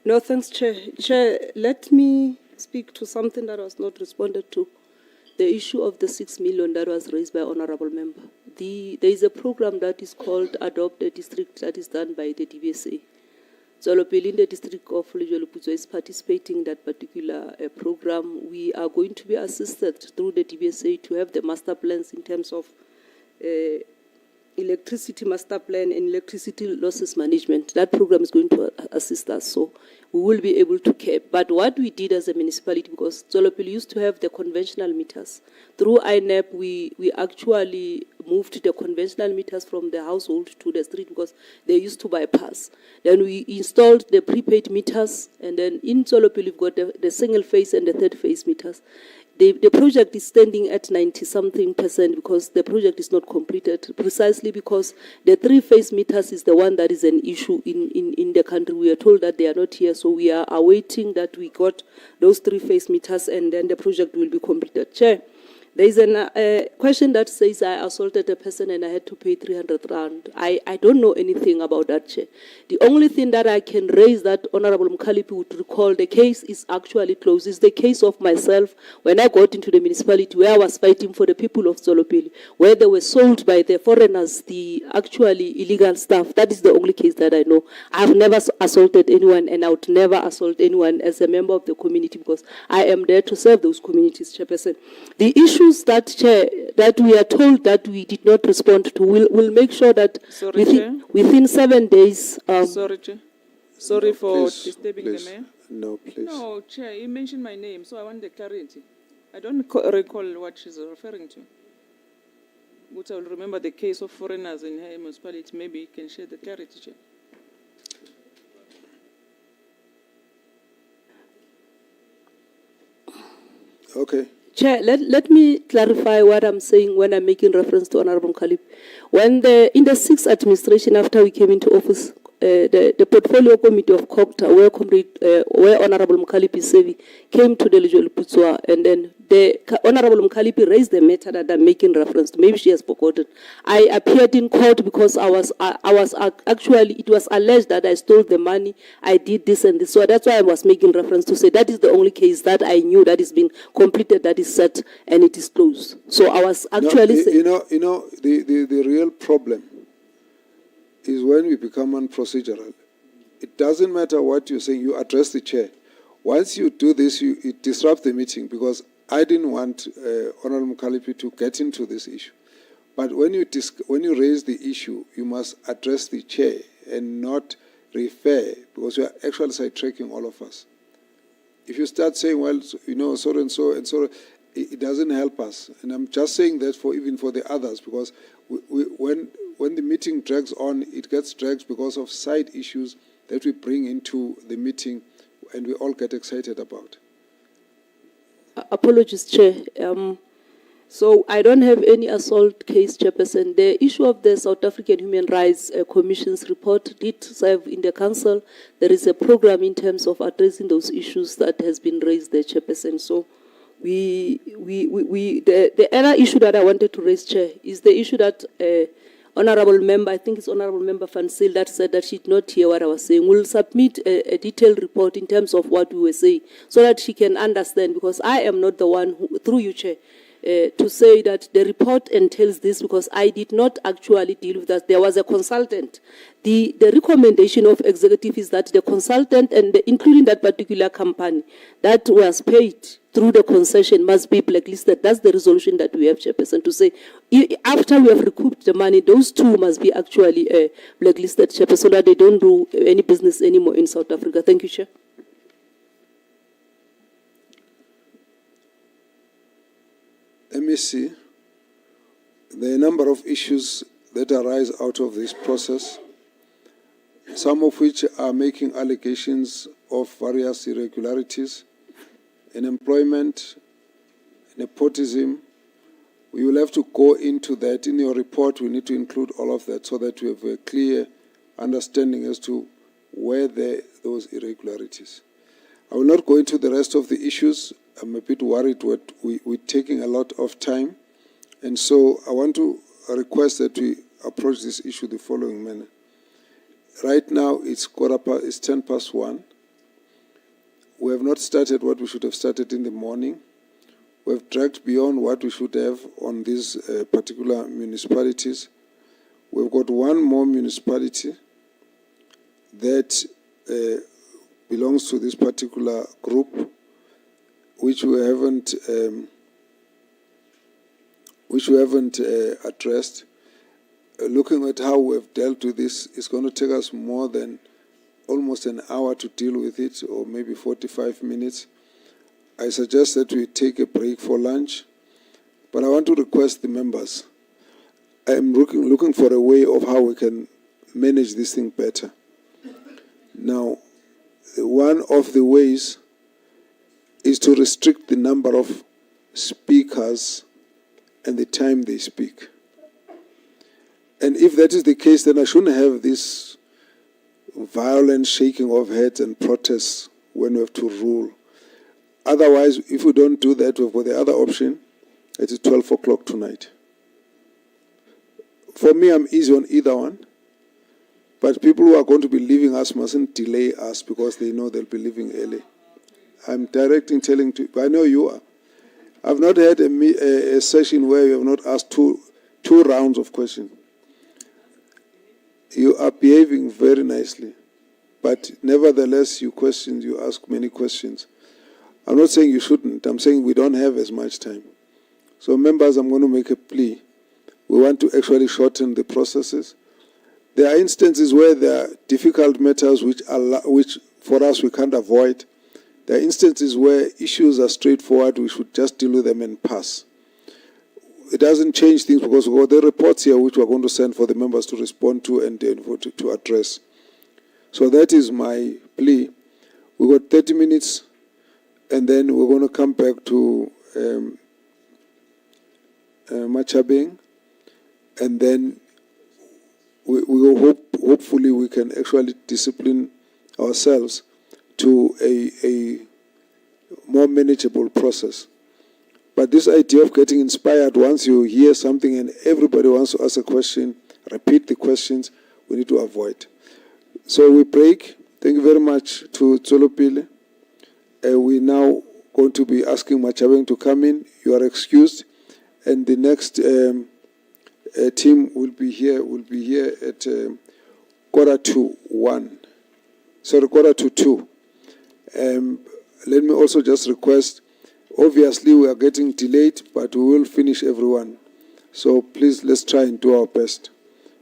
No, thanks, Chair. Chair, let me speak to something that was not responded to. The issue of the 6 million that was raised by Honorable Member. There is a program that is called Adopt a District that is done by the DBSA. Tswelopele in the district of Lejweleputswa is participating in that particular program. We are going to be assisted through the DBSA to have the master plans in terms of electricity master plan and electricity losses management. That program is going to assist us, so we will be able to cap. But what we did as a municipality, because Tswelopele used to have the conventional meters, through INEP we actually moved the conventional meters from the household to the street because they used to bypass. Then we installed the prepaid meters, and then in Tswelopele we've got the single phase and the third phase meters. The project is standing at 90-something% because the project is not completed, precisely because the 3-phase meters is the one that is an issue in the country. We are told that they are not here, so we are awaiting that we got those 3-phase meters, and then the project will be completed. Chair, There is a question that says I assaulted a person and I had to pay 300 rand. I don't know anything about that, Chair. The only thing that I can raise that Honorable Mkhalipi would recall, the case is actually closed. It's the case of myself when I got into the municipality where I was fighting for the people of Zolopili, where they were sold by the foreigners the actually illegal stuff. That is the only case that I know. I've never assaulted anyone, and I would never assault anyone as a member of the community because I am there to serve those communities, Chairperson. The issues that, Chair, that we are told that we did not respond to, we'll make sure that Sorry, Chair. within 7 days... Sorry, Chair. Sorry for disturbing please. the Mayor. No, please. No, Chair, you mentioned my name, so I want the clarity. I don't recall what she's referring to. But I will remember the case of foreigners in her municipality. Maybe you can share the clarity, Chair. Okay. Chair, let me clarify what I'm saying when I'm making reference to Honorable Mkhalipi. When in the sixth administration after we came into office, the portfolio committee of Cogta, where Honorable Mkhalipi Sevi came to the Legion Putswa, and then the Honorable Mkhalipi raised the matter that I'm making reference to. Maybe she has forgotten. I appeared in court because I was actually, it was alleged that I stole the money, I did this and this. So that's why I was making reference to say that is the only case that I knew that is being completed, that is set, and it is closed. So I was actually saying... The real problem is when we become unprocedural. It doesn't matter what you're saying, you address the chair. Once you do this, it disrupts the meeting because I didn't want Honorable Mkhalipi to get into this issue. But when you raise the issue, you must address the chair and not refer, because you are actually sidetracking all of us. If you start saying, well, you know, so and so, it doesn't help us. And I'm just saying that even for the others, because when the meeting drags on, it gets dragged because of side issues that we bring into the meeting and we all get excited about. Apologies, Chair. So I don't have any assault case, Chairperson. The issue of the South African Human Rights Commission's report did serve in the council. There is a program in terms of addressing those issues that has been raised there, Chairperson. So the other issue that I wanted to raise, Chair, is the issue that Honorable Member, I think it's Honorable Member Van Zyl, that said that she did not hear what I was saying. We'll submit a detailed report in terms of what we were saying so that she can understand, because I am not the one, through you, Chair, to say that the report entails this, because I did not actually deal with that. There was a consultant. The recommendation of executive is that the consultant, and including that particular company that was paid through the concession, must be blacklisted. That's the resolution that we have, Chairperson, to say after we have recouped the money, those two must be actually blacklisted, Chairperson, so that they don't do any business anymore in South Africa. Thank you, Chair. Let me see. There are a number of issues that arise out of this process, some of which are making allegations of various irregularities in employment, nepotism. We will have to go into that. In your report, we need to include all of that so that we have a clear understanding as to where those irregularities. I will not go into the rest of the issues. I'm a bit worried we're taking a lot of time. And so I want to request that we approach this issue the following manner. Right now, it's 1:10. We have not started what we should have started in the morning. We have dragged beyond what we should have on these particular municipalities. We've got one more municipality that belongs to this particular group, which we haven't addressed. Looking at how we've dealt with this, it's going to take us more than almost an hour to deal with it, or maybe 45 minutes. I suggest that we take a break for lunch, but I want to request the members. I am looking for a way of how we can manage this thing better. Now, one of the ways is to restrict the number of speakers and the time they speak. And if that is the case, then I shouldn't have this violent shaking of heads and protests when we have to rule. Otherwise, if we don't do that, we've got the other option, at 12 o'clock tonight. For me, I'm easy on either one. But people who are going to be leaving us mustn't delay us because they know they'll be leaving early. I'm directing, telling to, I know you are. I've not had a session where you have not asked two rounds of questions. You are behaving very nicely. But nevertheless, you ask many questions. I'm not saying you shouldn't. I'm saying we don't have as much time. So members, I'm going to make a plea. We want to actually shorten the processes. There are instances where there are difficult matters which for us we can't avoid. There are instances where issues are straightforward, we should just deal with them and pass. It doesn't change things because we've got the reports here which we're going to send for the members to respond to and to address. So that is my plea. We've got 30 minutes and then we're going to come back to Machabeng, and then we will hopefully we can actually discipline ourselves to a more manageable process. But this idea of getting inspired once you hear something and everybody wants to ask a question, repeat the questions, we need to avoid. So we break. Thank you very much to Tsolopile. We're now going to be asking Machabeng to come in. You are excused. And the next team will be here at 2:45. Let me also just request, obviously we are getting delayed, but we will finish everyone. So please, let's try and do our best.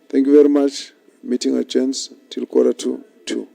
Thank you very much. Meeting adjourns till 2:45.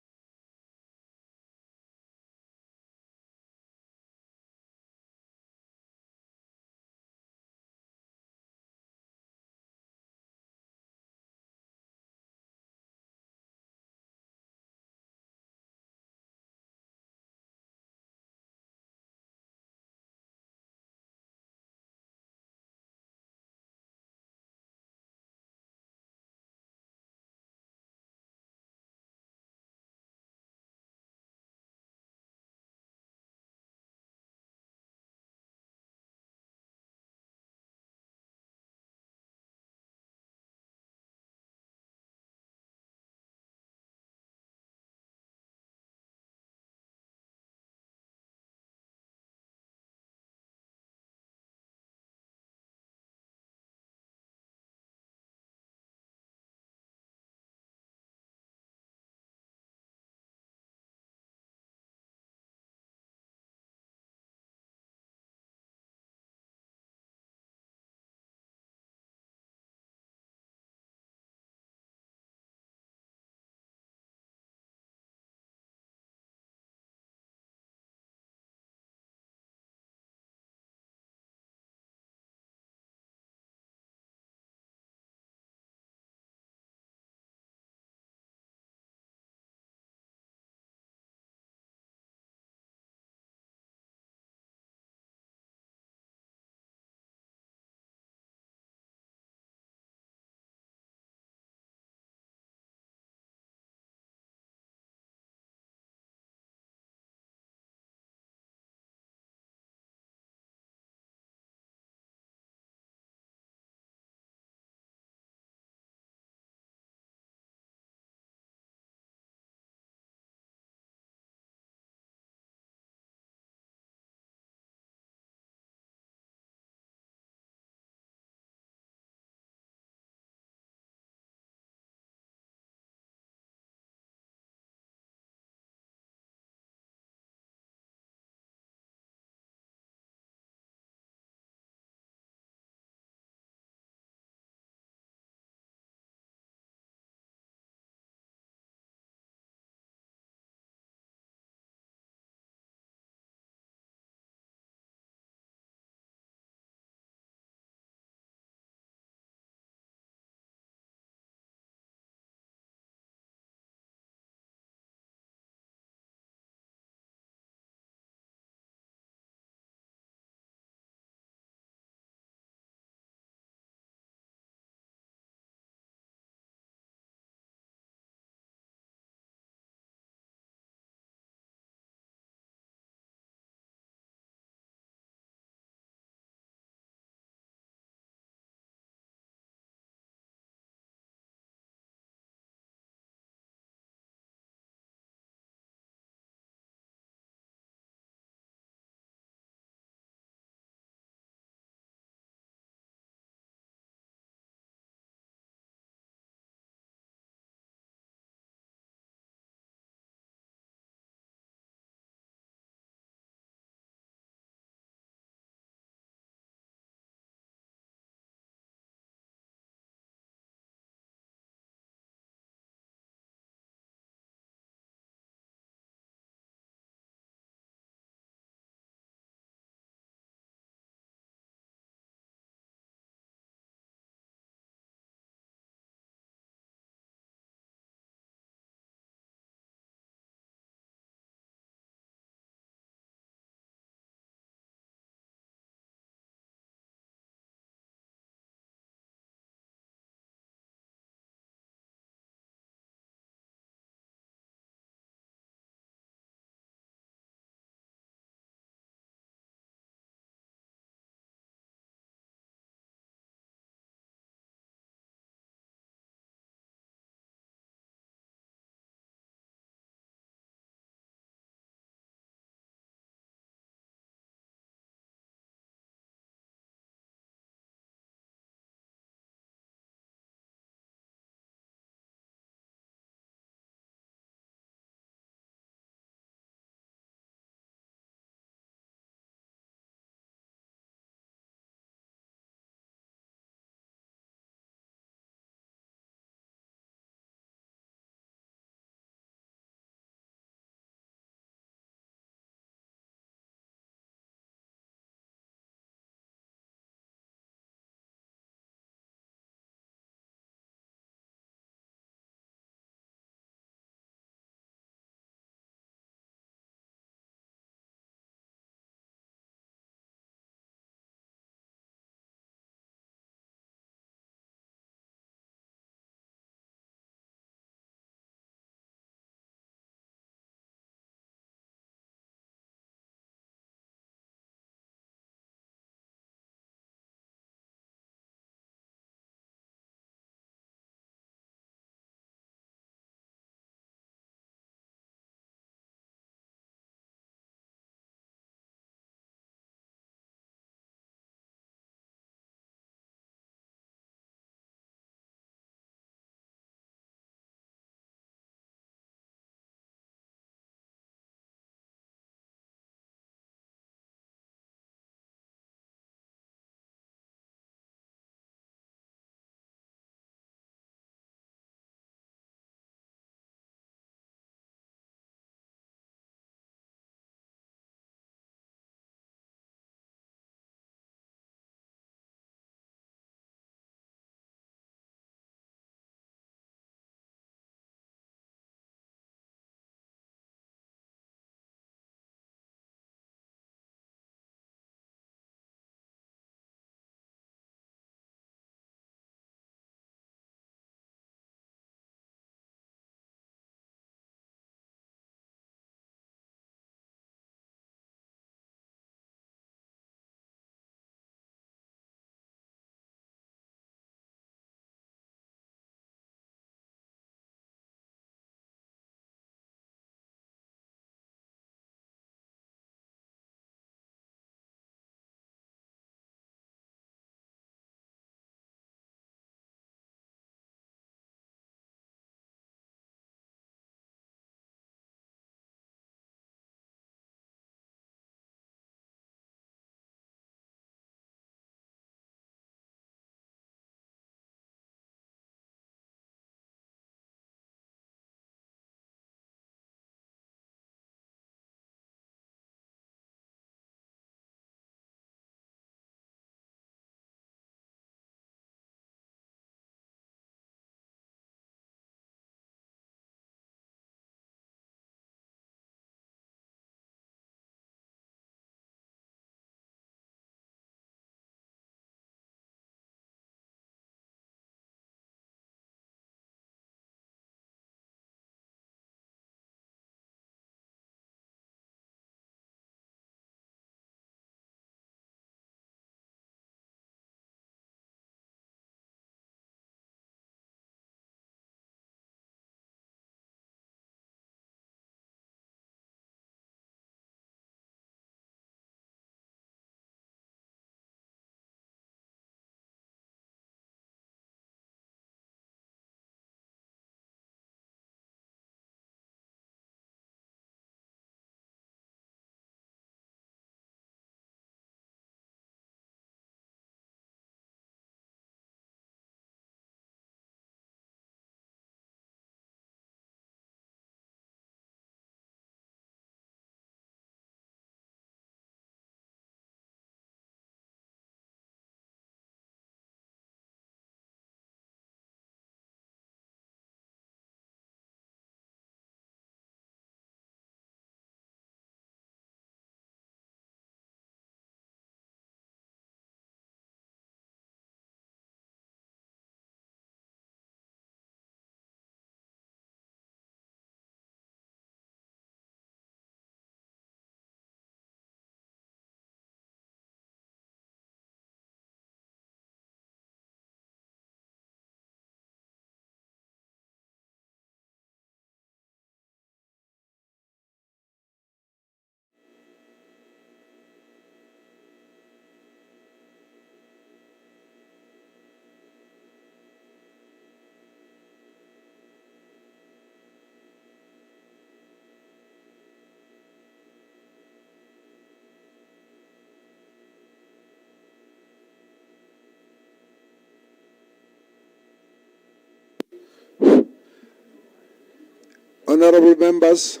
Honorable members,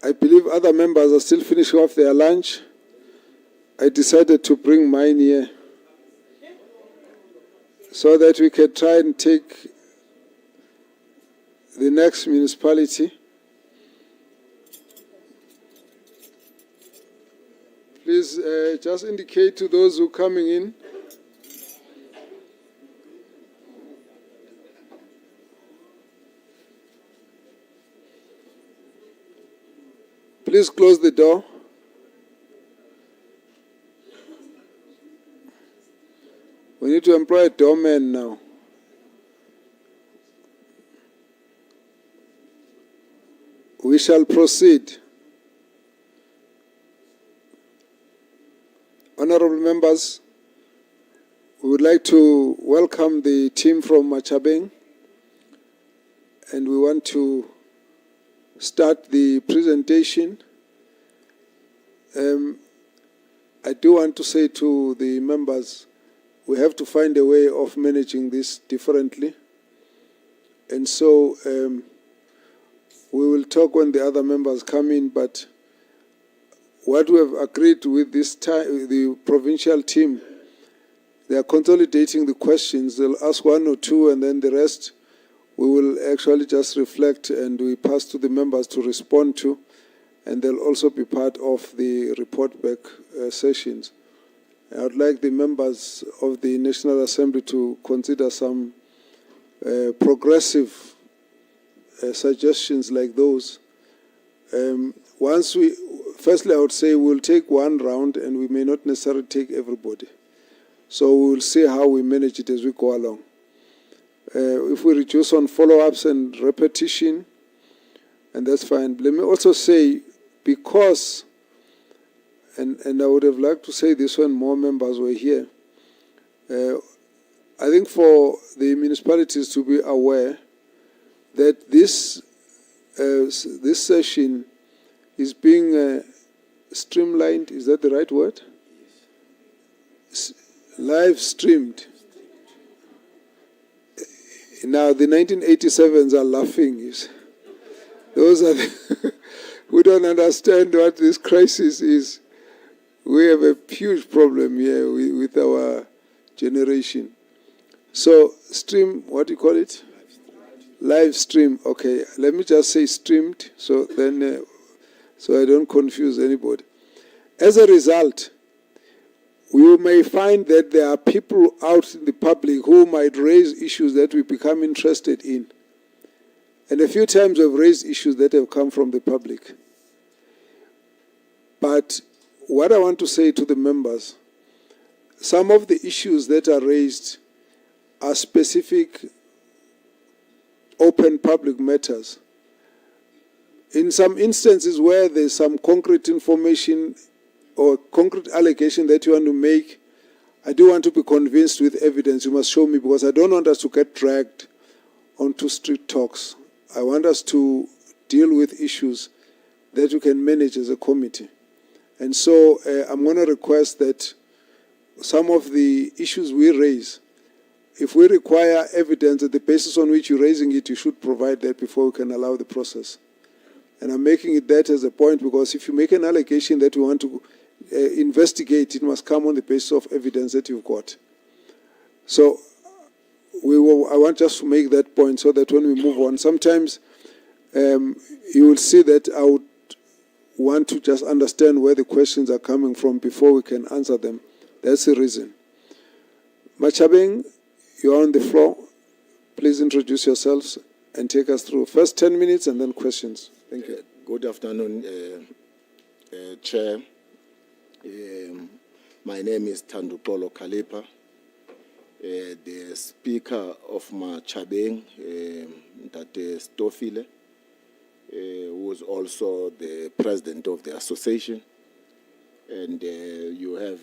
I believe other members are still finishing off their lunch. I decided to bring mine here so that we can try and take the next municipality. Please just indicate to those who are coming in. Please close the door. We need to employ a doorman now. We shall proceed. Honorable members, we would like to welcome the team from Machabeng, and we want to start the presentation. I do want to say to the members, we have to find a way of managing this differently. And so we will talk when the other members come in, but what we have agreed with this time, the provincial team, they are consolidating the questions. They'll ask one or two, and then the rest we will actually just reflect and we pass to the members to respond to, and they'll also be part of the report back sessions. I would like the members of the National Assembly to consider some progressive suggestions like those. Firstly, I would say we'll take one round and we may not necessarily take everybody. So we'll see how we manage it as we go along. If we reduce on follow-ups and repetition, and that's fine. Let me also say, because, and I would have liked to say this when more members were here, I think for the municipalities to be aware that this session is being streamlined. Is that the right word? Live streamed. Now the 1987s are laughing. Those are we don't understand what this crisis is. We have a huge problem here with our generation. So stream, what do you call it? Live stream. Okay, let me just say streamed, so then so I don't confuse anybody. As a result, we may find that there are people out in the public who might raise issues that we become interested in. And a few times we've raised issues that have come from the public. But what I want to say to the members, some of the issues that are raised are specific open public matters. In some instances where there's some concrete information or concrete allegation that you want to make, I do want to be convinced with evidence. You must show me, because I don't want us to get dragged onto street talks. I want us to deal with issues that we can manage as a committee. And so I'm going to request that some of the issues we raise, if we require evidence at the basis on which you're raising it, you should provide that before we can allow the process. And I'm making it that as a point, because if you make an allegation that we want to investigate, it must come on the basis of evidence that you've got. So I want just to make that point so that when we move on, sometimes you will see that I would want to just understand where the questions are coming from before we can answer them. That's the reason. Machabeng, you are on the floor. Please introduce yourselves and take us through first 10 minutes and then questions. Thank you. Good afternoon, Chair. My name is Tandupolo Kalipa, the Speaker of Machabeng, Ntate Stofile, who is also the President of the Association. And you have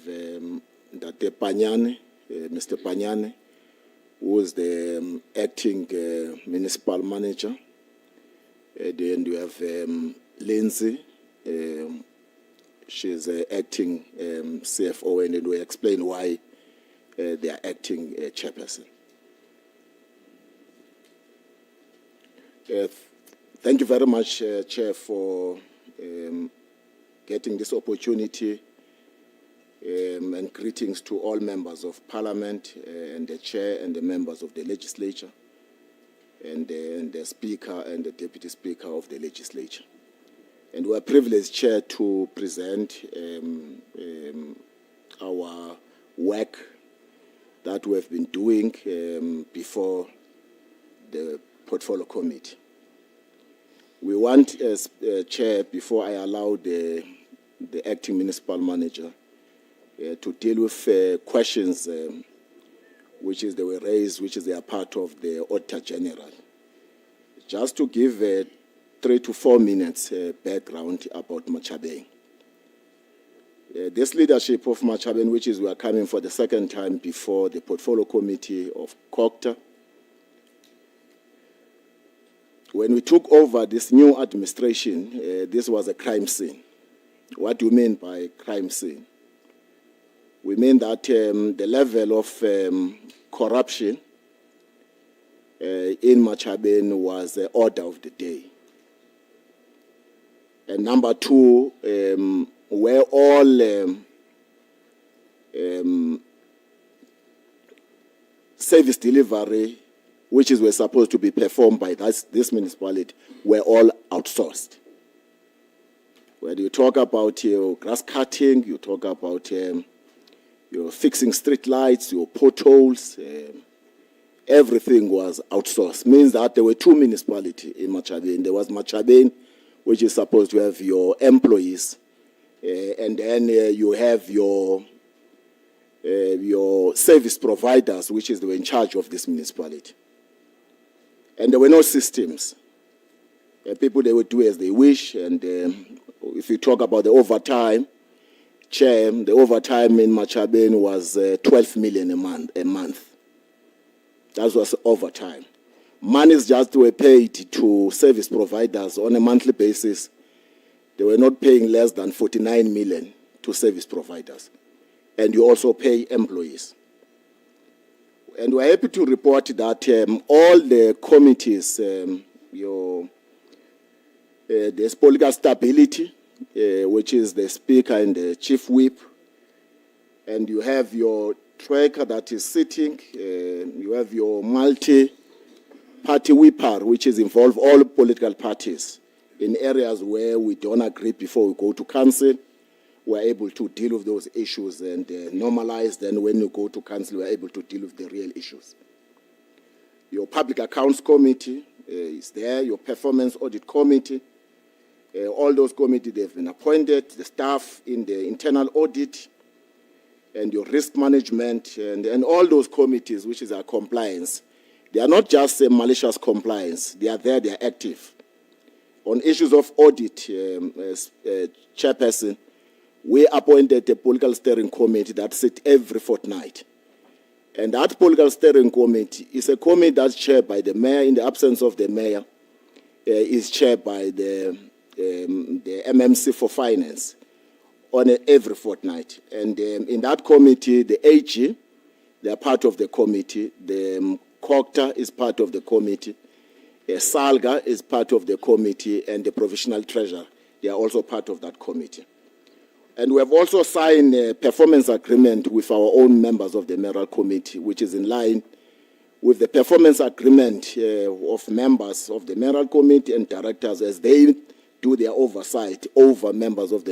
Ntate Panyane, Mr. Panyane, who is the Acting Municipal Manager. Then you have Lindsay, she's acting CFO, and then we explain why they are acting chairperson. Thank you very much, Chair, for getting this opportunity, and greetings to all members of Parliament and the Chair and the members of the Legislature and the Speaker and the Deputy Speaker of the Legislature. And we are privileged, Chair, to present our work that we have been doing before the Portfolio Committee. We want, as Chair, before I allow the acting municipal manager to deal with questions which they were raised, which they are part of the Auditor General, just to give 3 to 4 minutes background about Machabeng. This leadership of Machabeng, which is we are coming for the second time before the Portfolio Committee of Cogta. When we took over this new administration, this was a crime scene. What do you mean by crime scene? We mean that the level of corruption in Machabeng was the order of the day. And number two, where all service delivery, which were supposed to be performed by this municipality, were all outsourced. When you talk about your grass cutting, you talk about your fixing street lights, your potholes, everything was outsourced. Means that there were 2 municipalities in Machabeng. There was Machabeng, which is supposed to have your employees, and then you have your service providers, which they were in charge of this municipality. And there were no systems. People, they would do as they wish. And if you talk about the overtime, Chair, the overtime in Machabeng was 12 million a month. That was overtime. Monies just were paid to service providers on a monthly basis. They were not paying less than 49 million to service providers. And you also pay employees. And we're happy to report that all the committees, there's political stability, which is the Speaker and the Chief Whip, and you have your tracker that is sitting, you have your multi-party whipper, which is involve all political parties in areas where we don't agree before we go to council. We're able to deal with those issues and normalize. Then when you go to council, we're able to deal with the real issues. Your Public Accounts Committee is there, your Performance Audit Committee. All those committees, they've been appointed, the staff in the internal audit, and your risk management, and all those committees, which is our compliance. They are not just malicious compliance. They are there, they are active. On issues of audit, as chairperson, we appointed a political steering committee that sits every fortnight. And that political steering committee is a committee that's chaired by the mayor. In the absence of the mayor, is chaired by the MMC for Finance on every fortnight. And in that committee, the AG, they are part of the committee. The Cogta is part of the committee. Salga is part of the committee, and the Provincial Treasurer, they are also part of that committee. And we have also signed a performance agreement with our own members of the Mayoral Committee, which is in line with the performance agreement of members of the Mayoral Committee and directors as they do their oversight over members of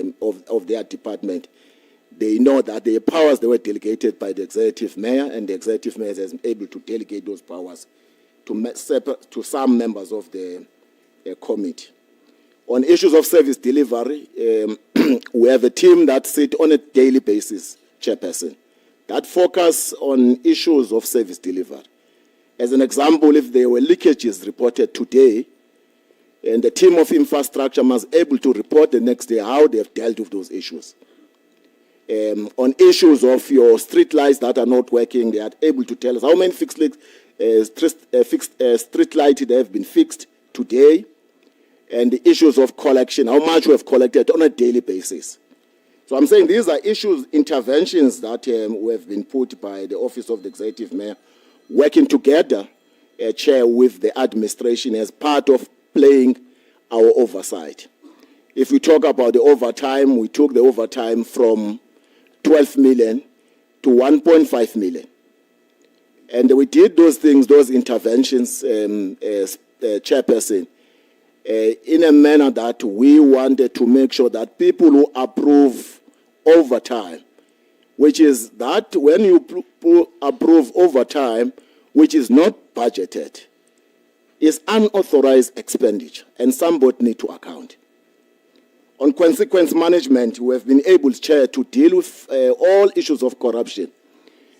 their department. They know that the powers they were delegated by the executive mayor, and the executive mayor is able to delegate those powers to some members of the committee. On issues of service delivery, we have a team that sits on a daily basis, chairperson, that focus on issues of service delivery. As an example, if there were leakages reported today, and the team of infrastructure must be able to report the next day how they have dealt with those issues. On issues of your street lights that are not working, they are able to tell us how many street lights they have been fixed today, and the issues of collection, how much we have collected on a daily basis. So I'm saying these are issues, interventions that we have been put by the Office of the Executive Mayor, working together, Chair, with the administration as part of playing our oversight. If we talk about the overtime, we took the overtime from 12 million to 1.5 million. And we did those things, those interventions, Chairperson, in a manner that we wanted to make sure that people who approve overtime, which is that when you approve overtime, which is not budgeted, is unauthorized expenditure, and somebody need to account. On consequence management, we have been able, Chair, to deal with all issues of corruption.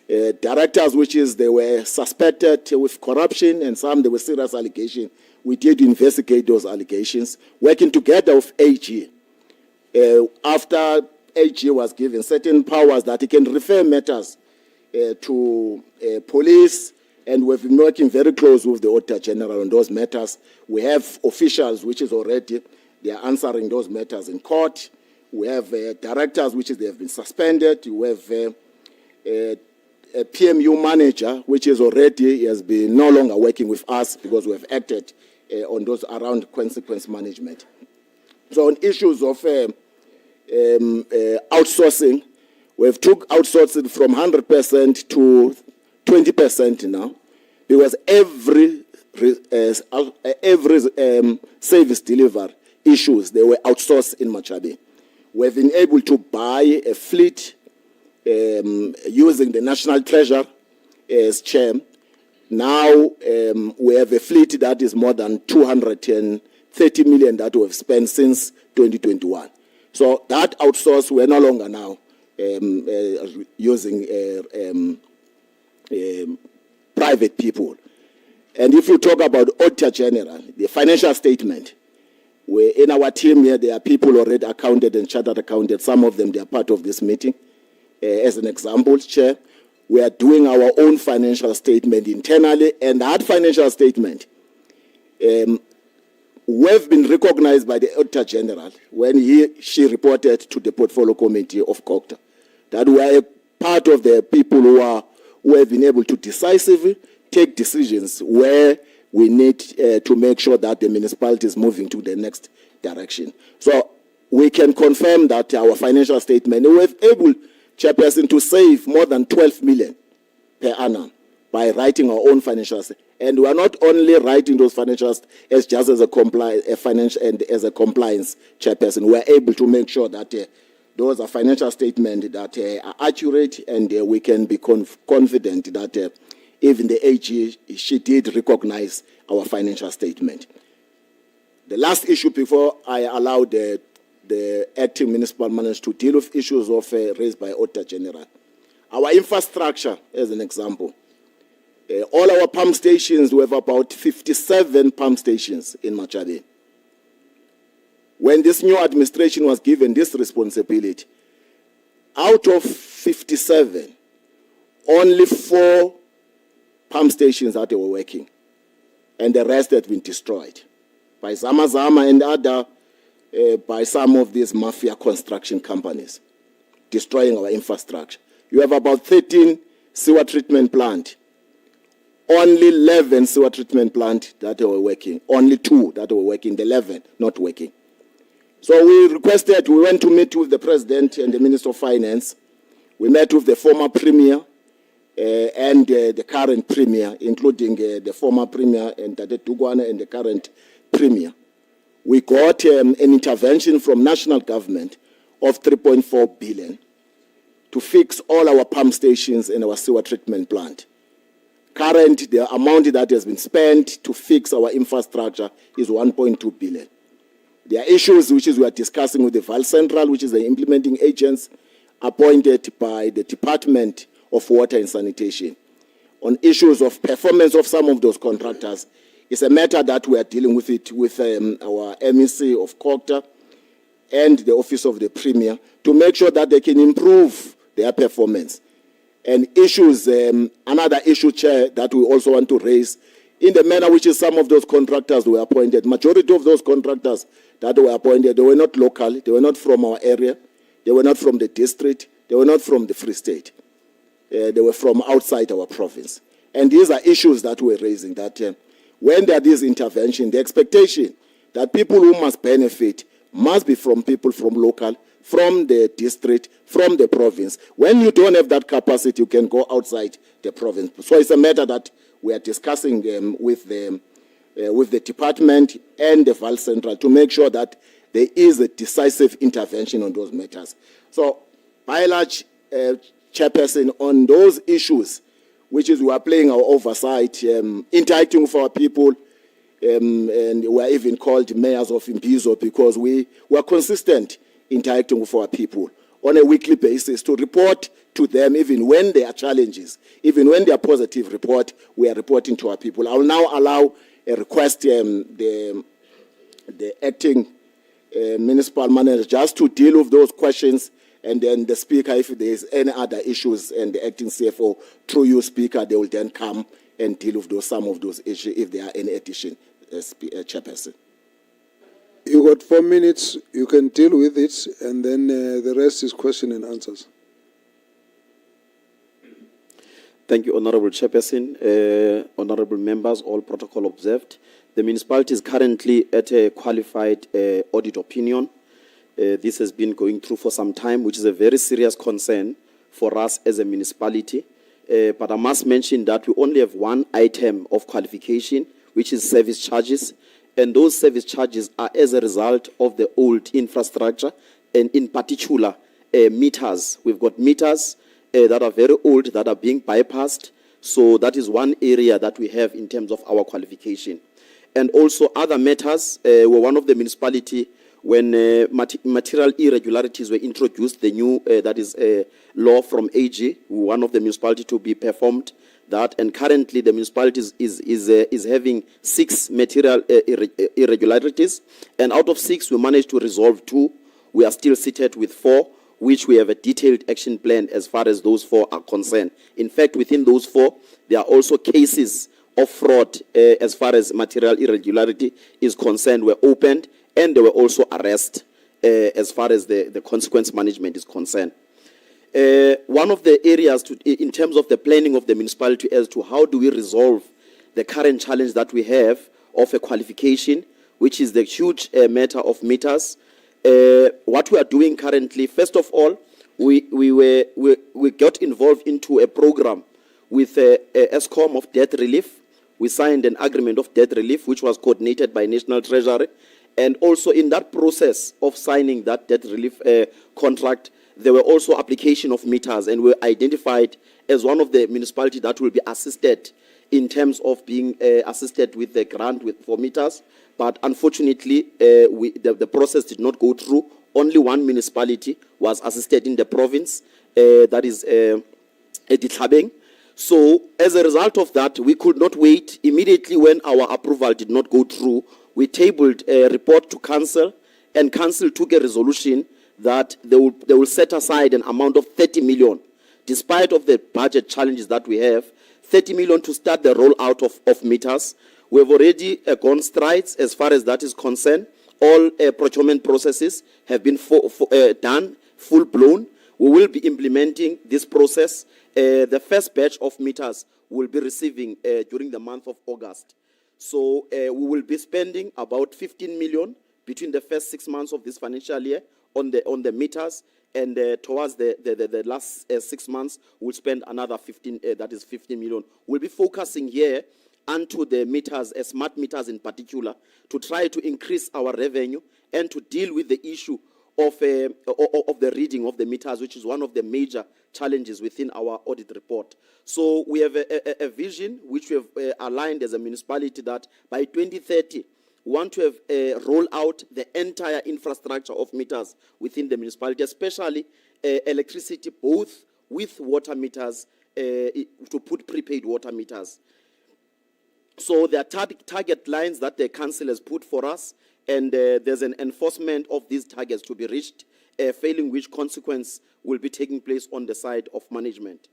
Directors, which is they were suspected with corruption, and some there were serious allegations. We did investigate those allegations, working together with AG. After AG was given certain powers that he can refer matters to police, and we've been working very close with the Auditor General on those matters. We have officials, which is already, they are answering those matters in court. We have directors, which is they have been suspended. We have a PMU manager, which is already has been no longer working with us because we have acted on those around consequence management. So on issues of outsourcing, we have took outsourcing from 100% to 20% now, because every service delivery issues, they were outsourced in Machabe. We have been able to buy a fleet using the National Treasury as chair. Now we have a fleet that is more than 230 million that we have spent since 2021. So that outsource, we're no longer now using private people. And if you talk about Auditor General, the financial statement, in our team here, there are people already accounted and chartered accounted. Some of them, they are part of this meeting. As an example, Chair, we are doing our own financial statement internally, and that financial statement, we've been recognized by the Auditor General when she reported to the Portfolio Committee of Cogta that we are a part of the people who have been able to decisively take decisions where we need to make sure that the municipality is moving to the next direction. So we can confirm that our financial statement, we were able, Chairperson, to save more than 12 million per annum by writing our own financials. And we are not only writing those financials as just as a compliance Chairperson. We are able to make sure that those are financial statements that are accurate, and we can be confident that even the AG, she did recognize our financial statement. The last issue before I allow the acting municipal manager to deal with issues of raised by Auditor General. Our infrastructure, as an example, all our pump stations, we have about 57 pump stations in Machabe. When this new administration was given this responsibility, out of 57, only 4 pump stations that they were working, and the rest had been destroyed by Zama and other, by some of these mafia construction companies, destroying our infrastructure. You have about 13 sewer treatment plants, only 11 sewer treatment plants that were working, only 2 that were working, the 11 not working. So we went to meet with the President and the Minister of Finance. We met with the former Premier and the current Premier, including the former Premier and Tate Tugwana and the current Premier. We got an intervention from national government of 3.4 billion to fix all our pump stations and our sewer treatment plant. Current, the amount that has been spent to fix our infrastructure is 1.2 billion. There are issues which we are discussing with the Val Central, which is the implementing agents appointed by the Department of Water and Sanitation, on issues of performance of some of those contractors. It's a matter that we are dealing with it with our MEC of Cogta and the Office of the Premier to make sure that they can improve their performance. And issues, another issue, Chair, that we also want to raise, in the manner which is some of those contractors were appointed. Majority of those contractors that were appointed, they were not local, they were not from our area, they were not from the district, they were not from the Free State. They were from outside our province. And these are issues that we're raising, that when there are these interventions, the expectation that people who must benefit must be from people from local, from the district, from the province. When you don't have that capacity, you can go outside the province. So it's a matter that we are discussing with the department and the Val Central to make sure that there is a decisive intervention on those matters. So, by and large, Chairperson, on those issues, which is we are playing our oversight, interacting with our people, and we are even called mayors of Imbizo because we are consistent interacting with our people on a weekly basis to report to them even when there are challenges, even when there are positive report, we are reporting to our people. I will now allow a request the acting municipal manager just to deal with those questions, and then the speaker, if there is any other issues, and the acting CFO, through you, speaker, they will then come and deal with some of those issues if there are any addition, Chairperson. You got 4 minutes. You can deal with it, and then the rest is question and answers. Thank you, Honorable Chairperson, honorable members, all protocol observed. The municipality is currently at a qualified audit opinion. This has been going through for some time, which is a very serious concern for us as a municipality. But I must mention that we only have one item of qualification, which is service charges. And those service charges are as a result of the old infrastructure, and in particular, meters. We've got meters that are very old, that are being bypassed. So that is one area that we have in terms of our qualification. And also other matters, were one of the municipality, when material irregularities were introduced, the new, that is law from AG, one of the municipality to be performed that, and currently the municipality is having 6 material irregularities, and out of 6, we managed to resolve 2. We are still seated with 4, which we have a detailed action plan as far as those 4 are concerned. In fact, within those 4, there are also cases of fraud as far as material irregularity is concerned were opened, and there were also arrests as far as the consequence management is concerned. One of the areas in terms of the planning of the municipality as to how do we resolve the current challenge that we have of a qualification, which is the huge matter of meters. What we are doing currently, first of all, we got involved into a program with ESCOM of debt relief. We signed an agreement of debt relief, which was coordinated by National Treasury. And also in that process of signing that debt relief contract, there were also application of meters, and were identified as one of the municipalities that will be assisted in terms of being assisted with the grant for meters. But unfortunately, the process did not go through. Only one municipality was assisted in the province, that is Ditlhabeng. So as a result of that, we could not wait. Immediately when our approval did not go through, we tabled a report to council, and council took a resolution that they will set aside an amount of 30 million, despite of the budget challenges that we have, 30 million to start the rollout of meters. We have already gone strides as far as that is concerned. All procurement processes have been done, full-blown. We will be implementing this process. The first batch of meters will be receiving during the month of August. So we will be spending about 15 million between the first 6 months of this financial year on the meters, and towards the last 6 months, we'll spend another 15 million. We'll be focusing here onto the meters, smart meters in particular, to try to increase our revenue and to deal with the issue of the reading of the meters, which is one of the major challenges within our audit report. So we have a vision which we have aligned as a municipality that by 2030, we want to have roll out the entire infrastructure of meters within the municipality, especially electricity, both with water meters, to put prepaid water meters. So there are target lines that the council has put for us, and there's an enforcement of these targets to be reached, failing which consequence will be taking place on the side of management.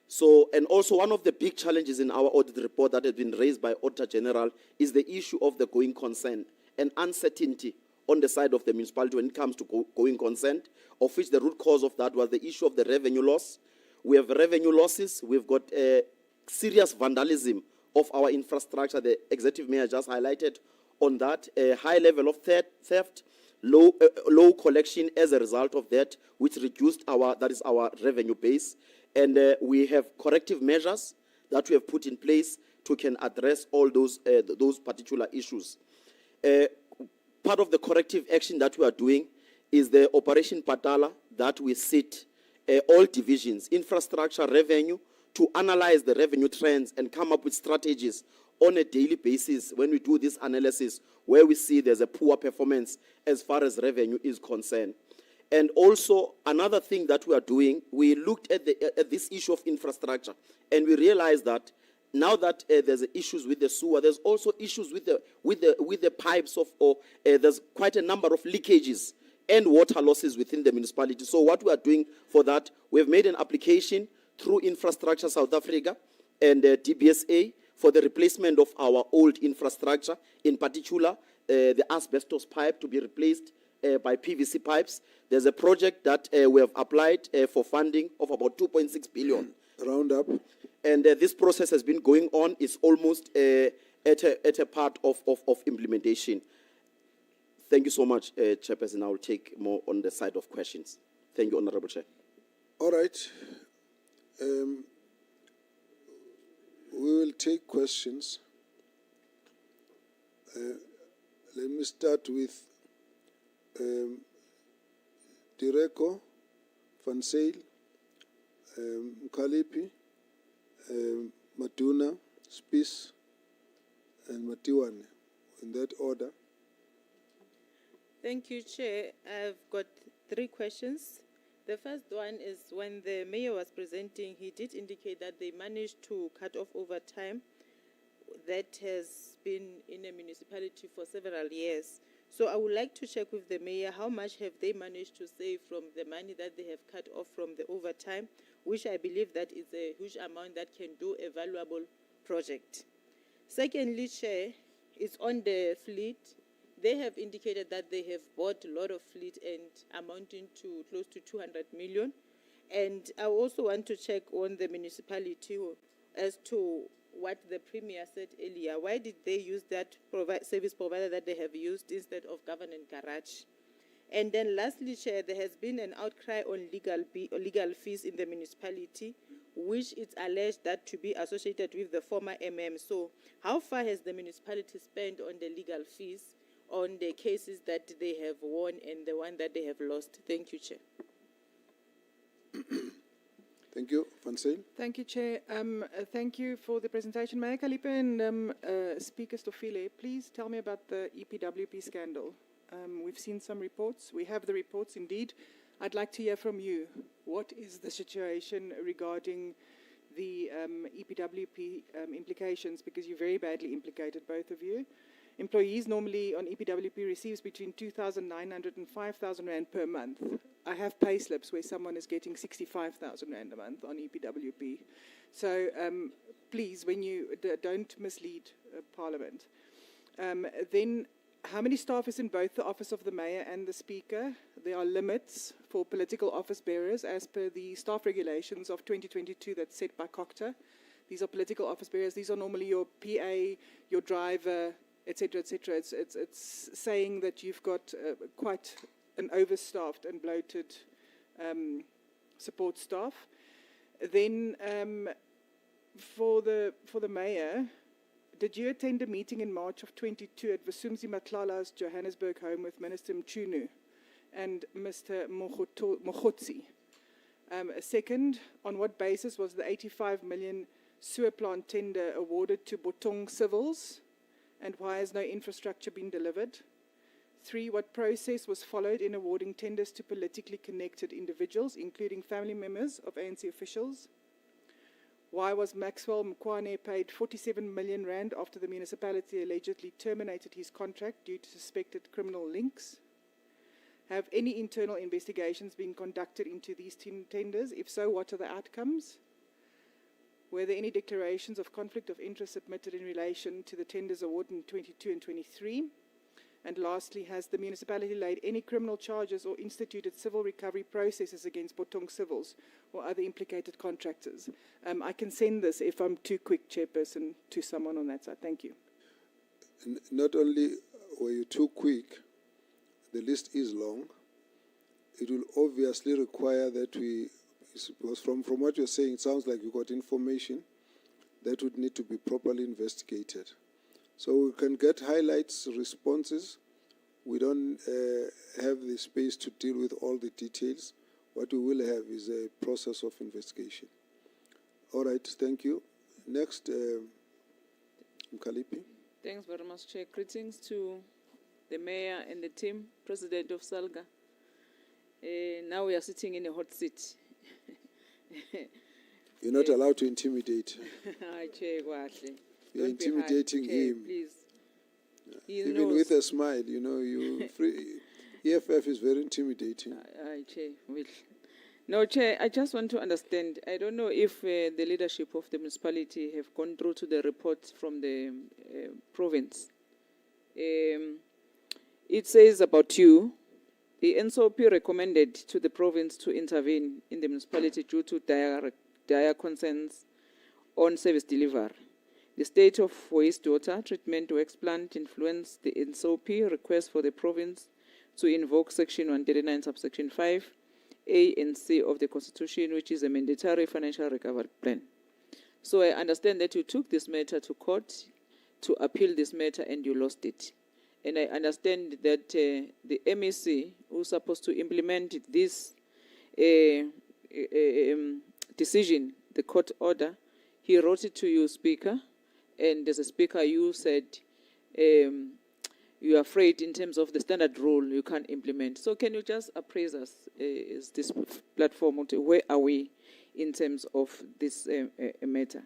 So, and also one of the big challenges in our audit report that has been raised by Auditor General is the issue of the going concern and uncertainty on the side of the municipality when it comes to going concern, of which the root cause of that was the issue of the revenue loss. We have revenue losses. We've got serious vandalism of our infrastructure. The executive mayor just highlighted on that, a high level of theft, low collection as a result of that, which reduced our revenue base. And we have corrective measures that we have put in place to can address all those particular issues. Part of the corrective action that we are doing is the Operation Patala that we sit all divisions, infrastructure, revenue, to analyze the revenue trends and come up with strategies on a daily basis when we do this analysis where we see there's a poor performance as far as revenue is concerned. And also, another thing that we are doing, we looked at this issue of infrastructure, and we realized that now that there's issues with the sewer, there's also issues with the pipes there's quite a number of leakages and water losses within the municipality. So what we are doing for that, we have made an application through Infrastructure South Africa and DBSA for the replacement of our old infrastructure, in particular the asbestos pipe to be replaced by PVC pipes. There's a project that we have applied for funding of about 2.6 billion. Round up. And this process has been going on. It's almost at a part of implementation. Thank you so much, Chairperson. I will take more on the side of questions. Thank you, Honorable Chair. All right. We will take questions. Let me start with Direko, Van Zyl, Mkalipi, Matuna, Spies, and Matiwane, in that order. Thank you, Chair. I've got 3 questions. The first one is when the mayor was presenting, he did indicate that they managed to cut off overtime that has been in a municipality for several years. So I would like to check with the mayor, how much have they managed to save from the money that they have cut off from the overtime, which I believe that is a huge amount that can do a valuable project. Secondly, Chair, is on the fleet. They have indicated that they have bought a lot of fleet and amounting to close to 200 million. And I also want to check on the municipality as to what the Premier said earlier. Why did they use that service provider that they have used instead of government garage? And then lastly, Chair, there has been an outcry on legal fees in the municipality, which is alleged that to be associated with the former So how far has the municipality spent on the legal fees on the cases that they have won and the one that they have lost? Thank you, Chair. Thank you. Van Zyl. Thank you, Chair. Thank you for the presentation. Mayor Kalipe and Speaker Stofile, please tell me about the EPWP scandal. We've seen some reports. We have the reports indeed. I'd like to hear from you. What is the situation regarding the EPWP implications? Because you're very badly implicated, both of you. Employees normally on EPWP receives between 2,900 and 5,000 Rand per month. I have pay slips where someone is getting 65,000 Rand a month on EPWP. So please, when you don't mislead Parliament. Then how many staff is in both the Office of the Mayor and the Speaker? There are limits for political office bearers as per the staff regulations of 2022 that's set by Cogta. These are political office bearers. These are normally your PA, your driver, etc., etc. It's saying that you've got quite an overstaffed and bloated support staff. Then for the mayor, did you attend a meeting in March of 22 at Vasumzi Matlala's Johannesburg home with Minister Mchunu and Mr. Mogotsi? Second, on what basis was the 85 million sewer plant tender awarded to Botong Civils? And why has no infrastructure been delivered? 3, what process was followed in awarding tenders to politically connected individuals, including family members of ANC officials? Why was Maxwell Mkwane paid 47 million Rand after the municipality allegedly terminated his contract due to suspected criminal links? Have any internal investigations been conducted into these tenders? If so, what are the outcomes? Were there any declarations of conflict of interest submitted in relation to the tenders awarded in 22 and 23? And lastly, has the municipality laid any criminal charges or instituted civil recovery processes against Botong Civils or other implicated contractors? I can send this, if I'm too quick, Chairperson, to someone on that side. Thank you. Not only were you too quick, the list is long. It will obviously require that because from what you're saying, it sounds like you got information that would need to be properly investigated. So we can get highlights, responses. We don't have the space to deal with all the details. What we will have is a process of investigation. All right, thank you. Next, Mkalipi. Thanks very much, Chair. Greetings to the Mayor and the team, President of SALGA. Now we are sitting in a hot seat. You're not allowed to intimidate. Chair, Kwahle. You're Don't be hard, intimidating Chair, him. please. He Even knows. with a smile, you know, EFF is very intimidating. Chair, well. No, Chair, I just want to understand. I don't know if the leadership of the municipality have gone through to the report from the province. It says about you, the NSOP recommended to the province to intervene in the municipality due to dire concerns on service delivery. The state of wastewater treatment works plan influenced the NSOP request for the province to invoke Section 139, subsection 5, A and C of the Constitution, which is a mandatory financial recovery plan. So I understand that you took this matter to court to appeal this matter and you lost it. And I understand that the MEC, who's supposed to implement this decision, the court order, he wrote it to you, Speaker, and as a Speaker, you said you're afraid in terms of the standard rule you can't implement. So can you just appraise us, is this platform, where are we in terms of this matter?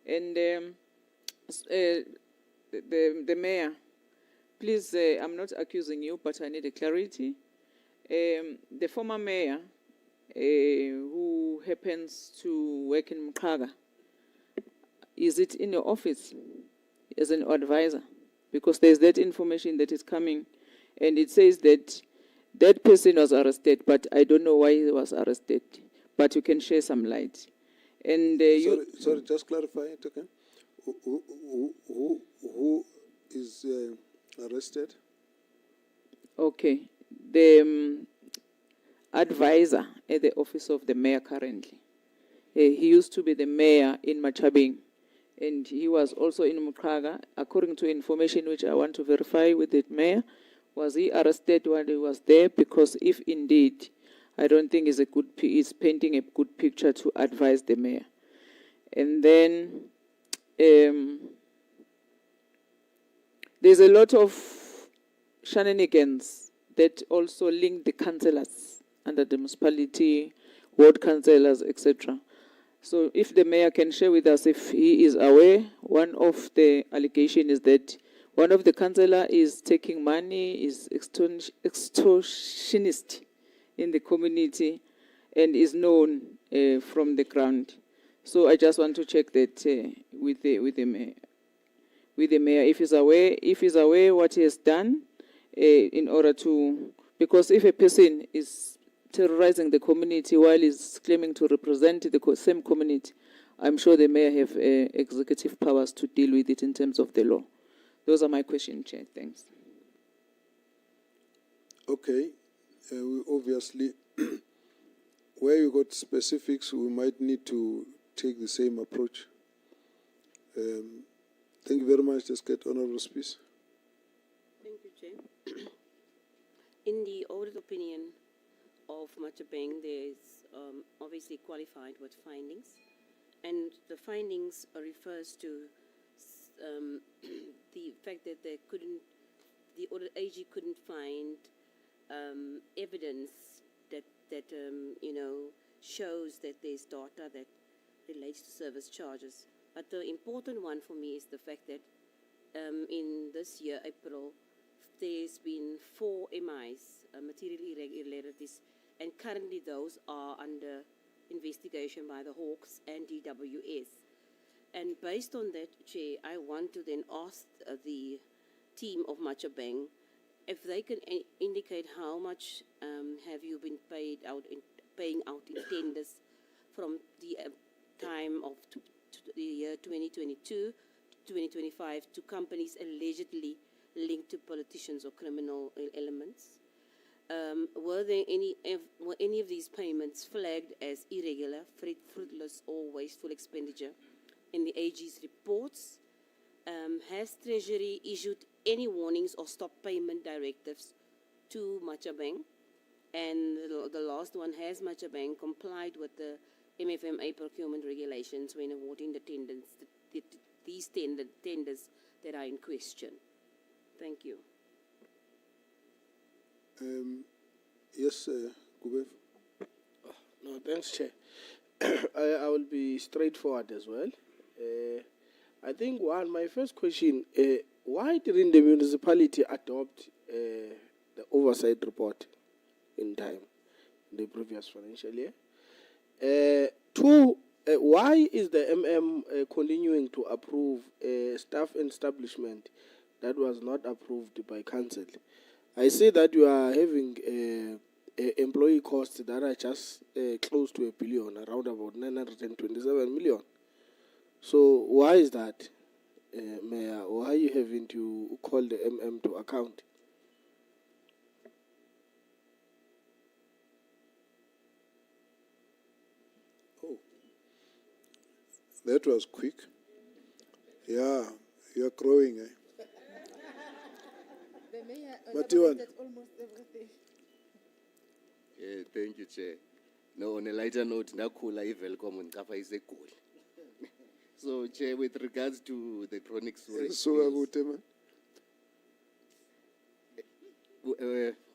And the Mayor, please, I'm not accusing you, but I need a clarity. The former mayor, who happens to work in Mkaga, is it in your office as an advisor? Because there's that information that is coming, and it says that that person was arrested, but I don't know why he was arrested. But you can share some light. And sorry, just clarify it again. Who is arrested? Okay, the advisor at the office of the mayor currently. He used to be the mayor in Machabeng, and he was also in Mukaga. According to information which I want to verify with the mayor, was he arrested while he was there? Because if indeed, I don't think he's painting a good picture to advise the mayor. And then there's a lot of shenanigans that also link the councillors under the municipality, ward councillors, etc. So if the mayor can share with us if he is aware, one of the allegations is that one of the councillor is taking money, is extortionist in the community and is known from the ground. So I just want to check that with the mayor. If he's aware what he has done in order to, because if a person is terrorizing the community while he's claiming to represent the same community, I'm sure the mayor have executive powers to deal with it in terms of the law. Those are my questions, Chair. Thanks. Okay. We obviously, where you got specifics, we might need to take the same approach. Thank you very much. Let's get Honourable Speaker. Thank you, Chair. In the audit opinion of Machabeng, there's obviously qualified with findings, and the findings refers to the fact that the audit AG couldn't find evidence that shows that there's data that relates to service charges. But the important one for me is the fact that in this year, April, there's been 4 MIs, material irregularities, and currently those are under investigation by the Hawks and DWS. And based on that, Chair, I want to then ask the team of Machabeng if they can indicate how much have you been paying out in tenders from the time of the year 2022 to 2025 to companies allegedly linked to politicians or criminal elements. Were any of these payments flagged as irregular, fruitless, or wasteful expenditure in the AG's reports? Has Treasury issued any warnings or stop payment directives to Machabang? And the last one, has Machabang complied with the MFMA procurement regulations when awarding the these tenders that are in question? Thank you. Yes, Kubev. No, thanks, Chair. I will be straightforward as well. I think my first question, why didn't the municipality adopt the oversight report in time, in the previous financial year? Two, why is the continuing to approve staff and establishment that was not approved by council? I see that you are having employee costs that are just close to $1 billion, around about 927 million. So why is that, Mayor? Why are you having to call the to account? Oh, that was quick. Yeah, you're growing, eh? The mayor Matiwan. elaborated almost everything. Thank you, Chair. No, on a lighter note, Nakula Ivelcom and Kafa is a goal. So, Chair, with regards to the chronic storage spills,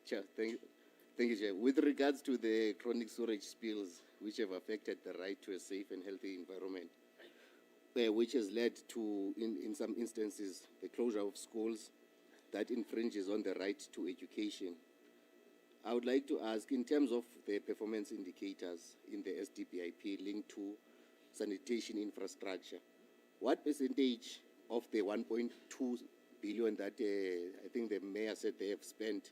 Chair, thank you, Chair. With regards to the chronic storage spills, which have affected the right to a safe and healthy environment, which has led to, in some instances, the closure of schools, that infringes on the right to education. I would like to ask, in terms of the performance indicators in the SDPIP linked to sanitation infrastructure, what percentage of the 1.2 billion that I think the mayor said they have spent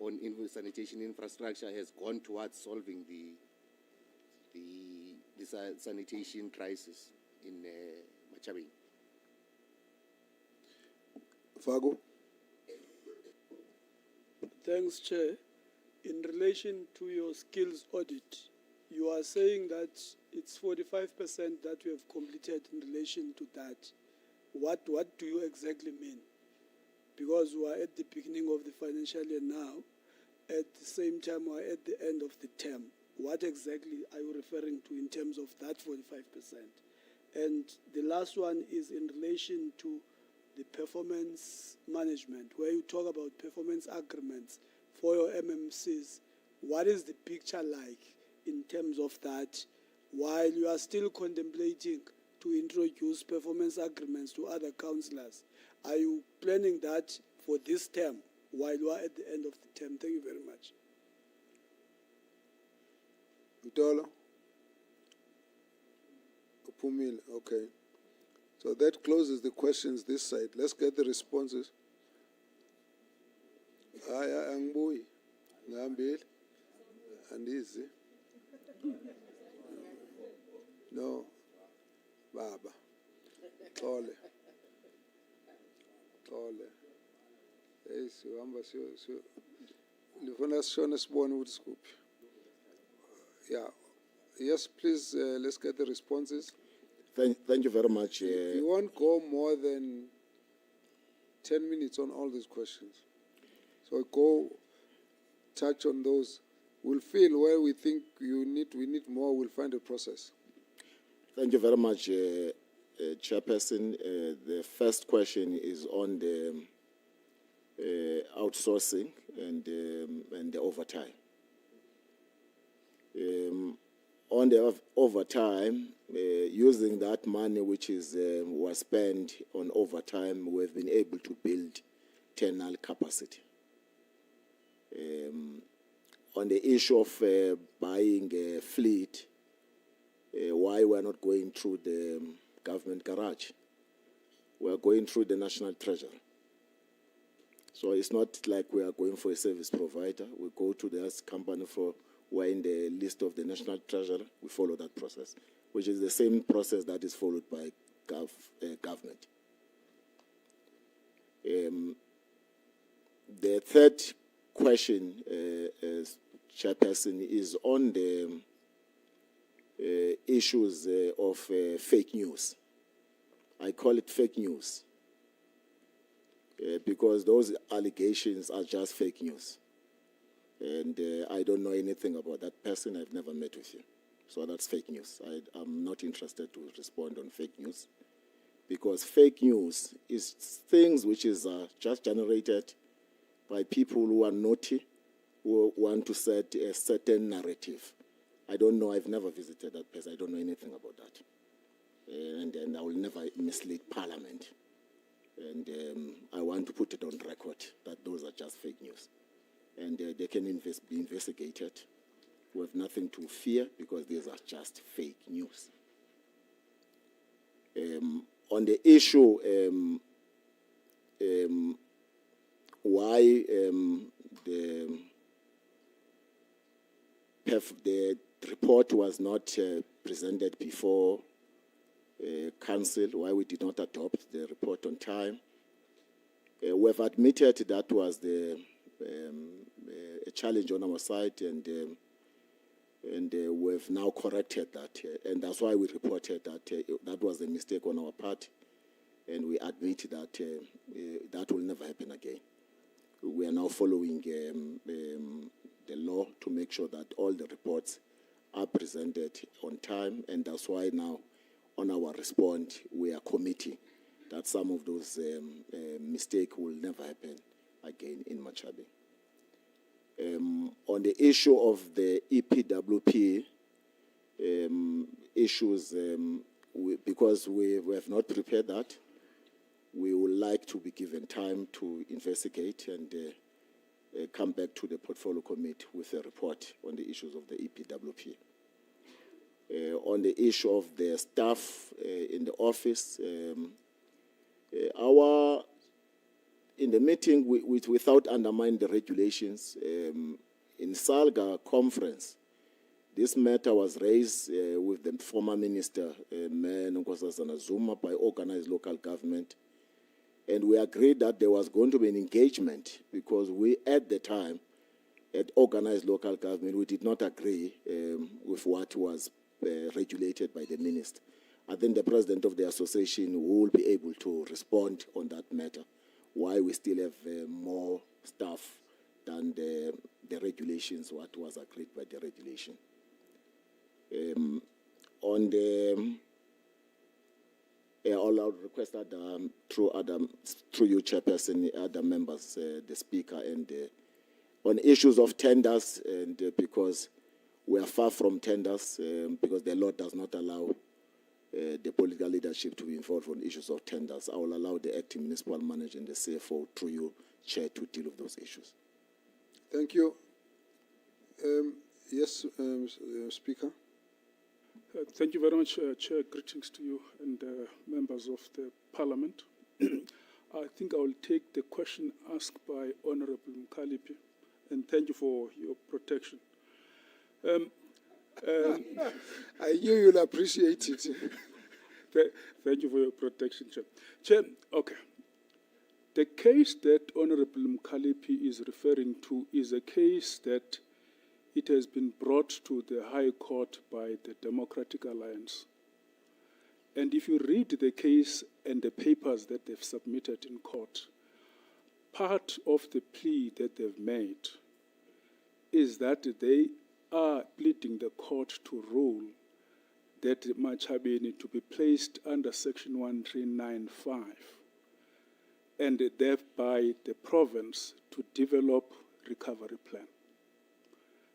on sanitation infrastructure has gone towards solving the sanitation crisis in Machabeng? Fago. Thanks, Chair. In relation to your skills audit, you are saying that it's 45% that you have completed in relation to that. What do you exactly mean? Because we are at the beginning of the financial year now, at the same time we are at the end of the term. What exactly are you referring to in terms of that 45%? And the last one is in relation to the performance management, where you talk about performance agreements for your MMCs. What is the picture like in terms of that, while you are still contemplating to introduce performance agreements to other councillors? Are you planning that for this term while you are at the end of the term? Thank you very much. Utolo? Upumile, okay. So that closes the questions this side. Let's get the responses. Angboy, Ngambil, and easy. No, Baba, Tole. Hey, so I'm so. Lifuna shona sibone ukuthi sikuphi. Yeah. Yes, please. Let's get the responses. Thank you very much. You won't go more than 10 minutes on all these questions. So go touch on those. We'll feel where we think we need more, we'll find a process. Thank you very much, Chairperson. The first question is on the outsourcing and the overtime. On the overtime, using that money which was spent on overtime, we've been able to build terminal capacity. On the issue of buying a fleet, why we're not going through the government garage? We're going through the National Treasury. So it's not like we are going for a service provider. We go to the company we're in the list of the National Treasury. We follow that process, which is the same process that is followed by government. The third question, Chairperson, is on the issues of fake news. I call it fake news because those allegations are just fake news. And I don't know anything about that person. I've never met with you. So that's fake news. I'm not interested to respond on fake news because fake news is things which is just generated by people who are naughty, who want to set a certain narrative. I don't know. I've never visited that person. I don't know anything about that. And I will never mislead Parliament. And I want to put it on record that those are just fake news. And they can be investigated. We have nothing to fear because these are just fake news. On the issue, why the report was not presented before Council, why we did not adopt the report on time. We have admitted that was a challenge on our side, and we have now corrected that. And that's why we reported that that was a mistake on our part, and we admit that that will never happen again. We are now following the law to make sure that all the reports are presented on time, and that's why now on our response we are committing that some of those mistakes will never happen again in Machabi. On the issue of the EPWP issues, because we have not prepared that, we would like to be given time to investigate and come back to the portfolio committee with a report on the issues of the EPWP. On the issue of the staff in the office, in the meeting, without undermining the regulations, in Salga conference, this matter was raised with the former minister, Mayor Nkosazana Zuma, by organized local government. And we agreed that there was going to be an engagement because we, at the time, at organized local government, we did not agree with what was regulated by the minister. I think the president of the association will be able to respond on that matter, why we still have more staff than the regulations, what was agreed by the regulation. On the I'll request that through you, Chairperson, other members, the Speaker, and on issues of tenders, and because we are far from tenders, because the law does not allow the political leadership to be involved on issues of tenders, I will allow the acting municipal manager and the CFO through you, Chair, to deal with those issues. Thank you. Yes, Speaker. Thank you very much, Chair. Greetings to you and members of the Parliament. I think I will take the question asked by Honourable Mkalipi, and thank you for your protection. I knew you'll appreciate it. Thank you for your protection, Chair. Chair, okay. The case that Honourable Mkalipi is referring to is a case that it has been brought to the High Court by the Democratic Alliance. And if you read the case and the papers that they've submitted in court, part of the plea that they've made is that they are pleading the court to rule that Machabi need to be placed under Section 1395, and thereby the province to develop recovery plan.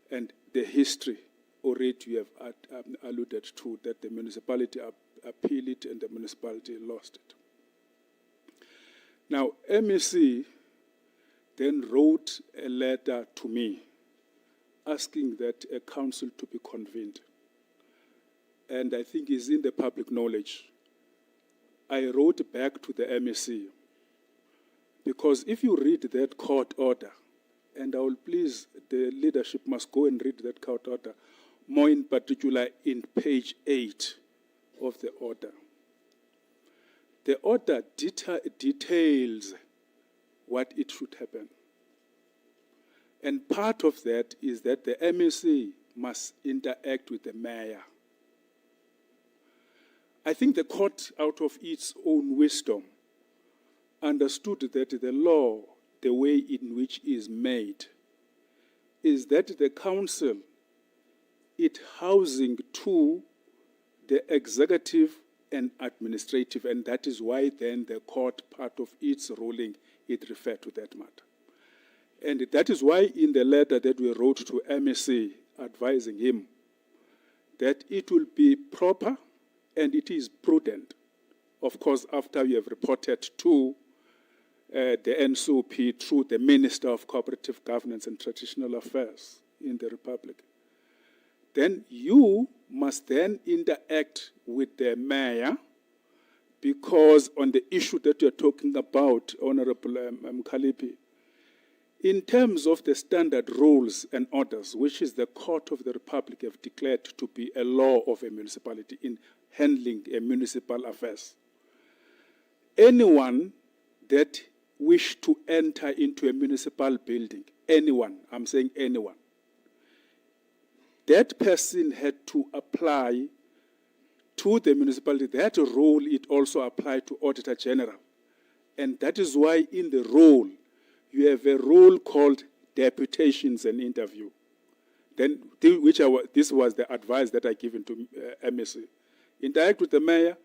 And the history already you have alluded to, that the municipality appealed it and the municipality lost it. Now, MEC then wrote a letter to me asking that a council to be convened. And I think it's in the public knowledge. I wrote back to the MEC because if you read that court order, and I will please, the leadership must go and read that court order, more in particular in page 8 of the order. The order details what it should happen. And part of that is that the MEC must interact with the mayor. I think the court, out of its own wisdom, understood that the law, the way in which it is made, is that the council, it housing to the executive and administrative, and that is why then the court, part of its ruling, it referred to that matter. And that is why in the letter that we wrote to MEC advising him that it will be proper and it is prudent, of course, after we have reported to the NCOP through the Minister of Cooperative Governance and Traditional Affairs in the Republic, then you must then interact with the mayor, because on the issue that you're talking about, Honorable Mkhalipi, in terms of the standard rules and orders, which is the Court of the Republic have declared to be a law of a municipality in handling a municipal affairs, anyone that wish to enter into a municipal building, anyone, I'm saying anyone, that person had to apply to the municipality. That role, it also applied to Auditor General. And that is why in the role, you have a role called deputations and interview. Then, this was the advice that I given to MSC. Interact with the mayor,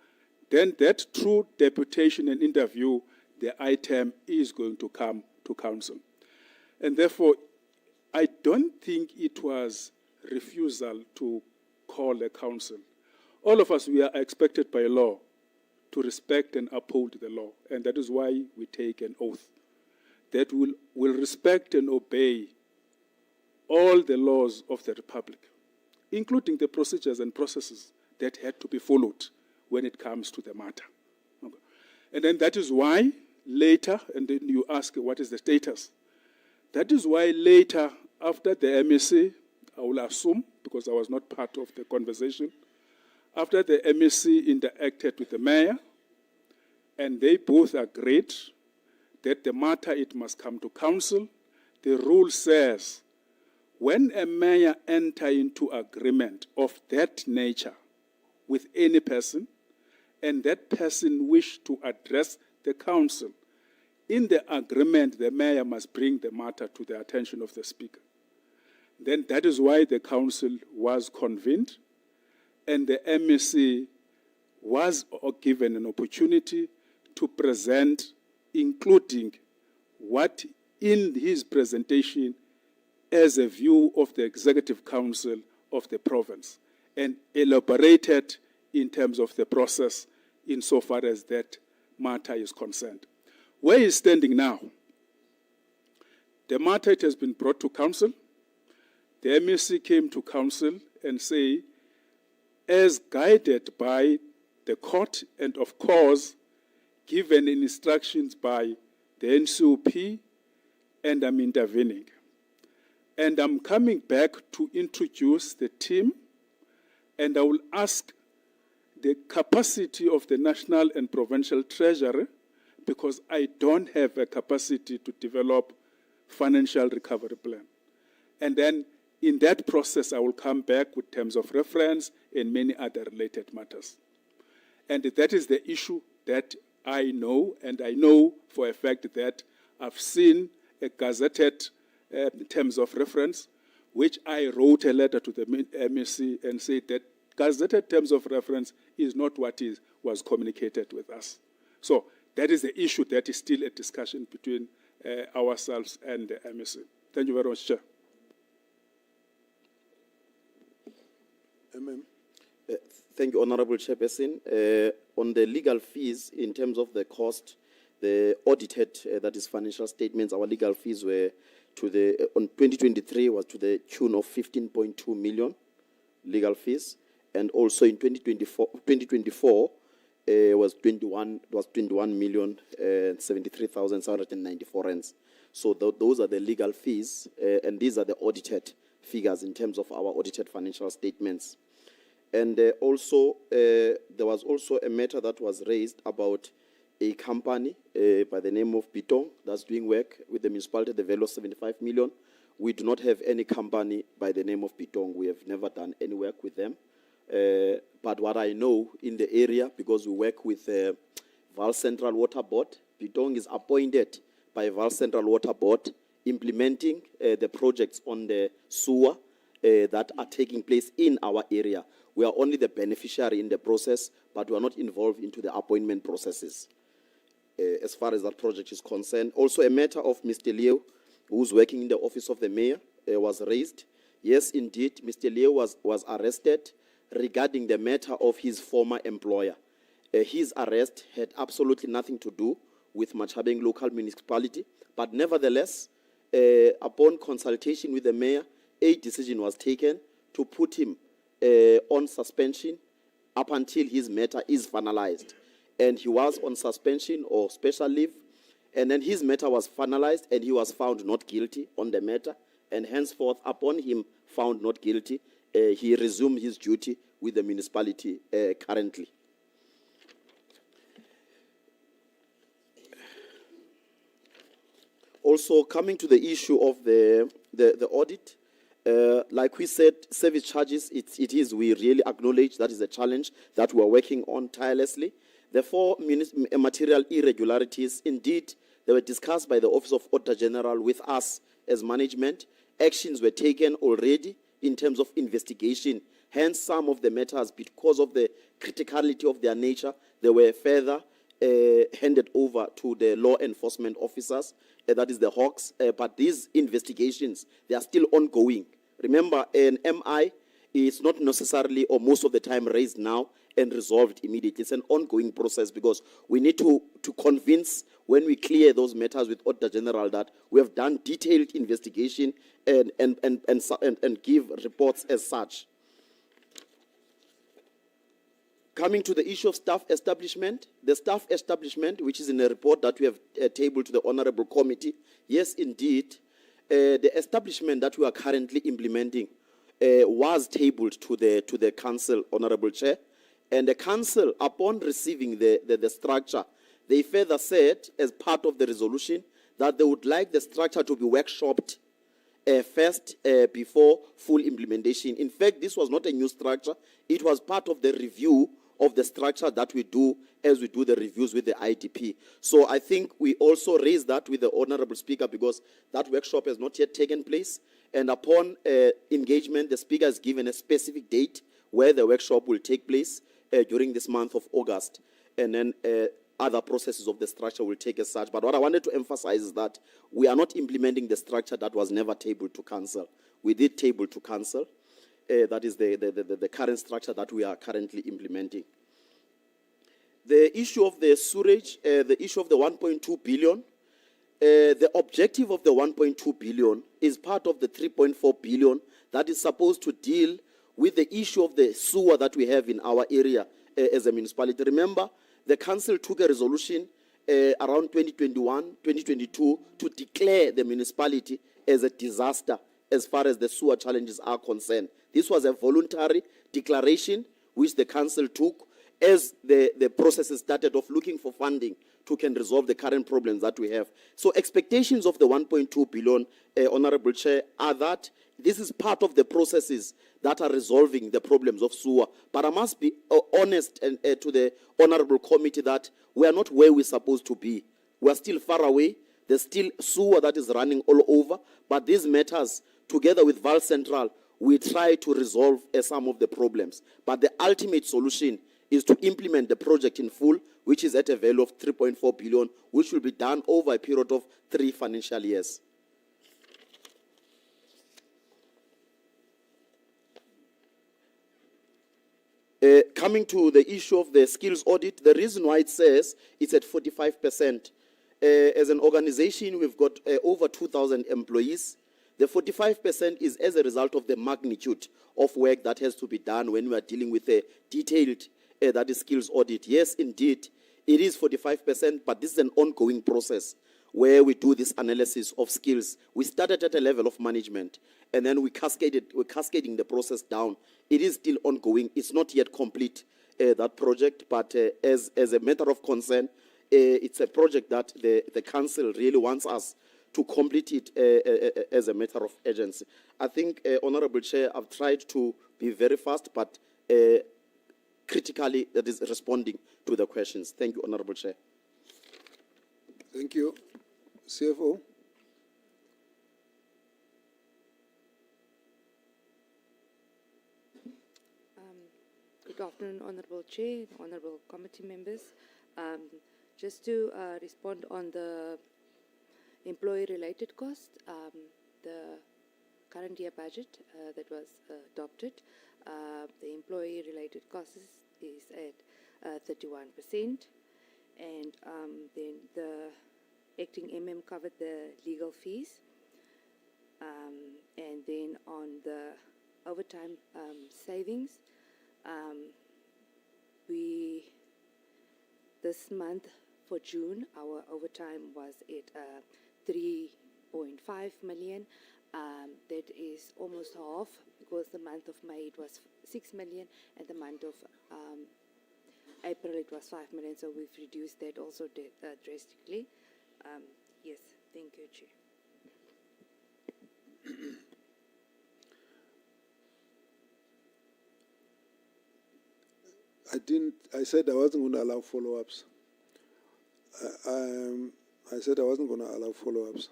then that through deputation and interview, the item is going to come to council. And therefore, I don't think it was refusal to call a council. All of us, we are expected by law to respect and uphold the law. And that is why we take an oath that will respect and obey all the laws of the Republic, including the procedures and processes that had to be followed when it comes to the matter. Okay. And then that is why later, and then you ask what is the status. That is why later, after the MSC, I will assume, because I was not part of the conversation, after the MSC interacted with the mayor, and they both agreed that the matter, it must come to council, the rule says, when a mayor enter into agreement of that nature with any person, and that person wish to address the council, in the agreement, the mayor must bring the matter to the attention of the speaker. Then that is why the council was convened, and the MEC was given an opportunity to present, including what in his presentation as a view of the Executive Council of the province, and elaborated in terms of the process insofar as that matter is concerned. Where is standing now? The matter, it has been brought to council. The MEC came to council and say, as guided by the court and of course given instructions by the NCOP, and I'm intervening. And I'm coming back to introduce the team, and I will ask the capacity of the national and provincial treasury, because I don't have a capacity to develop financial recovery plan. And then in that process, I will come back with terms of reference and many other related matters. And that is the issue that I know, and I know for a fact that I've seen a gazetted terms of reference, which I wrote a letter to the MEC and said that gazetted terms of reference is not what was communicated with us. So that is the issue that is still a discussion between ourselves and the MEC. Thank you very much, Chair. Thank you, Honorable Chairperson. On the legal fees, in terms of the cost, the audited, that is financial statements, our legal fees were on 2023 was to the tune of 15.2 million legal fees. And also in 2024 was 21,073,794 rands. So those are the legal fees, and these are the audited figures in terms of our audited financial statements. And also, there was also a matter that was raised about a company by the name of Bitong that's doing work with the municipality at the value of 75 million. We do not have any company by the name of Bitong. We have never done any work with them. But what I know in the area, because we work with Val Central Water Board, Bitong is appointed by Val Central Water Board implementing the projects on the sewer that are taking place in our area. We are only the beneficiary in the process, but we are not involved into the appointment processes as far as that project is concerned. Also, a matter of Mr. Leo, who's working in the office of the mayor, was raised. Yes, indeed, Mr. Leo was arrested regarding the matter of his former employer. His arrest had absolutely nothing to do with Machabeng local municipality, but nevertheless, upon consultation with the mayor, a decision was taken to put him on suspension up until his matter is finalized. And he was on suspension or special leave, and then his matter was finalized and he was found not guilty on the matter, and henceforth, upon him found not guilty, he resumed his duty with the municipality currently. Also, coming to the issue of the audit, like we said, service charges, we really acknowledge that is a challenge that we are working on tirelessly. The 4 material irregularities, indeed, they were discussed by the Office of Auditor General with us as management. Actions were taken already in terms of investigation. Hence, some of the matters, because of the criticality of their nature, they were further handed over to the law enforcement officers, that is the Hawks. But these investigations, they are still ongoing. Remember, an MI is not necessarily or most of the time raised now and resolved immediately. It's an ongoing process because we need to convince, when we clear those matters with Auditor General, that we have done detailed investigation and give reports as such. Coming to the issue of staff establishment, the staff establishment, which is in a report that we have tabled to the Honorable Committee, yes, indeed, the establishment that we are currently implementing was tabled to the Council, Honorable Chair, and the Council, upon receiving the structure, they further said, as part of the resolution, that they would like the structure to be workshopped first before full implementation. In fact, this was not a new structure. It was part of the review of the structure that we do as we do the reviews with the IDP. So I think we also raised that with the Honorable Speaker because that workshop has not yet taken place. And upon engagement, the Speaker has given a specific date where the workshop will take place during this month of August. And then other processes of the structure will take as such. But what I wanted to emphasize is that we are not implementing the structure that was never tabled to Council. We did table to Council. That is the current structure that we are currently implementing. The issue of the sewerage, the issue of the 1.2 billion, the objective of the 1.2 billion is part of the 3.4 billion that is supposed to deal with the issue of the sewer that we have in our area as a municipality. Remember, the council took a resolution around 2021, 2022 to declare the municipality as a disaster as far as the sewer challenges are concerned. This was a voluntary declaration which the council took as the processes started of looking for funding to can resolve the current problems that we have. So expectations of the 1.2 billion, Honorable Chair, are that this is part of the processes that are resolving the problems of sewer. But I must be honest to the Honorable Committee that we are not where we're supposed to be. We are still far away. There's still sewer that is running all over. But these matters, together with Val Central, we try to resolve some of the problems. But the ultimate solution is to implement the project in full, which is at a value of 3.4 billion, which will be done over a period of 3 financial years. Coming to the issue of the skills audit, the reason why it says it's at 45%. As an organization, we've got over 2,000 employees. The 45% is as a result of the magnitude of work that has to be done when we are dealing with a detailed that is skills audit. Yes, indeed, it is 45%, but this is an ongoing process where we do this analysis of skills. We started at a level of management, and then we're cascading the process down. It is still ongoing. It's not yet complete, that project, but as a matter of concern, it's a project that the council really wants us to complete it as a matter of urgency. I think, Honorable Chair, I've tried to be very fast, but critically, that is responding to the questions. Thank you, Honorable Chair. Thank you. CFO? Good afternoon, Honourable Chair, Honourable Committee members. Just to respond on the employee-related cost, the current year budget that was adopted, the employee-related cost is at 31%, and then the acting MM covered the legal fees, and then on the overtime savings, this month for June, our overtime was at 3.5 million. That is almost half, because the month of May it was 6 million, and the month of April it was 5 million. So we've reduced that also drastically. Yes, thank you, Chair. I said I wasn't going to allow follow-ups. I said I wasn't going to allow follow-ups.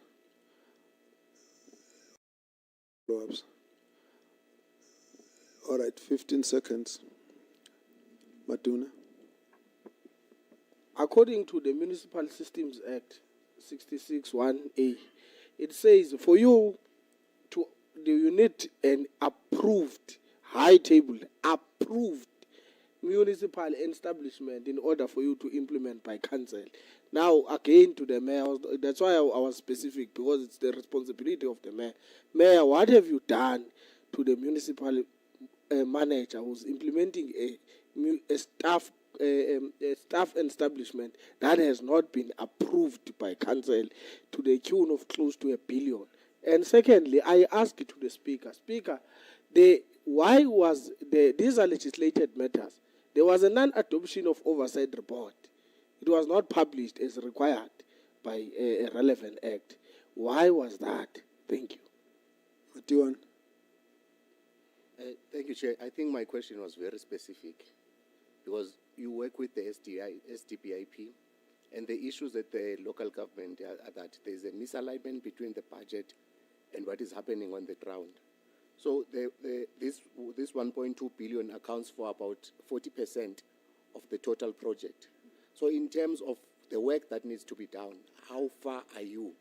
All right, 15 seconds. Matuna. According to the Municipal Systems Act 66(1)A, it says for you need an approved, high table, approved municipal establishment in order for you to implement by council. Now, again to the mayor, that's why I was specific, because it's the responsibility of the mayor. Mayor, what have you done to the municipal manager who's implementing a staff establishment that has not been approved by council to the tune of close to R1 billion? And secondly, I ask to the Speaker, why was these are legislated matters? There was a non-adoption of Oversight report. It was not published as required by a relevant act. Why was that? Thank you. Matiwan. Thank you, Chair. I think my question was very specific, because you work with the SDPIP, and the issues that the local government are that there is a misalignment between the budget and what is happening on the ground. So this 1.2 billion accounts for about 40% of the total project. So in terms of the work that needs to be done, how far are you?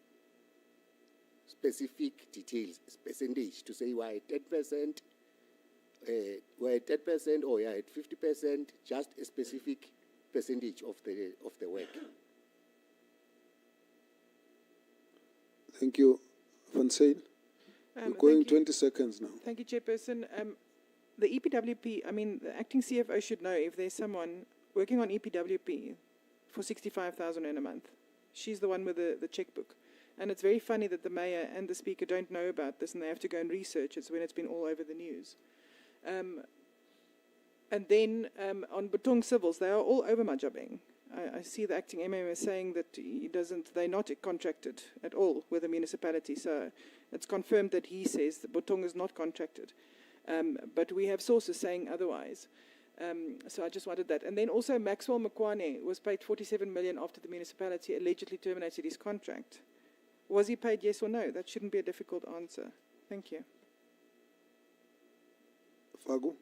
Specific details, percentage, to say we're at 10%, we're at 10%, or we're at 50%, just a specific percentage of the work. Thank you. Van Sale. We're going 20 seconds now. Thank you, Chairperson. The EPWP, the acting CFO should know if there's someone working on EPWP for 65,000 in a month. She's the one with the checkbook. And it's very funny that the mayor and the speaker don't know about this, and they have to go and research it when it's been all over the news. And then on Butong Civils, they are all over Majabbing. I see the acting MM is saying that they're not contracted at all with the municipality. So it's confirmed that he says that Butong is not contracted. But we have sources saying otherwise. So I just wanted that. And then also Maxwell Mokwane was paid 47 million after the municipality allegedly terminated his contract. Was he paid, yes or no? That shouldn't be a difficult answer. Thank you. Fagu.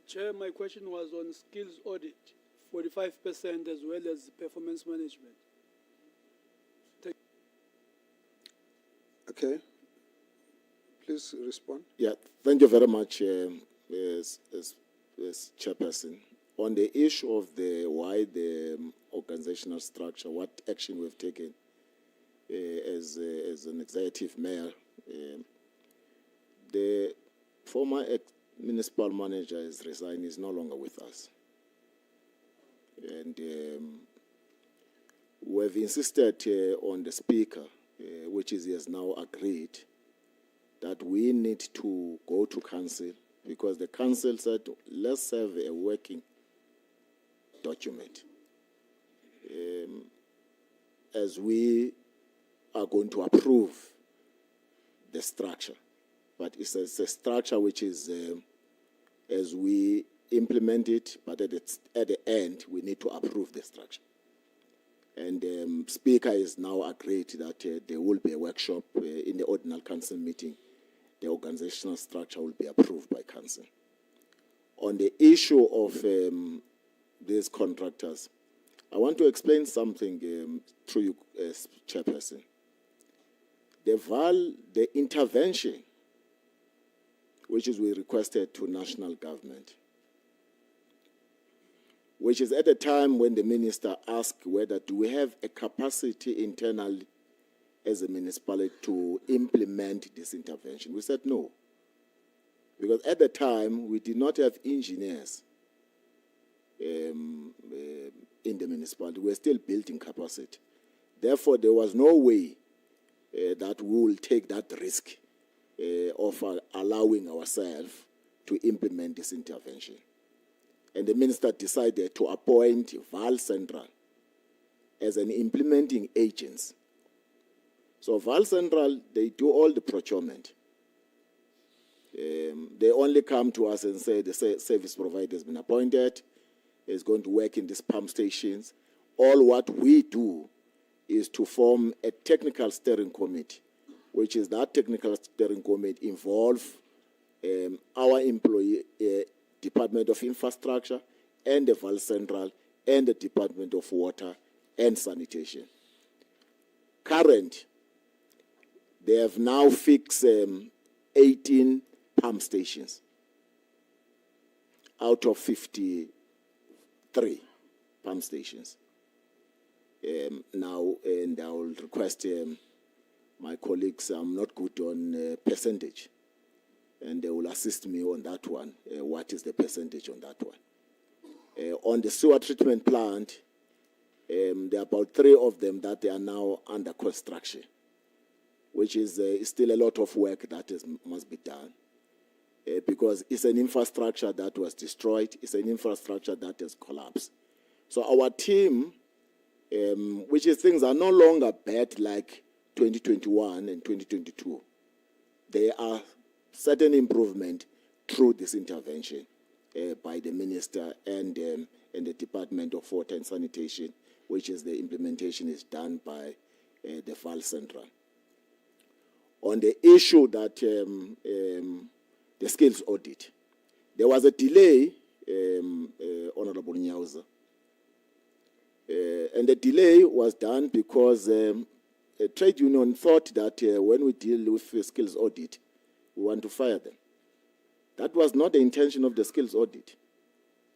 Chair, my question was on skills audit, 45%, as well as performance management. Okay. Please respond. Yeah, thank you very much, as Chairperson. On the issue of why the organizational structure, what action we've taken as an executive mayor, the former municipal manager is resigned, is no longer with us. And we've insisted on the speaker, which he has now agreed, that we need to go to council, because the council said, let's have a working document. as we are going to approve the structure. But it's a structure which is, as we implement it, but at the end, we need to approve the structure. And Speaker is now agreed that there will be a workshop in the ordinary council meeting. The organizational structure will be approved by council. On the issue of these contractors, I want to explain something through you, Chairperson. The intervention, which is we requested to national government, which is at the time when the minister asked whether do we have a capacity internally as a municipality to implement this intervention. We said no. Because at the time, we did not have engineers in the municipality. We were still building capacity. Therefore, there was no way that we will take that risk of allowing ourselves to implement this intervention. And the minister decided to appoint Val Central as an implementing agent. So Val Central, they do all the procurement. They only come to us and say the service provider has been appointed, is going to work in these pump stations. All what we do is to form a technical steering committee, which is that technical steering committee involve our employee, Department of Infrastructure, and the Val Central, and the Department of Water and Sanitation. Current, they have now fixed 18 pump stations out of 53 pump stations. Now, and I will request my colleagues, I'm not good on percentage, and they will assist me on that one. What is the percentage on that one? On the sewer treatment plant, there are about 3 of them that they are now under construction, which is still a lot of work that must be done. Because it's an infrastructure that was destroyed, it's an infrastructure that has collapsed. So our team, which is things are no longer bad like 2021 and 2022, there are certain improvement through this intervention by the minister and the Department of Water and Sanitation, which is the implementation is done by the Val Central. On the issue that the skills audit, there was a delay, Honorable Nyauza, and the delay was done because a trade union thought that when we deal with the skills audit, we want to fire them. That was not the intention of the skills audit.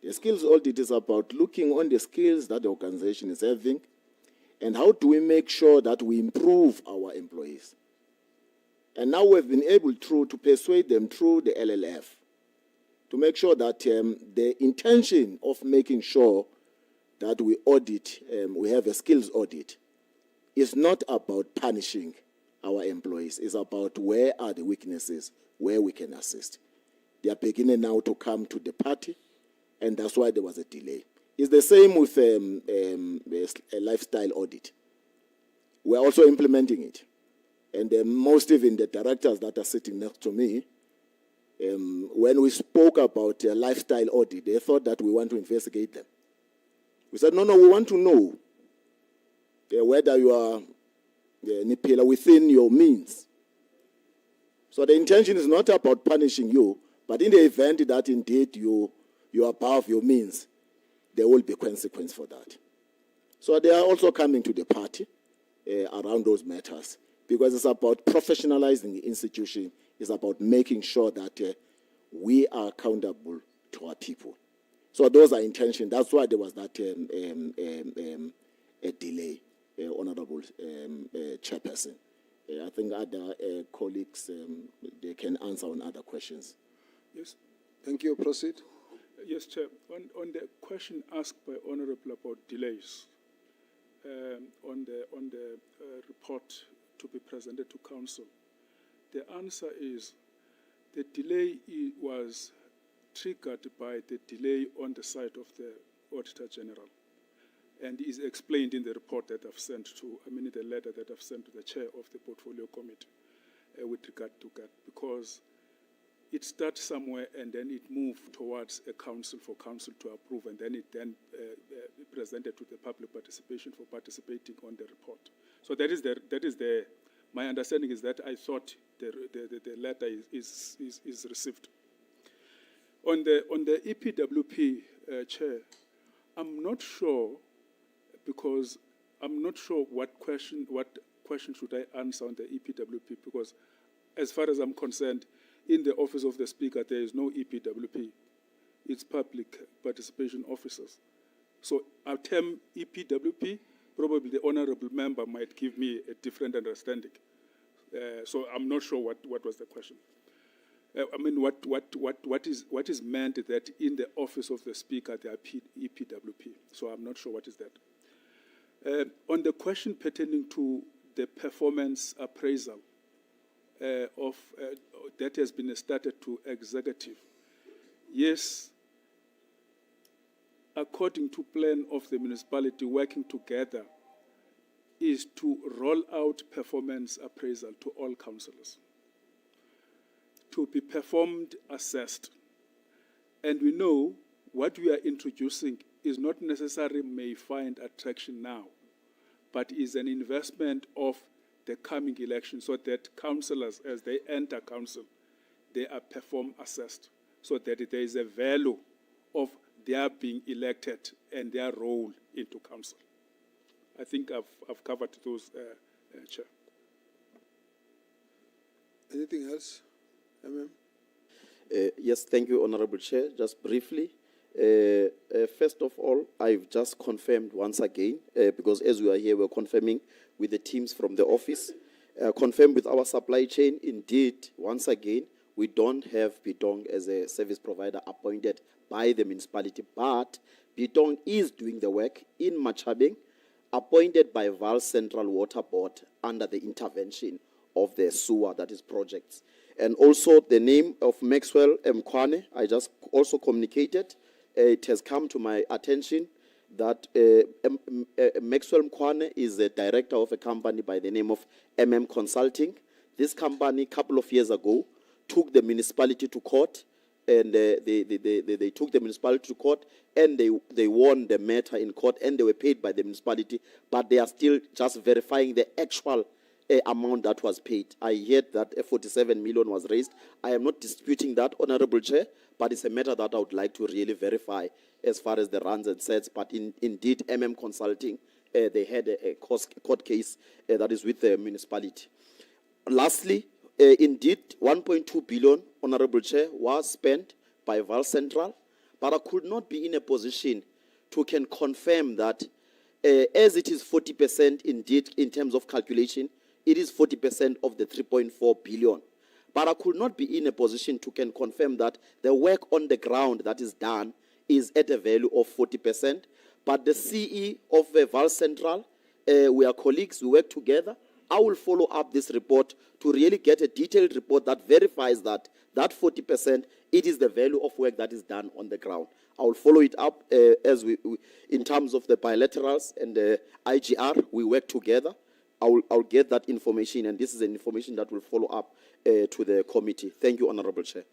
The skills audit is about looking on the skills that the organization is having and how do we make sure that we improve our employees. And now we've been able to persuade them through the LLF to make sure that the intention of making sure that we audit, we have a skills audit, is not about punishing our employees. It's about where are the weaknesses, where we can assist. They are beginning now to come to the party, and that's why there was a delay. It's the same with a lifestyle audit. We're also implementing it. And most even the directors that are sitting next to me, when we spoke about a lifestyle audit, they thought that we want to investigate them. We said, no, we want to know whether you are within your means. So the intention is not about punishing you, but in the event that indeed you are above your means, there will be consequence for that. So they are also coming to the party around those matters, because it's about professionalizing the institution. It's about making sure that we are accountable to our people. So those are intentions. That's why there was that a delay, Honorable Chairperson. I think other colleagues, they can answer on other questions. Yes. Thank you. Proceed. Yes, Chair. On the question asked by Honorable about delays, on the report to be presented to Council, the answer is the delay was triggered by the delay on the side of the Auditor General. and is explained in the report that I've sent to, the letter that I've sent to the chair of the portfolio committee with regard to that, because it starts somewhere and then it moves towards a council for council to approve, and then it presented to the public participation for participating on the report. So that is the my understanding is that I thought the letter is received. On the EPWP, Chair, I'm not sure, because I'm not sure what question should I answer on the EPWP, because as far as I'm concerned, in the office of the Speaker, there is no EPWP. It's public participation officers. So our term EPWP, probably the honourable member might give me a different understanding. So I'm not sure what was the question. What is meant that in the office of the Speaker there are EPWP? So I'm not sure what is that. On the question pertaining to the performance appraisal that has been started to executive, yes, according to plan of the municipality working together, is to roll out performance appraisal to all councillors, to be performed, assessed. And we know what we are introducing is not necessarily may find attraction now, but is an investment of the coming election, so that councillors, as they enter council, they are perform assessed, so that there is a value of their being elected and their role into council. I think I've covered those, Chair. Anything else? Yes, thank you, Honourable Chair. Just briefly, first of all, I've just confirmed once again, because as we are here, we're confirming with the teams from the office, confirmed with our supply chain. Indeed, once again, we don't have Bidong as a service provider appointed by the municipality, but Bidong is doing the work in Machabeng, appointed by Val Central Water Board under the intervention of the sewer, that is projects. And also the name of Maxwell Mkwane, I just also communicated. It has come to my attention that Maxwell Mkwane is the director of a company by the name of Consulting. This company, a couple of years ago, took the municipality to court, and they took the municipality to court, and they won the matter in court, and they were paid by the municipality, but they are still just verifying the actual amount that was paid. I heard that 47 million was raised. I am not disputing that, Honourable Chair, but it's a matter that I would like to really verify as far as the runs and sets. But indeed, Consulting, they had a court case that is with the municipality. Lastly, indeed, 1.2 billion, Honourable Chair, was spent by Val Central, but I could not be in a position to can confirm that as it is 40% indeed in terms of calculation, it is 40% of the 3.4 billion. But I could not be in a position to can confirm that the work on the ground that is done is at a value of 40%. But the CE of Val Central, we are colleagues, we work together. I will follow up this report to really get a detailed report that verifies that 40%, it is the value of work that is done on the ground. I will follow it up as we in terms of the bilaterals and the IGR, we work together. I'll get that information, and this is an information that will follow up to the committee. Thank you, Honourable Chair.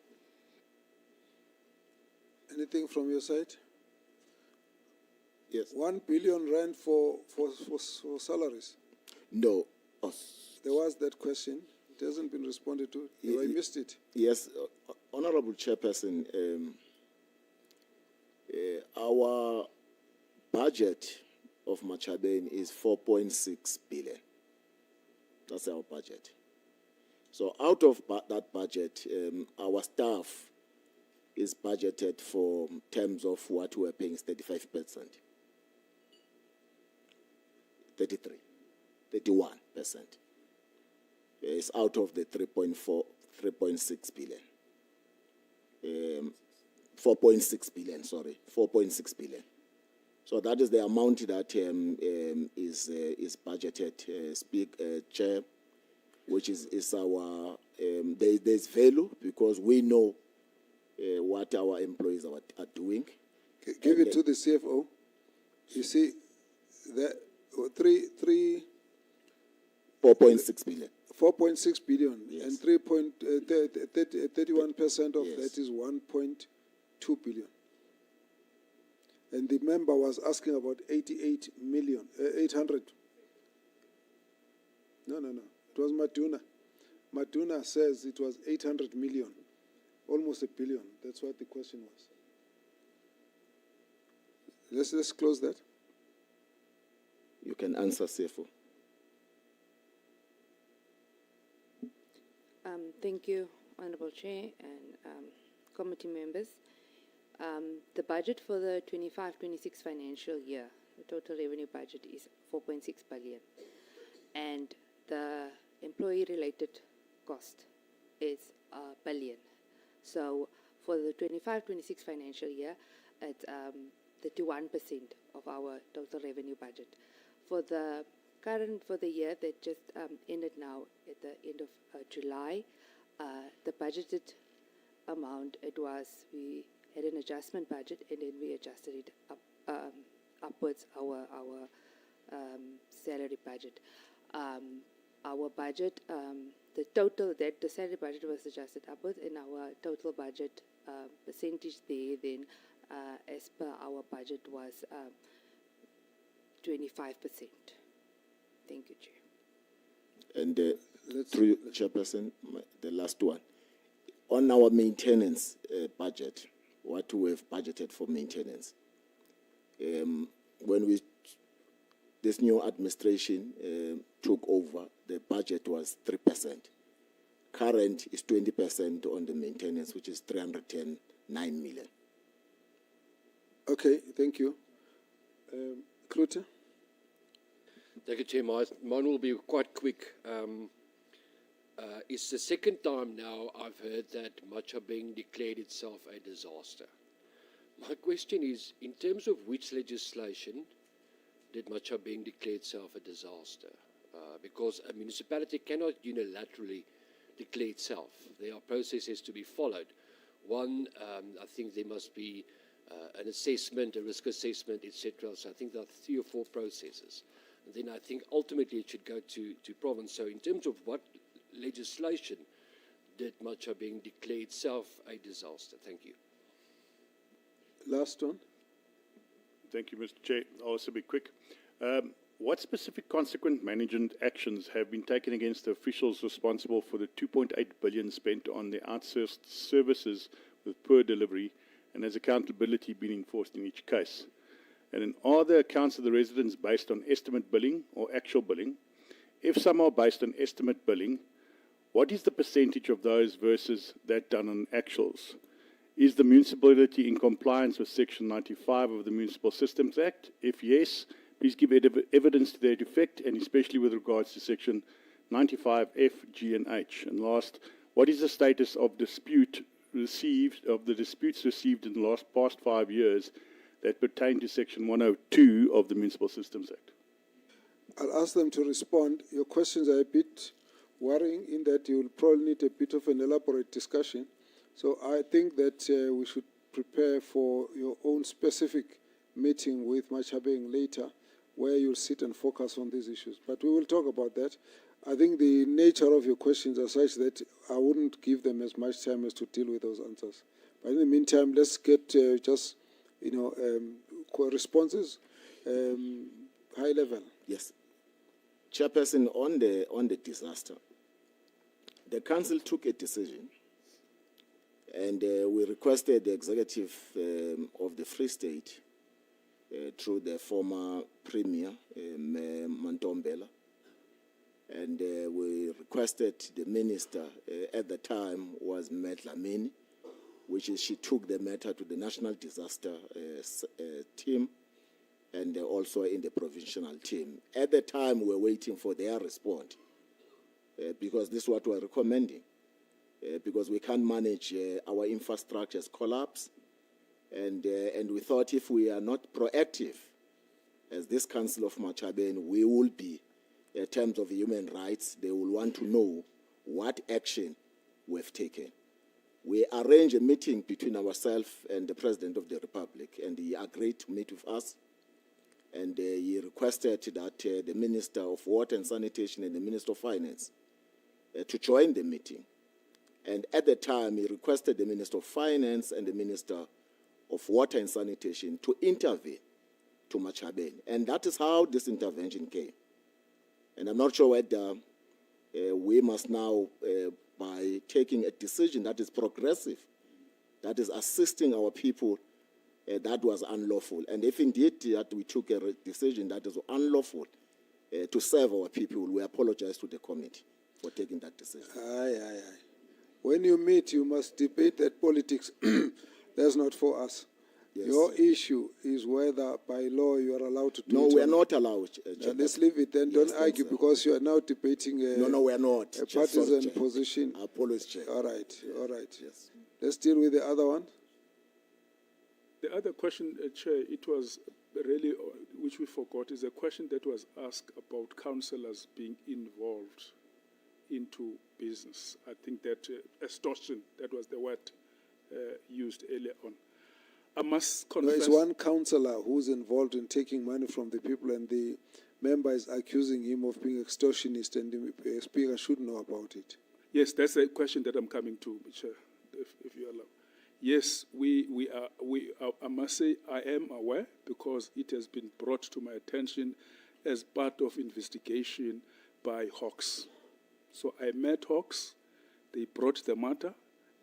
Anything from your side? Yes. 1 billion rand for salaries? No. There was that question. It hasn't been responded to. I missed it. Yes, Honourable Chairperson, our budget of Machabeng is 4.6 billion. That's our budget. So out of that budget, our staff is budgeted for terms of what we are paying is 35%. 31%. It's out of the 3.6 billion. 4.6 billion, sorry, 4.6 billion. So that is the amount that is budgeted, Chair, which is our, there's value because we know what our employees are doing. Give it to the CFO. You see, The 4.6 billion. 4.6 billion, Yes. and 31% of Yes. that is 1.2 billion. And the member was asking about 88 million, 800. No. It was Maduna. Maduna says it was 800 million, almost a billion. That's what the question was. Let's close that. You can answer, CFO. Thank you, Honourable Chair and committee members. The budget for the 25-26 financial year, the total revenue budget is 4.6 billion. And the employee-related cost is a billion. So for the 25-26 financial year, it's 31% of our total revenue budget. For the year that just ended now at the end of July, the budgeted amount, we had an adjustment budget and then we adjusted it upwards, our salary budget. Our budget, the salary budget was adjusted upwards, and our total budget percentage there then, as per our budget, was 25%. Thank you, Chair. And through Chairperson, the last one. On our maintenance budget, what we have budgeted for maintenance, when this new administration took over, the budget was 3%. Current is 20% on the maintenance, which is 309 million. Okay, thank you. Creditor? Thank you, Chair. Mine will be quite quick. It's the second time now I've heard that Machabeng declared itself a disaster. My question is, in terms of which legislation did Machabeng declare itself a disaster? Because a municipality cannot unilaterally declare itself. There are processes to be followed. One, I think there must be an assessment, a risk assessment, etc. So I think there are 3 or 4 processes. And then I think ultimately it should go to province. So in terms of what legislation did Machabeng declare itself a disaster? Thank you. Last one. Thank you, Mr. Chair. I'll also be quick. What specific consequent management actions have been taken against the officials responsible for the 2.8 billion spent on the outsourced services with poor delivery, and has accountability been enforced in each case? And then, are the accounts of the residents based on estimate billing or actual billing? If some are based on estimate billing, what is the percentage of those versus that done on actuals? Is the municipality in compliance with Section 95 of the Municipal Systems Act? If yes, please give evidence to that effect, and especially with regards to Section 95F, G and H. And last, what is the status of the disputes received in the past 5 years that pertain to Section 102 of the Municipal Systems Act? I'll ask them to respond. Your questions are a bit worrying in that you will probably need a bit of an elaborate discussion. So I think that we should prepare for your own specific meeting with Machabeng later, where you'll sit and focus on these issues. But we will talk about that. I think the nature of your questions are such that I wouldn't give them as much time as to deal with those answers. But in the meantime, let's get responses, high level. Yes. Chairperson, on the disaster, the council took a decision, and we requested the executive of the Free State through the former Premier, Mantombela, and we requested the minister at the time was Medlamini, which is she took the matter to the National Disaster team and also in the provincial team. At the time, we were waiting for their response because this is what we're recommending, because we can't manage our infrastructure's collapse. And we thought if we are not proactive, as this Council of Machabeng, we will be, in terms of human rights, they will want to know what action we've taken. We arranged a meeting between ourselves and the President of the Republic, and he agreed to meet with us. and he requested that the Minister of Water and Sanitation and the Minister of Finance to join the meeting. And at the time, he requested the Minister of Finance and the Minister of Water and Sanitation to intervene to Machabane. And that is how this intervention came. And I'm not sure whether we must now, by taking a decision that is progressive, that is assisting our people, that was unlawful. And if indeed that we took a decision that is unlawful to serve our people, we apologize to the committee for taking that decision. Aye. When you meet, you must debate that politics. That's not for us. Yes. Your issue is whether by law you are allowed to do No, it. we are not allowed. Let's leave it then. Yes, Don't argue sir. because you are now debating No, we are not. a Chair, sorry, partisan Chair. position. Apologies, Chair. All right. Yes. Let's deal with the other one. The other question, Chair, it was really, which we forgot, is a question that was asked about councillors being involved into business. I think that extortion, that was the word used earlier on. I must confess... There is one councillor who's involved in taking money from the people, and the member is accusing him of being extortionist, and the speaker should know about it. Yes, that's a question that I'm coming to, Chair, if you allow. Yes, we are, I must say I am aware because it has been brought to my attention as part of investigation by Hawks. So I met Hawks, they brought the matter,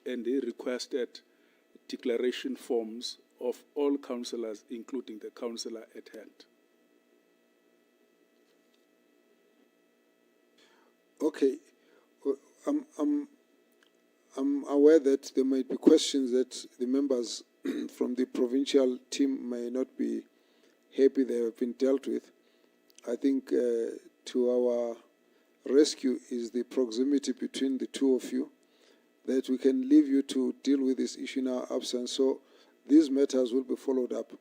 and they requested declaration forms of all councillors, including the councillor at hand. Okay. I'm aware that there might be questions that the members from the provincial team may not be happy they have been dealt with. I think to our rescue is the proximity between the two of you, that we can leave you to deal with this issue in our absence. So these matters will be followed up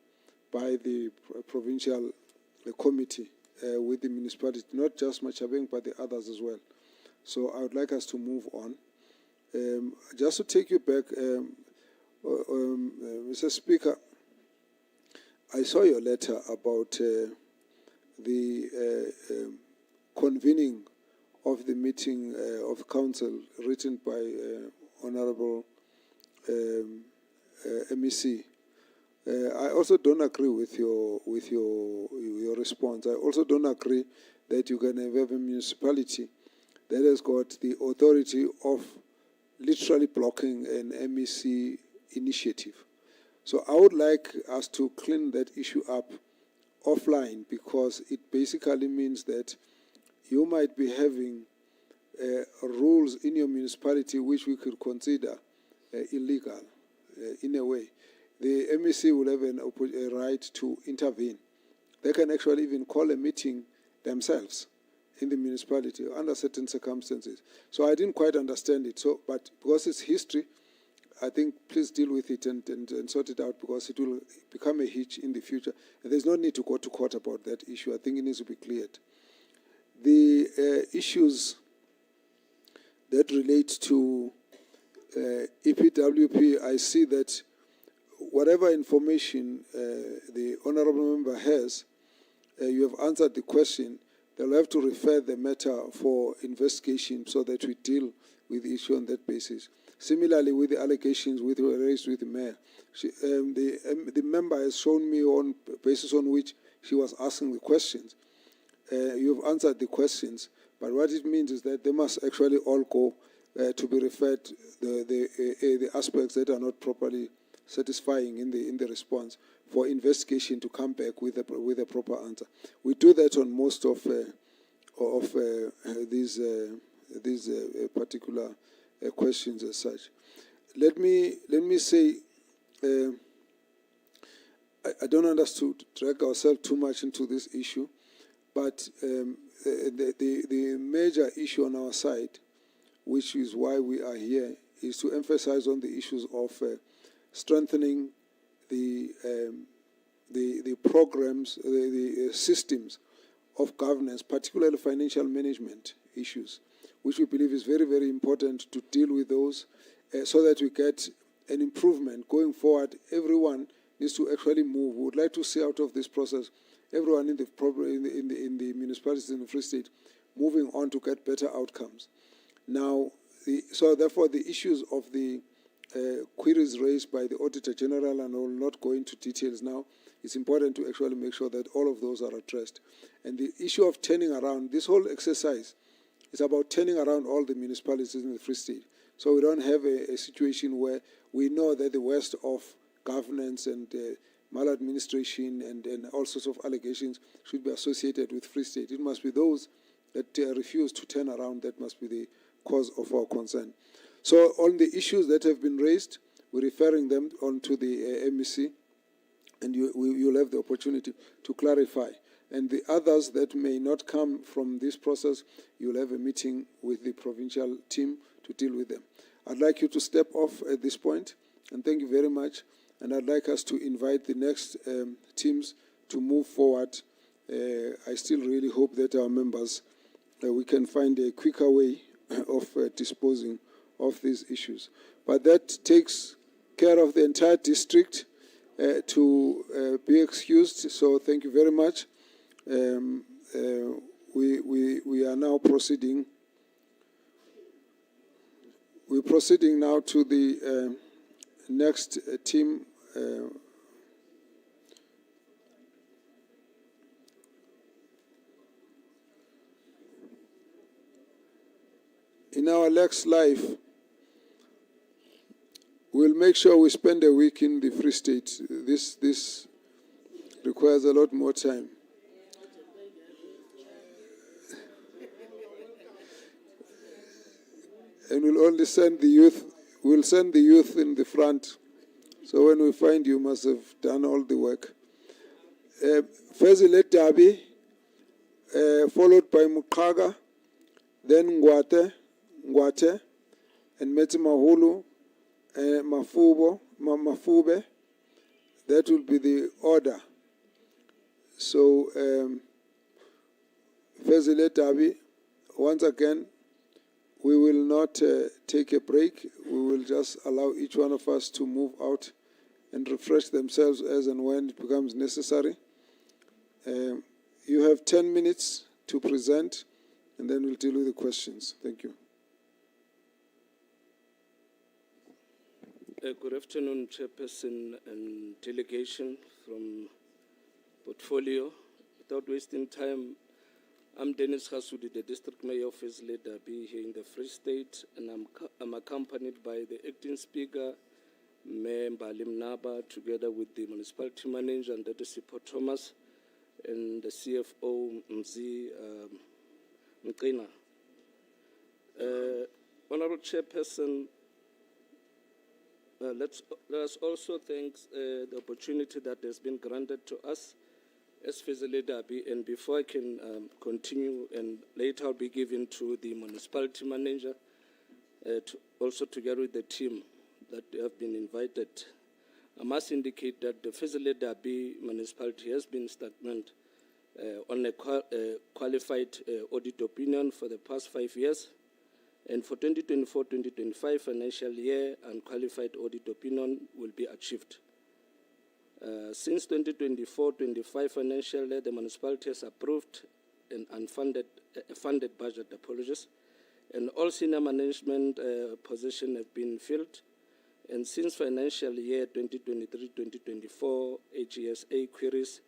by the provincial committee with the municipality, not just Machabeng, but the others as well. So I would like us to move on. Just to take you back, Mr. Speaker, I saw your letter about the convening of the meeting of council written by Honorable MEC. I also don't agree with your response. I also don't agree that you can have a municipality that has got the authority of literally blocking an MEC initiative. So I would like us to clean that issue up offline, because it basically means that you might be having rules in your municipality which we could consider illegal in a way. The MEC will have a right to intervene. They can actually even call a meeting themselves in the municipality under certain circumstances. So I didn't quite understand it. So, but because it's history, I think please deal with it and sort it out, because it will become a hitch in the future. And there's no need to go to court about that issue. I think it needs to be cleared. The issues that relate to EPWP, I see that whatever information the honourable member has, you have answered the question. They'll have to refer the matter for investigation so that we deal with the issue on that basis. Similarly, with the allegations which were raised with the mayor, the member has shown me on basis on which she was asking the questions. You've answered the questions, but what it means is that they must actually all go to be referred the aspects that are not properly satisfying in the response for investigation to come back with a proper answer. We do that on most of these particular questions as such. Let me say, I don't want us to drag ourselves too much into this issue, but the major issue on our side, which is why we are here, is to emphasize on the issues of strengthening the programs, the systems of governance, particularly financial management issues, which we believe is very, very important to deal with those so that we get an improvement going forward. Everyone needs to actually move. We would like to see out of this process everyone in the municipalities in the Free State moving on to get better outcomes. Now, so therefore, the issues of the queries raised by the Auditor General, and I will not go into details now, it's important to actually make sure that all of those are addressed. And the issue of turning around, this whole exercise is about turning around all the municipalities in the Free State. So we don't have a situation where we know that the worst of governance and maladministration and all sorts of allegations should be associated with Free State. It must be those that refuse to turn around that must be the cause of our concern. So on the issues that have been raised, we're referring them on to the MEC, and you'll have the opportunity to clarify. And the others that may not come from this process, you'll have a meeting with the provincial team to deal with them. I'd like you to step off at this point, and thank you very much. And I'd like us to invite the next teams to move forward. I still really hope that our members, we can find a quicker way of disposing of these issues. But that takes care of the entire district to be excused. So thank you very much. We are now proceeding. We're proceeding now to the next team. In our next life, we'll make sure we spend a week in the Free State. This requires a lot more time. And we'll only send the youth. We'll send the youth in the front. So when we find you must have done all the work. Fezile Dabi, followed by Mukaga, then Ngwate, and Metimahulu, Mafube. That will be the order. So, Fezile Dabi, once again, we will not take a break. We will just allow each one of us to move out and refresh themselves as and when it becomes necessary. You have 10 minutes to present, and then we'll deal with the questions. Thank you. Good afternoon, Chairperson and delegation from Portfolio. Without wasting time, I'm Dennis Hasudi, the District Mayor of Fezile Dabi here in the Free State, and I'm accompanied by the Acting Speaker, Mayor Mbalim Naba, together with the Municipality Manager and Dr. Thomas, and the CFO, Mzi Mqina. Honorable Chairperson, let us also thank the opportunity that has been granted to us as Fezile Dabi, and before I can continue, and later I'll be given to the Municipality Manager, also together with the team that have been invited. I must indicate that the Fezile Dabi municipality has been stagnant on a qualified audit opinion for the past 5 years. And for 2024-2025 financial year, unqualified audit opinion will be achieved. Since 2024-25 financial year, the municipality has approved an funded budget, and all senior management positions have been filled. And since financial year 2023-2024, HESA queries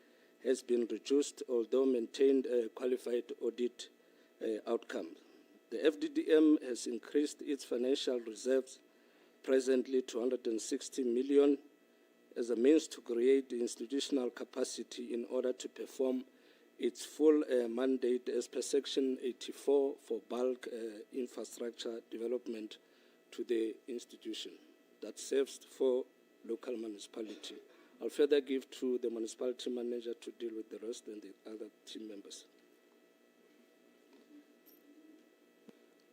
has been reduced, although maintained a qualified audit outcome. The FDDM has increased its financial reserves, presently to 160 million, as a means to create institutional capacity in order to perform its full mandate as per Section 84 for bulk infrastructure development to the institution that serves for local municipality. I'll further give to the municipality manager to deal with the rest and the other team members.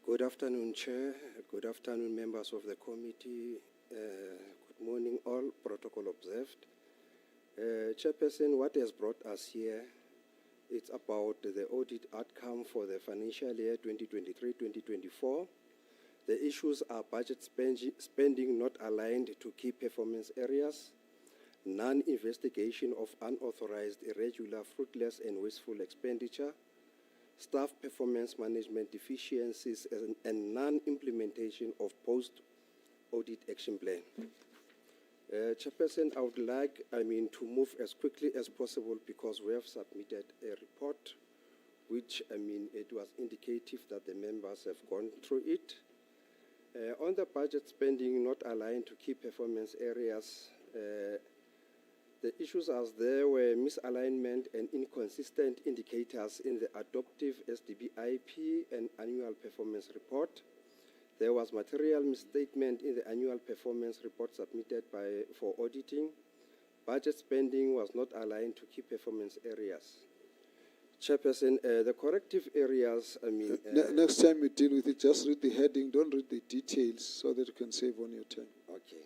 Good afternoon, Chair. Good afternoon, members of the committee. Good morning, all. Protocol observed. Chairperson, what has brought us here, it's about the audit outcome for the financial year 2023-2024. The issues are budget spending not aligned to key performance areas, non-investigation of unauthorized, irregular, fruitless, and wasteful expenditure, staff performance management deficiencies, and non-implementation of post-audit action plan. Chairperson, I would like, to move as quickly as possible because we have submitted a report which, it was indicative that the members have gone through it. On the budget spending not aligned to key performance areas, the issues as there were misalignment and inconsistent indicators in the adoptive SDBIP and annual performance report. There was material misstatement in the annual performance report submitted for auditing. Budget spending was not aligned to key performance areas. Chairperson, the corrective areas, Next time you deal with it, just read the heading, don't read the details so that you can save on your time. Okay.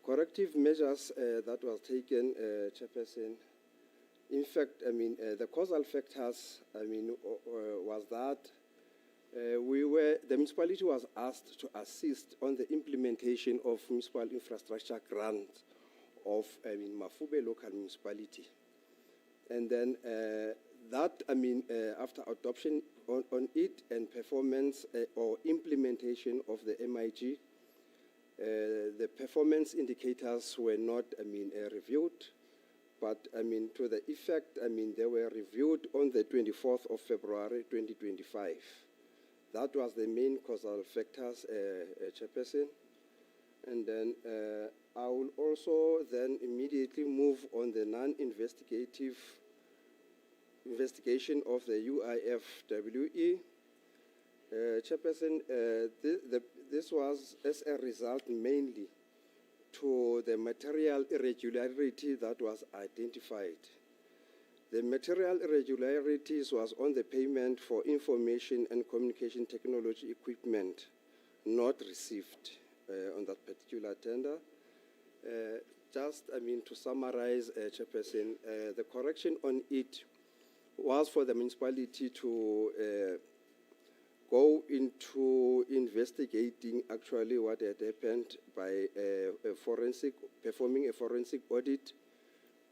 Corrective measures that was taken, Chairperson. In fact, the causal factors, was that the municipality was asked to assist on the implementation of municipal infrastructure grant of Mafube local municipality. And then after adoption on it and performance or implementation of the MIG, the performance indicators were not, reviewed, but, to the effect, they were reviewed on the 24th of February, 2025. That was the main causal factors, Chairperson. And then I will also then immediately move on the non-investigative investigation of the UIFWE. Chairperson, this was as a result mainly to the material irregularity that was identified. The material irregularities was on the payment for information and communication technology equipment not received on that particular tender. To summarize, Chairperson, the correction on it was for the municipality to go into investigating actually what had happened by performing a forensic audit,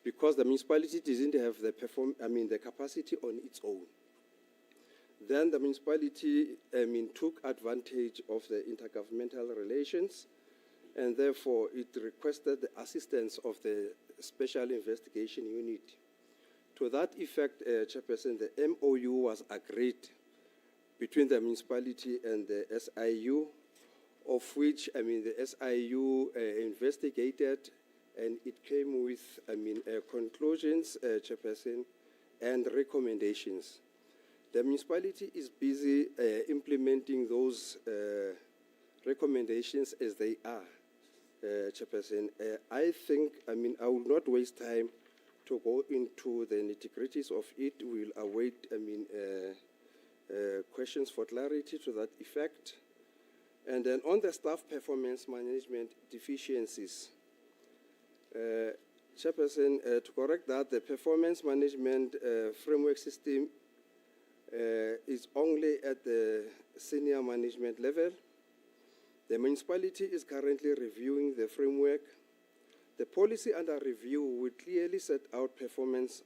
because the municipality didn't have the capacity on its own. Then the municipality took advantage of the intergovernmental relations, and therefore it requested the assistance of the Special Investigation Unit. To that effect, Chairperson, the MOU was agreed between the municipality and the SIU, of which, the SIU investigated, and it came with, conclusions, Chairperson, and recommendations. The municipality is busy implementing those recommendations as they are, Chairperson. I think, I will not waste time to go into the nitty-gritties of it. We'll await, questions for clarity to that effect. And then on the staff performance management deficiencies, Chairperson, to correct that, the performance management framework system is only at the senior management level. The municipality is currently reviewing the framework. The policy under review will clearly set out performance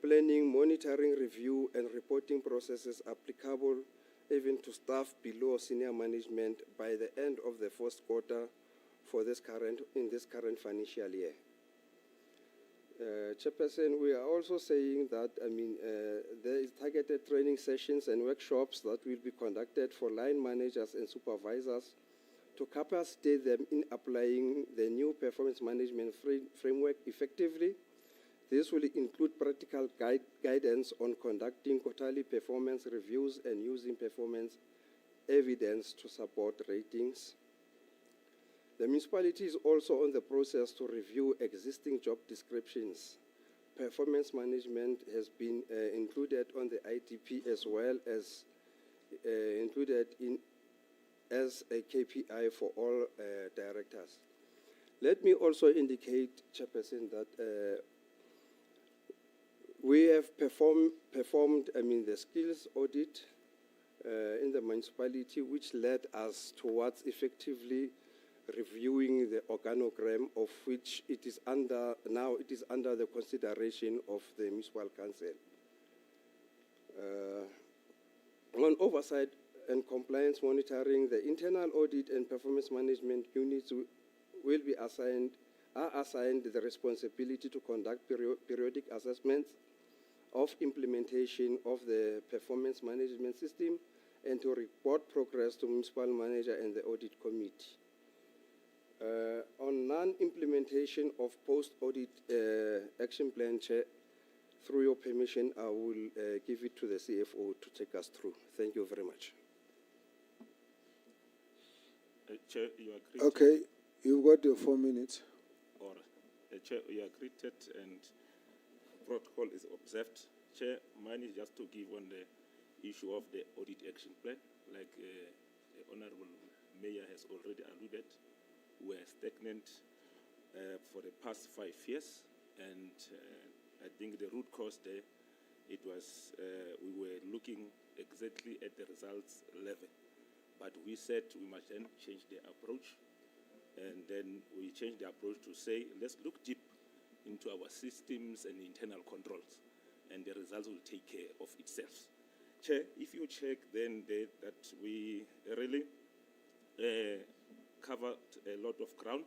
planning, monitoring, review, and reporting processes applicable even to staff below senior management by the end of the first quarter for this current financial year. Chairperson, we are also saying that, there is targeted training sessions and workshops that will be conducted for line managers and supervisors to capacitate them in applying the new performance management framework effectively. This will include practical guidance on conducting quarterly performance reviews and using performance evidence to support ratings. The municipality is also on the process to review existing job descriptions. Performance management has been included on the ITP as well as included as a KPI for all directors. Let me also indicate, Chairperson, that we have performed the skills audit in the municipality, which led us towards effectively reviewing the organogram, of which it is under the consideration of the Municipal Council. On oversight and compliance monitoring, the internal audit and performance management units will be assigned the responsibility to conduct periodic assessments of implementation of the performance management system and to report progress to municipal manager and the audit committee. On non-implementation of post-audit action plan, Chair, through your permission, I will give it to the CFO to take us through. Thank you very much. Chair, you agree. Okay, you've got your 4 minutes. Or, Chair, you are greeted and protocol is observed. Chair, mine is just to give on the issue of the audit action plan. Like the Honorable Mayor has already alluded, we are stagnant for the past 5 years, and I think the root cause there, it was we were looking exactly at the results level, but we said we must then change the approach, and then we changed the approach to say, let's look deep into our systems and internal controls, and the results will take care of itself. Chair, if you check then that we really covered a lot of ground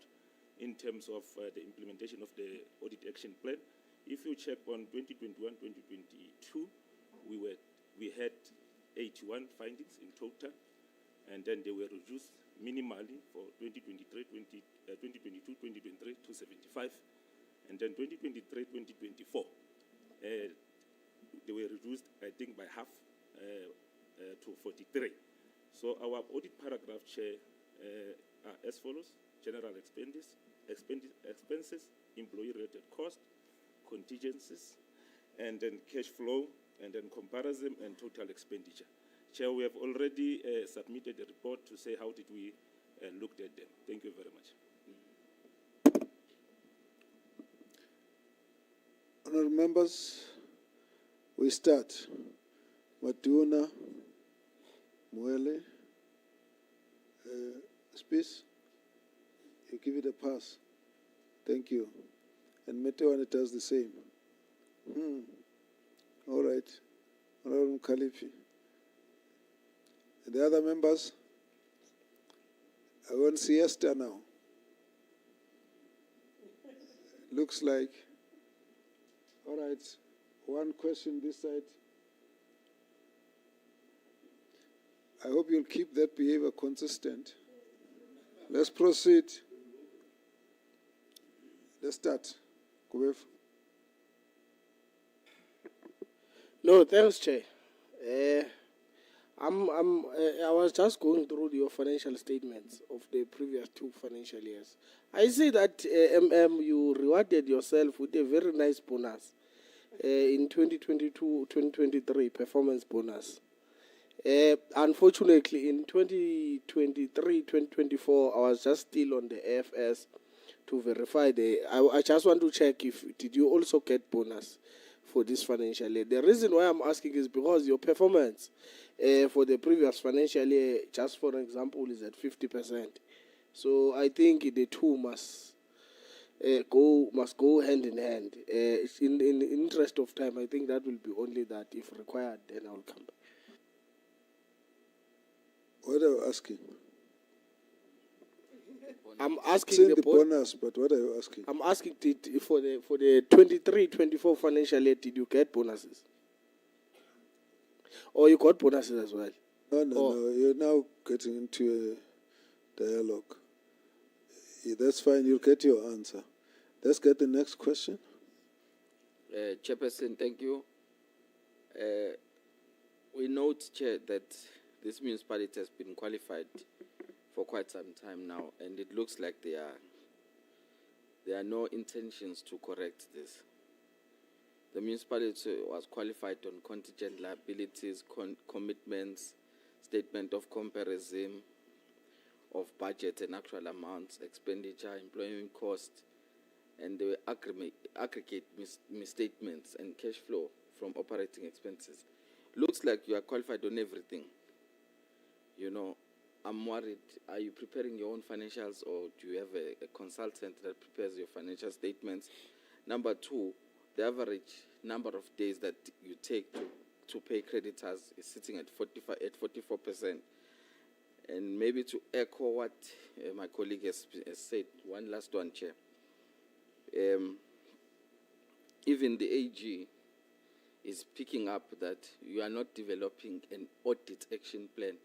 in terms of the implementation of the audit action plan. If you check on 2021-2022, we had 81 findings in total, and then they were reduced minimally for 2022-2023 to 75, and then 2023-2024 they were reduced, I think, by half to 43. So our audit paragraph, Chair, are as follows: general expenses, employee-related cost, contingencies, and then cash flow, and then comparison and total expenditure. Chair, we have already submitted a report to say how did we look at them. Thank you very much. Honourable members, we start. Matuna, Muele, Spies, you give it a pass. Thank you. And Metewane does the same. All right. Honourable Khalifi. And the other members? I want siesta now. Looks like. All right. One question this side. I hope you'll keep that behavior consistent. Let's proceed. Let's start. Kubev. No, thanks, Chair. I was just going through your financial statements of the previous 2 financial years. I see that you rewarded yourself with a very nice bonus in 2022-2023 performance bonus. Unfortunately, in 2023-2024, I was just still on the AFS to verify I just want to check did you also get bonus for this financial year. The reason why I'm asking is because your performance for the previous financial year, just for example, is at 50%. So I think the two must go hand in hand. In the interest of time, I think that will be only that. If required, then I will come back. What are you asking? I'm asking Send the bonus, but what are you asking? I'm asking for the 23-24 financial year, did you get bonuses? Or you got bonuses as well? No. You're now getting into a dialogue. Yeah, that's fine. You'll get your answer. Let's get the next question. Chairperson, thank you. We note, Chair, that this municipality has been qualified for quite some time now, and it looks like there are no intentions to correct this. The municipality was qualified on contingent liabilities, commitments, statement of comparison of budget and actual amounts, expenditure, employment cost, and the aggregate misstatements and cash flow from operating expenses. Looks like you are qualified on everything. You know, I'm worried. Are you preparing your own financials, or do you have a consultant that prepares your financial statements? Number two, the average number of days that you take to pay creditors is sitting at 44%. And maybe to echo what my colleague has said, one last one, Chair. Even the AG is picking up that you are not developing an audit action plan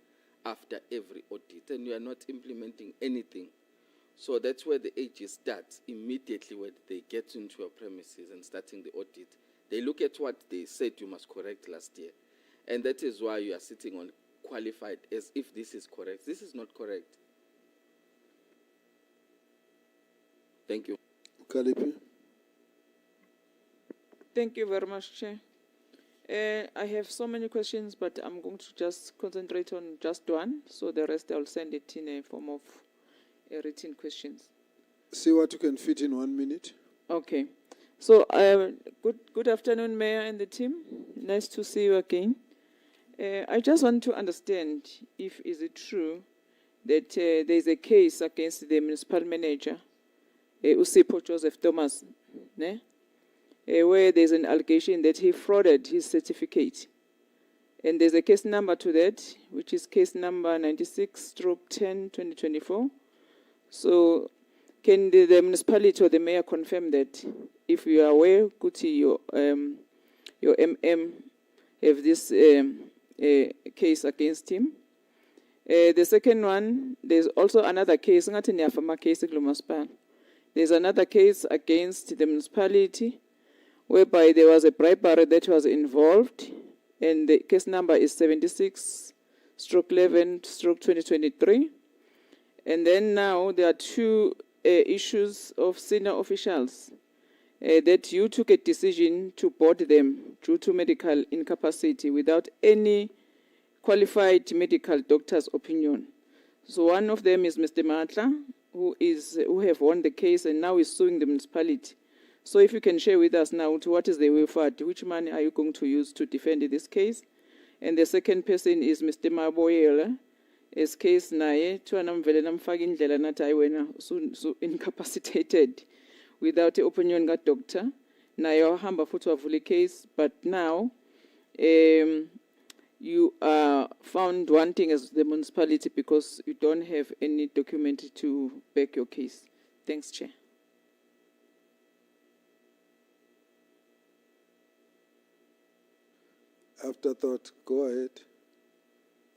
after every audit, and you are not implementing anything. So that's where the AG starts immediately when they get into your premises and starting the audit. They look at what they said you must correct last year. And that is why you are sitting on qualified as if this is correct. This is not correct. Thank you. Kalipi. Thank you very much, Chair. I have so many questions, but I'm going to just concentrate on just one. So the rest I'll send it in a form of written questions. See what you can fit in 1 minute. Okay. So good afternoon, Mayor and the team. Nice to see you again. I just want to understand if is it true that there is a case against the municipal manager, Usipho Joseph Thomas, ne? Where there's an allegation that he frauded his certificate. And there's a case number to that, which is case number 96/10/2024. So can the municipality or the mayor confirm that if you are aware, Kuti, your MM have this case against him? The second one, there's also another case. There's another case against the municipality whereby there was a bribery that was involved, and the case number is 76/11/2023. And then now there are two issues of senior officials that you took a decision to board them due to medical incapacity without any qualified medical doctor's opinion. So one of them is Mr. Matla, who have won the case and now is suing the municipality. So if you can share with us now, what is the way forward? Which money are you going to use to defend this case? And the second person is Mr. Maboyela. His case naye tuanamvele namfaka indlela nathi hayi wena so incapacitated without the opinion ka doctor. Naye wahamba futhi wavula case, but now you are found wanting as the municipality because you don't have any document to back your case. Thanks, Chair. Afterthought, go ahead.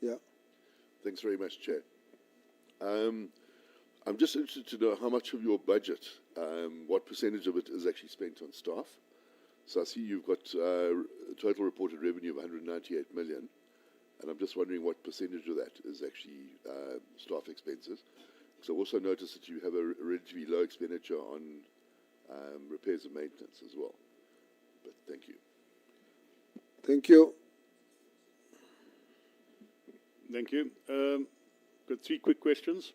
Yeah. Thanks very much, Chair. I'm just interested to know how much of your budget, what percentage of it is actually spent on staff. So I see you've got total reported revenue of 198 million, and I'm just wondering what percentage of that is actually staff expenses. So I also noticed that you have a relatively low expenditure on repairs and maintenance as well. But thank you. Thank you. Thank you. Got three quick questions.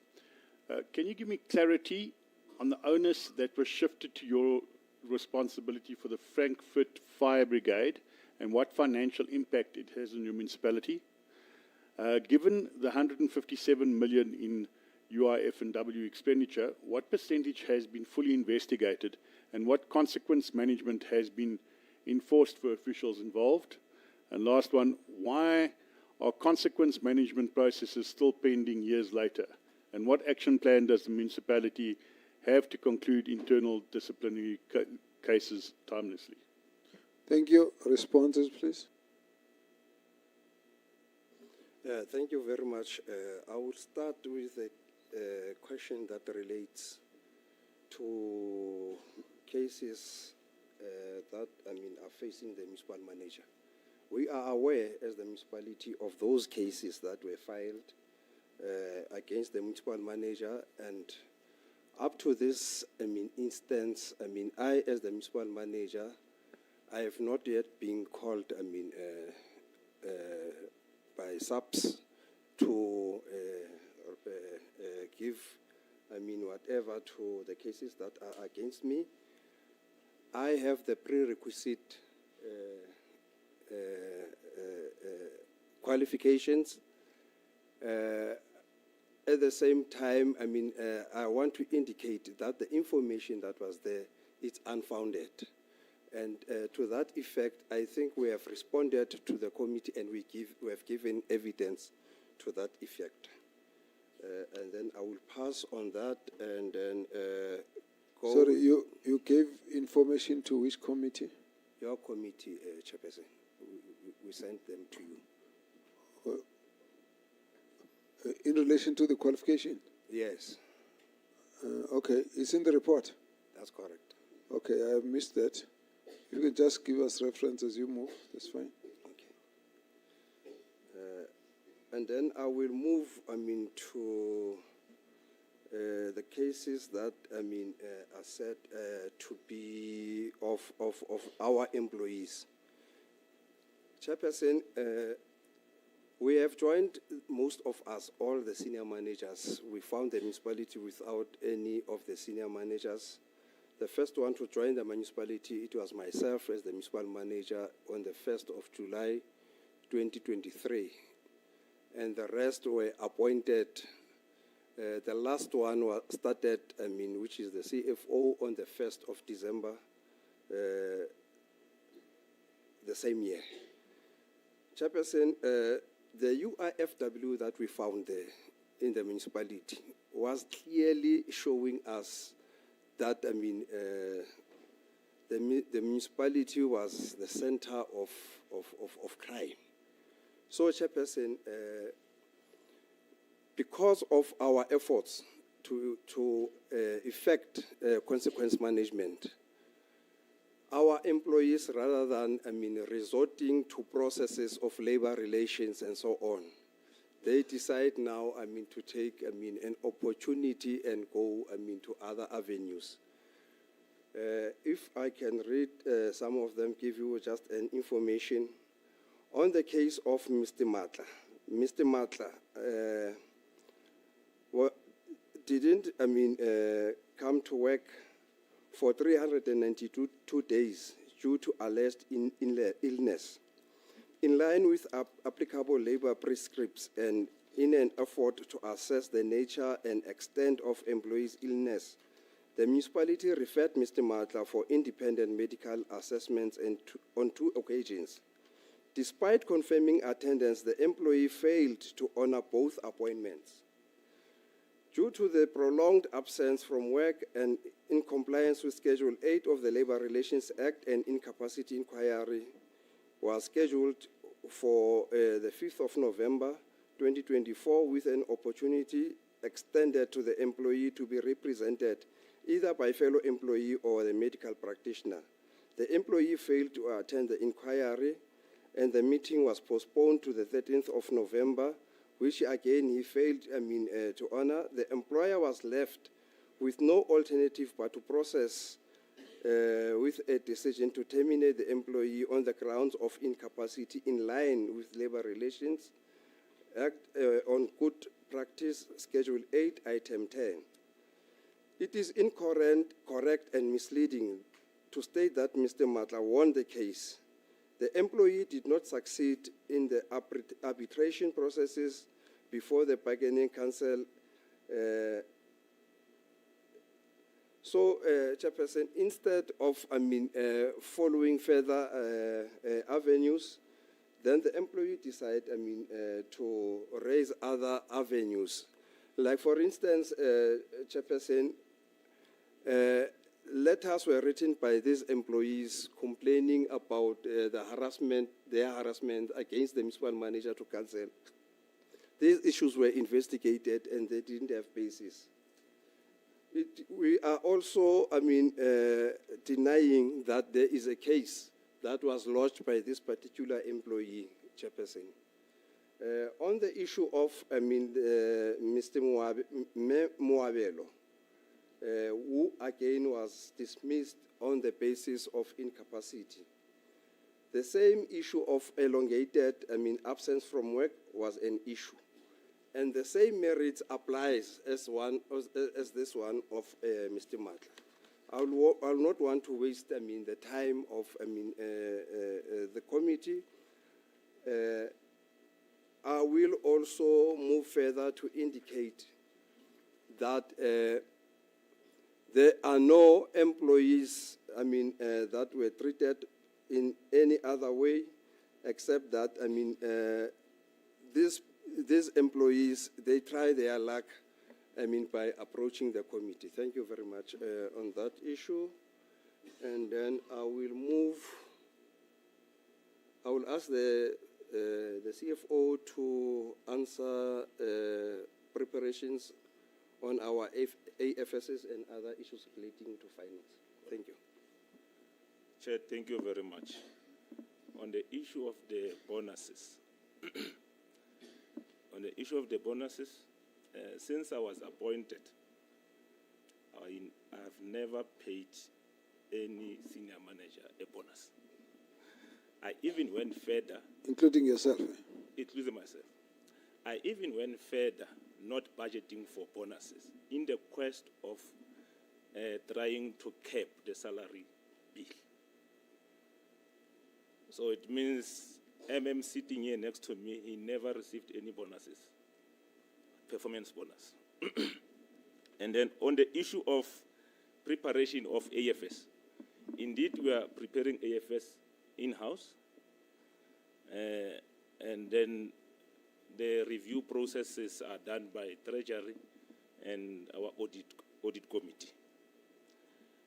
Can you give me clarity on the onus that was shifted to your responsibility for the Frankfurt Fire Brigade and what financial impact it has on your municipality? Given the 157 million in UIF and W expenditure, what percentage has been fully investigated and what consequence management has been enforced for officials involved? And last one, why are consequence management processes still pending years later? And what action plan does the municipality have to conclude internal disciplinary cases timelessly? Thank you. Responses, please. Thank you very much. I will start with a question that relates to cases that are facing the municipal manager. We are aware as the municipality of those cases that were filed against the municipal manager, and up to this instance, I as the municipal manager, I have not yet been called by SAPS to give whatever to the cases that are against me. I have the prerequisite qualifications. at the same time, I want to indicate that the information that was there is unfounded. And to that effect, I think we have responded to the committee and we have given evidence to that effect. And then I will pass on that and then go. Sorry, you gave information to which committee? Your committee, Chairperson. We sent them to you. In relation to the qualification? Yes. Okay, it's in the report? That's correct. Okay, I have missed that. You can just give us reference as you move, that's fine. Okay. And then I will move, to the cases that, are said to be of our employees. Chairperson, we have joined, most of us, all the senior managers. We found the municipality without any of the senior managers. The first one to join the municipality, it was myself as the municipal manager on the 1st of July, 2023. And the rest were appointed. The last one started, which is the CFO, on the 1st of December, the same year. Chairperson, the UIFW that we found there in the municipality was clearly showing us that, the municipality was the center of crime. So, Chairperson, because of our efforts to effect consequence management, our employees, rather than, resorting to processes of labor relations and so on, they decide now, to take, an opportunity and go, to other avenues. If I can read some of them, give you just an information. On the case of Mr. Matla, didn't, come to work for 392 days due to alleged illness. In line with applicable labor prescripts and in an effort to assess the nature and extent of employees' illness, the municipality referred Mr. Matla for independent medical assessments on 2 occasions. Despite confirming attendance, the employee failed to honor both appointments. Due to the prolonged absence from work and in compliance with Schedule 8 of the Labor Relations Act, an incapacity inquiry was scheduled for the 5th of November 2024 with an opportunity extended to the employee to be represented either by fellow employee or the medical practitioner. The employee failed to attend the inquiry and the meeting was postponed to the 13th of November, which again he failed to honor. The employer was left with no alternative but to process with a decision to terminate the employee on the grounds of incapacity in line with Labor Relations Act on Good Practice, Schedule 8, Item 10. It is incorrect, correct, and misleading to state that Mr. Matla won the case. The employee did not succeed in the arbitration processes before the bargaining council. Chairperson, instead of following further avenues, then the employee decided to raise other avenues. Like, for instance, Chairperson, letters were written by these employees complaining about their harassment against the municipal manager to council. These issues were investigated and they didn't have basis. We are also, denying that there is a case that was lodged by this particular employee, Chairperson. On the issue of, Mr. Muabelo, who again was dismissed on the basis of incapacity. The same issue of elongated, absence from work was an issue. And the same merits applies as this one of Mr. Matla. I will not want to waste, the time of, the committee. I will also move further to indicate that there are no employees, that were treated in any other way, except that, these employees, they try their luck, by approaching the committee. Thank you very much on that issue. And then I will ask the CFO to answer preparations on our AFSs and other issues relating to finance. Thank you. Chair, thank you very much. On the issue of the bonuses, since I was appointed, I have never paid any senior manager a bonus. I even went further. Including yourself? Including myself. I even went further, not budgeting for bonuses, in the quest of trying to cap the salary bill. So it means sitting here next to me, he never received any bonuses, performance bonus. And then on the issue of preparation of AFS, indeed we are preparing AFS in-house, and then the review processes are done by Treasury and our audit committee.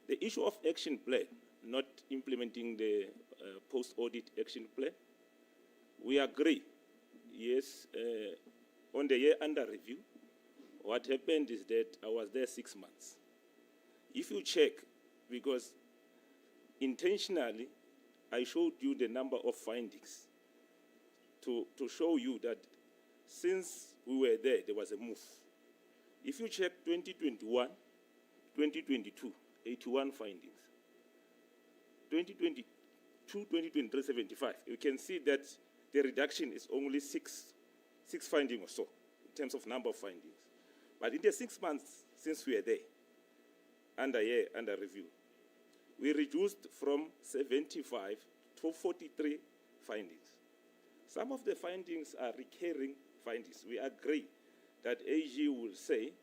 The issue of action plan, not implementing the post-audit action plan, we agree. Yes, on the year under review, what happened is that I was there 6 months. If you check, because intentionally, I showed you the number of findings to show you that since we were there, there was a move. If you check 2021, 2022, 81 findings. 2022, 2023, 75. You can see that the reduction is only six findings or so in terms of number of findings. But in the 6 months since we are there, under review, we reduced from 75 to 43 findings. Some of the findings are recurring findings. We agree that AG will say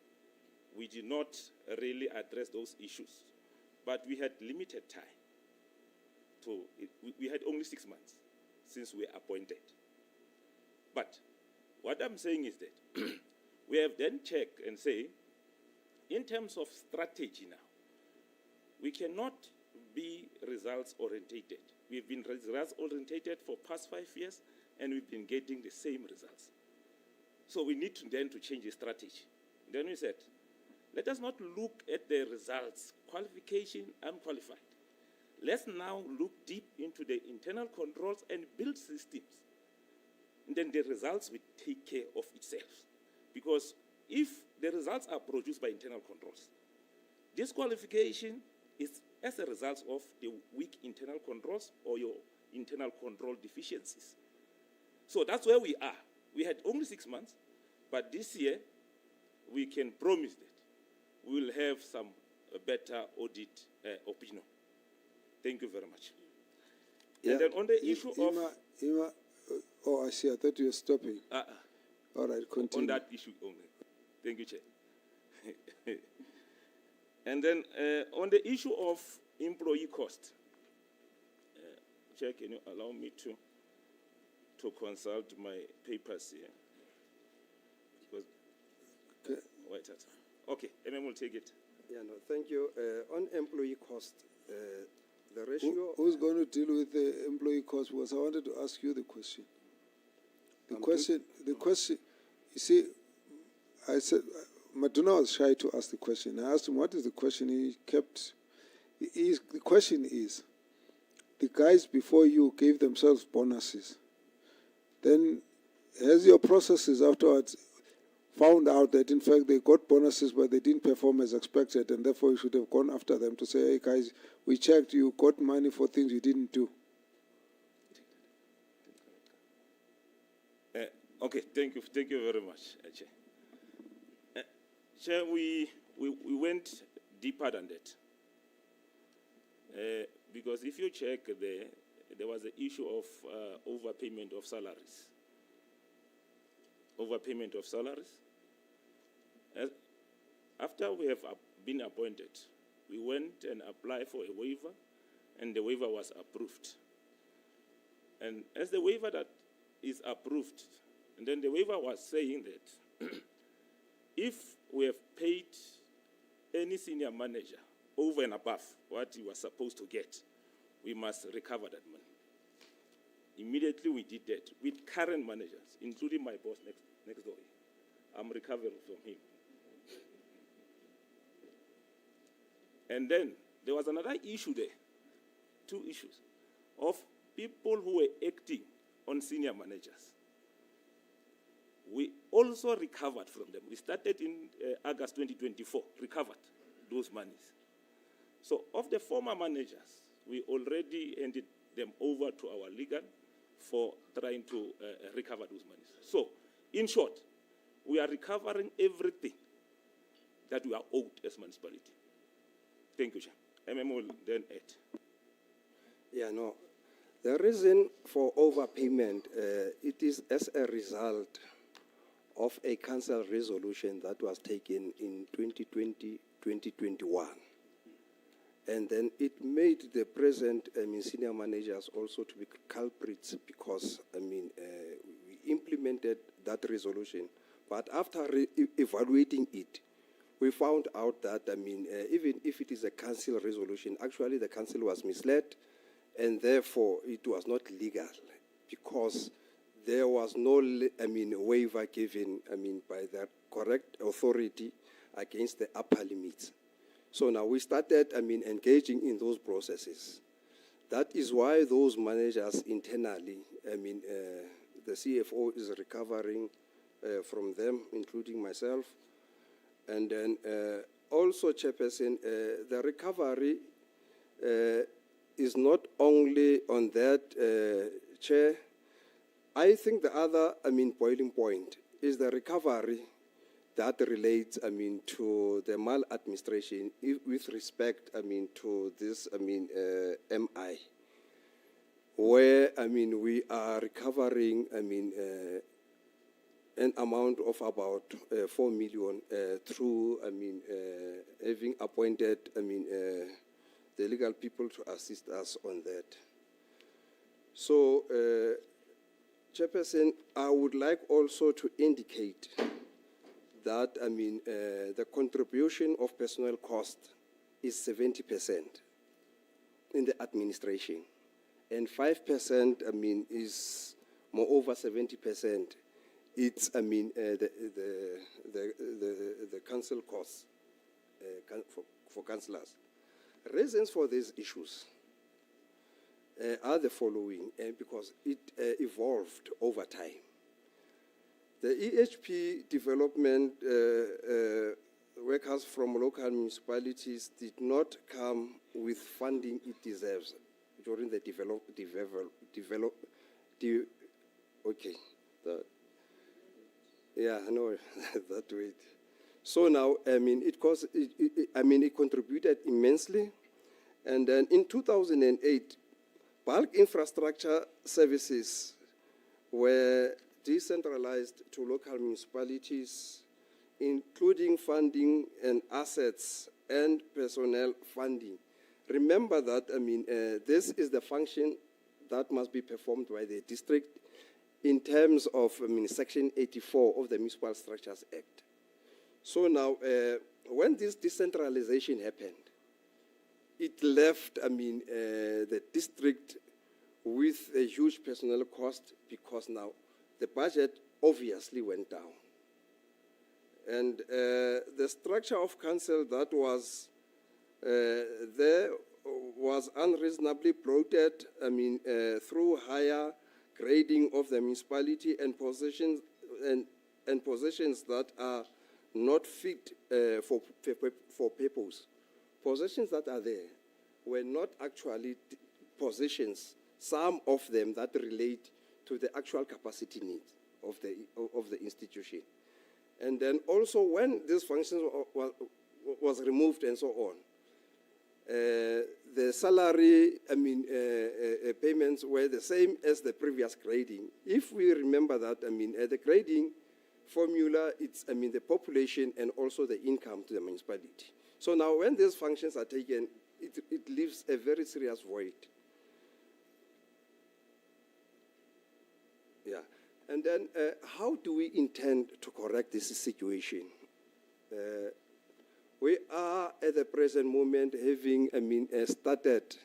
we did not really address those issues, but we had limited time. We had only 6 months since we were appointed. But what I'm saying is that we have then checked and say, in terms of strategy now, we cannot be results-orientated. We've been results-orientated for past 5 years, and we've been getting the same results. So we need to then to change the strategy. Then we said, let us not look at the results, qualification, unqualified. Let's now look deep into the internal controls and build systems. And then the results will take care of itself. Because if the results are produced by internal controls, disqualification is as a result of the weak internal controls or your internal control deficiencies. So that's where we are. We had only 6 months, but this year we can promise that we will have some better audit opinion. Thank you very much. Yeah. And then on the issue of... I see. I thought you were stopping. All right, continue. On that issue only. Thank you, Chair. And then on the issue of employee cost, Chair, can you allow me to consult my papers here? Because, wait. Okay, will take it. Yeah, no, thank you. On employee cost, the ratio... Who's going to deal with the employee cost? Because I wanted to ask you the question. The question, you see, I said, Maduna was shy to ask the question. I asked him, what is the question? The question is, the guys before you gave themselves bonuses. Then, has your processes afterwards found out that, in fact, they got bonuses, but they didn't perform as expected, and therefore you should have gone after them to say, hey, guys, we checked, you got money for things you didn't do? Okay, thank you very much, Chair. Chair, we went deeper than that. Because if you check there was an issue of overpayment of salaries. After we have been appointed, we went and applied for a waiver, and the waiver was approved. And as the waiver that is approved, and then the waiver was saying that if we have paid any senior manager over and above what he was supposed to get, we must recover that money. Immediately we did that with current managers, including my boss next door. I'm recovering from him. And then there was another issue there, 2 issues, of people who were acting on senior managers. We also recovered from them. We started in August 2024, recovered those monies. So of the former managers, we already handed them over to our legal for trying to recover those monies. So, in short, we are recovering everything that we are owed as municipality. Thank you, Chair. will then add. Yeah, no. The reason for overpayment, it is as a result of a council resolution that was taken in 2020-2021. And then it made the present senior managers also to be culprits because, we implemented that resolution. But after evaluating it, we found out that, even if it is a council resolution, actually the council was misled, and therefore it was not legal because there was no, waiver given, by the correct authority against the upper limits. So now we started, engaging in those processes. That is why those managers internally, the CFO is recovering from them, including myself. And then also, Chairperson, the recovery is not only on that, Chair. I think the other, boiling point is the recovery that relates, to the maladministration with respect, to this, MI, where, we are recovering, an amount of about 4 million through, having appointed, the legal people to assist us on that. So, Chairperson, I would like also to indicate that, the contribution of personnel cost is 70% in the administration, and 5%, is moreover 70%. It's, the council costs for councillors. Reasons for these issues are the following, because it evolved over time. The EHP development workers from local municipalities did not come with funding it deserves during the that way. So now, it contributed immensely. And then in 2008, bulk infrastructure services were decentralized to local municipalities, including funding and assets and personnel funding. Remember that, this is the function that must be performed by the district in terms of, Section 84 of the Municipal Structures Act. So now, when this decentralization happened, it left, the district with a huge personnel cost because now the budget obviously went down. And the structure of council that was there was unreasonably bloated, through higher grading of the municipality and positions that are not fit for purpose. Positions that are there were not actually positions, some of them that relate to the actual capacity needs of the institution. And then also when this function was removed and so on, the salary, payments were the same as the previous grading. If we remember that, the grading formula, it's, the population and also the income to the municipality. So now when these functions are taken, it leaves a very serious void. Yeah. And then how do we intend to correct this situation? We are at the present moment having, started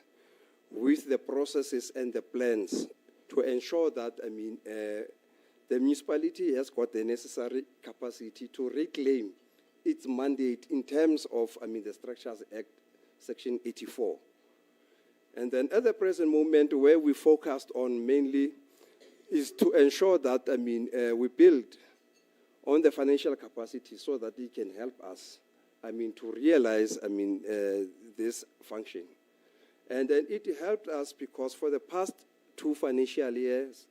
with the processes and the plans to ensure that, the municipality has got the necessary capacity to reclaim its mandate in terms of, the Structures Act, Section 84. And then at the present moment, where we focused on mainly is to ensure that, we build on the financial capacity so that it can help us, to realize, this function. And then it helped us because for the past 2 financial years,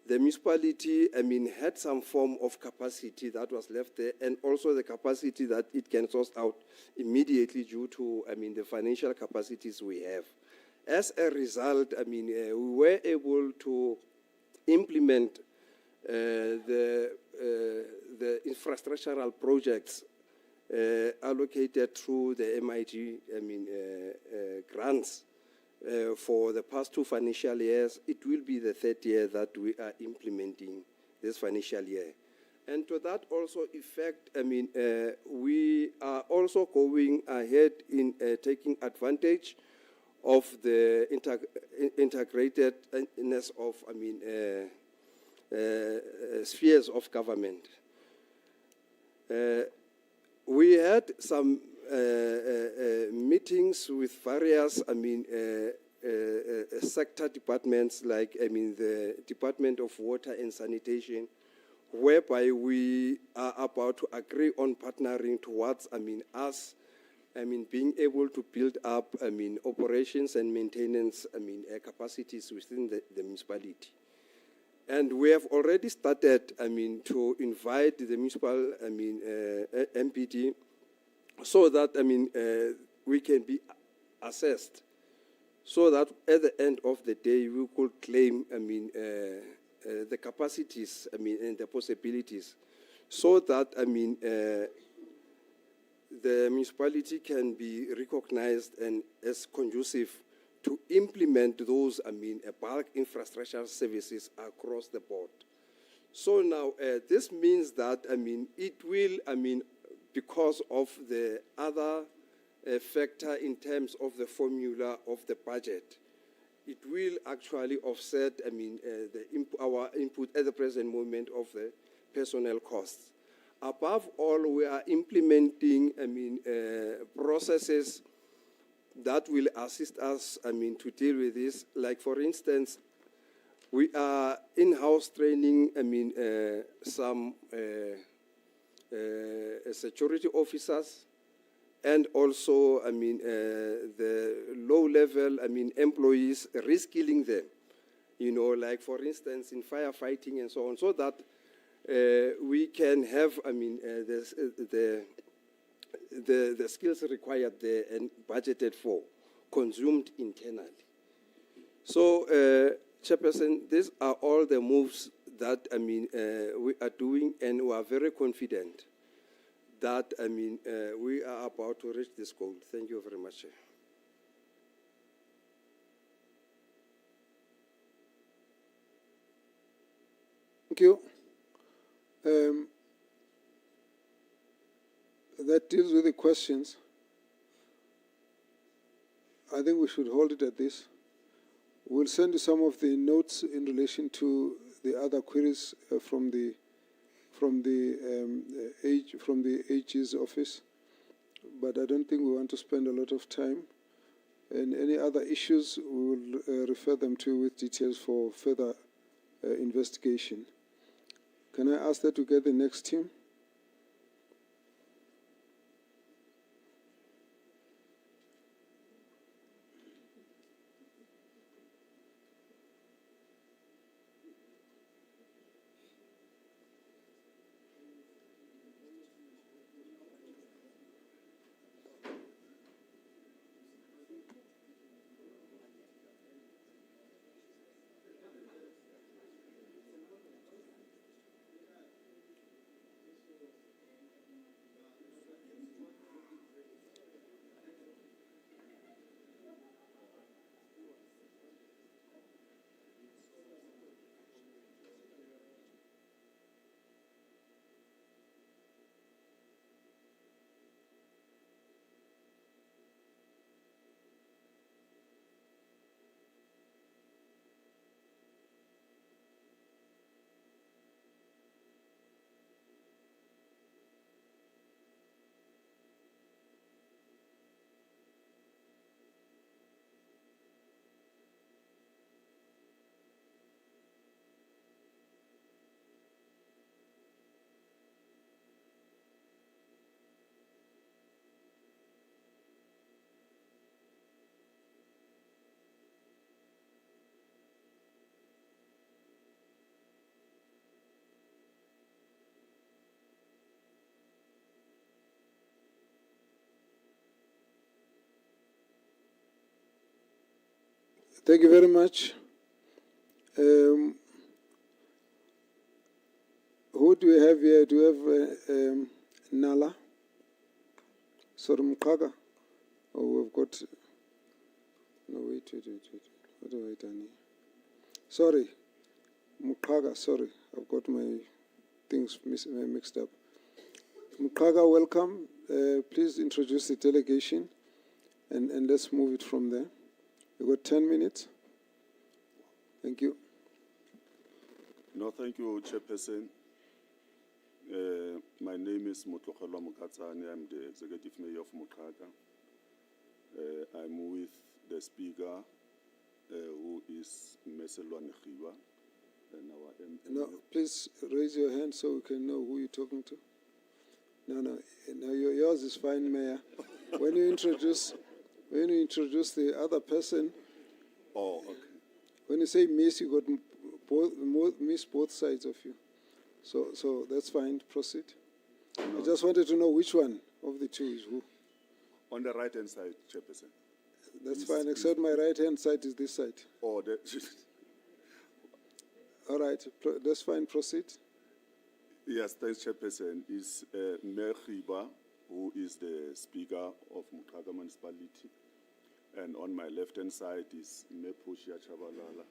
the municipality, had some form of capacity that was left there, and also the capacity that it can source out immediately due to, the financial capacities we have. As a result, we were able to implement the infrastructural projects allocated through the MIG, grants. For the past 2 financial years, it will be the 3rd year that we are implementing this financial year. And to that also effect, we are also going ahead in taking advantage of the integratedness of, spheres of government. We had some meetings with various, sector departments like, the Department of Water and Sanitation, whereby we are about to agree on partnering towards, us, being able to build up, operations and maintenance, capacities within the municipality. And we have already started, to invite the municipal, MPD, so that, we can be assessed, so that at the end of the day, we could claim, the capacities, and the possibilities, so that, the municipality can be recognized and as conducive to implement those, bulk infrastructure services across the board. So now, this means that, it will, because of the other factor in terms of the formula of the budget, it will actually offset, our input at the present moment of the personnel costs. Above all, we are implementing, processes that will assist us, to deal with this. Like, for instance, we are in-house training, some security officers, and also, the low-level, employees, reskilling them. Like, for instance, in firefighting and so on, so that we can have, the skills required there and budgeted for, consumed internally. So, Chairperson, these are all the moves that, we are doing, and we are very confident that, we are about to reach this goal. Thank you very much, Chair. Thank you. That deals with the questions. I think we should hold it at this. We'll send you some of the notes in relation to the other queries from the AG's office, but I don't think we want to spend a lot of time. And any other issues, we will refer them to you with details for further investigation. Can I ask that to get the next team? Thank you very much. Who do we have here? Do we have Nala? Sorry, Mkaga? Oh, we've got... No, wait. What have I done here? Sorry, Mkaga, sorry. I've got my things mixed up. Mkaga, welcome. Please introduce the delegation and let's move it from there. You've got 10 minutes. Thank you. No, thank you, Chairperson. My name is Motlogelwa Mokatsane. I'm the Executive Mayor of Mokaka. I'm with the Speaker, who is Meselwane Khiwa, and our MP. No, please raise your hand so we can know who you're talking to. No, yours is fine, Mayor. When you introduce the other person, Oh, okay. when you say miss, you got miss both sides of you. So that's fine. Proceed. I just wanted to know which one of the two is who. On the right-hand side, Chairperson. That's fine, except my right-hand side is this side. Oh, All right, that's fine. Proceed. yes, thanks, Chairperson. Is Mayor Khiba, who is the Speaker of Mokaka Municipality. And on my left-hand side is Mayor Poshia Chabalala,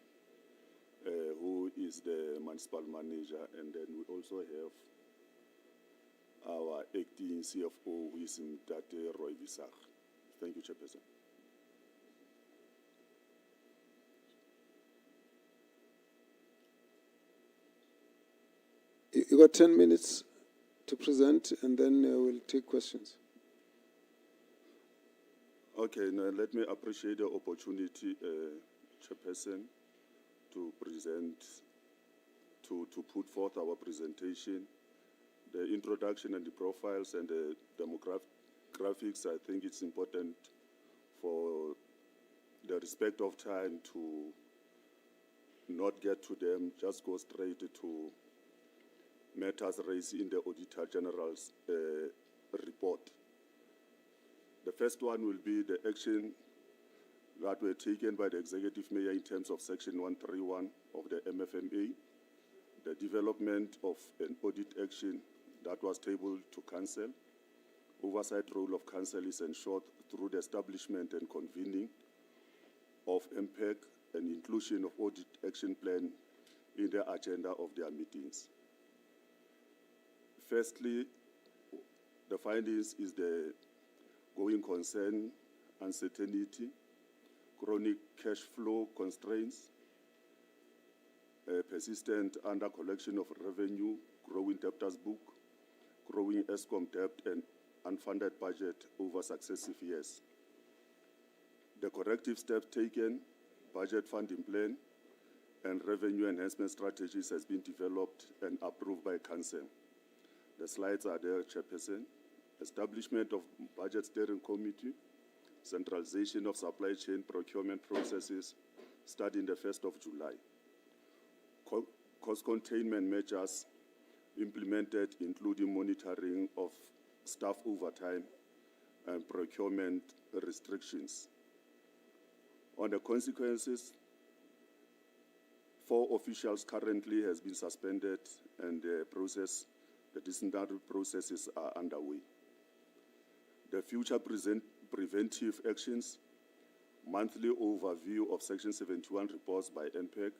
who is the Municipal Manager. And then we also have our acting CFO, who is Mtate Roy Visach. Thank you, Chairperson. You got 10 minutes to present, and then we'll take questions. Okay, now let me appreciate the opportunity, Chairperson, to present, to put forth our presentation. The introduction and the profiles and the demographics, I think it's important for the respect of time to not get to them, just go straight to matters raised in the Auditor General's report. The first one will be the action that were taken by the Executive Mayor in terms of Section 131 of the MFMA, the development of an audit action that was tabled to Council. Oversight role of Council is ensured through the establishment and convening of MPEC and inclusion of audit action plan in the agenda of their meetings. Firstly, the findings is the going concern, uncertainty, chronic cash flow constraints, persistent under collection of revenue, growing debtors book, growing ESCOM debt, and unfunded budget over successive years. The corrective steps taken, budget funding plan, and revenue enhancement strategies has been developed and approved by Council. The slides are there, Chairperson. Establishment of Budget Steering Committee, centralization of supply chain procurement processes starting the 1st of July. Cost containment measures implemented, including monitoring of staff overtime and procurement restrictions. On the consequences, 4 officials currently has been suspended and the disciplinary processes are underway. The future preventive actions, monthly overview of Section 71 reports by NPEC,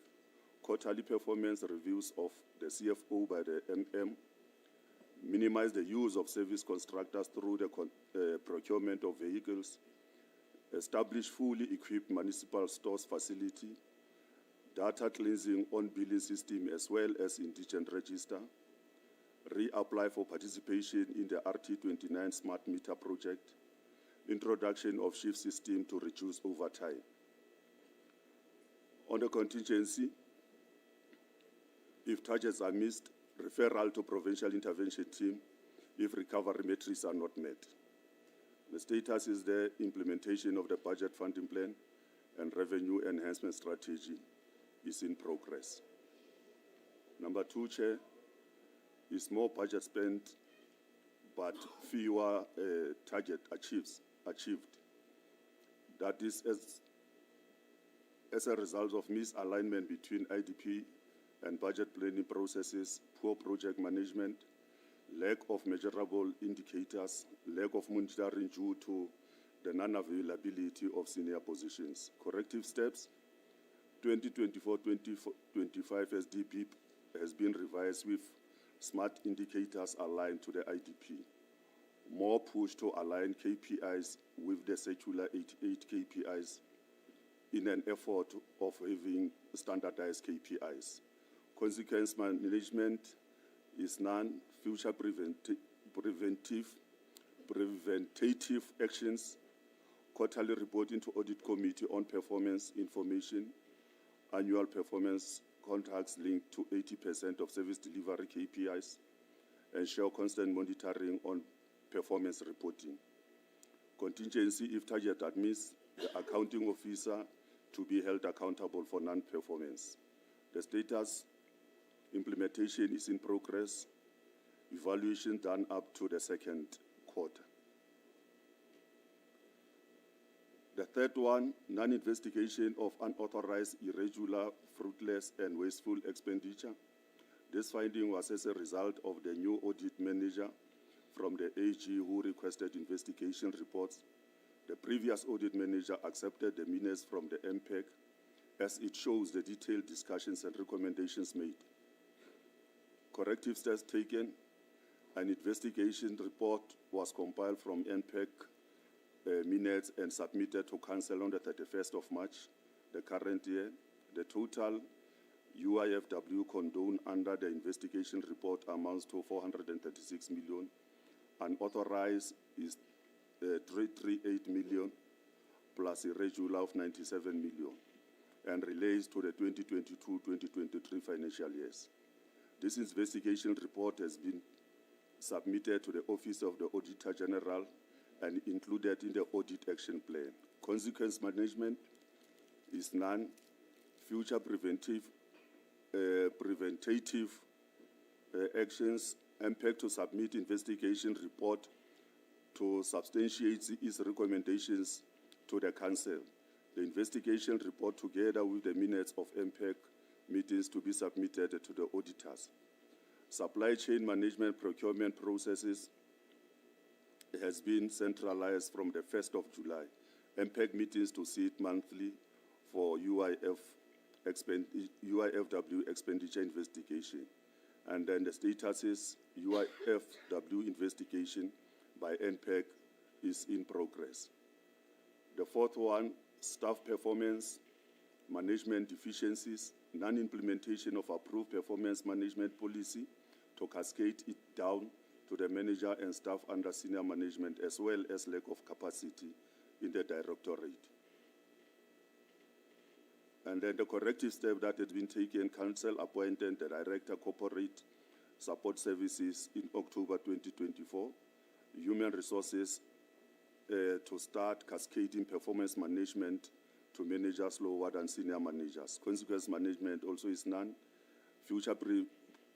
quarterly performance reviews of the CFO by the MM, minimize the use of service constructors through the procurement of vehicles, establish fully equipped municipal stores facility, data cleansing on billing system as well as indigent register, reapply for participation in the RT29 Smart Meter project, introduction of shift system to reduce overtime. On the contingency, if targets are missed, referral to Provincial intervention team if recovery metrics are not met. The status is the implementation of the budget funding plan and revenue enhancement strategy is in progress. Number 2, Chair, is more budget spent, but fewer target achieved. That is, as as a result of misalignment between IDP and budget planning processes, poor project management, lack of measurable indicators, lack of monitoring due to the non-availability of senior positions. Corrective steps, 2024-2025 SDP has been revised with smart indicators aligned to the IDP. More push to align KPIs with the Circular 88 KPIs in an effort of having standardized KPIs. Consequence management is non-future preventative actions, quarterly reporting to Audit Committee on performance information, annual performance contracts linked to 80% of service delivery KPIs, ensure constant monitoring on performance reporting. Contingency if target admits the accounting officer to be held accountable for non-performance. The status implementation is in progress, evaluation done up to the second quarter. The third one, non-investigation of unauthorized, irregular, fruitless, and wasteful expenditure. This finding was as a result of the new audit manager from the AG who requested investigation reports. The previous audit manager accepted the minutes from the MPEC as it shows the detailed discussions and recommendations made. Corrective steps taken. An investigation report was compiled from MPEC minutes and submitted to Council on the 31st of March, the current year. The total UIFW condoned under the investigation report amounts to 436 million. Unauthorized is 338 million plus irregular of 97 million and relates to the 2022-2023 financial years. This investigation report has been submitted to the Office of the Auditor General and included in the Audit Action Plan. Consequence management is non-future preventative actions. MPEC to submit investigation report to substantiate its recommendations to the Council. The investigation report, together with the minutes of MPEC meetings, to be submitted to the auditors. Supply chain management procurement processes has been centralized from the 1st of July. MPEC meetings to sit monthly for UIFW expenditure investigation. And then the status is UIFW investigation by MPEC is in progress. The fourth one, staff performance management deficiencies, non-implementation of approved performance management policy to cascade it down to the manager and staff under senior management, as well as lack of capacity in the directorate. And then the corrective step that has been taken, Council appointed the Director Corporate Support Services in October 2024, Human Resources to start cascading performance management to managers lower than senior managers. Consequence management also is future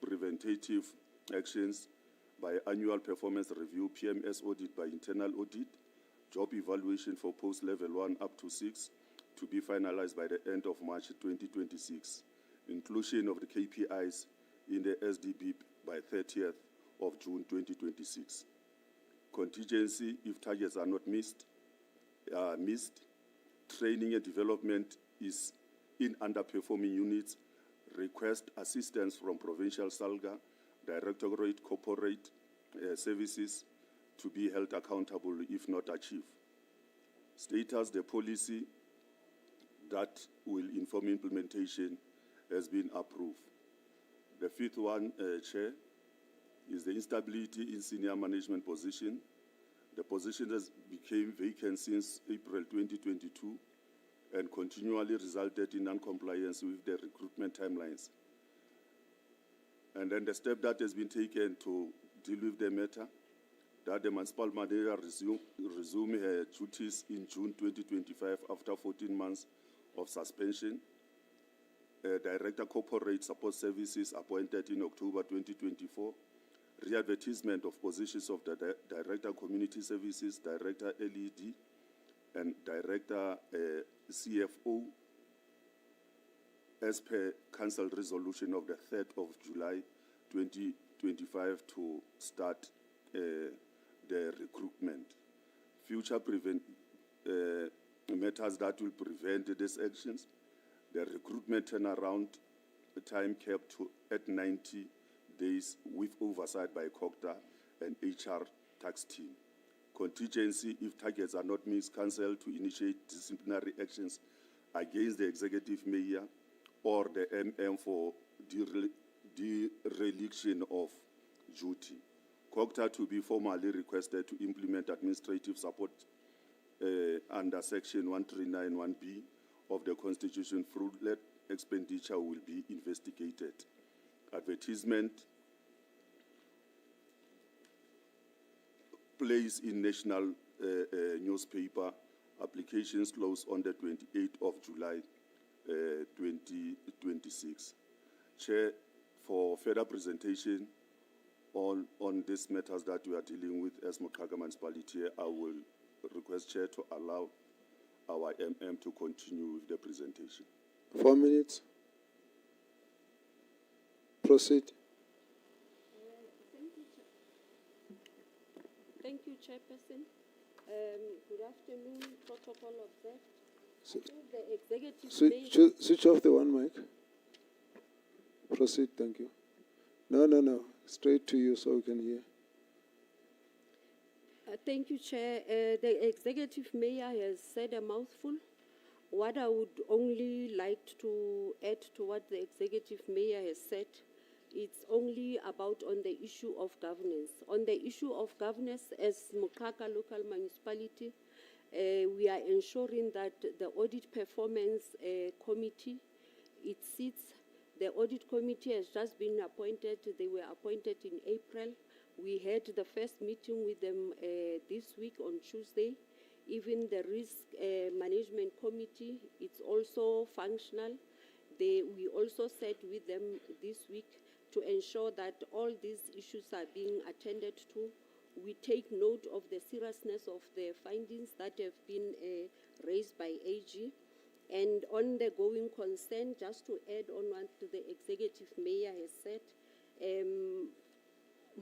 preventative actions by annual performance review, PMS audit by internal audit, job evaluation for post level 1 up to 6 to be finalized by the end of March 2026. Inclusion of the KPIs in the SDP by 30th of June 2026. Contingency if targets are not missed. Training and development is in underperforming units. Request assistance from Provincial Salga, Directorate Corporate Services to be held accountable if not achieved. Status, the policy that will inform implementation has been approved. The fifth one, Chair, is the instability in senior management position. The position has become vacant since April 2022 and continually resulted in non-compliance with the recruitment timelines. And then the step that has been taken to deal with the matter, that the municipal manager resume her duties in June 2025 after 14 months of suspension. Director Corporate Support Services appointed in October 2024. Re-advertisement of positions of the Director Community Services, Director LED, and Director CFO as per Council resolution of the 3rd of July 2025 to start the recruitment. Future matters that will prevent these actions, the recruitment turnaround time kept at 90 days with oversight by Cogta and HR tax team. Contingency, if targets are not met, council to initiate disciplinary actions against the executive mayor or the MM for dereliction of duty. Cogta to be formally requested to implement administrative support under section 1391B of the Constitution. Fraudulent expenditure will be investigated. Advertisement place in national newspaper. Applications close on the 28th of July 2026. Chair, for further presentation on these matters that we are dealing with as Mokaka Municipality, I will request Chair to allow our MM to continue with the presentation. 4 minutes. Proceed. Thank you, Chairperson. Good afternoon, protocol observed. I think the executive Switch off the one mic. Proceed, thank you. No. Straight to you so we can hear. Thank you, Chair. The executive mayor has said a mouthful. What I would only like to add to what the executive mayor has said, it's only about on the issue of governance. On the issue of governance, as Mokaka local municipality, we are ensuring that the audit performance committee, it sits. The audit committee has just been appointed. They were appointed in April. We had the first meeting with them this week on Tuesday. Even the risk management committee, it's also functional. We also sat with them this week to ensure that all these issues are being attended to. We take note of the seriousness of the findings that have been raised by AG. And on the going concern, just to add on what the executive mayor has said,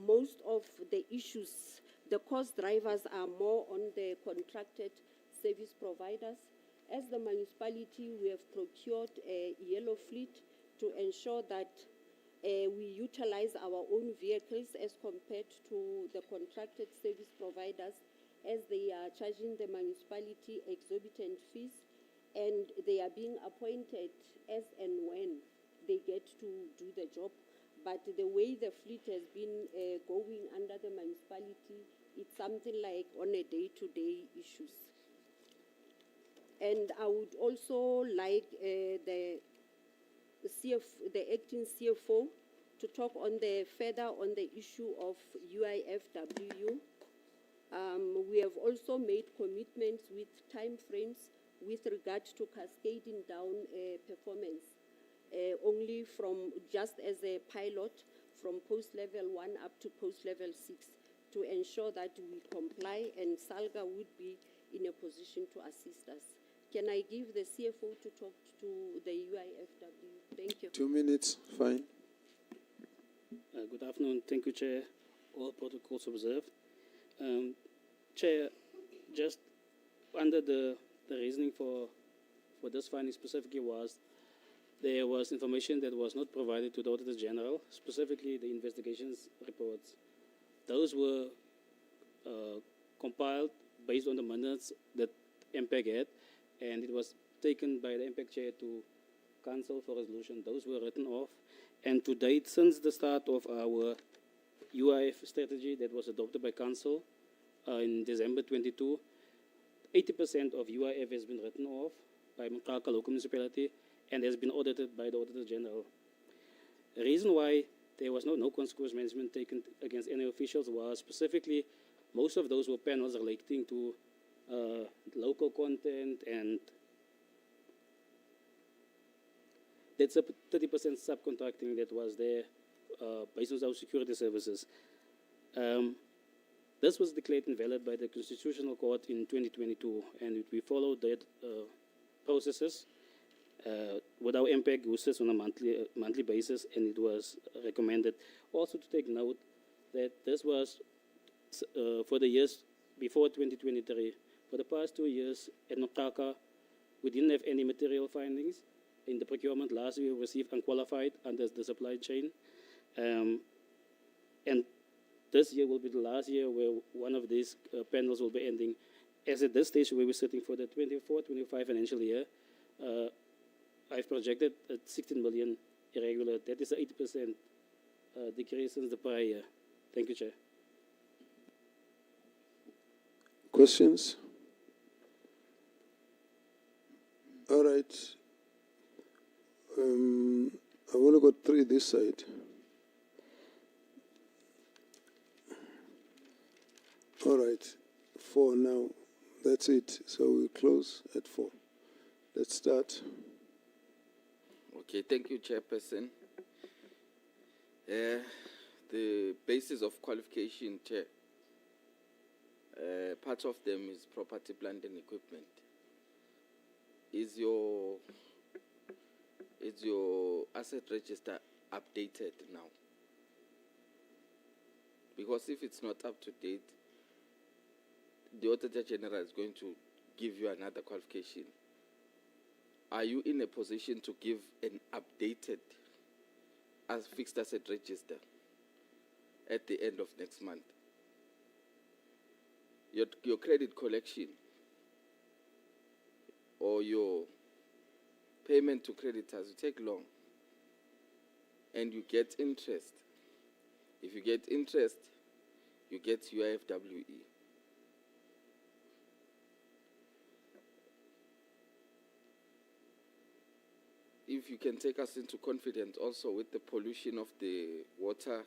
most of the issues, the cost drivers are more on the contracted service providers. As the municipality, we have procured a yellow fleet to ensure that we utilize our own vehicles as compared to the contracted service providers, as they are charging the municipality exorbitant fees, and they are being appointed as and when they get to do the job. But the way the fleet has been going under the municipality, it's something like on a day-to-day issues. And I would also like the acting CFO to talk on further on the issue of UIFWU. We have also made commitments with time frames with regard to cascading down performance, only from just as a pilot from post level 1 up to post level 6, to ensure that we comply, and SALGA would be in a position to assist us. Can I give the CFO to talk to the UIFW? Thank you. 2 minutes, fine. Good afternoon. Thank you, Chair. All protocols observed. Chair, just under the reasoning for this finding specifically was there was information that was not provided to the Auditor General, specifically the investigations reports. Those were compiled based on the minutes that MPEG had, and it was taken by the MPEG Chair to Council for resolution. Those were written off. And to date, since the start of our UIF strategy that was adopted by Council in December 22, 80% of UIF has been written off by Mokaka local municipality and has been audited by the Auditor General. The reason why there was no consequence management taken against any officials was specifically most of those were panels relating to local content, and that's a 30% subcontracting that was there based on our security services. This was declared invalid by the Constitutional Court in 2022, and we followed that processes. with our impact boosters on a monthly basis, and it was recommended also to take note that this was for the years before 2023. For the past 2 years at Cogta, we didn't have any material findings. In the procurement last year, we received unqualified under the supply chain. And this year will be the last year where one of these panels will be ending. As at this stage, where we're sitting for the 24-25 financial year, I've projected at 16 million irregular. That is an 80% decrease since the prior year. Thank you, Chair. Questions? All right. I've only got 3 this side. All right. 4 now. That's it. So we close at 4. Let's start. Okay, thank you, Chairperson. The basis of qualification, Chair, part of them is property, plant, and equipment. Is your asset register updated now? Because if it's not up to date, the Auditor General is going to give you another qualification. Are you in a position to give an updated fixed asset register at the end of next month? Your credit collection or your payment to creditors will take long, and you get interest. If you get interest, you get UIFWE. If you can take us into confidence also with the pollution of the water,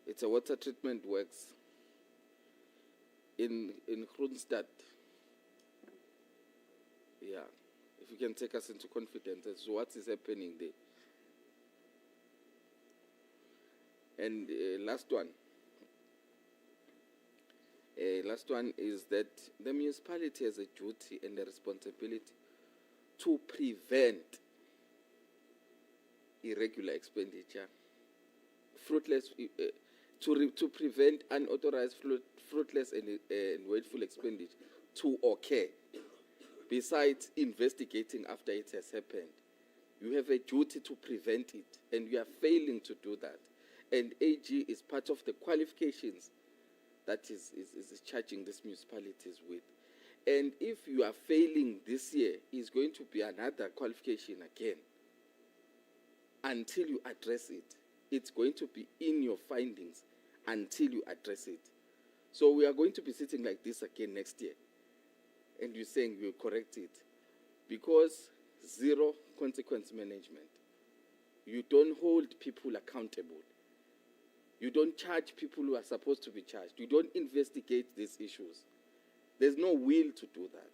it's a water treatment works in Groenstad. Yeah, if you can take us into confidence as to what is happening there. And last one is that the municipality has a duty and a responsibility to prevent irregular expenditure, fruitless, to prevent unauthorized, fruitless and wasteful expenditure to occur. Besides investigating after it has happened, you have a duty to prevent it, and you are failing to do that. And AG is part of the qualifications that is charging these municipalities with. And if you are failing this year, it's going to be another qualification again. Until you address it, it's going to be in your findings until you address it. So we are going to be sitting like this again next year, and you're saying we'll correct it, because zero consequence management. You don't hold people accountable. You don't charge people who are supposed to be charged. You don't investigate these issues. There's no will to do that.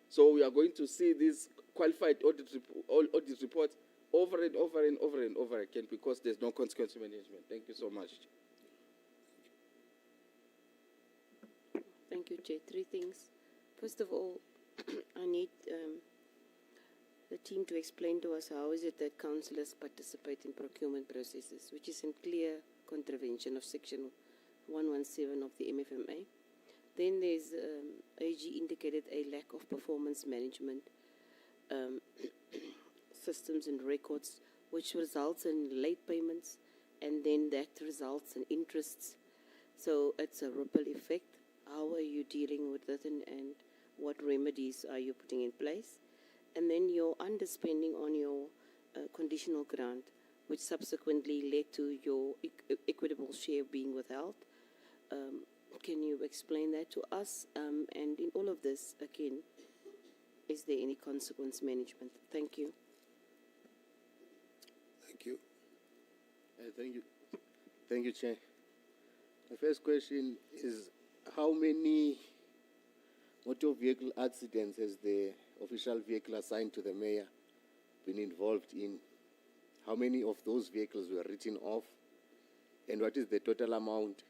So we are going to see these qualified audit reports over and over and over and over again, because there's no consequence management. Thank you so much. Thank you, Chair. 3 things. First of all, I need the team to explain to us how is it that councillors participate in procurement processes, which is in clear contravention of Section 117 of the MFMA. Then there's AG indicated a lack of performance management systems and records, which results in late payments, and then that results in interests. So it's a ripple effect. How are you dealing with that, and what remedies are you putting in place? And then your underspending on your conditional grant, which subsequently led to your equitable share being withheld. Can you explain that to us? And in all of this, again, is there any consequence management? Thank you. Thank you. Thank you. Thank you, Chair. The first question is, how many motor vehicle accidents has the official vehicle assigned to the mayor been involved in? How many of those vehicles were written off? And what is the total amount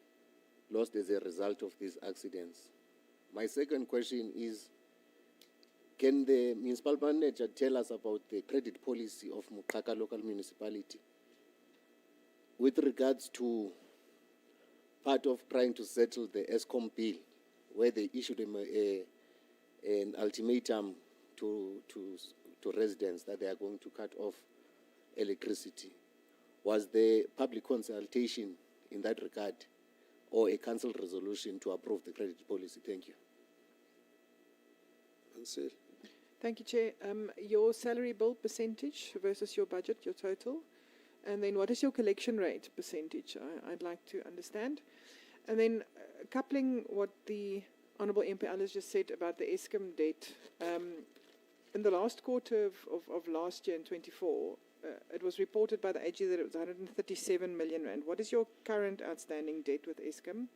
lost as a result of these accidents? My second question is, can the municipal manager tell us about the credit policy of Muqaka local municipality with regards to part of trying to settle the ESCOM bill, where they issued an ultimatum to residents that they are going to cut off electricity? Was there public consultation in that regard, or a council resolution to approve the credit policy? Thank you. Ansel. Thank you, Chair. Your salary bill percentage versus your budget, your total. And then what is your collection rate percentage? I'd like to understand. And then coupling what the Honourable MP Alice just said about the ESCOM debt. In the last quarter of last year in 24, it was reported by the AG that it was 137 million rand. What is your current outstanding debt with ESCOM?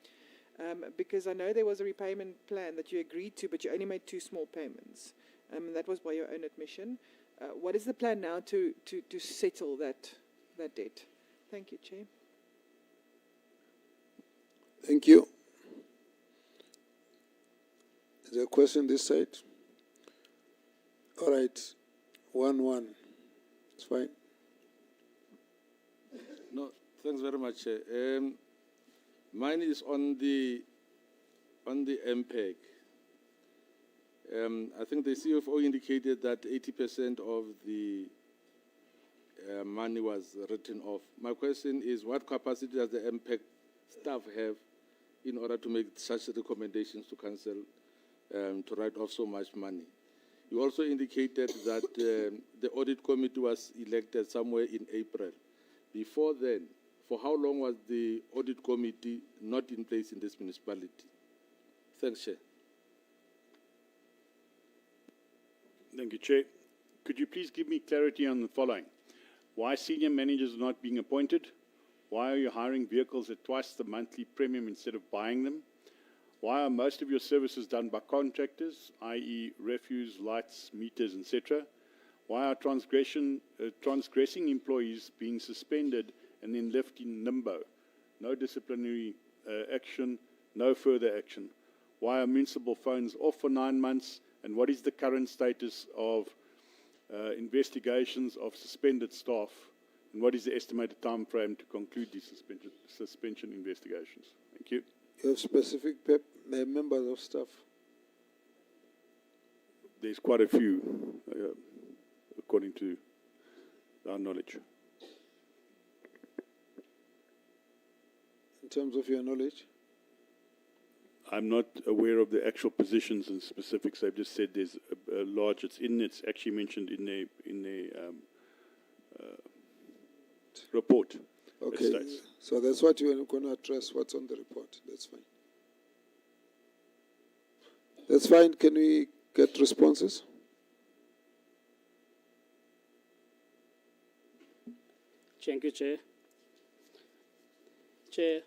Because I know there was a repayment plan that you agreed to, but you only made 2 small payments. That was by your own admission. What is the plan now to settle that debt? Thank you, Chair. Thank you. Is there a question this side? All right. 1-1. It's fine. No, thanks very much. Mine is on the MPEG. I think the CFO indicated that 80% of the money was written off. My question is, what capacity does the MPEG staff have in order to make such recommendations to council to write off so much money? You also indicated that the audit committee was elected somewhere in April. Before then, for how long was the audit committee not in place in this municipality? Thanks, Chair. Thank you, Chair. Could you please give me clarity on the following? Why senior managers are not being appointed? Why are you hiring vehicles at twice the monthly premium instead of buying them? Why are most of your services done by contractors, i.e. refuse, lights, meters, etc.? Why are transgressing employees being suspended and then left in limbo? No disciplinary action, no further action. Why are municipal phones off for 9 months? And what is the current status of investigations of suspended staff? And what is the estimated time frame to conclude these suspension investigations? Thank you. You have specific members of staff? There's quite a few, according to our knowledge. In terms of your knowledge? I'm not aware of the actual positions and specifics. I've just said there's a large. It's actually mentioned in the report. Okay, so that's what you're going to address. What's on the report? That's fine. That's fine. Can we get responses? Thank you, Chair. Chair,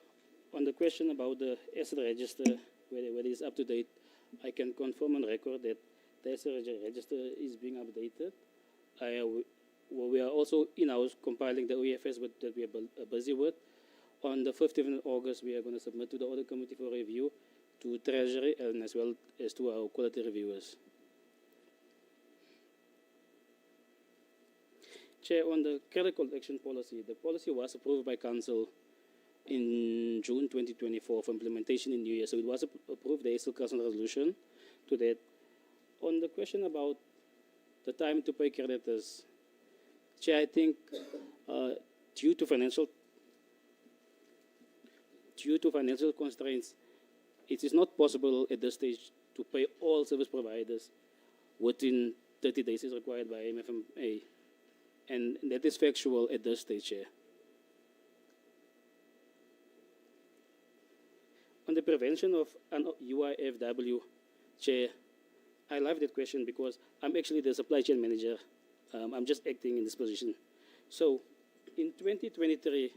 on the question about the asset register, whether it is up to date, I can confirm on record that the asset register is being updated. We are also in-house compiling the OEFS that we are busy with. On the 15th of August, we are going to submit to the Audit Committee for review, to Treasury, and as well as to our quality reviewers. Chair, on the credit collection policy, the policy was approved by Council in June 2024 for implementation in New Year. So it was approved, there is still council resolution to that. On the question about the time to pay creditors, Chair, I think due to financial constraints, it is not possible at this stage to pay all service providers within 30 days as required by MFMA. And that is factual at this stage, Chair. On the prevention of an UIFW, Chair, I love that question because I'm actually the supply chain manager. I'm just acting in this position. So, in 2023,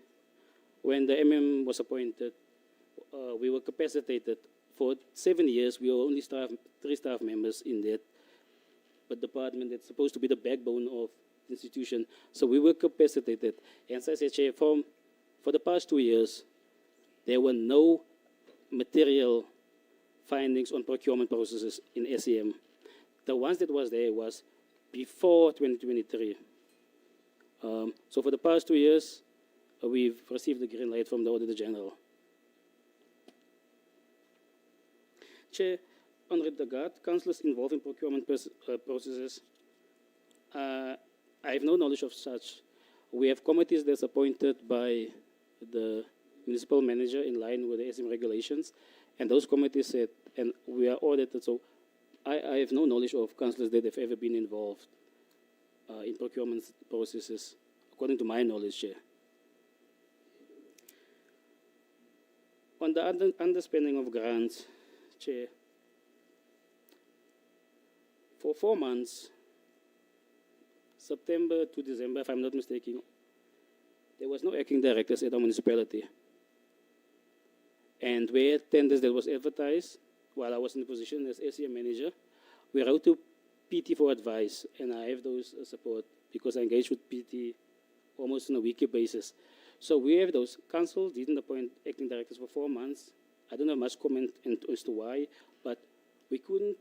when the MM was appointed, we were capacitated. For 7 years, we were only 3 staff members in that department that's supposed to be the backbone of the institution. So we were capacitated. And as I said, Chair, for the past 2 years, there were no material findings on procurement processes in SEM. the ones that was there was before 2023. So for the past 2 years, we've received the green light from the Auditor General. Chair, on regard councillors involved in procurement processes, I have no knowledge of such. We have committees that's appointed by the municipal manager in line with the SM regulations, and those committees said, and we are audited, so I have no knowledge of councillors that have ever been involved in procurement processes, according to my knowledge, Chair. On the underspending of grants, Chair, for 4 months, September to December, if I'm not mistaken, there was no acting directors at our municipality. And where tenders that was advertised, while I was in the position as SCM manager, we wrote to PT for advice, and I have those support because I engage with PT almost on a weekly basis. So we have those. Council didn't appoint acting directors for 4 months. I don't have much comment as to why, but we couldn't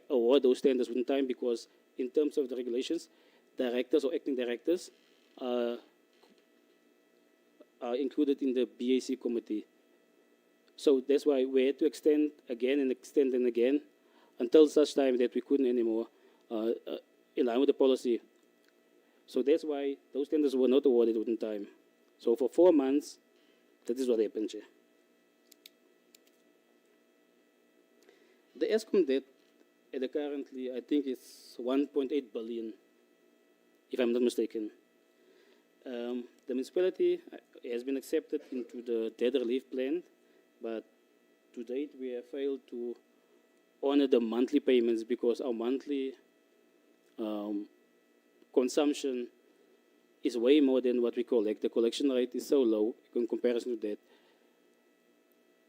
award those tenders within time because in terms of the regulations, directors or acting directors are included in the BAC committee. So that's why we had to extend again and extend and again until such time that we couldn't anymore in line with the policy. So that's why those tenders were not awarded within time. So for 4 months, that is what happened, Chair. The ESCOM debt currently, I think it's 1.8 billion, if I'm not mistaken. The municipality has been accepted into the debt relief plan, but to date we have failed to honor the monthly payments because our monthly consumption is way more than what we collect. The collection rate is so low in comparison to that.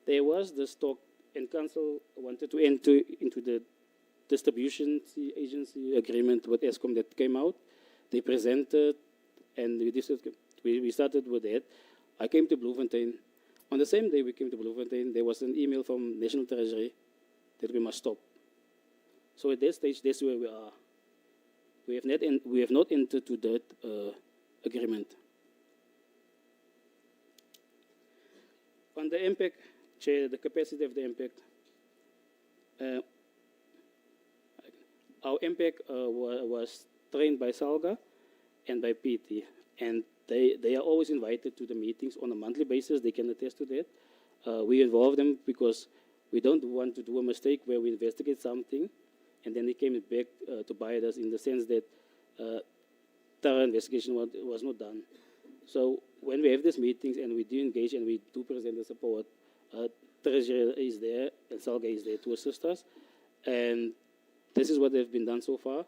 There was the stock, and council wanted to enter into the distribution agency agreement with ESCOM that came out. They presented, and we started with that. I came to Bloemfontein. On the same day we came to Bloemfontein, there was an email from National Treasury that we must stop. So at that stage, that's where we are. We have not entered to that agreement. On the impact, Chair, the capacity of the impact. Our impact was trained by Salga and by PT, and they are always invited to the meetings on a monthly basis. They can attest to that. We involve them because we don't want to do a mistake where we investigate something and then they came back to bite us in the sense that thorough investigation was not done. So when we have these meetings and we do engage and we do present the support, Treasurer is there and Salga is there to assist us. And this is what they've been done so far.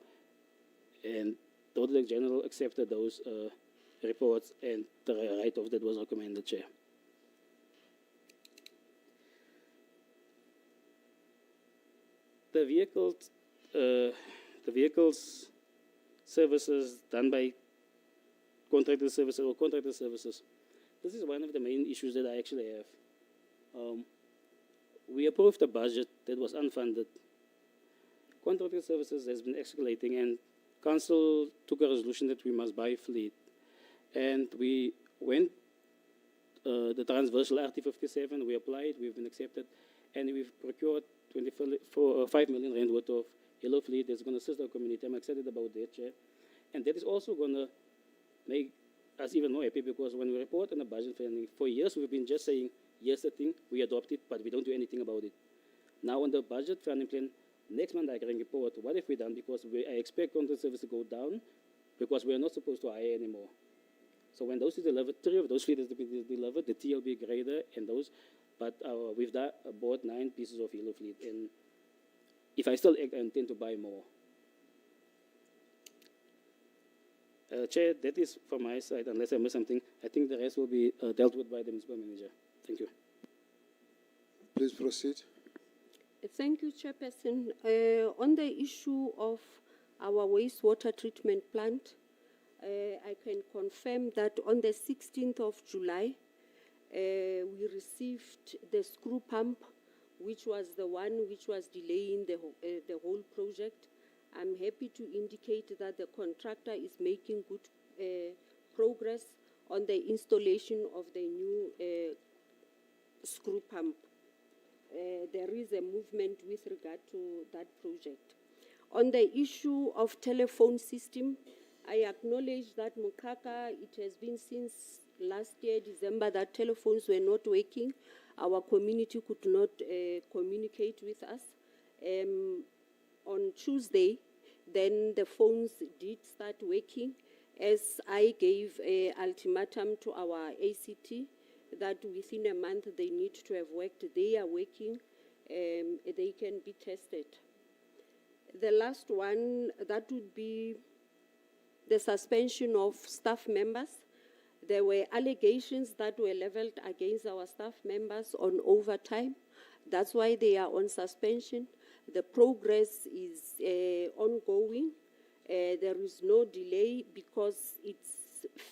And the Auditor General accepted those reports and the write-off that was recommended, Chair. The vehicles services done by contracted services or contracted services. This is one of the main issues that I actually have. We approved a budget that was unfunded. Contracted services has been escalating, and council took a resolution that we must buy a fleet. And we went the transversal RT57, we applied, we've been accepted, and we've procured 5 million rand worth of yellow fleet that's going to assist our community. I'm excited about that, Chair. And that is also going to make us even more happy because when we report on the budget funding, for years we've been just saying, yes, the thing, we adopt it, but we don't do anything about it. Now on the budget funding plan, next month I can report what have we done because I expect contract service to go down because we're not supposed to hire anymore. So when those are delivered, 3 of those fleets have been delivered, the TLB grader and those, but we've bought 9 pieces of yellow fleet, and if I still act, I intend to buy more. Chair, that is from my side, unless I miss something. I think the rest will be dealt with by the municipal manager. Thank you. Please proceed. Thank you, Chairperson. On the issue of our wastewater treatment plant, I can confirm that on the 16th of July, we received the screw pump which was the one which was delaying the whole project. I'm happy to indicate that the contractor is making good progress on the installation of the new screw pump. There is a movement with regard to that project. On the issue of telephone system, I acknowledge that Mukaka, it has been since last year, December, that telephones were not working. Our community could not communicate with us. On Tuesday, then the phones did start working, as I gave an ultimatum to our ACT that within a month they need to have worked. They are working, they can be tested. The last one, that would be the suspension of staff members. There were allegations that were leveled against our staff members on overtime. That's why they are on suspension. The progress is ongoing. There is no delay because it's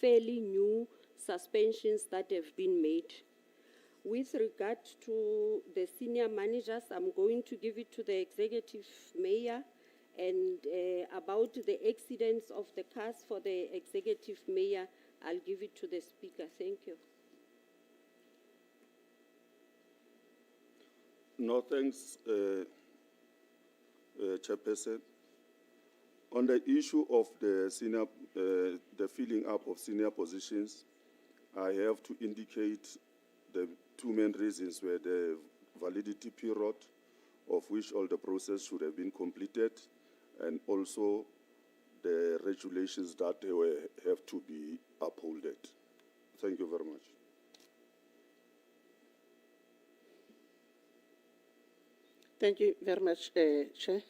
fairly new suspensions that have been made. With regard to the senior managers, I'm going to give it to the executive mayor. And about the accidents of the cars for the executive mayor, I'll give it to the speaker. Thank you. No, thanks, Chairperson. On the issue of the filling up of senior positions, I have to indicate the two main reasons were the validity period, of which all the process should have been completed, and also the regulations that have to be upholded. Thank you very much. Thank you very much, Chair.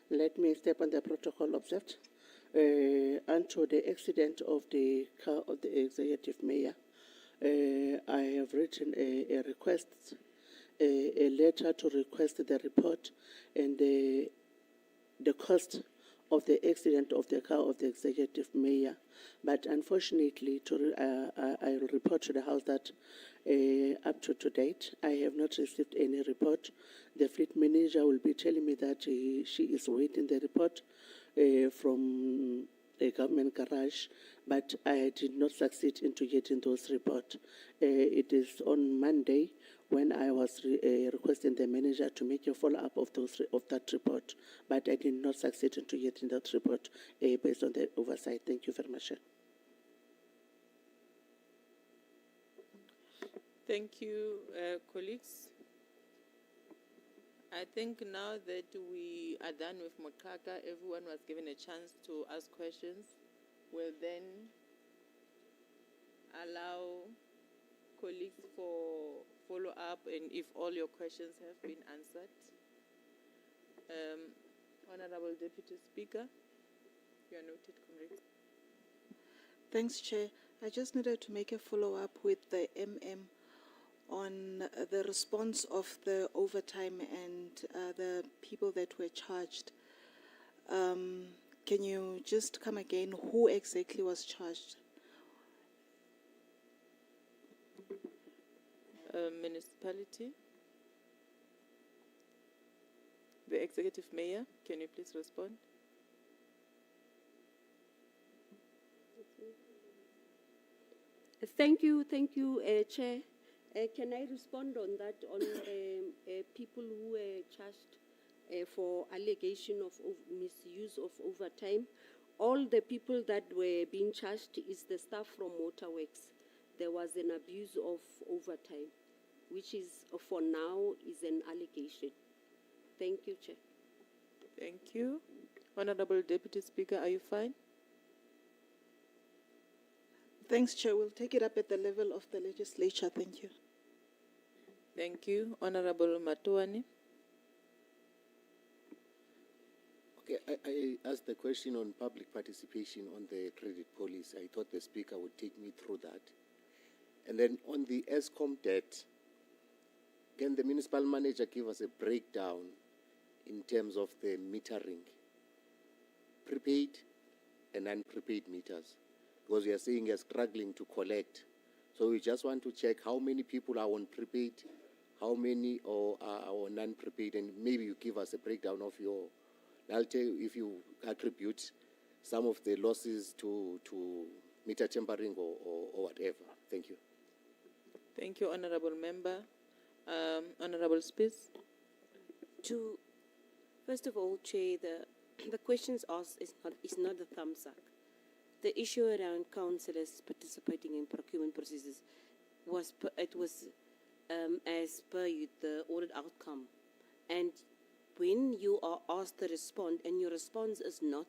Let me step on the protocol observed. Unto the accident of the car of the executive mayor, I have written a request, a letter to request the report and the cost of the accident of the car of the executive mayor. But unfortunately, I will report to the House that up to date, I have not received any report. The fleet manager will be telling me that she is waiting the report from a government garage, but I did not succeed into getting those reports. It is on Monday when I was requesting the manager to make a follow-up of that report, but I did not succeed into getting that report based on the oversight. Thank you very much. Thank you, colleagues. I think now that we are done with Mokaka, everyone was given a chance to ask questions. We'll then allow colleagues for follow-up and if all your questions have been answered. Honorable Deputy Speaker, you are noted, comrades. Thanks, Chair. I just needed to make a follow-up with the MM on the response of the overtime and the people that were charged. Can you just come again? Who exactly was charged? Municipality. The executive mayor, can you please respond? Thank you, Chair. Can I respond on that, on people who were charged for allegation of misuse of overtime? All the people that were being charged is the staff from Motorworks. There was an abuse of overtime, which is, for now, is an allegation. Thank you, Chair. Thank you. Honorable Deputy Speaker, are you fine? Thanks, Chair. We'll take it up at the level of the legislature. Thank you. Thank you. Honorable Matuani. Okay, I asked the question on public participation on the credit policy. I thought the Speaker would take me through that. And then on the ESCOM debt, can the municipal manager give us a breakdown in terms of the metering, prepaid and unprepaid meters? Because we are saying you're struggling to collect. So we just want to check how many people are on prepaid, how many or non-prepaid, and maybe you give us a breakdown of your, I'll tell you if you attribute some of the losses to meter tampering or whatever. Thank you. Thank you, Honourable Member. Honourable Spears. First of all, Chair, the questions asked is not a thumbs up. The issue around councillors participating in procurement processes was as per the audit outcome, and when you are asked to respond and your response is not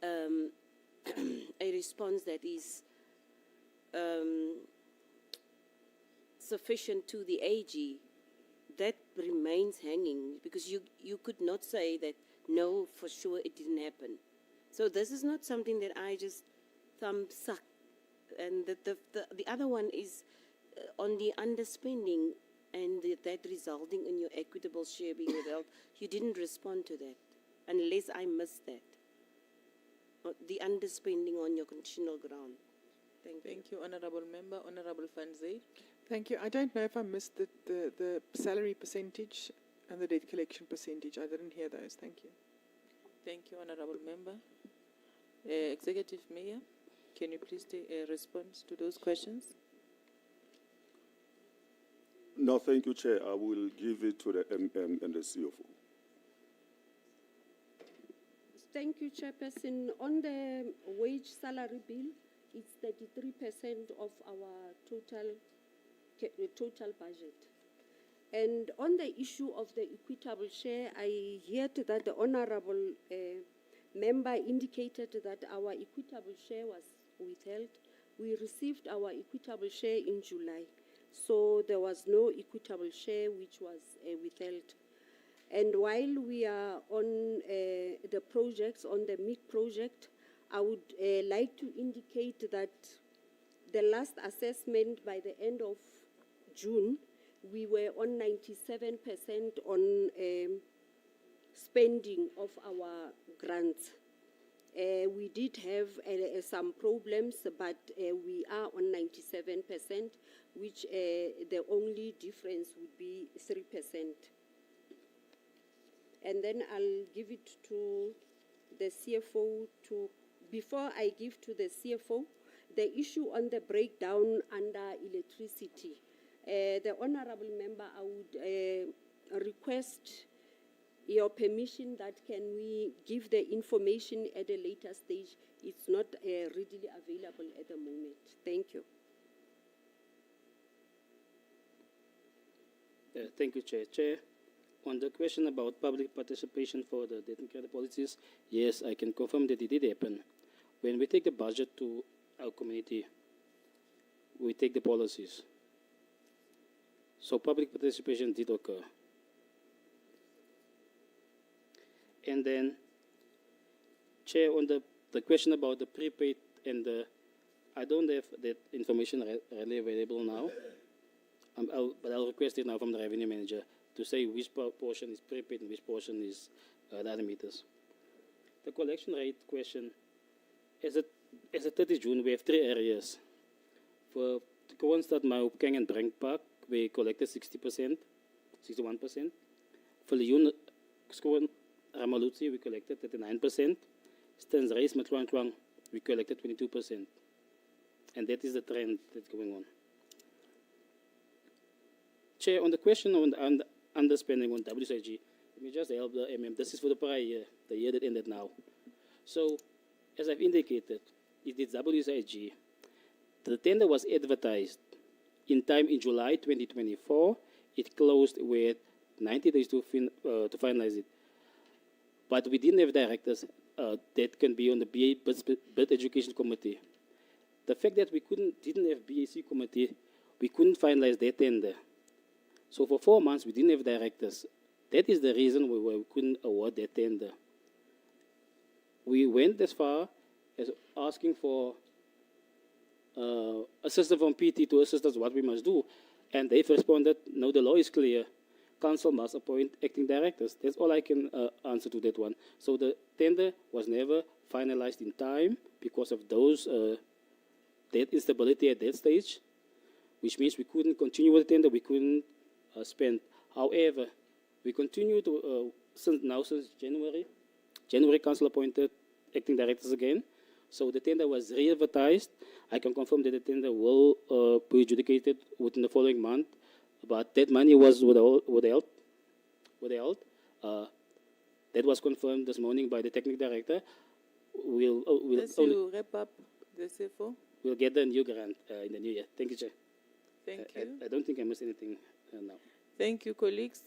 a response that is sufficient to the AG, that remains hanging, because you could not say that no, for sure it didn't happen. So this is not something that I just thumbs up. And the other one is on the underspending and that resulting in your equitable share being withheld. You didn't respond to that, unless I missed that. The underspending on your conditional ground. Thank you. Thank you, Honourable Member. Honourable Van Zyl. Thank you. I don't know if I missed the salary percentage and the debt collection percentage. I didn't hear those. Thank you. Thank you, Honourable Member. Executive Mayor, can you please respond to those questions? No, thank you, Chair. I will give it to the MM and the CFO. Thank you, Chairperson. On the wage salary bill, it's 33% of our total budget. And on the issue of the equitable share, I heard that the Honourable Member indicated that our equitable share was withheld. We received our equitable share in July, so there was no equitable share which was withheld. And while we are on the projects, on the MIC project, I would like to indicate that the last assessment by the end of June, we were on 97% on spending of our grants. We did have some problems, but we are on 97%, which the only difference would be 3%. And then I'll give it to the CFO before I give to the CFO, the issue on the breakdown under electricity. The Honourable Member, I would request your permission that can we give the information at a later stage. It's not readily available at the moment. Thank you. Thank you, Chair. Chair, on the question about public participation for the debt and credit policies, yes, I can confirm that it did happen. When we take the budget to our community, we take the policies. So public participation did occur. And then, Chair, on the question about the prepaid and the, I don't have that information readily available now, but I'll request it now from the revenue manager to say which portion is prepaid and which portion is the other meters. The collection rate question, as of 30 June, we have 3 areas. For the Kroonstad, Maupkeng and Brink Park, we collected 60%, 61%. For Leon, Skoon, Ramalutsi, we collected 39%. Stensreis, Matluankwang, we collected 22%. And that is the trend that's going on. Chair, on the question on the underspending on WSIG, let me just help the MM. This is for the prior year, the year that ended now. So, as I've indicated, it is WSIG. The tender was advertised in time in July 2024. It closed with 90 days to finalize it. But we didn't have directors that can be on the bid education committee. The fact that we didn't have BAC committee, we couldn't finalize that tender. So for 4 months, we didn't have directors. That is the reason we couldn't award that tender. We went as far as asking for assistance from PT to assist us what we must do. And they've responded, no, the law is clear. Council must appoint acting directors. That's all I can answer to that one. So the tender was never finalized in time because of those that instability at that stage, which means we couldn't continue with the tender, we couldn't spent. However, we continue to, since January, council appointed acting directors again. So the tender was re-advertised. I can confirm that the tender will be adjudicated within the following month. But that money was withheld. That was confirmed this morning by the technical director. As you wrap up the CFO. We'll get the new grant in the new year. Thank you, Chair. Thank you. I don't think I missed anything now. Thank you, colleagues.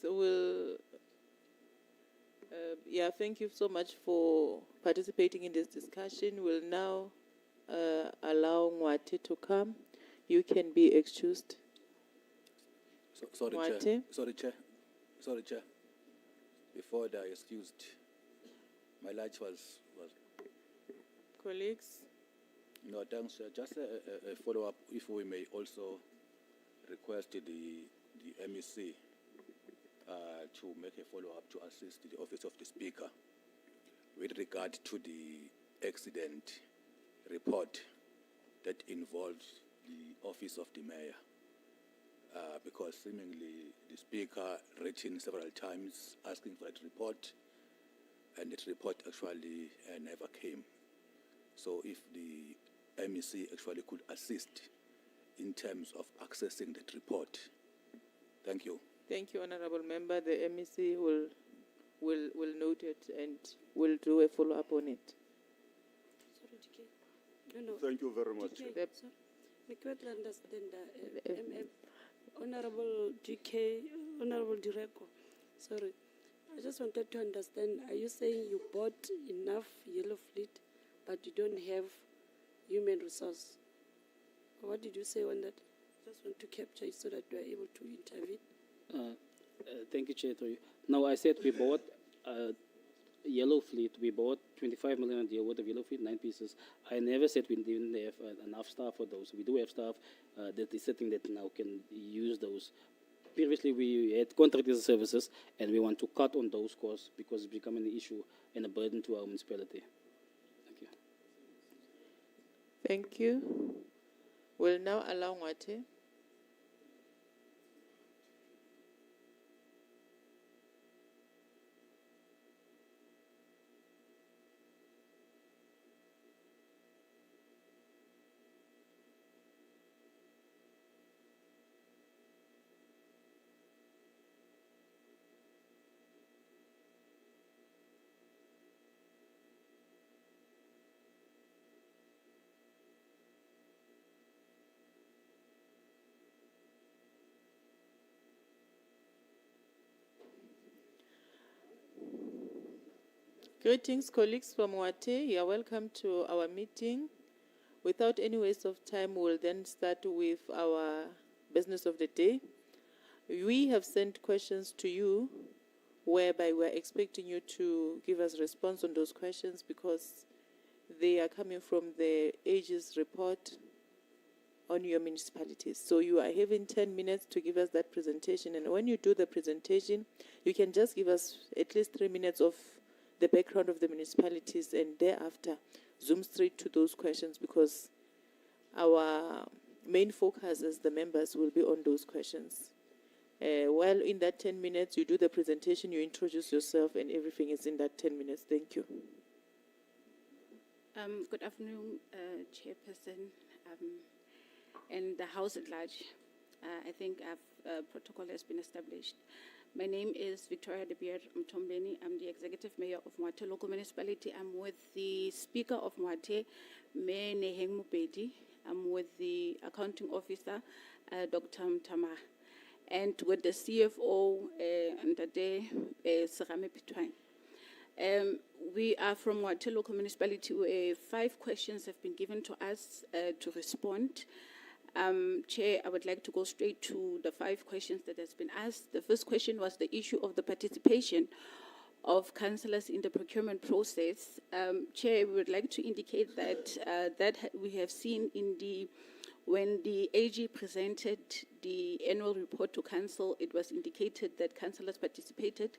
Thank you so much for participating in this discussion. We'll now allow Mwate to come. You can be excused. Sorry, Mwate. Chair. Sorry, Chair. Before they are excused, my lunch was. Colleagues. No, thanks. Just a follow-up, if we may also request the MEC to make a follow-up to assist the Office of the Speaker with regard to the accident report that involves the Office of the Mayor. Because seemingly the Speaker written several times asking for that report, and that report actually never came. So if the MEC actually could assist in terms of accessing that report. Thank you. Thank you, Honourable Member. The MEC will note it and will do a follow-up on it. Sorry, GK. No. Thank you very much. GK, sorry. I can't understand Honourable GK, Honourable Direko. Sorry. I just wanted to understand, are you saying you bought enough yellow fleet, but you don't have human resource? What did you say on that? I just want to capture it so that you are able to intervene. Thank you, Chair. No, I said we bought yellow fleet. We bought 25 million a year worth of yellow fleet, 9 pieces. I never said we didn't have enough staff for those. We do have staff that is sitting that now can use those. Previously, we had contracted services, and we want to cut on those costs because it's becoming an issue and a burden to our municipality. Thank you. Thank you. We'll now allow Mwate. Greetings, colleagues from Wate. You are welcome to our meeting. Without any waste of time, we'll then start with our business of the day. We have sent questions to you, whereby we're expecting you to give us response on those questions because they are coming from the AG's report on your municipalities. So you are having 10 minutes to give us that presentation. And when you do the presentation, you can just give us at least 3 minutes of the background of the municipalities, and thereafter zoom straight to those questions because our main focus as the members will be on those questions. While in that 10 minutes, you do the presentation, you introduce yourself, and everything is in that 10 minutes. Thank you. Good afternoon, Chairperson, and the House at large. I think protocol has been established. My name is Victoria De Beer Mtombeni. I'm the Executive Mayor of Mwate Local Municipality. I'm with the Speaker of Mwate, Mayor Neheng Mupedi. I'm with the Accounting Officer, Dr. Mtama, and with the CFO, Ndade Serame Pitwang. We are from Mwate Local Municipality where 5 questions have been given to us to respond. Chair, I would like to go straight to the 5 questions that has been asked. The first question was the issue of the participation of councillors in the procurement process. Chair, we would like to indicate that that we have seen in when the AG presented the annual report to council, it was indicated that councillors participated.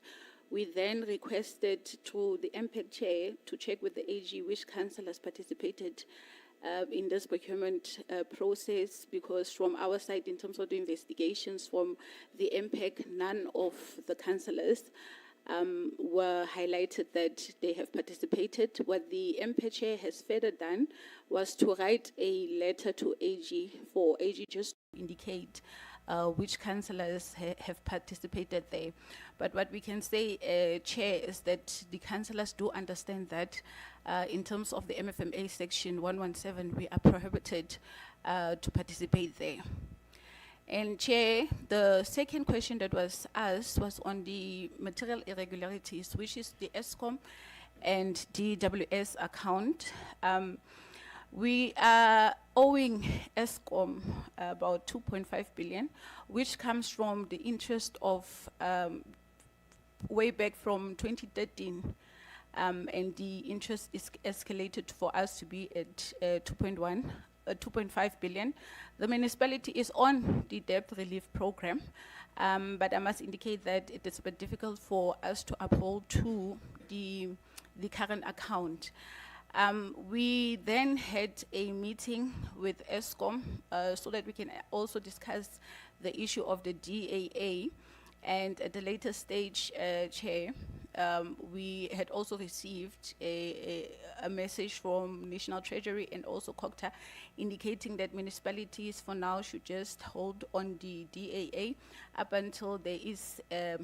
We then requested to the MPEC chair to check with the AG which councillors participated. in this procurement process, because from our side, in terms of the investigations from the MPEC, none of the councillors were highlighted that they have participated. What the MPEC chair has further done was to write a letter to AG for AG just to indicate which councillors have participated there. But what we can say, Chair, is that the councillors do understand that in terms of the MFMA section 117, we are prohibited to participate there. And Chair, the second question that was asked was on the material irregularities, which is the ESCOM and DWS account. We are owing ESCOM about 2.5 billion, which comes from the interest of way back from 2013. And the interest is escalated for us to be at 2.5 billion. The municipality is on the debt relief program, but I must indicate that it is a bit difficult for us to uphold to the current account. We then had a meeting with ESCOM so that we can also discuss the issue of the DAA. And at the later stage, Chair, we had also received a message from National Treasury and also Cogta indicating that municipalities for now should just hold on the DAA up until there is a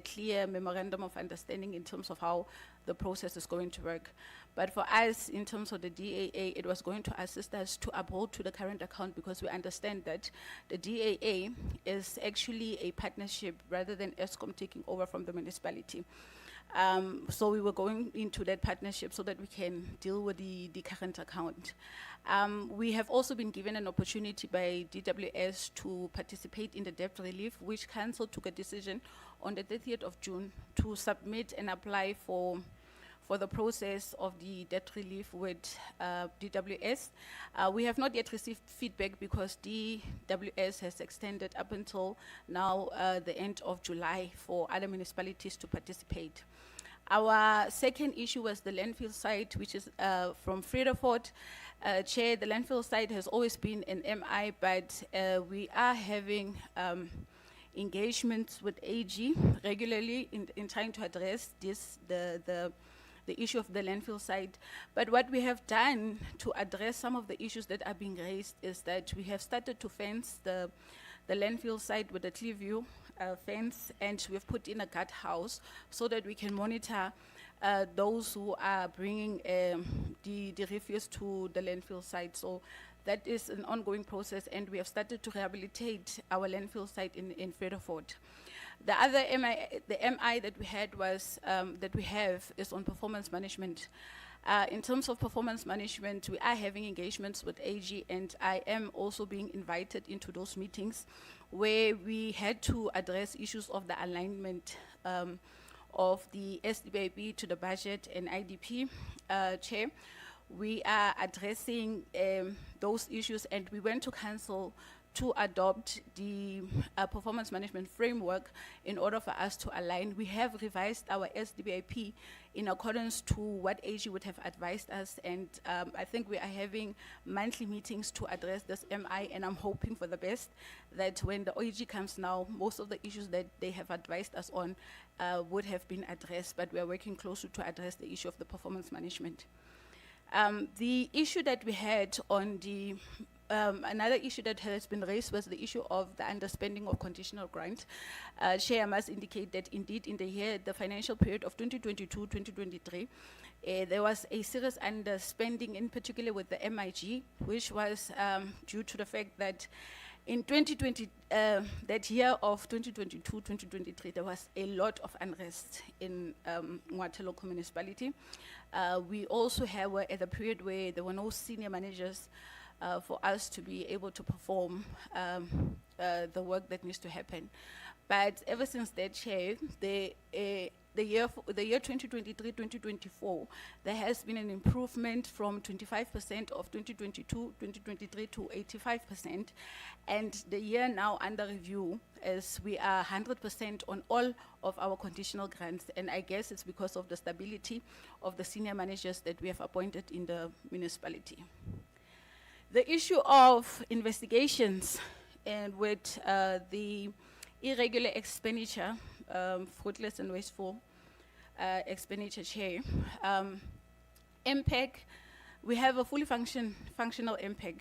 clear memorandum of understanding in terms of how the process is going to work. But for us, in terms of the DAA, it was going to assist us to uphold to the current account, because we understand that the DAA is actually a partnership rather than ESCOM taking over from the municipality. So we were going into that partnership so that we can deal with the current account. We have also been given an opportunity by DWS to participate in the debt relief, which council took a decision on the 30th of June to submit and apply for the process of the debt relief with DWS. We have not yet received feedback because DWS has extended up until now the end of July for other municipalities to participate. Our second issue was the landfill site, which is from Fredefort. Chair, the landfill site has always been an MI, but we are having engagements with AG regularly in trying to address this, the issue of the landfill site. But what we have done to address some of the issues that are being raised is that we have started to fence the landfill site with a clear view fence, and we have put in a guard house so that we can monitor those who are bringing the refuse to the landfill site. So that is an ongoing process, and we have started to rehabilitate our landfill site in Fredefort. The other MI that we had was, that we have is on performance management. In terms of performance management, we are having engagements with AG, and I am also being invited into those meetings where we had to address issues of the alignment of the SDBAB to the budget and IDP. Chair, we are addressing those issues, and we went to council to adopt the performance management framework in order for us to align. We have revised our SDBAP in accordance to what AG would have advised us, and I think we are having monthly meetings to address this MI, and I'm hoping for the best that when the OEG comes now, most of the issues that they have advised us on would have been addressed, but we are working closely to address the issue of the performance management. The issue that we had on the another issue that has been raised was the issue of the underspending of conditional grant. Chair, I must indicate that indeed in the financial period of 2022-2023, there was a serious underspending, in particular with the MIG, which was due to the fact that in 2020, that year of 2022-2023, there was a lot of unrest in Ngwathe local municipality. We also were at a period where there were no senior managers for us to be able to perform the work that needs to happen. But ever since that, Chair, the year 2023-2024, there has been an improvement from 25% of 2022-2023 to 85%. And the year now under review, as we are 100% on all of our conditional grants, and I guess it's because of the stability of the senior managers that we have appointed in the municipality. The issue of investigations and with the irregular expenditure, fruitless and wasteful expenditure, Chair. MPEG, we have a fully functional MPEG.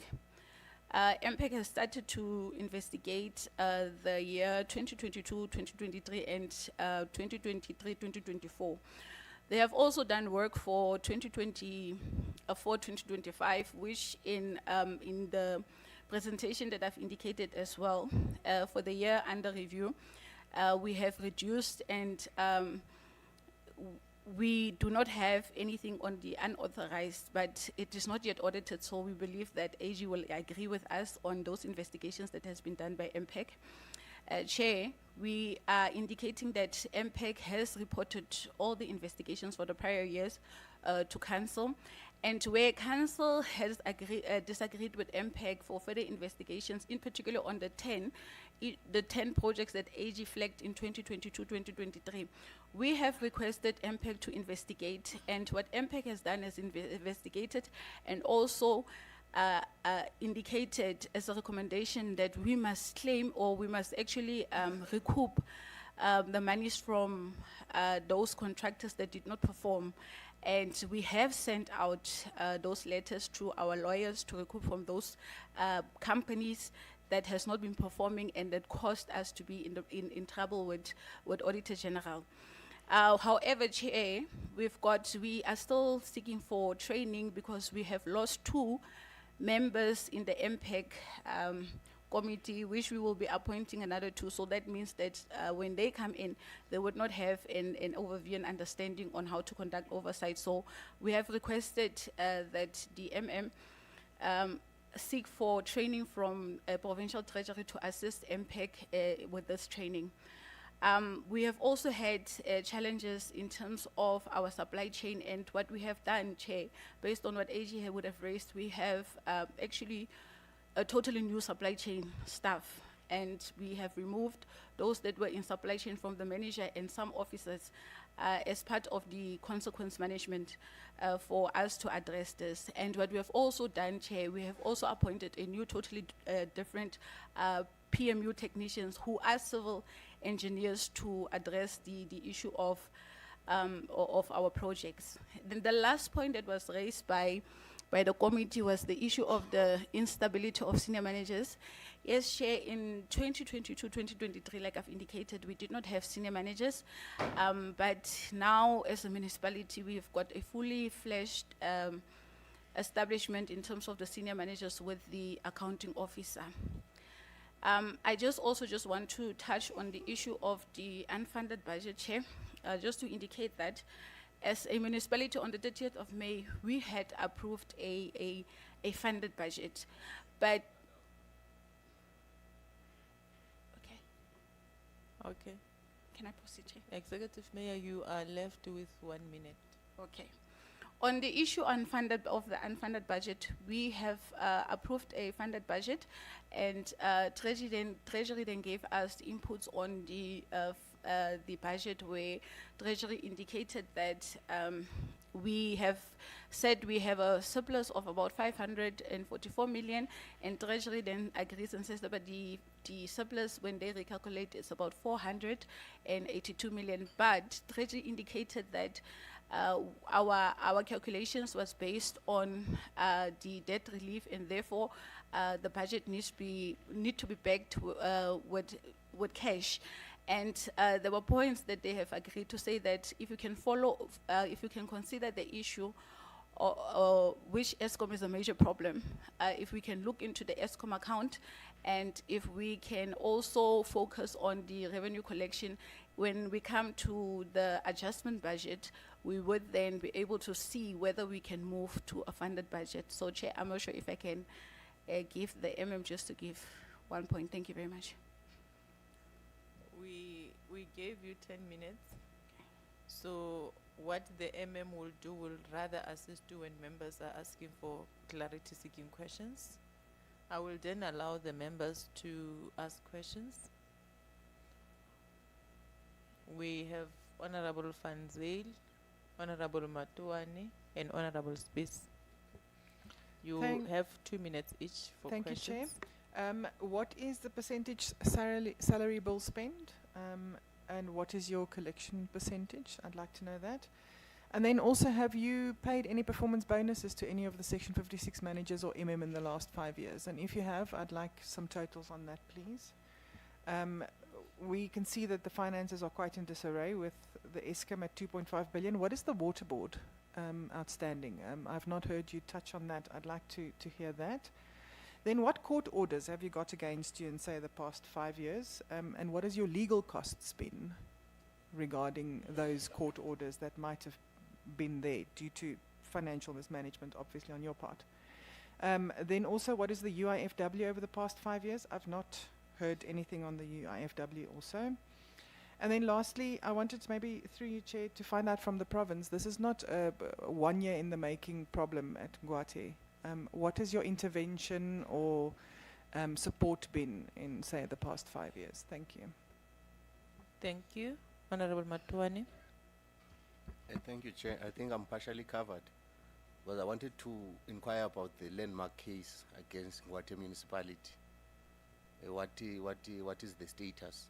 MPEG has started to investigate the year 2022, 2023, and 2023, 2024. They have also done work for 2025, which in the presentation that I've indicated as well, for the year under review, we have reduced and we do not have anything on the unauthorized, but it is not yet audited, so we believe that AG will agree with us on those investigations that has been done by MPEG. Chair, we are indicating that MPEG has reported all the investigations for the prior years to Council, and where Council has disagreed with MPEG for further investigations, in particular on the 10 projects that AG flagged in 2022-2023, we have requested MPEG to investigate, and what MPEG has done is investigated and also indicated as a recommendation that we must claim, or we must actually recoup the monies from those contractors that did not perform. And we have sent out those letters to our lawyers to recoup from those companies that has not been performing and that caused us to be in trouble with Auditor General. However, Chair, we are still seeking for training because we have lost 2 members in the MPEG committee, which we will be appointing another 2. So that means that when they come in, they would not have an overview and understanding on how to conduct oversight. So we have requested that the seek for training from Provincial Treasury to assist MPEG with this training. We have also had challenges in terms of our supply chain, and what we have done, Chair, based on what AG would have raised, we have actually a totally new supply chain staff, and we have removed those that were in supply chain from the manager and some officers as part of the consequence management for us to address this. And what we have also done, Chair, we have also appointed a new totally different PMU technicians who are civil engineers to address the issue of our projects. Then the last point that was raised by the committee was the issue of the instability of senior managers. Yes, Chair, in 2022-2023, like I've indicated, we did not have senior managers, but now as a municipality, we've got a fully fledged establishment in terms of the senior managers with the accounting officer. I just want to touch on the issue of the unfunded budget, Chair, just to indicate that as a municipality on the 30th of May, we had approved a funded budget, but Okay. can I proceed, Chair? Executive Mayor, you are left with 1 minute. Okay. On the issue of the unfunded budget, we have approved a funded budget, and Treasury then gave us the inputs on the budget, where Treasury indicated that we have said we have a surplus of about 544 million, and Treasury then agrees and says that but the surplus, when they recalculate, is about 482 million. But Treasury indicated that our calculations was based on the debt relief, and therefore the budget need to be backed with cash. And there were points that they have agreed to say that if you can consider the issue, which ESCOM is a major problem, if we can look into the ESCOM account, and if we can also focus on the revenue collection, when we come to the adjustment budget, we would then be able to see whether we can move to a funded budget. So, Chair, I'm not sure if I can give the just to give 1 point. Thank you very much. We gave you 10 minutes. So what the will do will rather assist you when members are asking for clarity-seeking questions. I will then allow the members to ask questions. We have Honorable Fanzale, Honorable Matuani, and Honorable Space. You Thank- have 2 minutes each for Thank questions. you, Chair. What is the percentage salary bill spend? And what is your collection percentage? I'd like to know that. And then also, have you paid any performance bonuses to any of the Section 56 managers or MM in the last 5 years? And if you have, I'd like some totals on that, please. We can see that the finances are quite in disarray with the ESCOM at 2.5 billion. What is the water board outstanding? I've not heard you touch on that. I'd like to hear that. Then what court orders have you got against you in, say, the past 5 years? And what has your legal costs been regarding those court orders that might have been there due to financial mismanagement, obviously, on your part? Then also, what is the UIFW over the past 5 years? I've not heard anything on the UIFW also. And then lastly, I wanted to maybe, through you, Chair, to find out from the province, this is not a 1 year in the making problem at Ngwate. What has your intervention or support been in, say, the past 5 years? Thank you. Thank you. Honorable Matuani. Thank you, Chair. I think I'm partially covered, because I wanted to inquire about the landmark case against Ngwate Municipality. What is the status?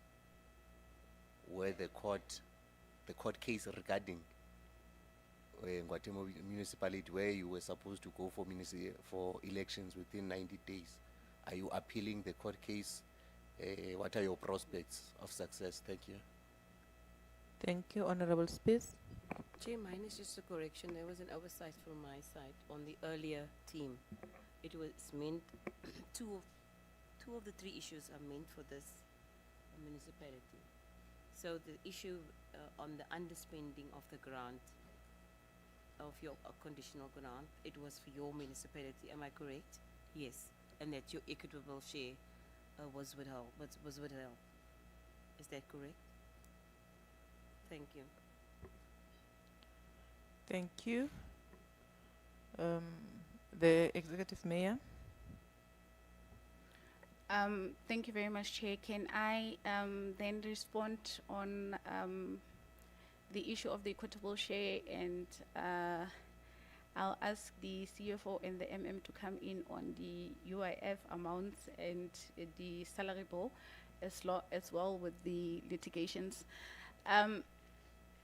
Where the court case regarding Ngwate Municipality, where you were supposed to go for elections within 90 days. Are you appealing the court case? What are your prospects of success? Thank you. Thank you. Honorable Space. Chair, mine is just a correction. There was an oversight from my side on the earlier team. It was meant, two of the 3 issues are meant for this municipality. So the issue on the underspending of the grant, of your conditional grant, it was for your municipality. Am I correct? Yes. And that your equitable share was withheld. Is that correct? Thank you. Thank you. The Executive Mayor. Thank you very much, Chair. Can I then respond on the issue of the equitable share, and I'll ask the CFO and the MM to come in on the UIF amounts and the salary bill, as well with the litigations.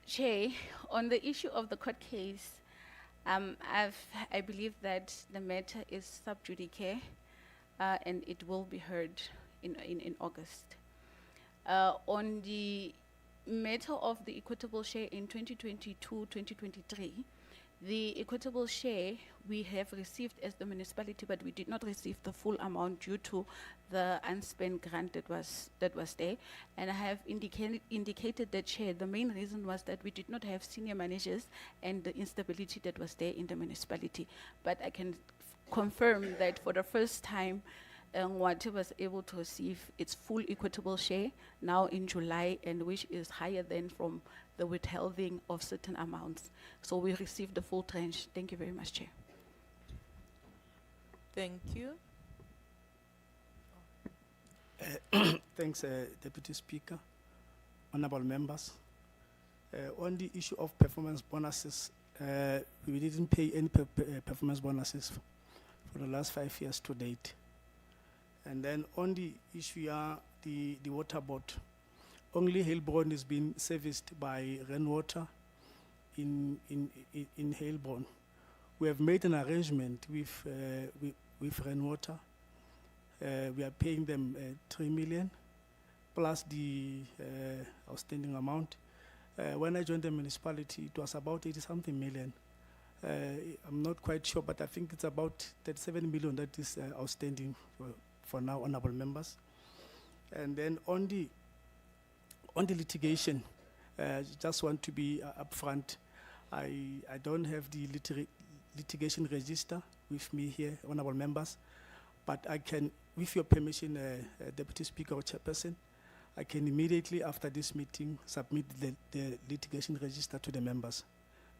Chair, on the issue of the court case, I believe that the matter is sub judice, and it will be heard in August. On the matter of the equitable share in 2022-2023, the equitable share we have received as the municipality, but we did not receive the full amount due to the unspent grant that was there. And I have indicated that, Chair, the main reason was that we did not have senior managers and the instability that was there in the municipality. But I can confirm that for the first time, Ngwate was able to receive its full equitable share now in July, and which is higher than from the withholding of certain amounts. So we received the full tranche. Thank you very much, Chair. Thank you. Thanks, Deputy Speaker, honorable members. On the issue of performance bonuses, we didn't pay any performance bonuses for the last 5 years to date. And then on the issue, the water board, only Hailborn is being serviced by rainwater in Hailborn. We have made an arrangement with rainwater. We are paying them 3 million plus the outstanding amount. When I joined the municipality, it was about 80-something million. I'm not quite sure, but I think it's about 37 million that is outstanding for now, honorable members. And then on the litigation, just want to be upfront. I don't have the litigation register with me here, honorable members, but I can, with your permission, Deputy Speaker or Chairperson, I can immediately after this meeting submit the litigation register to the members.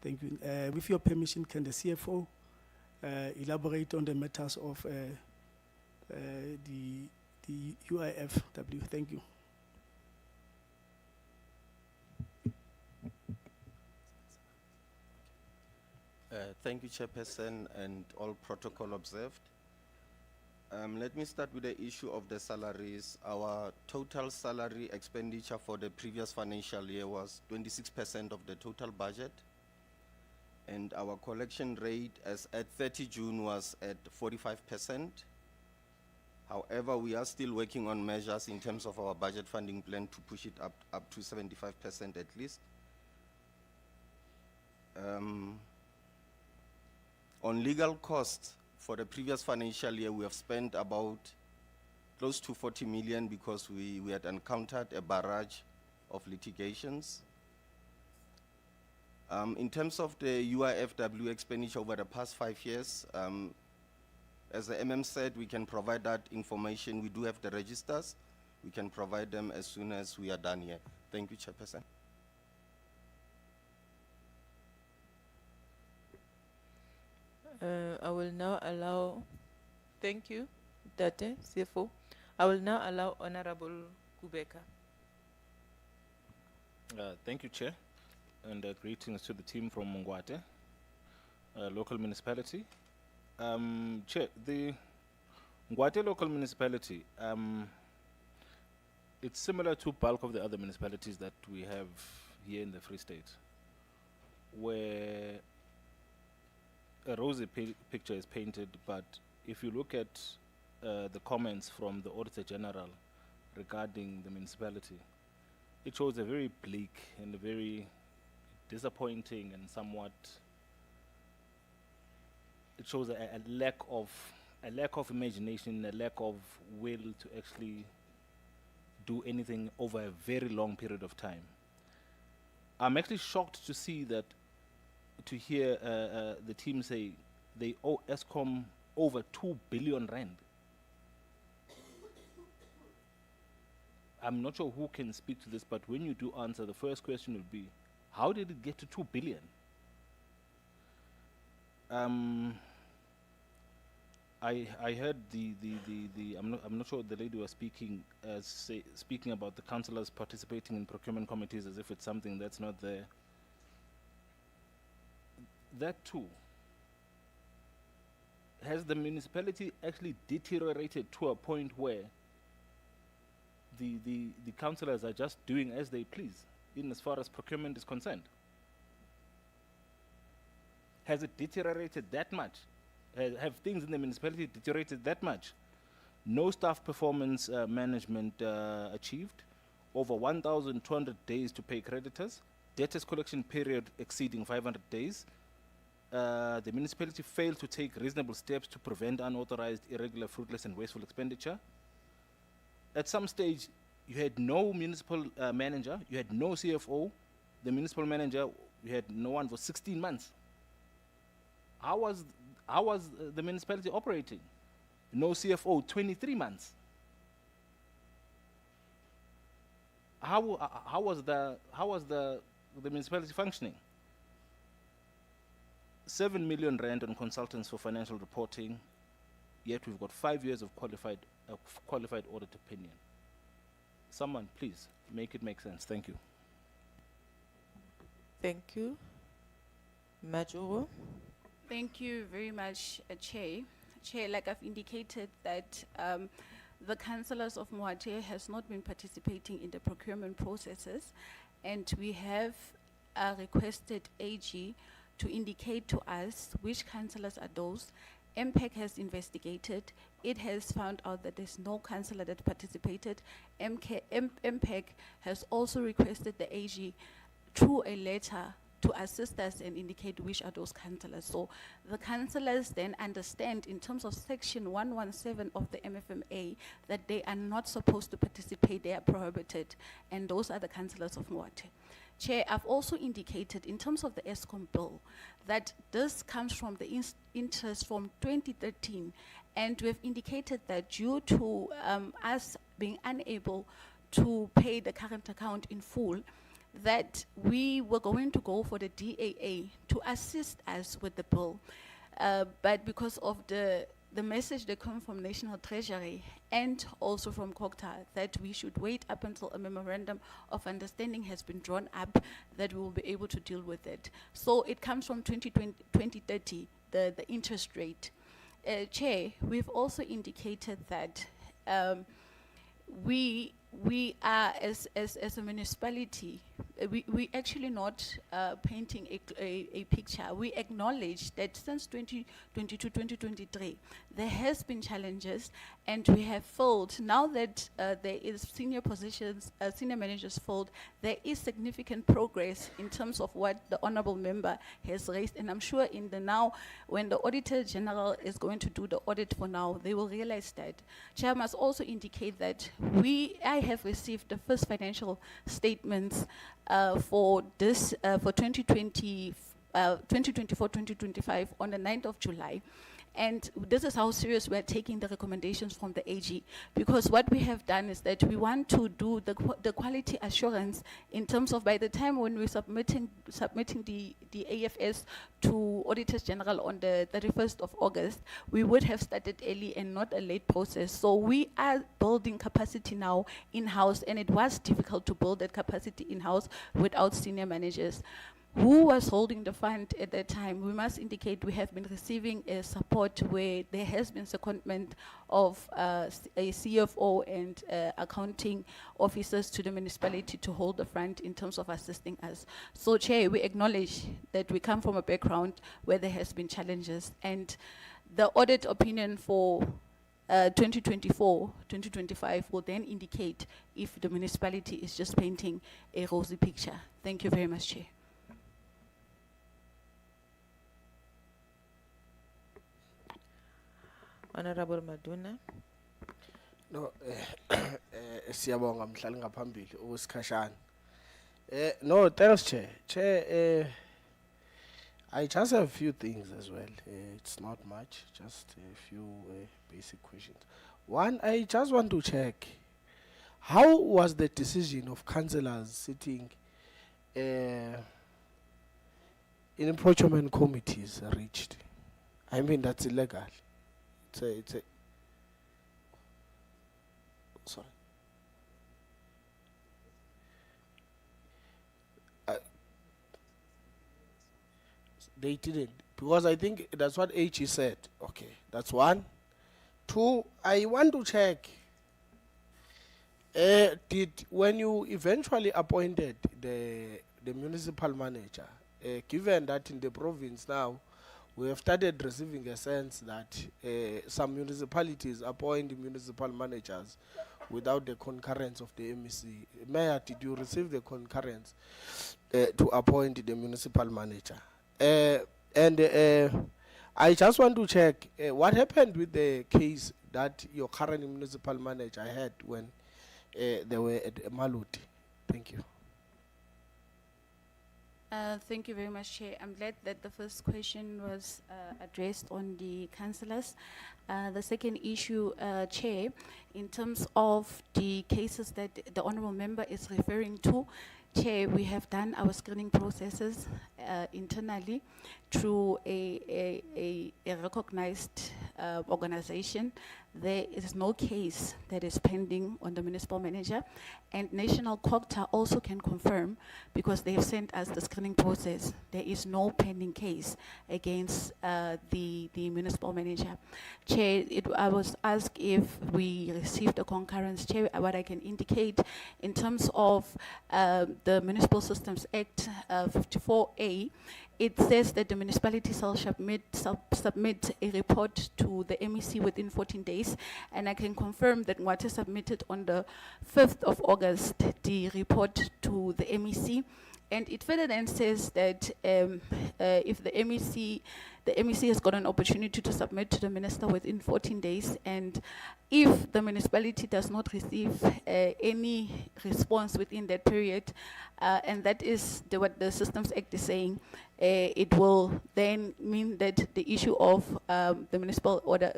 Thank you. With your permission, can the CFO elaborate on the matters of the UIFW? Thank you. Thank you, Chairperson, and all protocol observed. Let me start with the issue of the salaries. Our total salary expenditure for the previous financial year was 26% of the total budget. And our collection rate as at 30 June was at 45%. However, we are still working on measures in terms of our budget funding plan to push it up to 75% at least. On legal costs, for the previous financial year, we have spent about close to 40 million because we had encountered a barrage of litigations. In terms of the UIFW expenditure over the past 5 years, as the MM said, we can provide that information. We do have the registers. We can provide them as soon as we are done here. Thank you, Chairperson. I will now allow, thank you, Date, CFO. I will now allow Honorable Kubeka. Thank you, Chair, and greetings to the team from Mongwate, local municipality. Chair, the Mongwate local municipality, it's similar to bulk of the other municipalities that we have here in the Free State, where a rosy picture is painted, but if you look at the comments from the Auditor General regarding the municipality, it shows a very bleak and a very disappointing and somewhat, it shows a lack of imagination, a lack of will to actually do anything over a very long period of time. I'm actually shocked to see that, to hear the team say they owe ESCOM over 2 billion rand. I'm not sure who can speak to this, but when you do answer, the first question will be, how did it get to 2 billion? I heard I'm not sure the lady was speaking speaking about the councillors participating in procurement committees as if it's something that's not there. That too, has the municipality actually deteriorated to a point where the councillors are just doing as they please in as far as procurement is concerned? Has it deteriorated that much? Have things in the municipality deteriorated that much? No staff performance management achieved, over 1,200 days to pay creditors, debtors collection period exceeding 500 days. The municipality failed to take reasonable steps to prevent unauthorized, irregular, fruitless, and wasteful expenditure. At some stage, you had no municipal manager, you had no CFO. The municipal manager, you had no one for 16 months. How was the municipality operating? No CFO, 23 months. How was the municipality functioning? 7 million rand on consultants for financial reporting, yet we've got 5 years of qualified audit opinion. Someone, please, make it make sense. Thank you. Thank you. Majoro. Thank you very much, Chair. Chair, like I've indicated that the councillors of Moate has not been participating in the procurement processes, and we have requested AG to indicate to us which councillors are those. MPEC has investigated. It has found out that there's no councillor that participated. MPEC has also requested the AG through a letter to assist us and indicate which are those councillors. So the councillors then understand in terms of section 117 of the MFMA that they are not supposed to participate, they are prohibited, and those are the councillors of Moate. Chair, I've also indicated in terms of the ESCOM bill that this comes from the interest from 2013, and we've indicated that due to us being unable to pay the current account in full, that we were going to go for the DAA to assist us with the bill. But because of the the message that comes from National Treasury and also from Cogta that we should wait up until a memorandum of understanding has been drawn up that we will be able to deal with it. So it comes from 2030, the interest rate. Chair, we've also indicated that we are, as a municipality, we actually not painting a picture. We acknowledge that since 2022, 2023, there has been challenges, and we have filled, now that there is senior positions, senior managers filled, there is significant progress in terms of what the honorable member has raised, and I'm sure in the now, when the Auditor General is going to do the audit for now, they will realize that. Chair, must also indicate that I have received the first financial statements for this, for 2024-2025 on the 9th of July. And this is how serious we're taking the recommendations from the AG, because what we have done is that we want to do the quality assurance in terms of, by the time when we're submitting the AFS to Auditors General on the 31st of August, we would have started early and not a late process. So we are building capacity now in-house, and it was difficult to build that capacity in-house without senior managers. Who was holding the fund at that time? We must indicate we have been receiving support where there has been secondment of a CFO and accounting officers to the municipality to hold the front in terms of assisting us. So, Chair, we acknowledge that we come from a background where there has been challenges, and the audit opinion for 2024-2025 will then indicate if the municipality is just painting a rosy picture. Thank you very much, Chair. Honorable Maduna. No, siyabonga mhlali ngaphambili usikhashana. No, thanks, Chair. Chair, I just have a few things as well. It's not much, just a few basic questions. One, I just want to check, how was the decision of councillors sitting in approachment committees reached? I mean, that's illegal. It's a sorry. They didn't, because I think that's what HE said. Okay, that's one. Two, I want to check, when you eventually appointed the municipal manager, given that in the province now, we have started receiving a sense that some municipalities appoint municipal managers without the concurrence of the MEC. Mayor, did you receive the concurrence to appoint the municipal manager? And I just want to check, what happened with the case that your current municipal manager had when they were at Maluti? Thank you. Thank you very much, Chair. I'm glad that the first question was addressed on the councillors. The second issue, Chair, in terms of the cases that the honourable member is referring to, Chair, we have done our screening processes internally through a recognized organization. There is no case that is pending on the municipal manager, and National Cogta also can confirm, because they have sent us the screening process, there is no pending case against the municipal manager. Chair, I was asked if we received a concurrence. Chair, what I can indicate in terms of the Municipal Systems Act 54A, it says that the municipality shall submit a report to the MEC within 14 days, and I can confirm that what is submitted on the 5th of August, the report to the MEC, and it further then says that if the MEC has got an opportunity to submit to the minister within 14 days, and if the municipality does not receive any response within that period, and that is what the Systems Act is saying, it will then mean that the issue of the municipal order,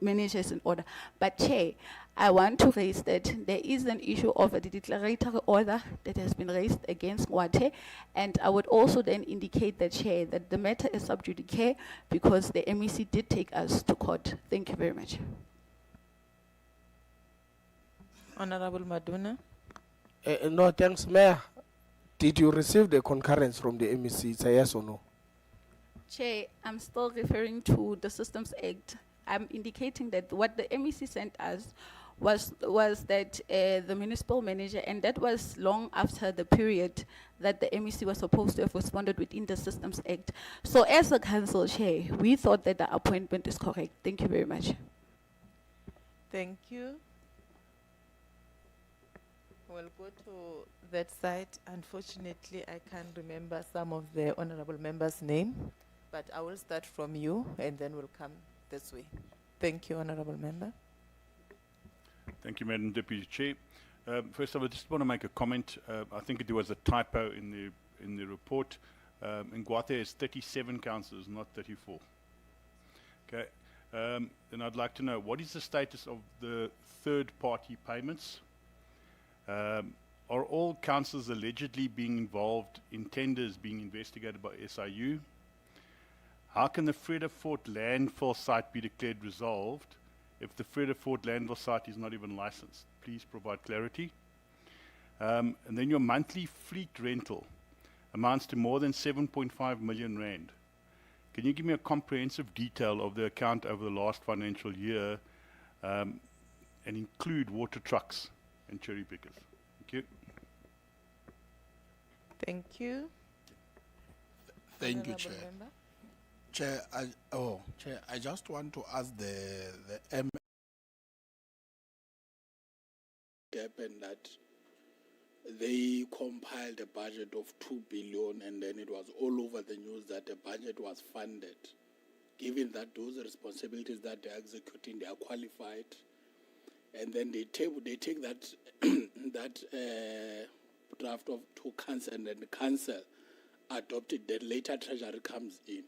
manager is in order. But Chair, I want to raise that there is an issue of a declaratory order that has been raised against Ngwate, and I would also then indicate the Chair that the matter is sub judice because the MEC did take us to court. Thank you very much. Honorable Maduna. No, thanks, Mayor. Did you receive the concurrence from the MEC? It's a yes or no? Chair, I'm still referring to the Systems Act. I'm indicating that what the MEC sent us was that the municipal manager, and that was long after the period that the MEC was supposed to have responded within the Systems Act. So as a council chair, we thought that the appointment is correct. Thank you very much. Thank you. We'll go to that side. Unfortunately, I can't remember some of the honorable members' name, but I will start from you and then we'll come this way. Thank you, honorable member. Thank you, Madam Deputy Chair. First of all, I just want to make a comment. I think there was a typo in the report. Ngwate is 37 councillors, not 34. Okay. Then I'd like to know, what is the status of the third-party payments? Are all councillors allegedly being involved in tenders being investigated by SIU? How can the Frederick landfill site be declared resolved if the Frederick landfill site is not even licensed? Please provide clarity. And then your monthly fleet rental amounts to more than 7.5 million rand. Can you give me a comprehensive detail of the account over the last financial year and include water trucks and cherry pickers? Thank you. Thank you. Thank you, Honorable Chair. member. Chair, I just want to ask the M happened that they compiled a budget of 2 billion and then it was all over the news that the budget was funded. Given that those responsibilities that they're executing, they are qualified, and then they take that that draft of to council, and then the council adopted, then later Treasury comes in.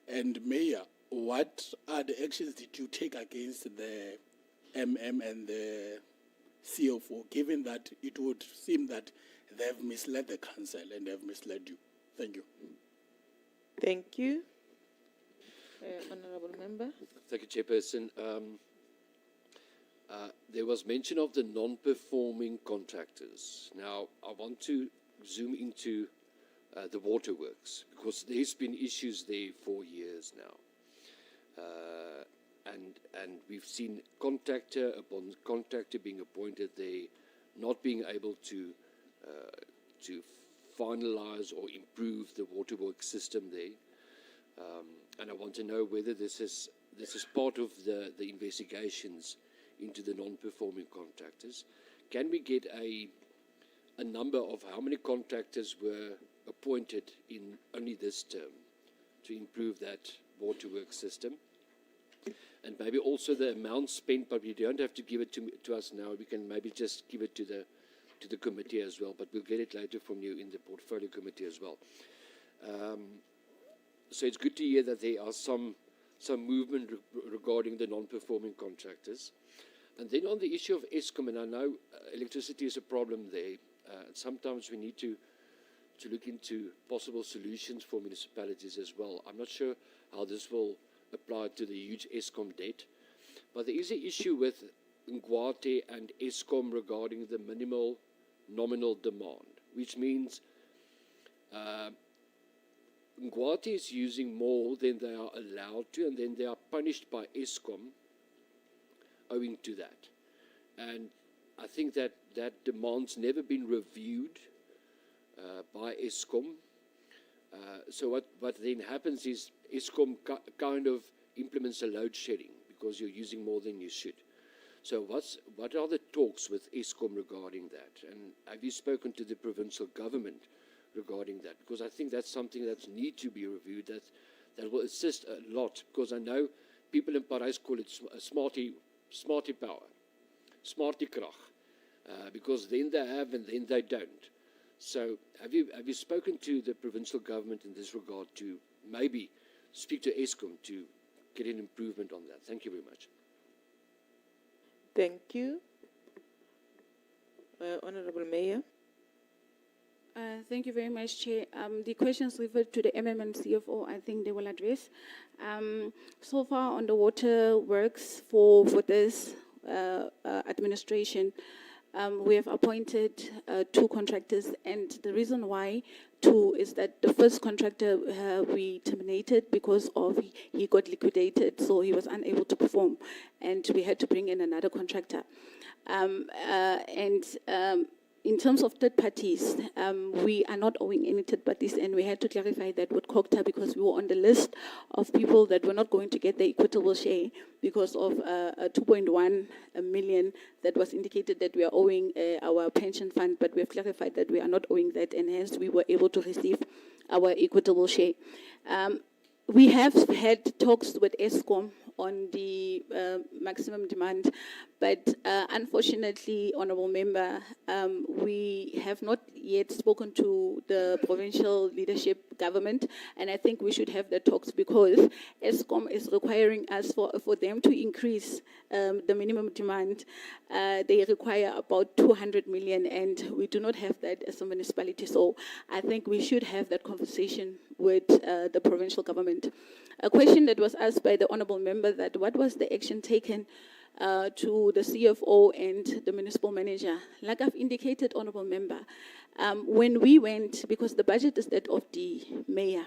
And Mayor, what are the actions did you take against the MM and the CFO, given that it would seem that they have misled the council and they have misled you? Thank you. Thank you. Honorable member. Thank you, Chairperson. There was mention of the non-performing contractors. Now, I want to zoom into the waterworks, because there's been issues there for years now. And we've seen contractor upon contractor being appointed there, not being able to finalize or improve the waterworks system there. And I want to know whether this is part of the investigations into the non-performing contractors. Can we get a number of how many contractors were appointed in only this term to improve that waterworks system? And maybe also the amount spent, but we don't have to give it to us now. We can maybe just give it to the committee as well, but we'll get it later from you in the portfolio committee as well. So it's good to hear that there are some movement regarding the non-performing contractors. And then on the issue of Eskom, and I know electricity is a problem there. Sometimes we need to look into possible solutions for municipalities as well. I'm not sure how this will apply to the huge Eskom debt, but there is an issue with Ngwate and Eskom regarding the minimal nominal demand, which means Ngwate is using more than they are allowed to, and then they are punished by Eskom owing to that. And I think that demand's never been reviewed by Eskom. So what then happens is Eskom kind of implements a load shedding because you're using more than you should. So what are the talks with Eskom regarding that? And have you spoken to the provincial government regarding that? Because I think that's something that needs to be reviewed, that will assist a lot, because I know people in Paris call it smarty power, smarty krag, because then they have and then they don't. So have you spoken to the provincial government in this regard to maybe speak to Eskom to get an improvement on that? Thank you very much. Thank you. Honorable Mayor. Thank you very much, Chair. The questions referred to the MM and CFO, I think they will address. So far on the water works for this administration, we have appointed 2 contractors, and the reason why 2 is that the first contractor we terminated because of he got liquidated, so he was unable to perform, and we had to bring in another contractor. In terms of third parties, we are not owing any third parties, and we had to clarify that with Cogta because we were on the list of people that were not going to get the equitable share because of a 2.1 million that was indicated that we are owing our pension fund, but we have clarified that we are not owing that, and hence we were able to receive our equitable share. We have had talks with ESCOM on the maximum demand, but unfortunately, Honourable Member, we have not yet spoken to the provincial leadership government, and I think we should have the talks because ESCOM is requiring us for them to increase the minimum demand. They require about 200 million, and we do not have that as a municipality, so I think we should have that conversation with the provincial government. A question that was asked by the Honourable Member that what was the action taken to the CFO and the municipal manager. Like I've indicated, Honourable Member, when we went, because the budget is that of the mayor,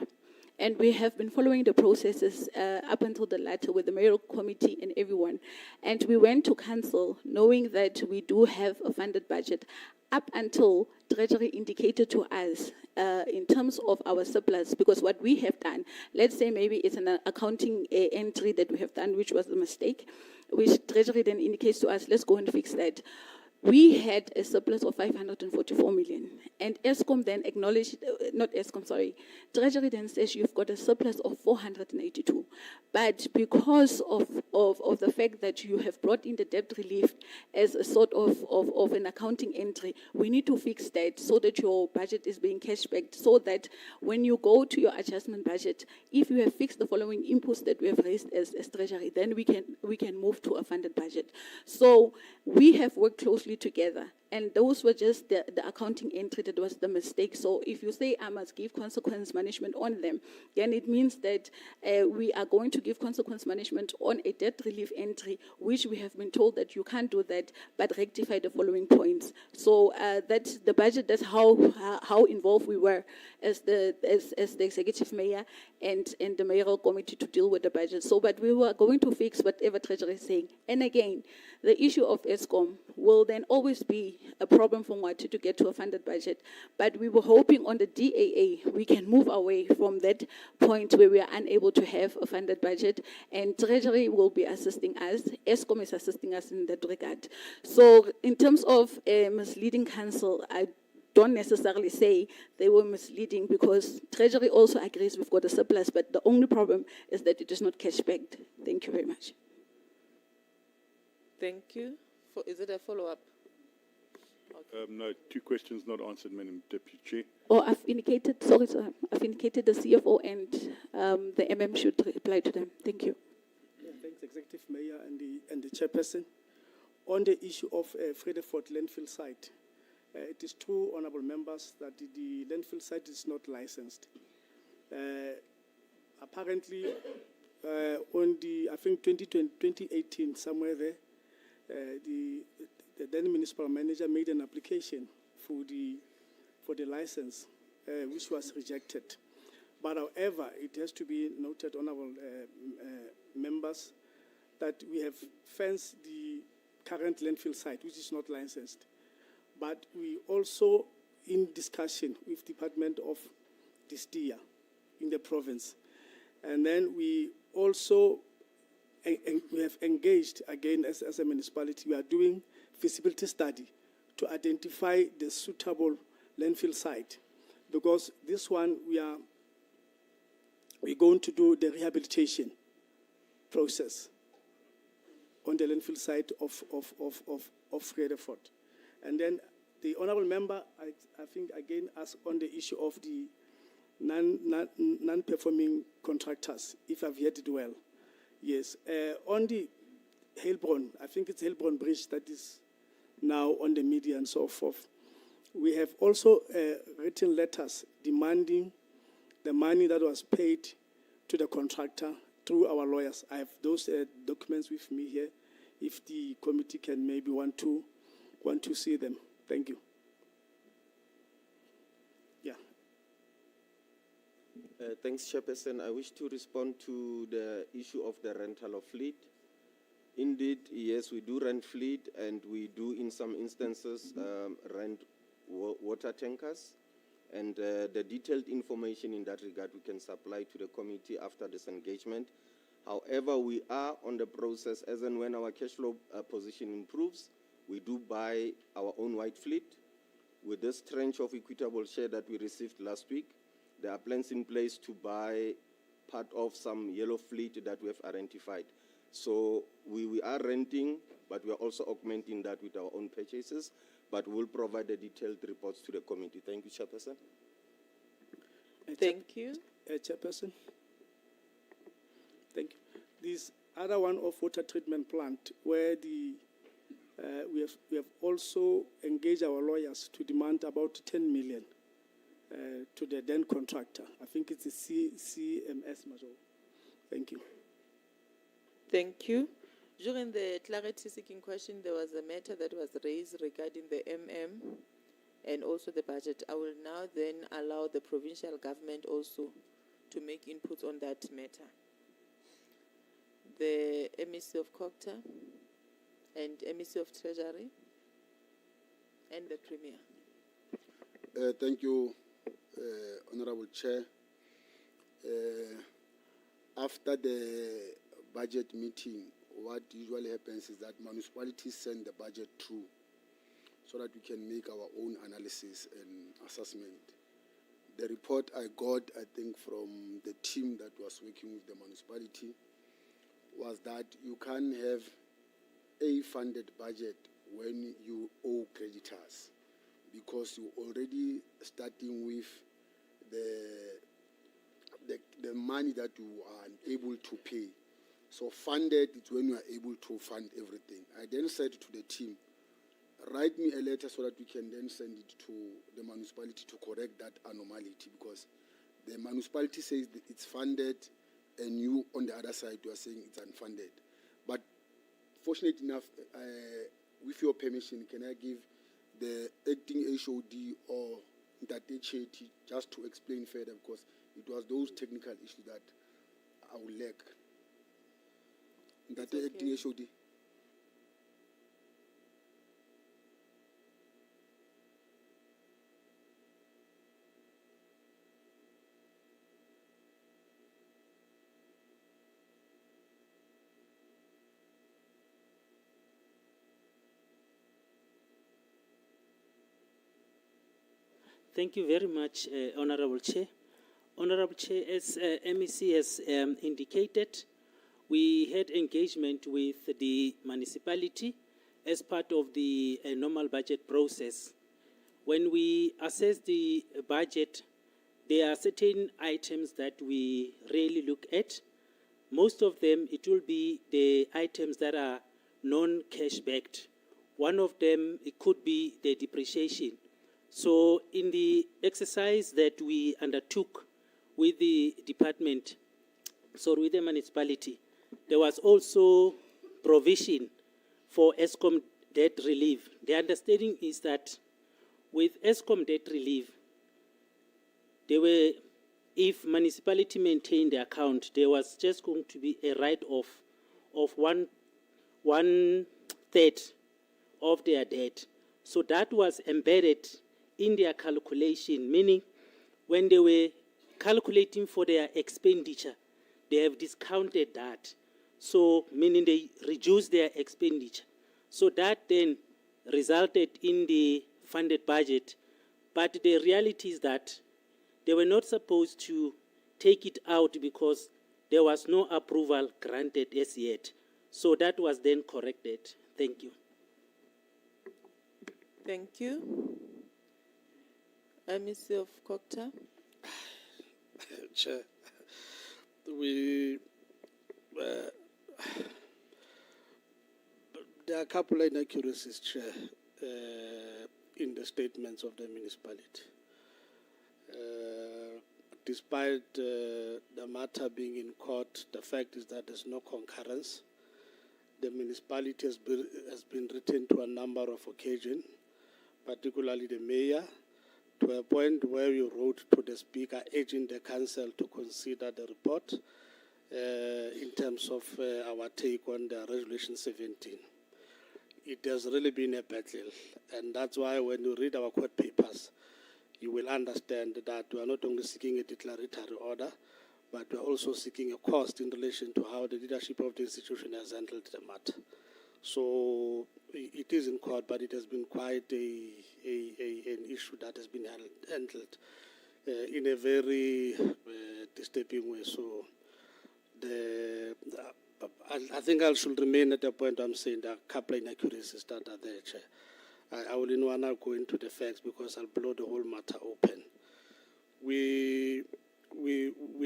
and we have been following the processes up until the latter with the mayoral committee and everyone, and we went to council knowing that we do have a funded budget up until Treasury indicated to us in terms of our surplus, because what we have done, let's say maybe it's an accounting entry that we have done, which was a mistake, which Treasury then indicates to us, let's go and fix that. We had a surplus of 544 million, and ESCOM then acknowledged, not ESCOM, sorry, Treasury then says you've got a surplus of 482. But because of the fact that you have brought in the debt relief as a sort of an accounting entry, we need to fix that so that your budget is being cash backed, so that when you go to your adjustment budget, if you have fixed the following inputs that we have raised as Treasury, then we can move to a funded budget. So we have worked closely together, and those were just the accounting entry that was the mistake. So if you say I must give consequence management on them, then it means that we are going to give consequence management on a debt relief entry, which we have been told that you can't do that, but rectify the following points. So that's the budget. That's how involved we were as the executive mayor and the mayoral committee to deal with the budget. So, but we were going to fix whatever Treasury is saying. And again, the issue of ESCOM will then always be a problem for Mwati to get to a funded budget. But we were hoping on the DAA we can move away from that point where we are unable to have a funded budget, and Treasury will be assisting us. ESCOM is assisting us in that regard. So in terms of misleading council, I don't necessarily say they were misleading because Treasury also agrees we've got a surplus, but the only problem is that it is not cash backed. Thank you very much. Thank you. Is it a follow-up? Okay. No, 2 questions not answered, Madam Deputy Chair. Oh, I've indicated, sorry, sir, I've indicated the CFO and the MM should reply to them. Thank you. Yeah, thanks, Executive Mayor and the Chairperson. On the issue of Fredefort landfill site, it is true, honourable members, that the landfill site is not licensed. Apparently, on the, I think 2018, somewhere there, the then municipal manager made an application for the license, which was rejected. But however, it has to be noted, honourable members, that we have fenced the current landfill site, which is not licensed. But we also, in discussion with Department of Distia in the province, and then we also we have engaged, again, as a municipality, we are doing feasibility study to identify the suitable landfill site, because this one we're going to do the rehabilitation process on the landfill site of Fredefort. And then the honourable member, I think, again, asked on the issue of the non-performing contractors, if I've heard it well. Yes, on the Heilbronn. I think it's Heilbronn Bridge that is now on the media and so forth. We have also written letters demanding the money that was paid to the contractor through our lawyers. I have those documents with me here. If the committee can maybe want to see them. Thank you. Yeah. Thanks, Chairperson. I wish to respond to the issue of the rental of fleet. Indeed, yes, we do rent fleet, and we do, in some instances, rent water tankers. And the detailed information in that regard we can supply to the committee after this engagement. However, we are on the process, as and when our cash flow position improves, we do buy our own white fleet. With this tranche of equitable share that we received last week, there are plans in place to buy part of some yellow fleet that we have identified. So we are renting, but we are also augmenting that with our own purchases, but we'll provide the detailed reports to the committee. Thank you, Chairperson. Thank you. Chairperson. Thank you. This other one of water treatment plant, where we have also engaged our lawyers to demand about 10 million to the then contractor. I think it's a CCMA model. Thank you. Thank you. During the clarity-seeking question, there was a matter that was raised regarding the and also the budget. I will now then allow the provincial government also to make inputs on that matter. The MEC of Cogta and MEC of Treasury and the Premier. Thank you, Honorable Chair. After the budget meeting, what usually happens is that municipalities send the budget through so that we can make our own analysis and assessment. The report I got, I think, from the team that was working with the municipality was that you can't have a funded budget when you owe creditors, because you're already starting with the money that you are unable to pay. So funded is when you are able to fund everything. I then said to the team, write me a letter so that we can then send it to the municipality to correct that anomaly, because the municipality says that it's funded and you on the other side you are saying it's unfunded. But fortunate enough, with your permission, can I give the acting HOD or Ntate Cheti just to explain further, because it was those technical issues that I would lack. Ntate Okay. Acting HOD. Thank you very much, Honorable Chair. Honorable Chair, as MEC has indicated, we had engagement with the municipality as part of the normal budget process. When we assess the budget, there are certain items that we really look at. Most of them, it will be the items that are non-cash backed. One of them, it could be the depreciation. So in the exercise that we undertook with the department, with the municipality, there was also provision for ESCOM debt relief. The understanding is that with ESCOM debt relief, if municipality maintained the account, there was just going to be a write-off of one third of their debt. So that was embedded in their calculation, meaning when they were calculating for their expenditure, they have discounted that. So meaning they reduced their expenditure. So that then resulted in the funded budget. But the reality is that they were not supposed to take it out because there was no approval granted as yet. So that was then corrected. Thank you. Thank you. MEC of Cogta. Chair, we There are a couple of inaccuracies, Chair, in the statements of the municipality. Despite the matter being in court, the fact is that there's no concurrence. The municipality has been written to a number of occasions, particularly the mayor, to a point where we wrote to the speaker urging the council to consider the report in terms of our take on the Resolution 17. It has really been a battle, and that's why when you read our court papers, you will understand that we are not only seeking a declaratory order, but we are also seeking a cost in relation to how the leadership of the institution has handled the matter. So it is in court, but it has been quite an issue that has been handled in a very disturbing way. So I think I should remain at the point I'm saying there are a couple of inaccuracies that are there, Chair. I will not want to go into the facts because I'll blow the whole matter open. We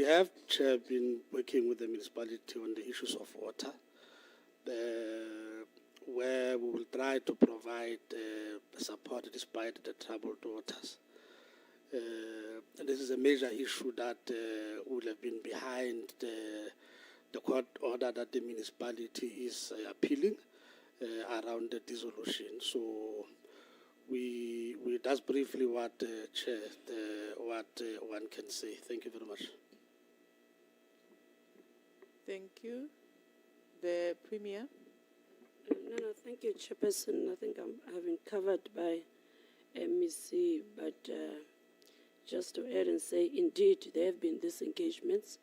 have, Chair, been working with the municipality on the issues of water, where we will try to provide support despite the troubled waters. And this is a major issue that would have been behind the court order that the municipality is appealing around the dissolution. So that's briefly what Chair, what one can say. Thank you very much. Thank you. The Premier. No, thank you, Chairperson. I think I've been covered by MEC, but just to add and say, indeed, there have been these engagements,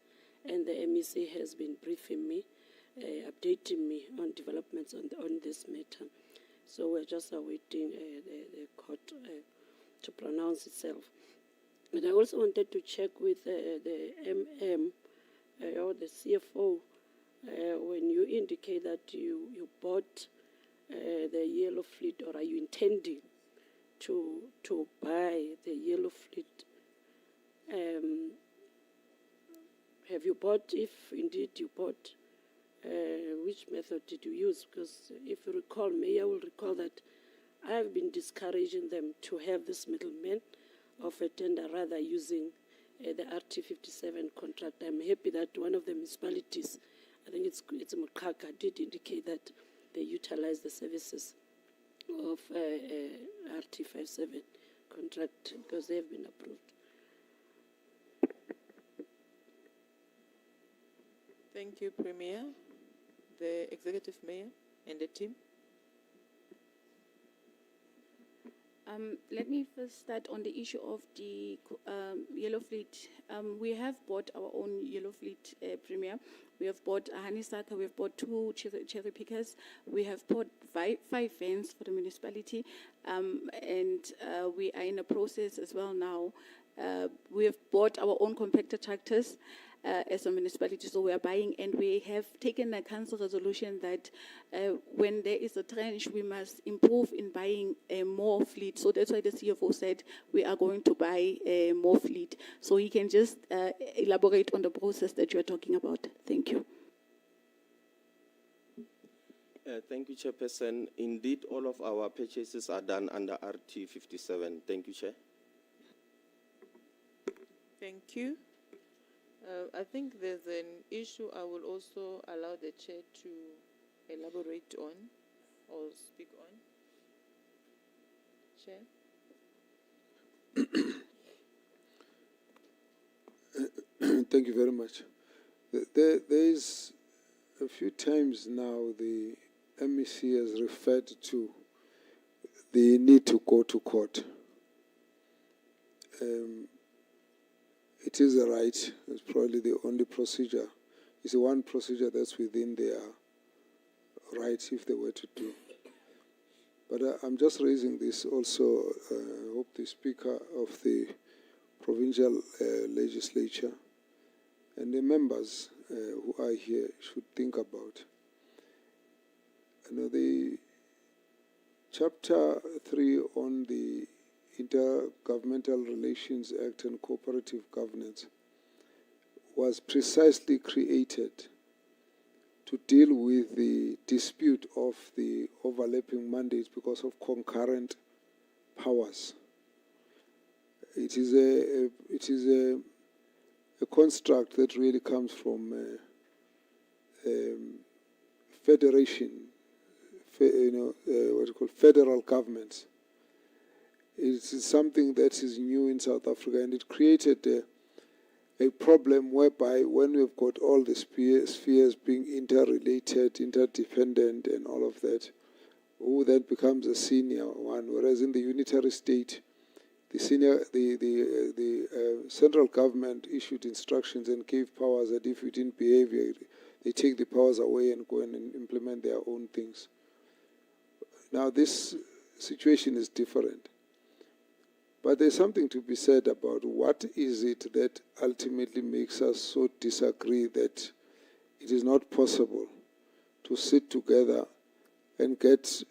and the MEC has been briefing me, updating me on developments on this matter. So we're just awaiting the court to pronounce itself. But I also wanted to check with the MM or the CFO when you indicate that you bought the yellow fleet, or are you intending to buy the yellow fleet? Have you bought, if indeed you bought, which method did you use? Because if you recall, Mayor will recall that I have been discouraging them to have this middleman of a tender, rather using the RT57 contract. I'm happy that one of the municipalities, I think it's Cogta, did indicate that they utilize the services of RT57 contract because they have been approved. Thank you, Premier, the Executive Mayor, and the team. Let me first start on the issue of the yellow fleet. We have bought our own yellow fleet, Premier. We have bought a honeysuckle, we have bought 2 cherry pickers, we have bought 5 vans for the municipality, and we are in a process as well now. We have bought our own compactor tractors as a municipality, so we are buying, and we have taken a council resolution that when there is a trench, we must improve in buying more fleet. So that's why the CFO said we are going to buy more fleet. So he can just elaborate on the process that you are talking about. Thank you. Thank you, Chairperson. Indeed, all of our purchases are done under RT57. Thank you, Chair. Thank you. I think there's an issue I will also allow the Chair to elaborate on or speak on. Chair. Thank you very much. There is a few times now the MEC has referred to the need to go to court. It is a right. It's probably the only procedure. It's the one procedure that's within their rights if they were to do. But I'm just raising this also. I hope the Speaker of the Provincial Legislature and the members who are here should think about. The Chapter 3 on the Intergovernmental Relations Act and Cooperative Governance was precisely created to deal with the dispute of the overlapping mandates because of concurrent powers. It is a construct that really comes from federation, federal governments. It is something that is new in South Africa, and it created a problem whereby when we've got all the spheres being interrelated, interdependent, and all of that, who then becomes a senior one, whereas in the unitary state, the central government issued instructions and gave powers that if you didn't behave, they take the powers away and go and implement their own things. Now this situation is different. But there's something to be said about what is it that ultimately makes us so disagree that it is not possible to sit together and get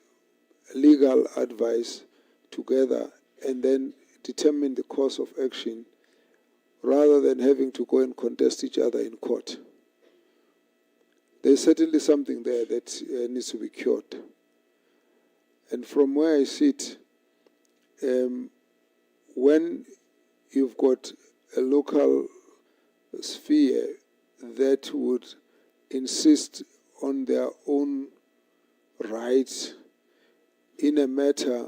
legal advice together and then determine the course of action rather than having to go and contest each other in court. There's certainly something there that needs to be cured. And from where I sit, when you've got a local sphere that would insist on their own rights in a matter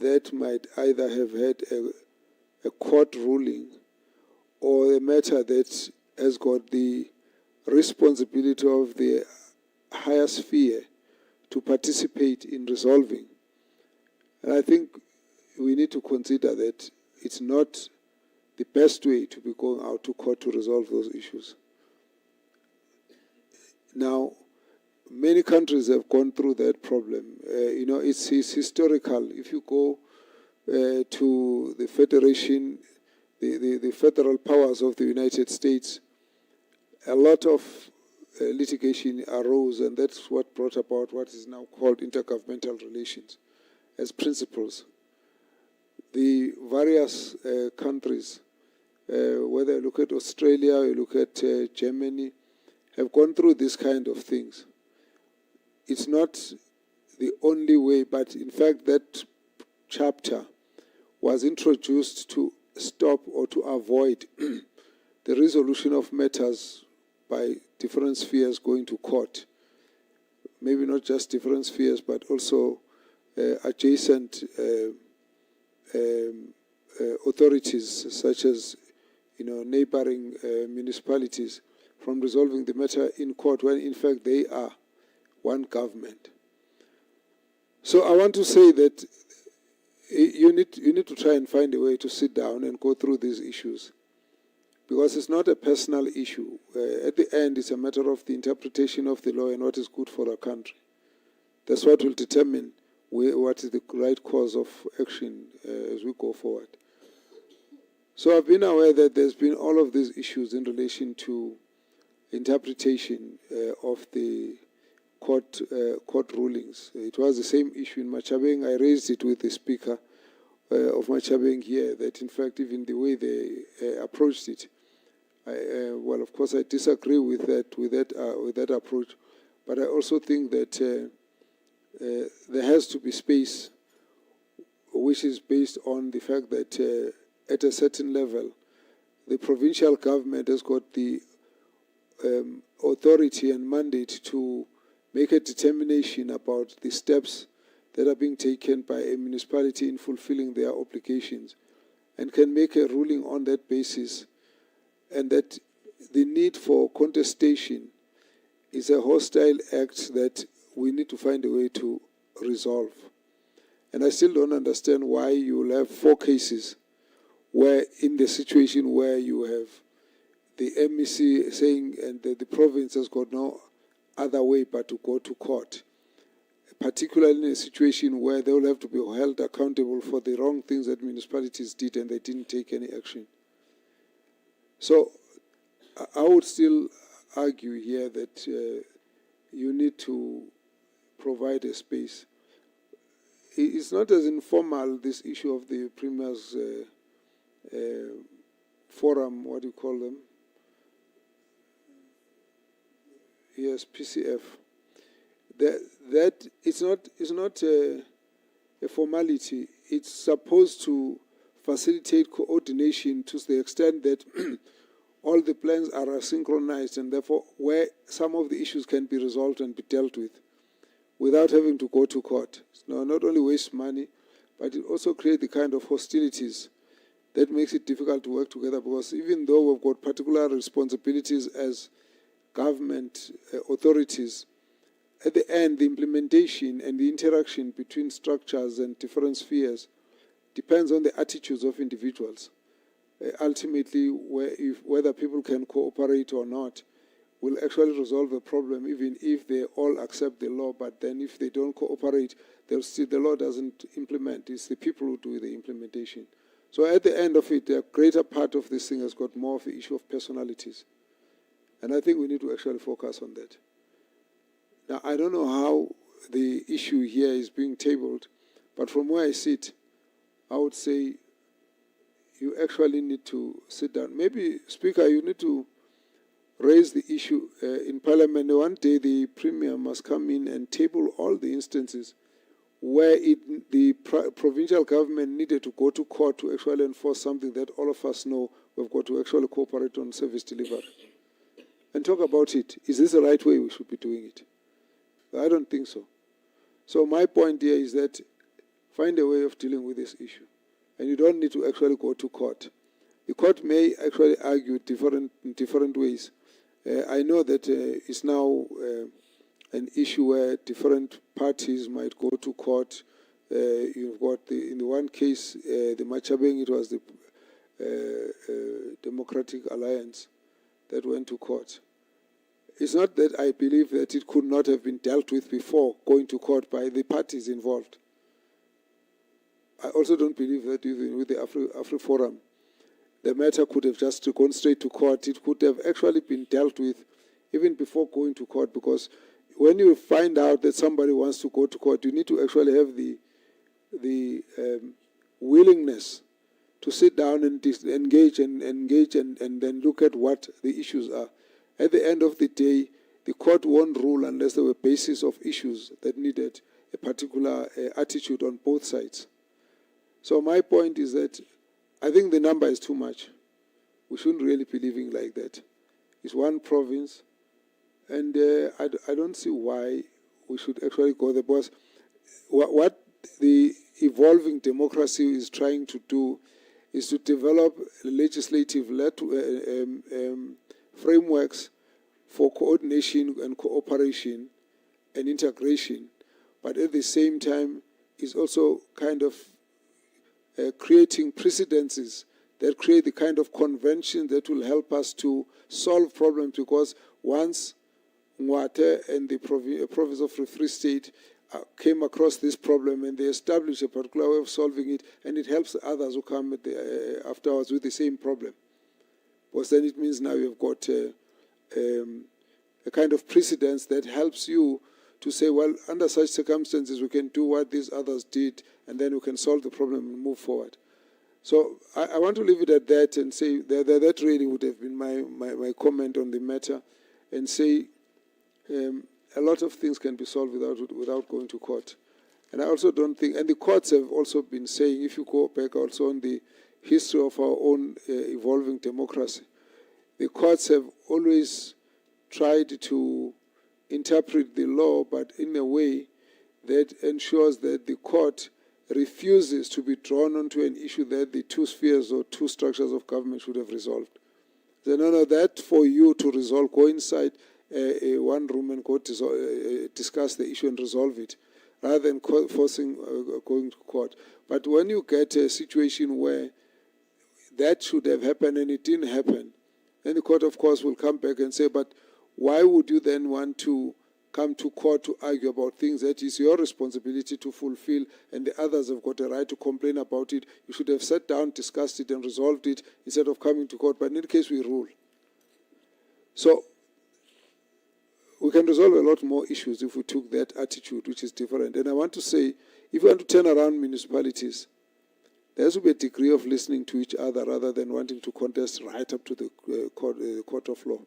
that might either have had a court ruling or a matter that has got the responsibility of the higher sphere to participate in resolving. And I think we need to consider that it's not the best way to be going out to court to resolve those issues. Now, many countries have gone through that problem. It's historical. If you go to the federation, the federal powers of the United States, a lot of litigation arose, and that's what brought about what is now called intergovernmental relations as principles. The various countries, whether you look at Australia or you look at Germany, have gone through this kind of things. It's not the only way, but in fact that chapter was introduced to stop or to avoid the resolution of matters by different spheres going to court. Maybe not just different spheres, but also adjacent authorities such as neighboring municipalities from resolving the matter in court when in fact they are one government. So I want to say that you need to try and find a way to sit down and go through these issues, because it's not a personal issue. At the end, it's a matter of the interpretation of the law and what is good for our country. That's what will determine what is the right course of action as we go forward. So I've been aware that there's been all of these issues in relation to interpretation of the court rulings. It was the same issue in Machabeng. I raised it with the speaker of Machabeng here, that in fact even the way they approached it, of course I disagree with that approach, but I also think that there has to be space which is based on the fact that at a certain level the provincial government has got the authority and mandate to make a determination about the steps that are being taken by a municipality in fulfilling their obligations, and can make a ruling on that basis, and that the need for contestation is a hostile act that we need to find a way to resolve. And I still don't understand why you will have 4 cases where in the situation where you have the MEC saying and the province has got no other way but to go to court, particularly in a situation where they will have to be held accountable for the wrong things that municipalities did and they didn't take any action. So I would still argue here that you need to provide a space. It's not as informal, this issue of the Premier's forum, what do you call them? Yes, PCF. That it's not a formality. It's supposed to facilitate coordination to the extent that all the plans are synchronized, and therefore where some of the issues can be resolved and be dealt with without having to go to court. Now, not only waste money, but it also creates the kind of hostilities that makes it difficult to work together, because even though we've got particular responsibilities as government authorities, at the end, the implementation and the interaction between structures and different spheres depends on the attitudes of individuals. Ultimately, whether people can cooperate or not will actually resolve the problem, even if they all accept the law. But then if they don't cooperate, the law doesn't implement. It's the people who do the implementation. So at the end of it, the greater part of this thing has got more of the issue of personalities. And I think we need to actually focus on that. Now, I don't know how the issue here is being tabled, but from where I sit, I would say you actually need to sit down. Maybe, Speaker, you need to raise the issue in Parliament. One day the Premier must come in and table all the instances where the provincial government needed to go to court to actually enforce something that all of us know we've got to actually cooperate on service delivery. And talk about it. Is this the right way we should be doing it? I don't think so. So my point here is that find a way of dealing with this issue. And you don't need to actually go to court. The court may actually argue in different ways. I know that it's now an issue where different parties might go to court. You've got, in the one case, the Machabeng, it was the Democratic Alliance that went to court. It's not that I believe that it could not have been dealt with before going to court by the parties involved. I also don't believe that even with the Afri Forum, the matter could have just gone straight to court. It could have actually been dealt with even before going to court, because when you find out that somebody wants to go to court, you need to actually have the willingness to sit down and engage and then look at what the issues are. At the end of the day, the court won't rule unless there were basis of issues that needed a particular attitude on both sides. So my point is that I think the number is too much. We shouldn't really be living like that. It's one province, and I don't see why we should actually go there. Because what the evolving democracy is trying to do is to develop legislative frameworks for coordination and cooperation and integration, but at the same time is also kind of creating precedences that create the kind of convention that will help us to solve problems, because once Ngwate and the province of the Free State came across this problem and they established a particular way of solving it, and it helps others who come afterwards with the same problem. Because then it means now you've got a kind of precedence that helps you to say, well, under such circumstances, we can do what these others did, and then we can solve the problem and move forward. So I want to leave it at that and say that really would have been my comment on the matter, and say a lot of things can be solved without going to court. And I also don't think, and the courts have also been saying, if you go back also on the history of our own evolving democracy, the courts have always tried to interpret the law, but in a way that ensures that the court refuses to be drawn onto an issue that the two spheres or two structures of government should have resolved. So no, that for you to resolve, go inside one room and go discuss the issue and resolve it, rather than forcing going to court. But when you get a situation where that should have happened and it didn't happen, then the court, of course, will come back and say, but why would you then want to come to court to argue about things that is your responsibility to fulfill, and the others have got a right to complain about it? You should have sat down, discussed it, and resolved it instead of coming to court. But in any case, we rule. So we can resolve a lot more issues if we took that attitude, which is different. And I want to say, if we want to turn around municipalities, there has to be a degree of listening to each other rather than wanting to contest right up to the court of law.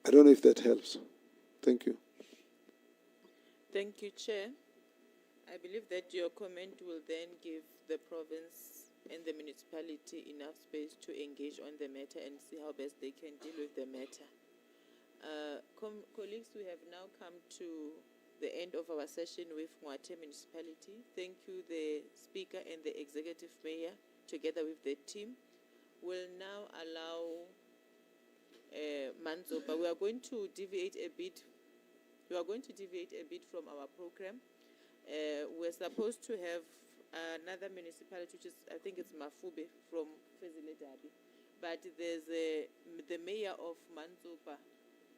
I don't know if that helps. Thank you. Thank you, Chair. I believe that your comment will then give the province and the municipality enough space to engage on the matter and see how best they can deal with the matter. Colleagues, we have now come to the end of our session with Mwate Municipality. Thank you, the Speaker and the Executive Mayor, together with the team. We'll now allow Manzoba. We are going to deviate a bit. We are going to deviate a bit from our program. We're supposed to have another municipality, which is, I think it's Mafube from Fezile Dabi. But there's the mayor of Manzoba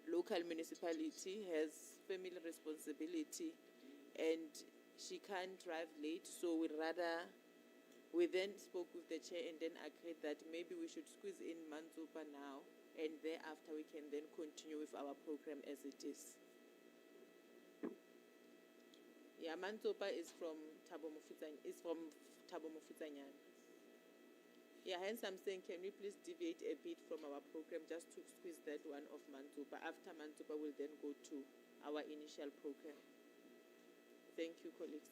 local municipality has family responsibility and she can't drive late, so we then spoke with the chair and then agreed that maybe we should squeeze in Manzoba now and thereafter we can then continue with our program as it is. Yeah, Manzoba is from Thabo Mofutanyana. Yeah, hence I'm saying, can we please deviate a bit from our program just to squeeze that one of Manzoba. After Manzoba, we'll then go to our initial program. Thank you, colleagues.